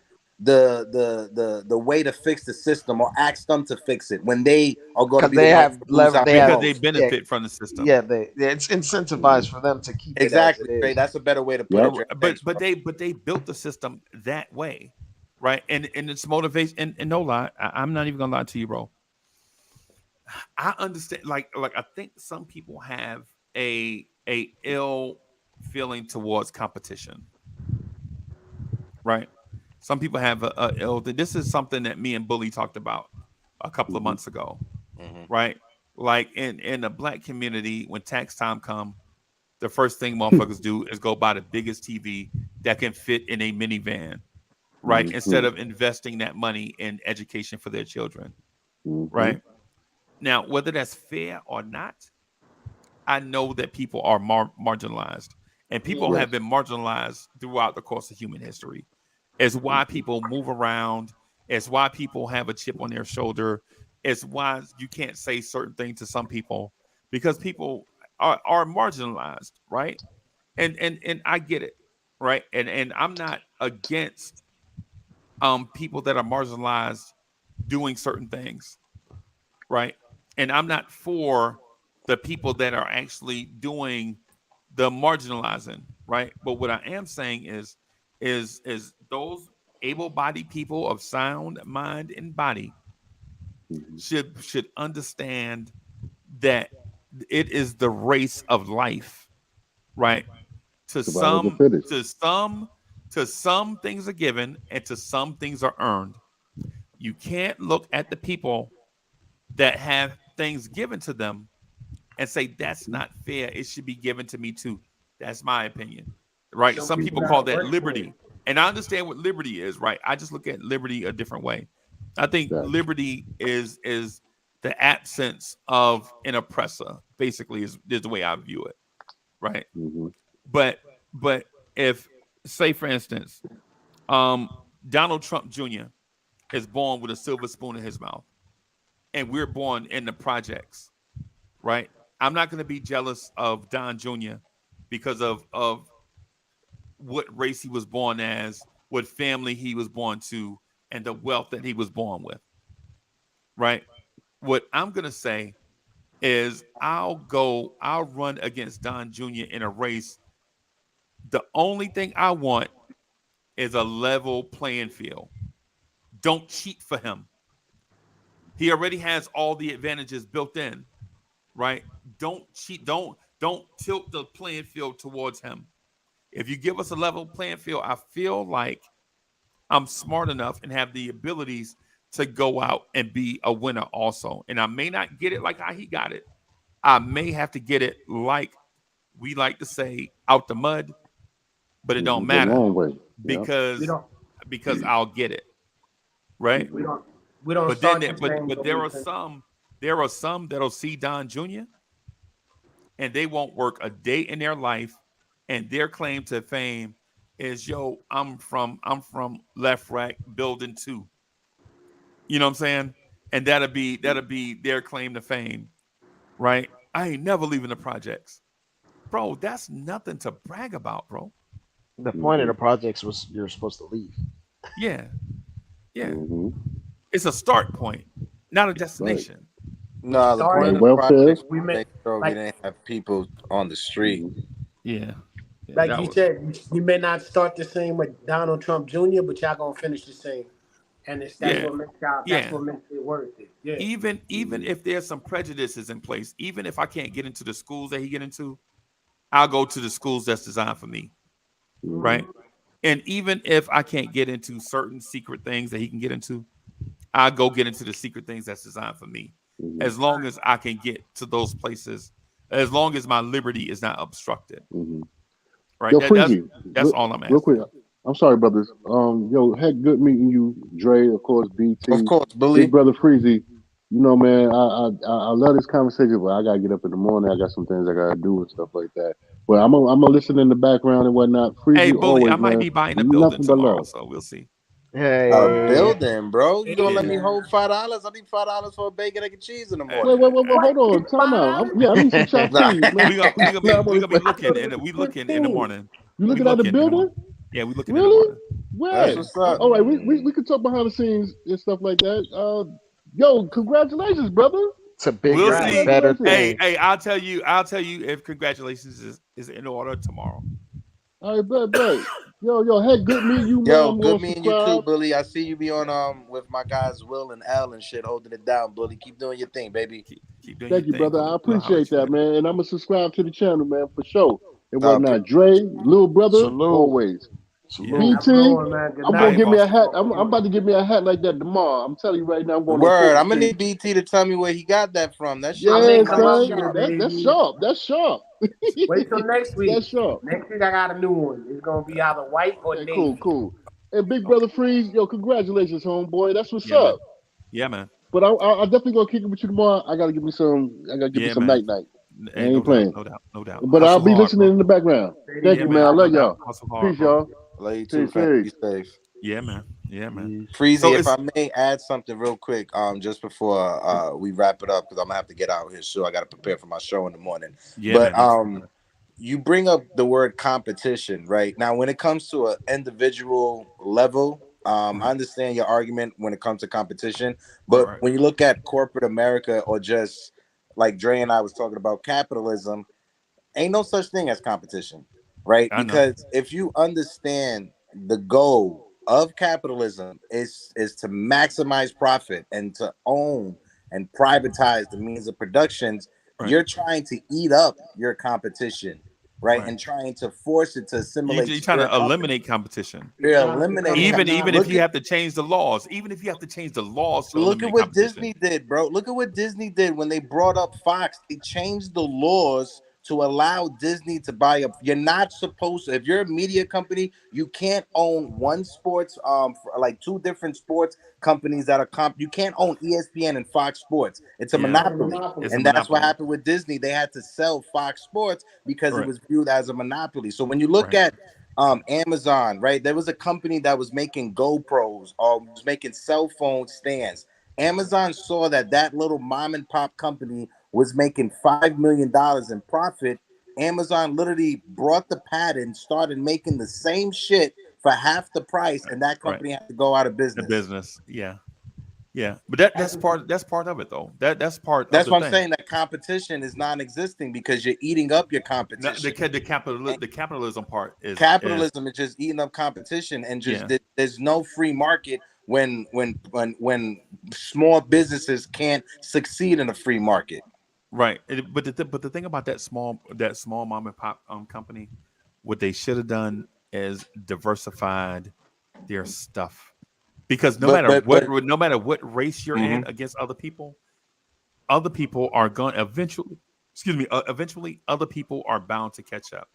the way to fix the system or ask them to fix it when they are going to be because they benefit from the system. Yeah, it's incentivized for them to keep it exactly. As it is. Right? That's a better way to put it. But they built the system that way, right? And it's motivation. And no lie, I'm not even gonna lie to you, bro. I understand. Like I think some people have a ill feeling towards competition, right? Some people have a ill. This is something that me and Bully talked about a couple of months ago, right? Like in the black community, when tax time come, the first thing motherfuckers do is go buy the biggest TV that can fit in a minivan, right? Instead of investing that money in education for their children, right? Now, whether that's fair or not, I know that people are marginalized, and people have been marginalized throughout the course of human history. It's why people move around. It's why people have a chip on their shoulder. It's why you can't say certain things to some people because people are marginalized, right? And I get it, right? And I'm not against people that are marginalized doing certain things, right? And I'm not for the people that are actually doing the marginalizing, right? But what I am saying is those able-bodied people of sound mind and body should understand that it is the race of life, right? To some things are given and to some things are earned. You can't look at the people that have things given to them and say that's not fair. It should be given to me too. That's my opinion, right? Some people call that liberty, and I understand what liberty is, right? I just look at liberty a different way. I think liberty is the absence of an oppressor. Basically, is the way I view it, right? But if, say, for instance, Donald Trump Jr. is born with a silver spoon in his mouth, and we're born in the projects, right? I'm not going to be jealous of Don Jr. because of what race he was born as, what family he was born to, and the wealth that he was born with, right? what I'm gonna say is I'll run against Don Jr. in a race. The only thing I want is a level playing field. Don't cheat for him. He already has all the advantages built in, right? Don't cheat. Don't tilt the playing field towards him. If you give us a level playing field, I feel like I'm smart enough and have the abilities to go out and be a winner also. And I may not get it like how he got it. I may have to get it like we like to say out the mud, but it don't matter because I'll get it. Right? We don't but there are some that'll see Don Jr. and they won't work a day in their life, and their claim to fame is, yo, I'm from Left Rack Building 2. You know what I'm saying? And that'll be their claim to fame, right? I ain't never leaving the projects. Bro, that's nothing to brag about, bro. The point of the projects was you're supposed to leave. Yeah. Yeah. It's a start point, not a destination. No, the point of the project, we didn't have people on the street. Yeah. Like you said, you may not start the same with Donald Trump Jr., but y'all gonna finish the same. And that's what makes it worth it. Yeah. Even if there's some prejudices in place, even if I can't get into the schools that he get into, I'll go to the schools that's designed for me. Right? And even if I can't get into certain secret things that he can get into, I'll go get into the secret things that's designed for me. As long as I can get to those places, as long as my liberty is not obstructed. Right? Yo, that's all I'm asking. Real quick, I'm sorry, brothers. Heck, good meeting you, Dre, of course, BT. Of course, Billy. Big brother Freezy. You know, man, I love this conversation, but I gotta get up in the morning. I got some things I gotta do and stuff like that. But I'm gonna listen in the background and whatnot. Freezy, hey, Bully, always, I might be buying a building tomorrow, so we'll see. Hey, a building, bro. You gonna let me hold $5? I need $5 for a bacon, egg, and cheese in the morning. Wait, hold on. Time out. I need some chopped cheese. We're gonna be looking in the morning. You looking at the building? Yeah, we looking in the morning. Where? All right, we can talk behind the scenes and stuff like that. Yo, congratulations, brother. It's a big better thing. Hey, I'll tell you if congratulations is in order tomorrow. All right, bet. Yo, heck, good meeting you, man. Yo, good meeting you too, Bully. I see you be on with my guys Will and Al and shit, holding it down, Bully. Keep doing your thing, baby. Keep doing Thank you, thing, brother. I appreciate that, man. And I'm gonna subscribe to the channel, man, for sure. And whatnot, Dre, little brother, always. BT, I'm gonna give me a hat. I'm about to give me a hat like that tomorrow. I'm telling you right now. I'm gonna need BT to tell me where he got that from. That's son. That's sharp. That's sharp. Wait till next week. That's sharp. Next week I got a new one. It's gonna be either white or navy. Cool. And Big Brother Freeze, yo, congratulations, homeboy. That's what's up. Yeah, man. But I definitely gonna kick it with you tomorrow. I gotta give me some. Night. I ain't playing. No doubt. But I'll be listening in the background. Thank you, man. I love y'all. Peace, y'all. Love you too, fam. Be safe. Yeah, man. Freezy, so if I may add something real quick, just before we wrap it up, because I'm gonna have to get out here, so I gotta prepare for my show in the morning. Yeah, but you bring up the word competition, right? Now, when it comes to an individual level, I understand your argument when it comes to competition, but when you look at corporate America or just like Dre and I was talking about capitalism, ain't no such thing as competition. Right? Because if you understand the goal of capitalism is to maximize profit and to own and privatize the means of productions, you're trying to eat up your competition, right? And trying to force it to assimilate. You're trying to eliminate competition. You're eliminating even if you have to change the laws. Even if you have to change the laws. Look at what Disney did, bro. Look at what Disney did when they brought up Fox. They changed the laws to allow Disney to buy up. You're not supposed to, if you're a media company, you can't own one sports, like two different sports companies that are you can't own ESPN and Fox Sports. It's a monopoly. And that's what happened with Disney. They had to sell Fox Sports because it was viewed as a monopoly. So when you look at Amazon, right, there was a company that was making GoPros or was making cell phone stands. Amazon saw that little mom and pop company was making $5 million in profit. Amazon literally brought the patent, started making the same shit for half the price, and that company had to go out of business. The business, yeah. Yeah, but that's part of it though. That's part. That's of what the I'm thing. saying. That competition is non-existing because you're eating up your No, competition. the capitalism part is capitalism is just eating up competition, and just there's no free market when small businesses can't succeed in a free market. Right, but the thing about that small mom and pop company, what they should have done is diversified their stuff, because no matter what race you're in against other people are going eventually. Excuse me. Eventually, other people are bound to catch up.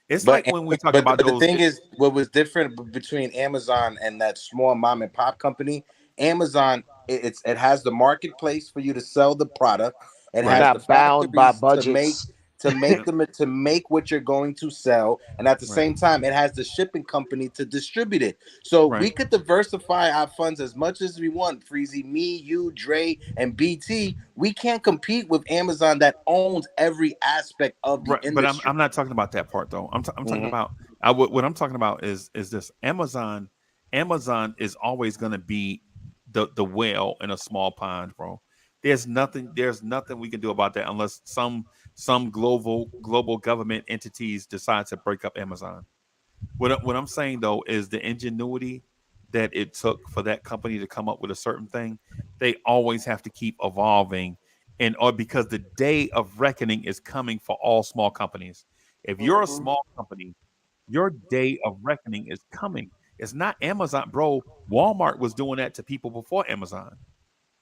It's like when we talk about the thing is, what was different between Amazon and that small mom and pop company? Amazon, it has the marketplace for you to sell the product. It has the bound by factories budgets to make what you're going to sell, and at the same time, it has the shipping company to distribute it. So we could diversify our funds as much as we want. Freezy, me, you, Dre, and BT. We can't compete with Amazon that owns every aspect of the industry. But I'm not talking about that part though. I'm talking about what I'm talking about is this Amazon. Amazon is always going to be the whale in a small pond, bro. There's nothing we can do about that unless some global government entities decide to break up Amazon. What I'm saying though is the ingenuity that it took for that company to come up with a certain thing. They always have to keep evolving, or because the day of reckoning is coming for all small companies. If you're a small company, your day of reckoning is coming. It's not Amazon, bro. Walmart was doing that to people before Amazon.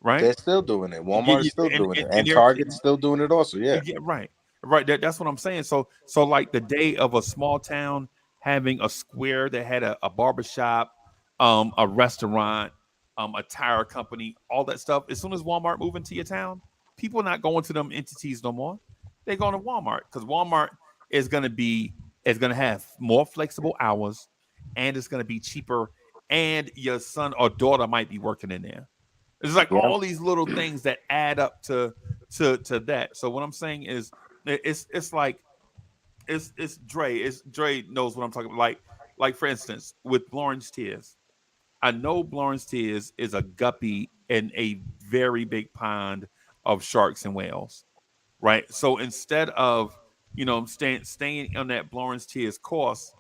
Right? They're still doing it. Walmart is still doing it, and Target's still doing it also. Yeah, right. That's what I'm saying. So like the day of a small town having a square that had a barbershop, a restaurant, a tire company, all that stuff. As soon as Walmart move into your town, people are not going to them entities no more. They're going to Walmart because Walmart is going to have more flexible hours, and it's going to be cheaper, and your son or daughter might be working in there. It's like all these little things that add up to that. So what I'm saying is, it's like it's Dre. Dre knows what I'm talking about. Like for instance, with Lawrence Tears, I know Lawrence Tears is a guppy in a very big pond of sharks and whales, right? So instead of staying on that Lawrence Tears course,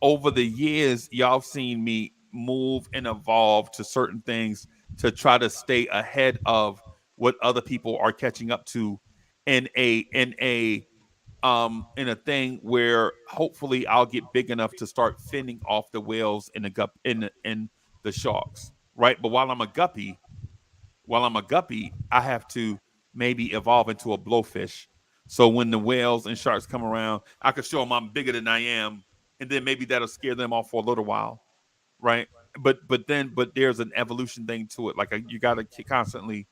over the years, y'all have seen me move and evolve to certain things to try to stay ahead of what other people are catching up to in a thing where hopefully I'll get big enough to start fending off the whales and the sharks, right? But while I'm a guppy, I have to maybe evolve into a blowfish. So when the whales and sharks come around, I can show them I'm bigger than I am, and then maybe that'll scare them off for a little while, right? But there's an evolution thing to it. Like you got to constantly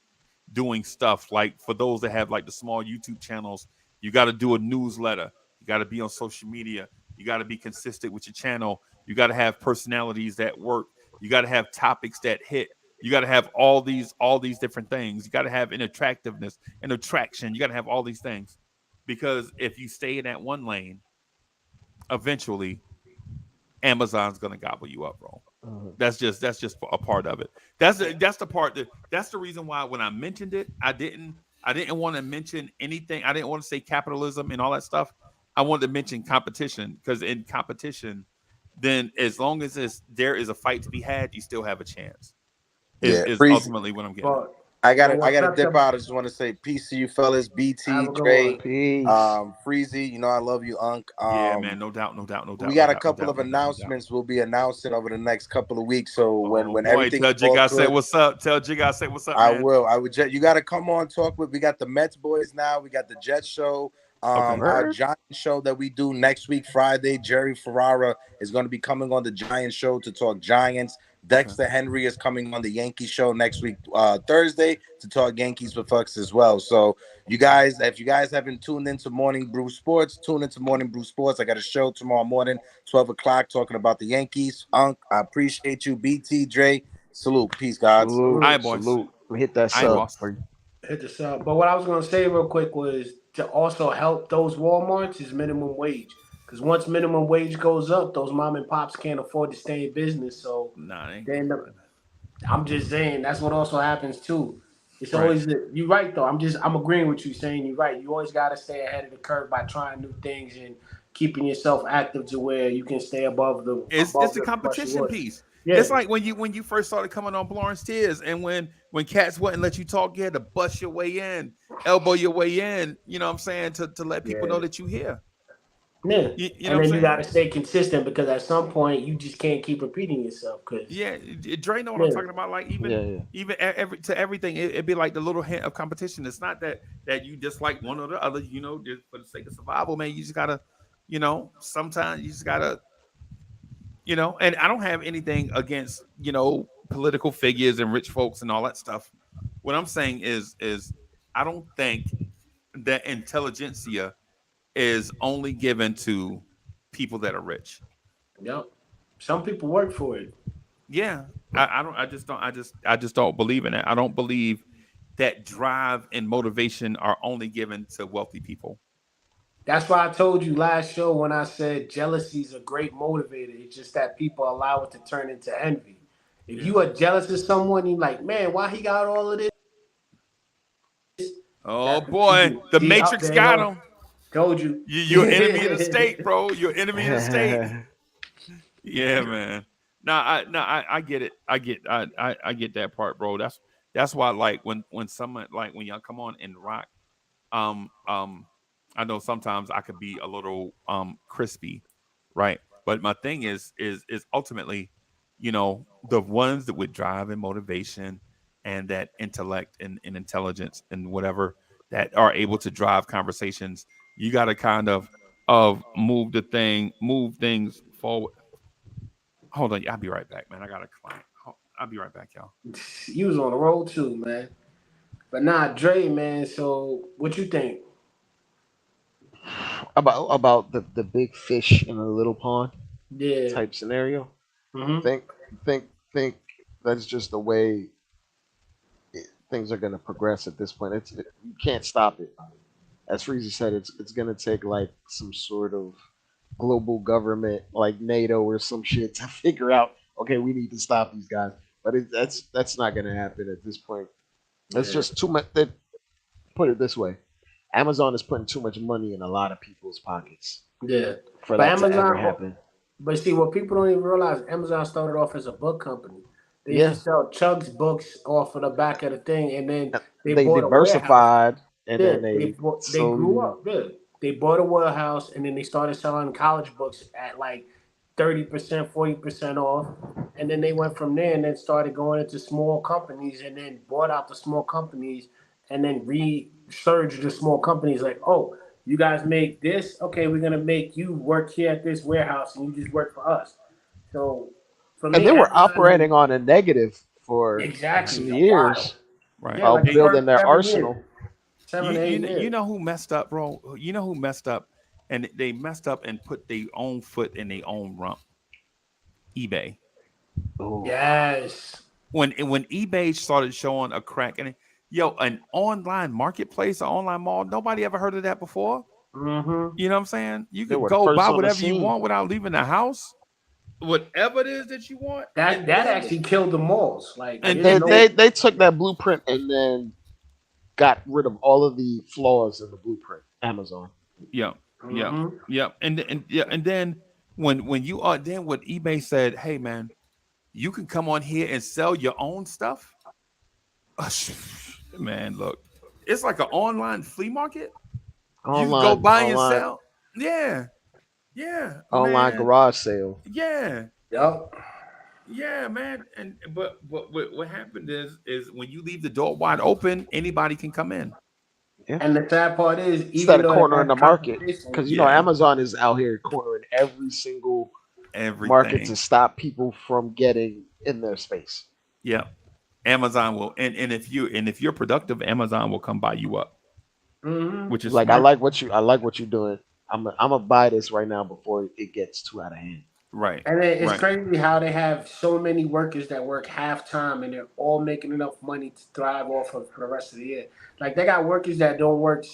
doing stuff. Like for those that have like the small YouTube channels, you got to do a newsletter. You got to be on social media. You got to be consistent with your channel. You got to have personalities that work. You got to have topics that hit. You got to have all these different things. You got to have an attractiveness, an attraction. You got to have all these things, because if you stay in that one lane, eventually Amazon's gonna gobble you up, bro. That's just a part of it. That's the part that's the reason why when I mentioned it, I didn't want to mention anything. I didn't want to say capitalism and all that stuff. I wanted to mention competition, because in competition, then as long as there is a fight to be had, you still have a chance. Is ultimately what I'm getting at. I gotta dip out. I just want to say peace to you fellas, BT, Dre, Freezy. You know I love you, Unc. Yeah, man, no doubt. We got a couple of announcements we'll be announcing over the next couple of weeks. So when everything, tell Jig I say what's up. Tell Jig I say what's up. I will. You got to come on, talk with. We got the Mets boys now. We got the Jets show. Our Giant show that we do next week, Friday. Jerry Ferrara is going to be coming on the Giant show to talk Giants. Dexter Henry is coming on the Yankee show next week, Thursday, to talk Yankees with us as well. So you guys, if you guys haven't tuned into Morning Brew Sports, tune into Morning Brew Sports. I got a show tomorrow morning, 12 o'clock, talking about the Yankees. Unc, I appreciate you. BT, Dre, salute. Peace, guys. Salute. All right, boys. Salute. We hit that sub. Hit the sub. But what I was going to say real quick was to also help those Walmarts is minimum wage. Because once minimum wage goes up, those mom and pops can't afford to stay in business. So they end up I'm just saying that's what also happens too. It's always you're right though. I'm agreeing with you saying you're right. You always got to stay ahead of the curve by trying new things and keeping yourself active to where you can stay above the it's the competition piece. Yeah. It's like when you first started coming on Lawrence Tears, and when cats wouldn't let you talk, you had to bust your way in, elbow your way in. You know what I'm saying, to let people know that you here. Yeah, and then you got to stay consistent because at some point you just can't keep repeating yourself. Cause Dre know what I'm talking about. Like even everything, it'd be like the little hint of competition. It's not that you dislike one or the other. You know, just for the sake of survival, man. You just gotta, sometimes you just gotta, And I don't have anything against political figures and rich folks and all that stuff. What I'm saying is I don't think that intelligentsia is only given to people that are rich. Yep. Some people work for it. Yeah. I just don't believe in it. I don't believe that drive and motivation are only given to wealthy people. That's why I told you last show when I said jealousy is a great motivator. It's just that people allow it to turn into envy. If you are jealous of someone, you're like, man, why he got all of this? Oh boy, the Matrix got him. Told you. You're enemy of the state, bro. You're enemy of the state. Yeah, man. I get it. I get that part, bro. That's why, like, when someone, like, when y'all come on and rock, I know sometimes I could be a little crispy, right? But my thing is ultimately, the ones that with drive and motivation and that intellect and intelligence and whatever that are able to drive conversations. You got to kind of move things forward. Hold on, I'll be right back, man. I got a client. I'll be right back, y'all. You was on the road too, man. But nah, Dre, man. So what you think about the big fish in a little pond? Yeah. Type scenario. Mm-hmm. Think that's just the way things are going to progress at this point. You can't stop it. As Freezy said, it's going to take like some sort of global government like NATO or some shit to figure out, okay, we need to stop these guys. But that's not going to happen at this point. It's just too much. Put it this way, Amazon is putting too much money in a lot of people's pockets. Yeah, for that Amazon, to ever happen. But see, what people don't even realize, Amazon started off as a book company. They used to sell Chuck's books off of the back of the thing, and then they diversified, and then they grew up. Yeah. They bought a warehouse, and then they started selling college books at like 30%, 40% off, and then they went from there and then started going into small companies, and then bought out the small companies, and then resurged the small companies. Like, oh, you guys make this, okay, we're gonna make you work here at this warehouse, and you just work for us. So. And they were operating on a negative for some years, right? While building their arsenal. 7, 8 years. You know who messed up, bro? You know who messed up, and they messed up and put their own foot in their own rump. eBay. Ooh. Yes. When eBay started showing a crack in it, an online marketplace, an online mall, nobody ever heard of that before. Mm-hmm. You know what I'm saying? You could go buy whatever you want without leaving the house. Whatever it is that you want, that actually killed the malls. Like, and they took that blueprint and then got rid of all of the flaws in the blueprint. Amazon. Yeah. And then when eBay said, "Hey, man, you can come on here and sell your own stuff." Man, look, it's like an online flea market. You can go buy and sell. Yeah. Online garage sale. Yeah. Yep. Yeah, man. But what happened is when you leave the door wide open, anybody can come in. Yeah. And the sad part is, even though cornering the market, because Amazon is out here cornering every single market to stop people from getting in their space. Yeah, Amazon will, and if you're productive, Amazon will come buy you up. Mm-hmm. Which is like smart. I like what you're doing. I'm gonna buy this right now before it gets too out of hand. Right. And it's crazy how they have so many workers that work half time and they're all making enough money to thrive off of for the rest of the year. Like, they got workers that don't work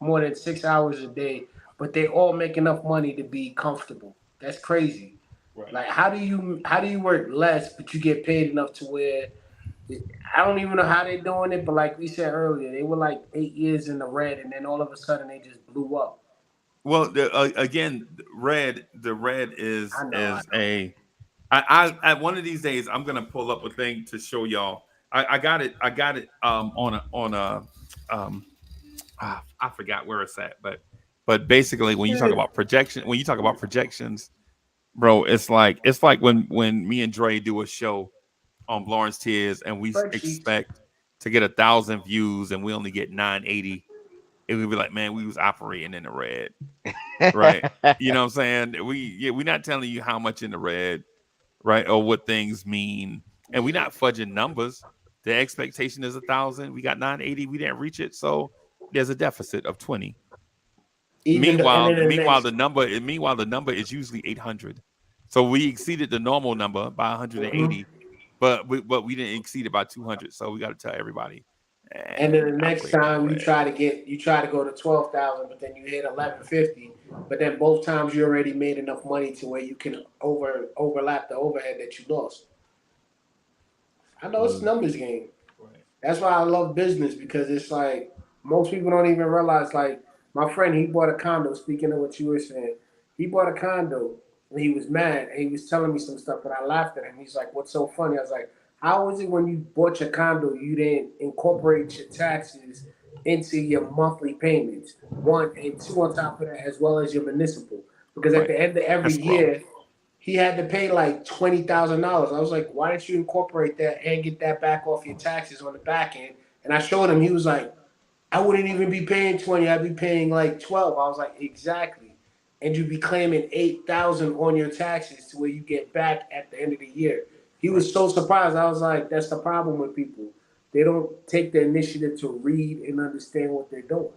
more than 6 hours a day, but they all make enough money to be comfortable. That's crazy. Right. Like, how do you work less but you get paid enough to where I don't even know how they're doing it, but like we said earlier, they were like 8 years in the red, and then all of a sudden they just blew up. Well, again, the red is I one of these days I'm gonna pull up a thing to show y'all. I got it on a I forgot where it's at, but basically when you talk about projections, bro, it's like when me and Dre do a show on Lawrence Tears and we expect to get 1,000 views and we only get 980. It would be like, man, we was operating in the red, right? You know what I'm saying? We're not telling you how much in the red, right, or what things mean, and we're not fudging numbers. The expectation is 1,000. We got 980. We didn't reach it, so there's a deficit of 20. Meanwhile, the number is usually 800. So we exceeded the normal number by 180, but we didn't exceed it by 200. So we got to tell everybody. And then the next time you try to go to 12,000, but then you hit 1150. But then both times you already made enough money to where you can overlap the overhead that you lost. I know it's a numbers game. Right. That's why I love business, because it's like most people don't even realize. Like my friend, he bought a condo. Speaking of what you were saying, he bought a condo and he was mad. And he was telling me some stuff, but I laughed at him. He's like, "What's so funny?" I was like, how is it when you bought your condo, you didn't incorporate your taxes into your monthly payments? 1 and 2 on top of that, as well as your municipal. Because at the end of every year, he had to pay like $20,000. I was like, why didn't you incorporate that and get that back off your taxes on the back end? And I showed him. He was like, I wouldn't even be paying 20. I'd be paying like 12. I was like, exactly. And you'd be claiming 8,000 on your taxes to where you get back at the end of the year. He was so surprised. I was like, that's the problem with people. They don't take the initiative to read and understand what they're doing.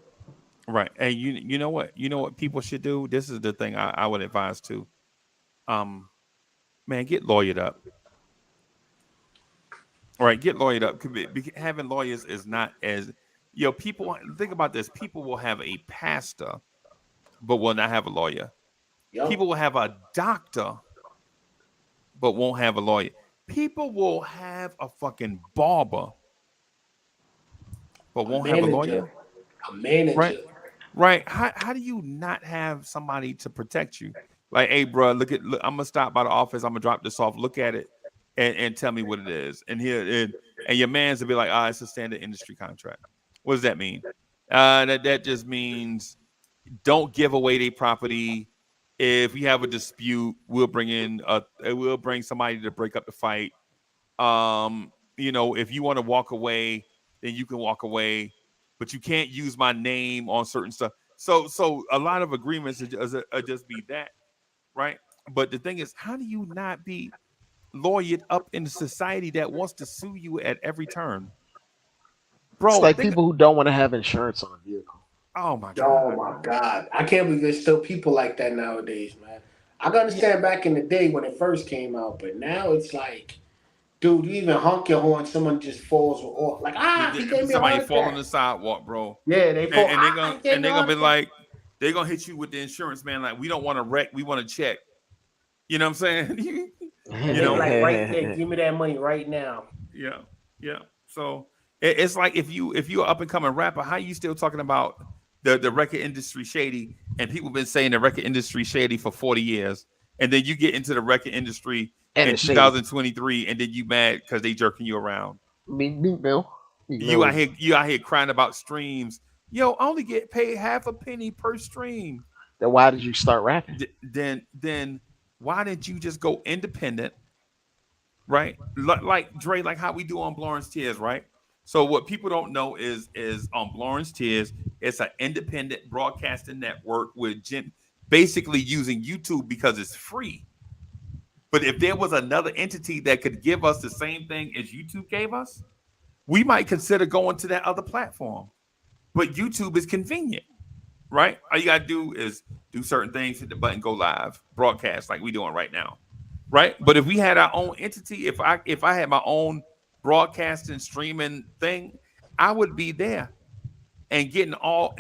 Right. And you know what? You know what people should do? This is the thing I would advise too. Man, get lawyered up. All right, get lawyered up. Having lawyers is not as people think about this. People will have a pastor, but will not have a lawyer. Yep. People will have a doctor, but won't have a lawyer. People will have a fucking barber, but won't have a lawyer. A manager. Right. How do you not have somebody to protect you? Like, hey, bro, look, I'm gonna stop by the office. I'm gonna drop this off. Look at it and tell me what it is. And your man's will be like, it's a standard industry contract. What does that mean? That just means don't give away their property. If we have a dispute, we'll bring somebody to break up the fight. If you want to walk away, then you can walk away, but you can't use my name on certain stuff. So a lot of agreements are just be that, right? But the thing is, how do you not be lawyered up in a society that wants to sue you at every turn? Bro, it's like people who don't want to have insurance on a vehicle. Oh my God! I can't believe there's still people like that nowadays, man. I can understand back in the day when it first came out, but now it's like, dude, you even honk your horn, someone just falls off. Like, somebody fall on the sidewalk, bro. Yeah, they fall. And they're gonna be like, they're gonna hit you with the insurance man. Like, we don't want to wreck, we want to check. You know what I'm saying? Like right there, give me that money right now. Yeah. So it's like if you're an up and coming rapper, how you still talking about the record industry shady, and people been saying the record industry shady for 40 years, and then you get into the record industry in 2023, and then you mad because they jerking you around. Bill. You out here crying about streams. I only get paid half a penny per stream. Then why did you start rapping? Then why didn't you just go independent, right? Like Dre, like how we do on Lawrence Tears, right? So what people don't know is on Lawrence Tears, it's an independent broadcasting network with basically using YouTube because it's free. But if there was another entity that could give us the same thing as YouTube gave us, we might consider going to that other platform. But YouTube is convenient, right? All you gotta do is do certain things, hit the button, go live, broadcast like we're doing right now, right? But if we had our own entity, if I had my own broadcasting streaming thing, I would be there and getting all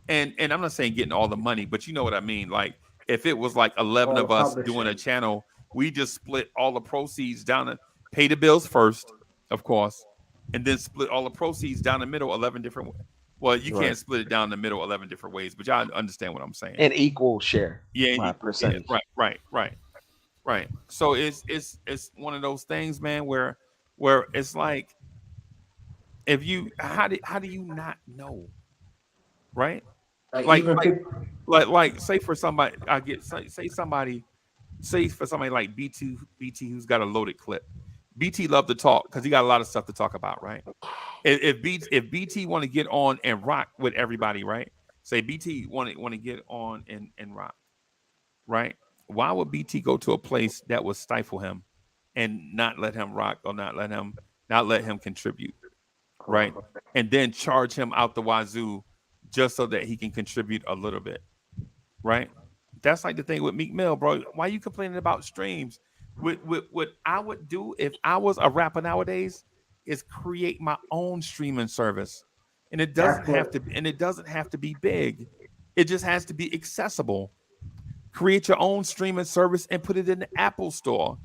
and I'm not saying getting all the money, but you know what I mean. Like if it was like 11 of us doing a channel we just split all the proceeds down and pay the bills first, of course, and then split all the proceeds down the middle 11 different ways. Well, you can't split it down the middle 11 different ways, but y'all understand what I'm saying. An equal share. Yeah, percentage. Yeah, right. So it's one of those things, man, where it's like, if you how do you not know, right? Like say for somebody, say for somebody like BT who's got a loaded clip. BT love to talk because he got a lot of stuff to talk about, right? If BT want to get on and rock with everybody, right? Say BT want to get on and rock, right? Why would BT go to a place that would stifle him and not let him rock, or not let him contribute, right? And then charge him out the wazoo just so that he can contribute a little bit, right? That's like the thing with Meek Mill, bro. Why are you complaining about streams? What I would do if I was a rapper nowadays is create my own streaming service, and it doesn't have to be big. It just has to be accessible. Create your own streaming service and put it in the Apple Store.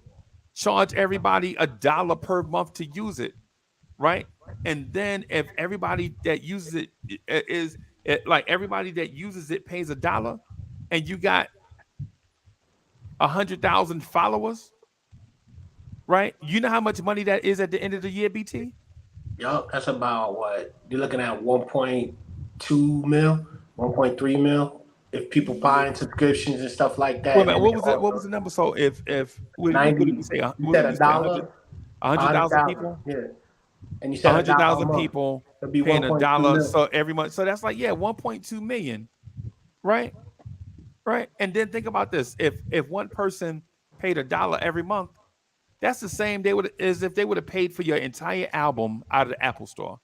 Charge everybody $1 per month to use it, right? And then if everybody that uses it everybody that uses it pays $1, and you got 100,000 followers, right? You know how much money that is at the end of the year, BT? Yup, that's about what you're looking at, 1.2 mil, 1.3 mil. If people buying subscriptions and stuff like that. Well, what was it? What was the number? So if what did we say? You said $1, 100,000 people. Yeah, and you said 100,000 people paying $1 so every month. So that's like 1.2 million, right? Right. And then think about this: if one person paid $1 every month, that's the same as if they would have paid for your entire album out of the Apple Store,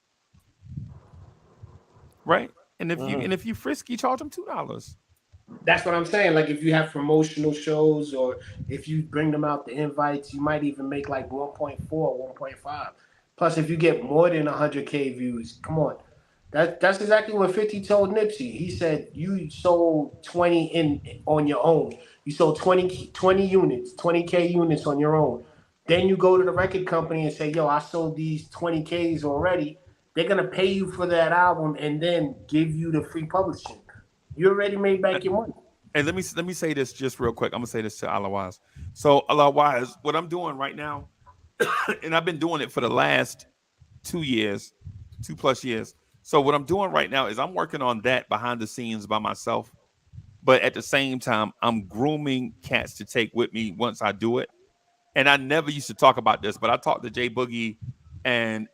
right? And if you frisky, charge them $2. That's what I'm saying. Like if you have promotional shows, or if you bring them out the invites, you might even make like 1.4, 1.5. Plus, if you get more than 100K views, come on. That's exactly what 50 told Nipsey. He said you sold 20 on your own. You sold 20 units, 20K units on your own. Then you go to the record company and say, yo, I sold these 20Ks already. They're going to pay you for that album and then give you the free publishing. You already made back your money. And let me say this just real quick. I'm going to say this to Allah Wise. So Allah Wise, what I'm doing right now, and I've been doing it for the last 2 years, 2+ years. So what I'm doing right now is I'm working on that behind the scenes by myself. But at the same time, I'm grooming cats to take with me once I do it. And I never used to talk about this, but I talked to Jay Boogie and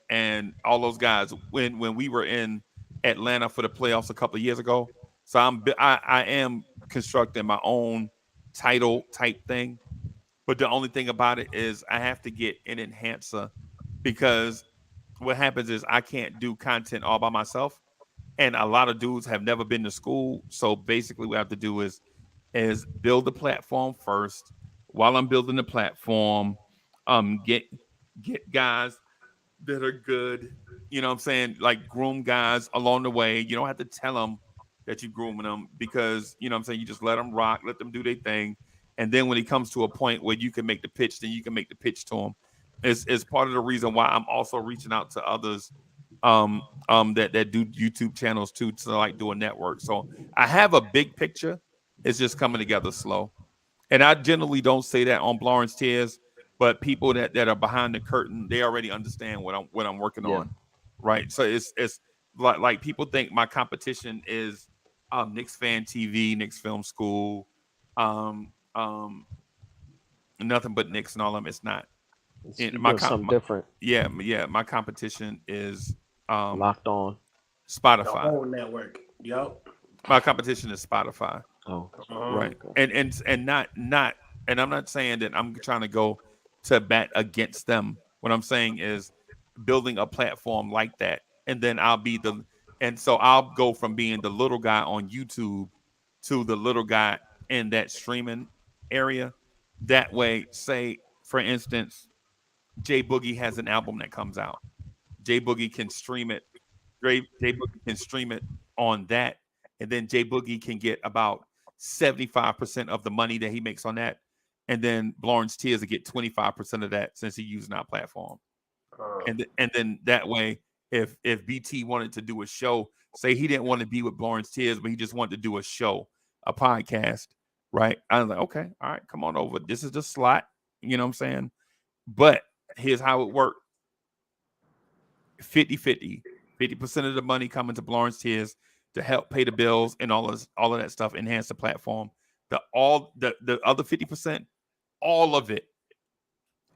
all those guys when we were in Atlanta for the playoffs a couple of years ago. So I am constructing my own title type thing. But the only thing about it is I have to get an enhancer, because what happens is I can't do content all by myself. And a lot of dudes have never been to school. So basically what I have to do is build the platform first. While I'm building the platform, get guys that are good, you know what I'm saying? Like groom guys along the way. You don't have to tell them that you're grooming them, because, you know what I'm saying, you just let them rock, let them do their thing. And then when it comes to a point where you can make the pitch, then you can make the pitch to them. It's part of the reason why I'm also reaching out to others that do YouTube channels too, to like do a network. So I have a big picture. It's just coming together slow. And I generally don't say that on Lawrence Tears, but people that are behind the curtain, they already understand what I'm working on, right? So it's like people think my competition is Knicks Fan TV, Knicks Film School, nothing but Knicks and all of them. It's not. Something different. Yeah. My competition is Locked On, Spotify. The whole network. Yep. My competition is Spotify. Oh, right. And not and I'm not saying that I'm trying to go to bat against them. What I'm saying is building a platform like that, and then I'll go from being the little guy on YouTube to the little guy in that streaming area. That way, say for instance, Jay Boogie has an album that comes out. Jay Boogie can stream it. Jay Boogie can stream it on that, and then Jay Boogie can get about 75% of the money that he makes on that, and then Lawrence Tears will get 25% of that since he's using our platform. And then that way, if BT wanted to do a show, say he didn't want to be with Lawrence Tears, but he just wanted to do a show, a podcast, right? I was like, okay, all right, come on over. This is the slot, you know what I'm saying? But here's how it worked. 50-50. 50% of the money coming to Lawrence Tears to help pay the bills and all of that stuff, enhance the platform. The other 50%, all of it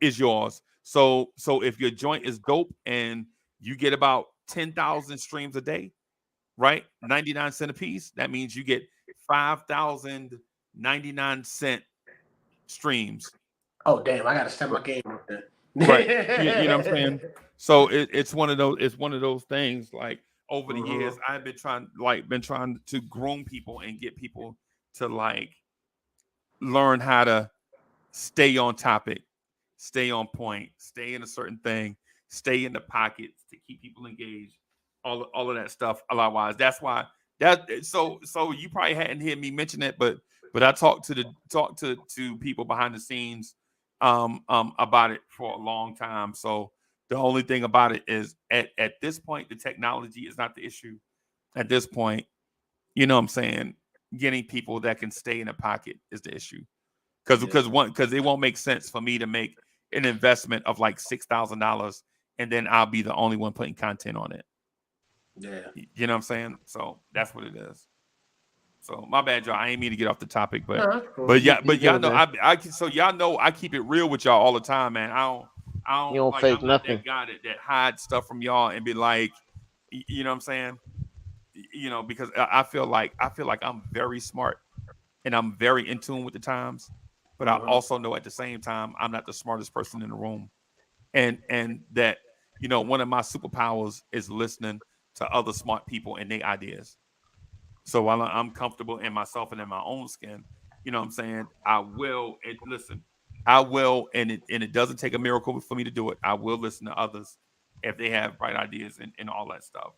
is yours. So if your joint is dope and you get about 10,000 streams a day, right? 99 cents a piece. That means you get 5,099 cent streams. Oh damn! I gotta step my game up there. Right. You know what I'm saying? So it's one of those things. Like over the years, I've been trying to groom people and get people to like learn how to stay on topic, stay on point, stay in a certain thing, stay in the pockets to keep people engaged, all of that stuff. Otherwise, that's why so you probably hadn't heard me mention it, but I talked to people behind the scenes about it for a long time. So the only thing about it is at this point, the technology is not the issue. At this point, you know what I'm saying, getting people that can stay in a pocket is the issue. Because it won't make sense for me to make an investment of like $6,000 and then I'll be the only one putting content on it. Yeah. You know what I'm saying? So that's what it is. So my bad, y'all. I ain't mean to get off the topic, but y'all know so y'all know I keep it real with y'all all the time, man. I don't you don't like, fake I'm not nothing. that guy that hides stuff from y'all and be like, you know what I'm saying? You know, because I feel like I'm very smart and I'm very in tune with the times, but I also know at the same time I'm not the smartest person in the room, and that, you know, one of my superpowers is listening to other smart people and their ideas. So while I'm comfortable in myself and in my own skin, you know what I'm saying, I will, and it doesn't take a miracle for me to do it. I will listen to others if they have bright ideas and all that stuff.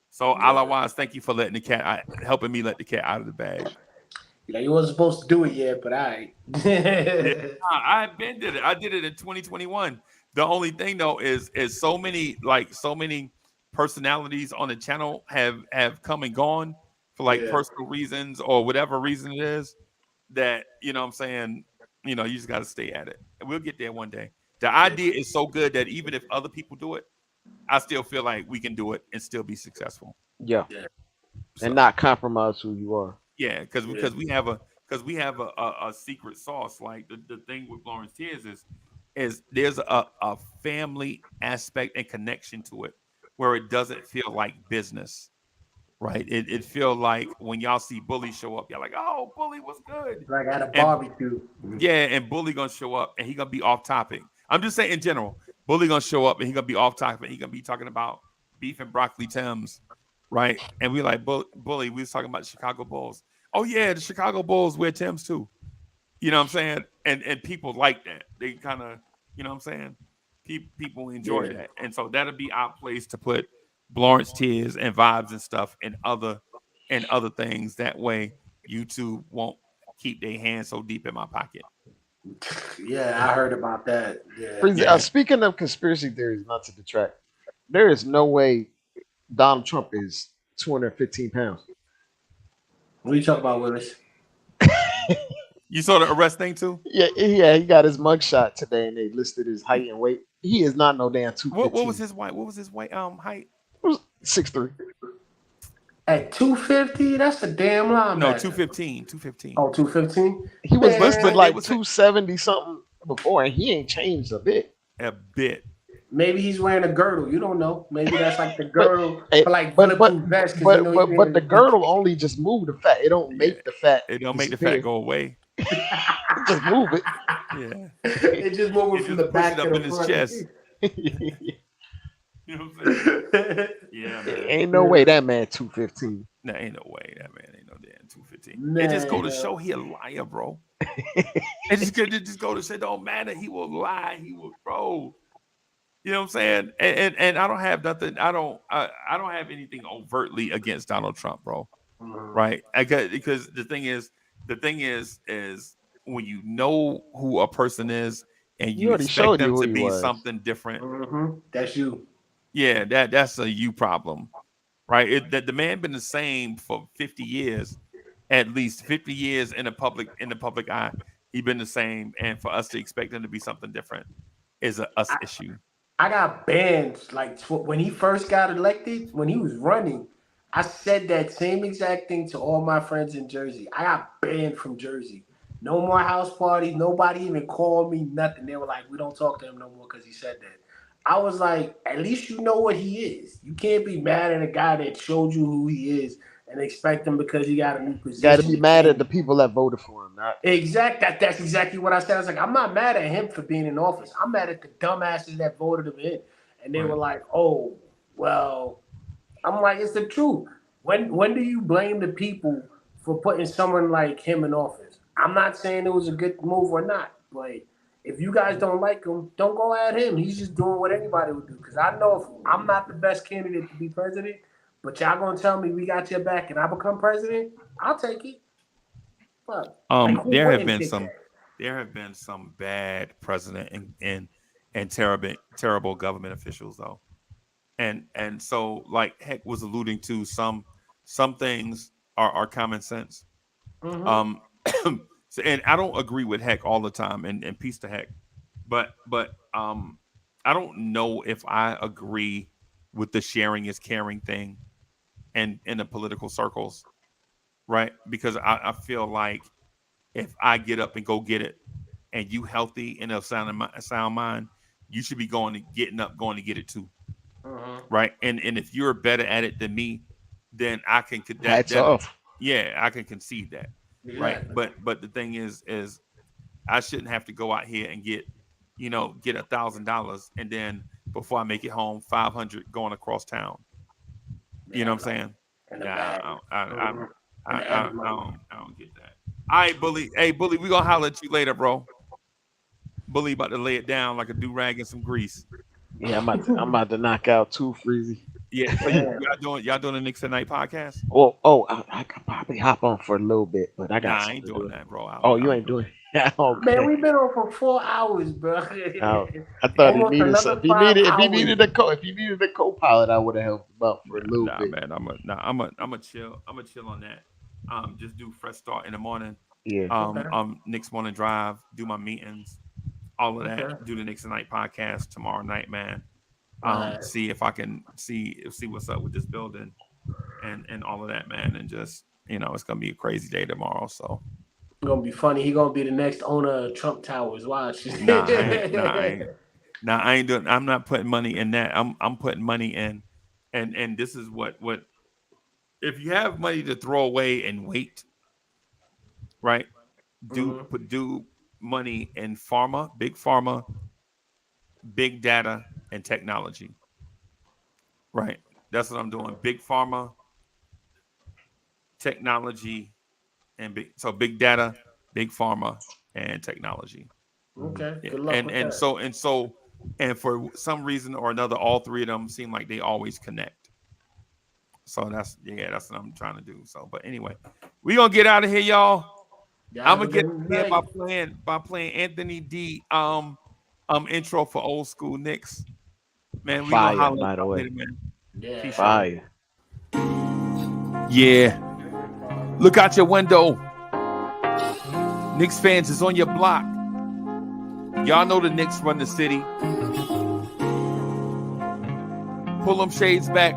So otherwise, thank you for helping me let the cat out of the bag. Yeah, you wasn't supposed to do it yet, but I I've been did it. I did it in 2021. The only thing though is so many personalities on the channel have come and gone for personal reasons or whatever reason it is, that, you know what I'm saying, you know, you just got to stay at it. And we'll get there one day. The idea is so good that even if other people do it, I still feel like we can do it and still be successful. Yeah. And not compromise who you are. Yeah, because we have a secret sauce. Like the thing with Lawrence Tears is there's a family aspect and connection to it where it doesn't feel like business. Right. It feel like when y'all see Bully show up, y'all like, oh, Bully was good. Like at a barbecue. Yeah, and Bully gonna show up and he gonna be off topic. I'm just saying in general, Bully gonna show up and he gonna be off topic. He gonna be talking about beef and broccoli Timbs, right? And we like Bully. We was talking about the Chicago Bulls. Oh yeah, the Chicago Bulls wear Timbs too. You know what I'm saying? And people like that. They kind of, you know what I'm saying? People enjoy that, and so that'll be our place to put Lawrence Tears and vibes and stuff and other things. That way YouTube won't keep their hands so deep in my pocket. Yeah, I heard about that. Yeah. Speaking of conspiracy theories, not to detract, there is no way Donald Trump is 215 pounds. What are you talking about, Willis? You saw the arrest thing too? Yeah, he got his mugshot today and they listed his height and weight. He is not no damn 215. What was his weight height? 6'3". At 250, that's a damn lie. No, 215. Oh, 215? He was listed like 270 something before, and he ain't changed a bit. Maybe he's wearing a girdle. You don't know. Maybe that's like the girdle for like but the girdle only just moved the fat. It don't make the fat. It don't make the fat go away. Just move it. Yeah. It just moving from the back up in his chest. You know what I'm saying? Yeah, man. Ain't no way that man 215. No, ain't no way that man ain't no damn 215. It just go to show he a liar, bro. It just go to say, don't matter. He will lie. He will, bro. You know what I'm saying? And I don't have nothing. I don't have anything overtly against Donald Trump, bro. Right? Because the thing is, when you know who a person is and you already expect showed them you to who be he was. something different. Mm-hmm. That's you. Yeah, that's a you problem, right? That the man been the same for 50 years, at least 50 years in the public eye. He been the same, and for us to expect him to be something different is a us issue. I got banned like when he first got elected, when he was running. I said that same exact thing to all my friends in Jersey. I got banned from Jersey. No more house parties. Nobody even called me, nothing. They were like, we don't talk to him no more because he said that. I was like, at least you know what he is. You can't be mad at a guy that showed you who he is and expect him because he got a new position. Got to be mad at the people that voted for him. That's exactly what I said. I was like, I'm not mad at him for being in office. I'm mad at the dumbasses that voted him in. And they were like, oh, well, I'm like, it's the truth. When do you blame the people for putting someone like him in office? I'm not saying it was a good move or not, but if you guys don't like him, don't go at him. He's just doing what anybody would do. Because I know if I'm not the best candidate to be president, but y'all gonna tell me we got your back and I become president, I'll take it. Fuck. There have been some bad president and terrible government officials though. And so like Heck was alluding to, some things are common sense. Mm-hmm. And I don't agree with Heck all the time, and peace to Heck, but I don't know if I agree with the sharing is caring thing and in the political circles, right? Because I feel like if I get up and go get it and you healthy and of sound mind, you should be going to get it too. Right. And if you're better at it than me, then I can I can concede that. Yeah. Right. But the thing is I shouldn't have to go out here and get $1,000 and then before I make it home, 500 going across town. You know what I'm saying? I don't get that. All right, Bully. Hey, Bully, we gonna holler at you later, bro. Bully about to lay it down like a do-rag and some grease. Yeah, I'm about to knock out too, Freezy. Yeah, so y'all doing the Knicks Tonight podcast? Well, I could probably hop on for a little bit, but I got. I ain't doing that, bro. You ain't doing it. Okay. Man, we've been on for 4 hours, bro. I thought he needed some. If he needed a co-pilot, I would have helped him out for a little bit. Man, I'm a chill on that. Just do fresh start in the morning. Yeah. Knicks morning drive, do my meetings, all of that. Okay. Do the Knicks Tonight podcast tomorrow night, man. See if I can see what's up with this building and all of that, man. And just, it's gonna be a crazy day tomorrow. So it's gonna be funny. He gonna be the next owner of Trump Towers. Watch. I ain't doing. I'm not putting money in that. I'm putting money in, and this is what if you have money to throw away and wait, right? Do money in pharma, big data, and technology. Right. That's what I'm doing. Big pharma, technology, and big data, big pharma, and technology. Okay. Yeah. Good luck with that. And for some reason or another, all three of them seem like they always connect. So that's what I'm trying to do. So, but anyway, we gonna get out of here, y'all. I'm gonna get here by playing Anthony D intro for Old School Knicks. Man, we fire, gonna holler by the way. Later, man. Yeah. Fire. Yeah. Look out your window. Knicks fans is on your block. Y'all know the Knicks run the city. Pull them shades back.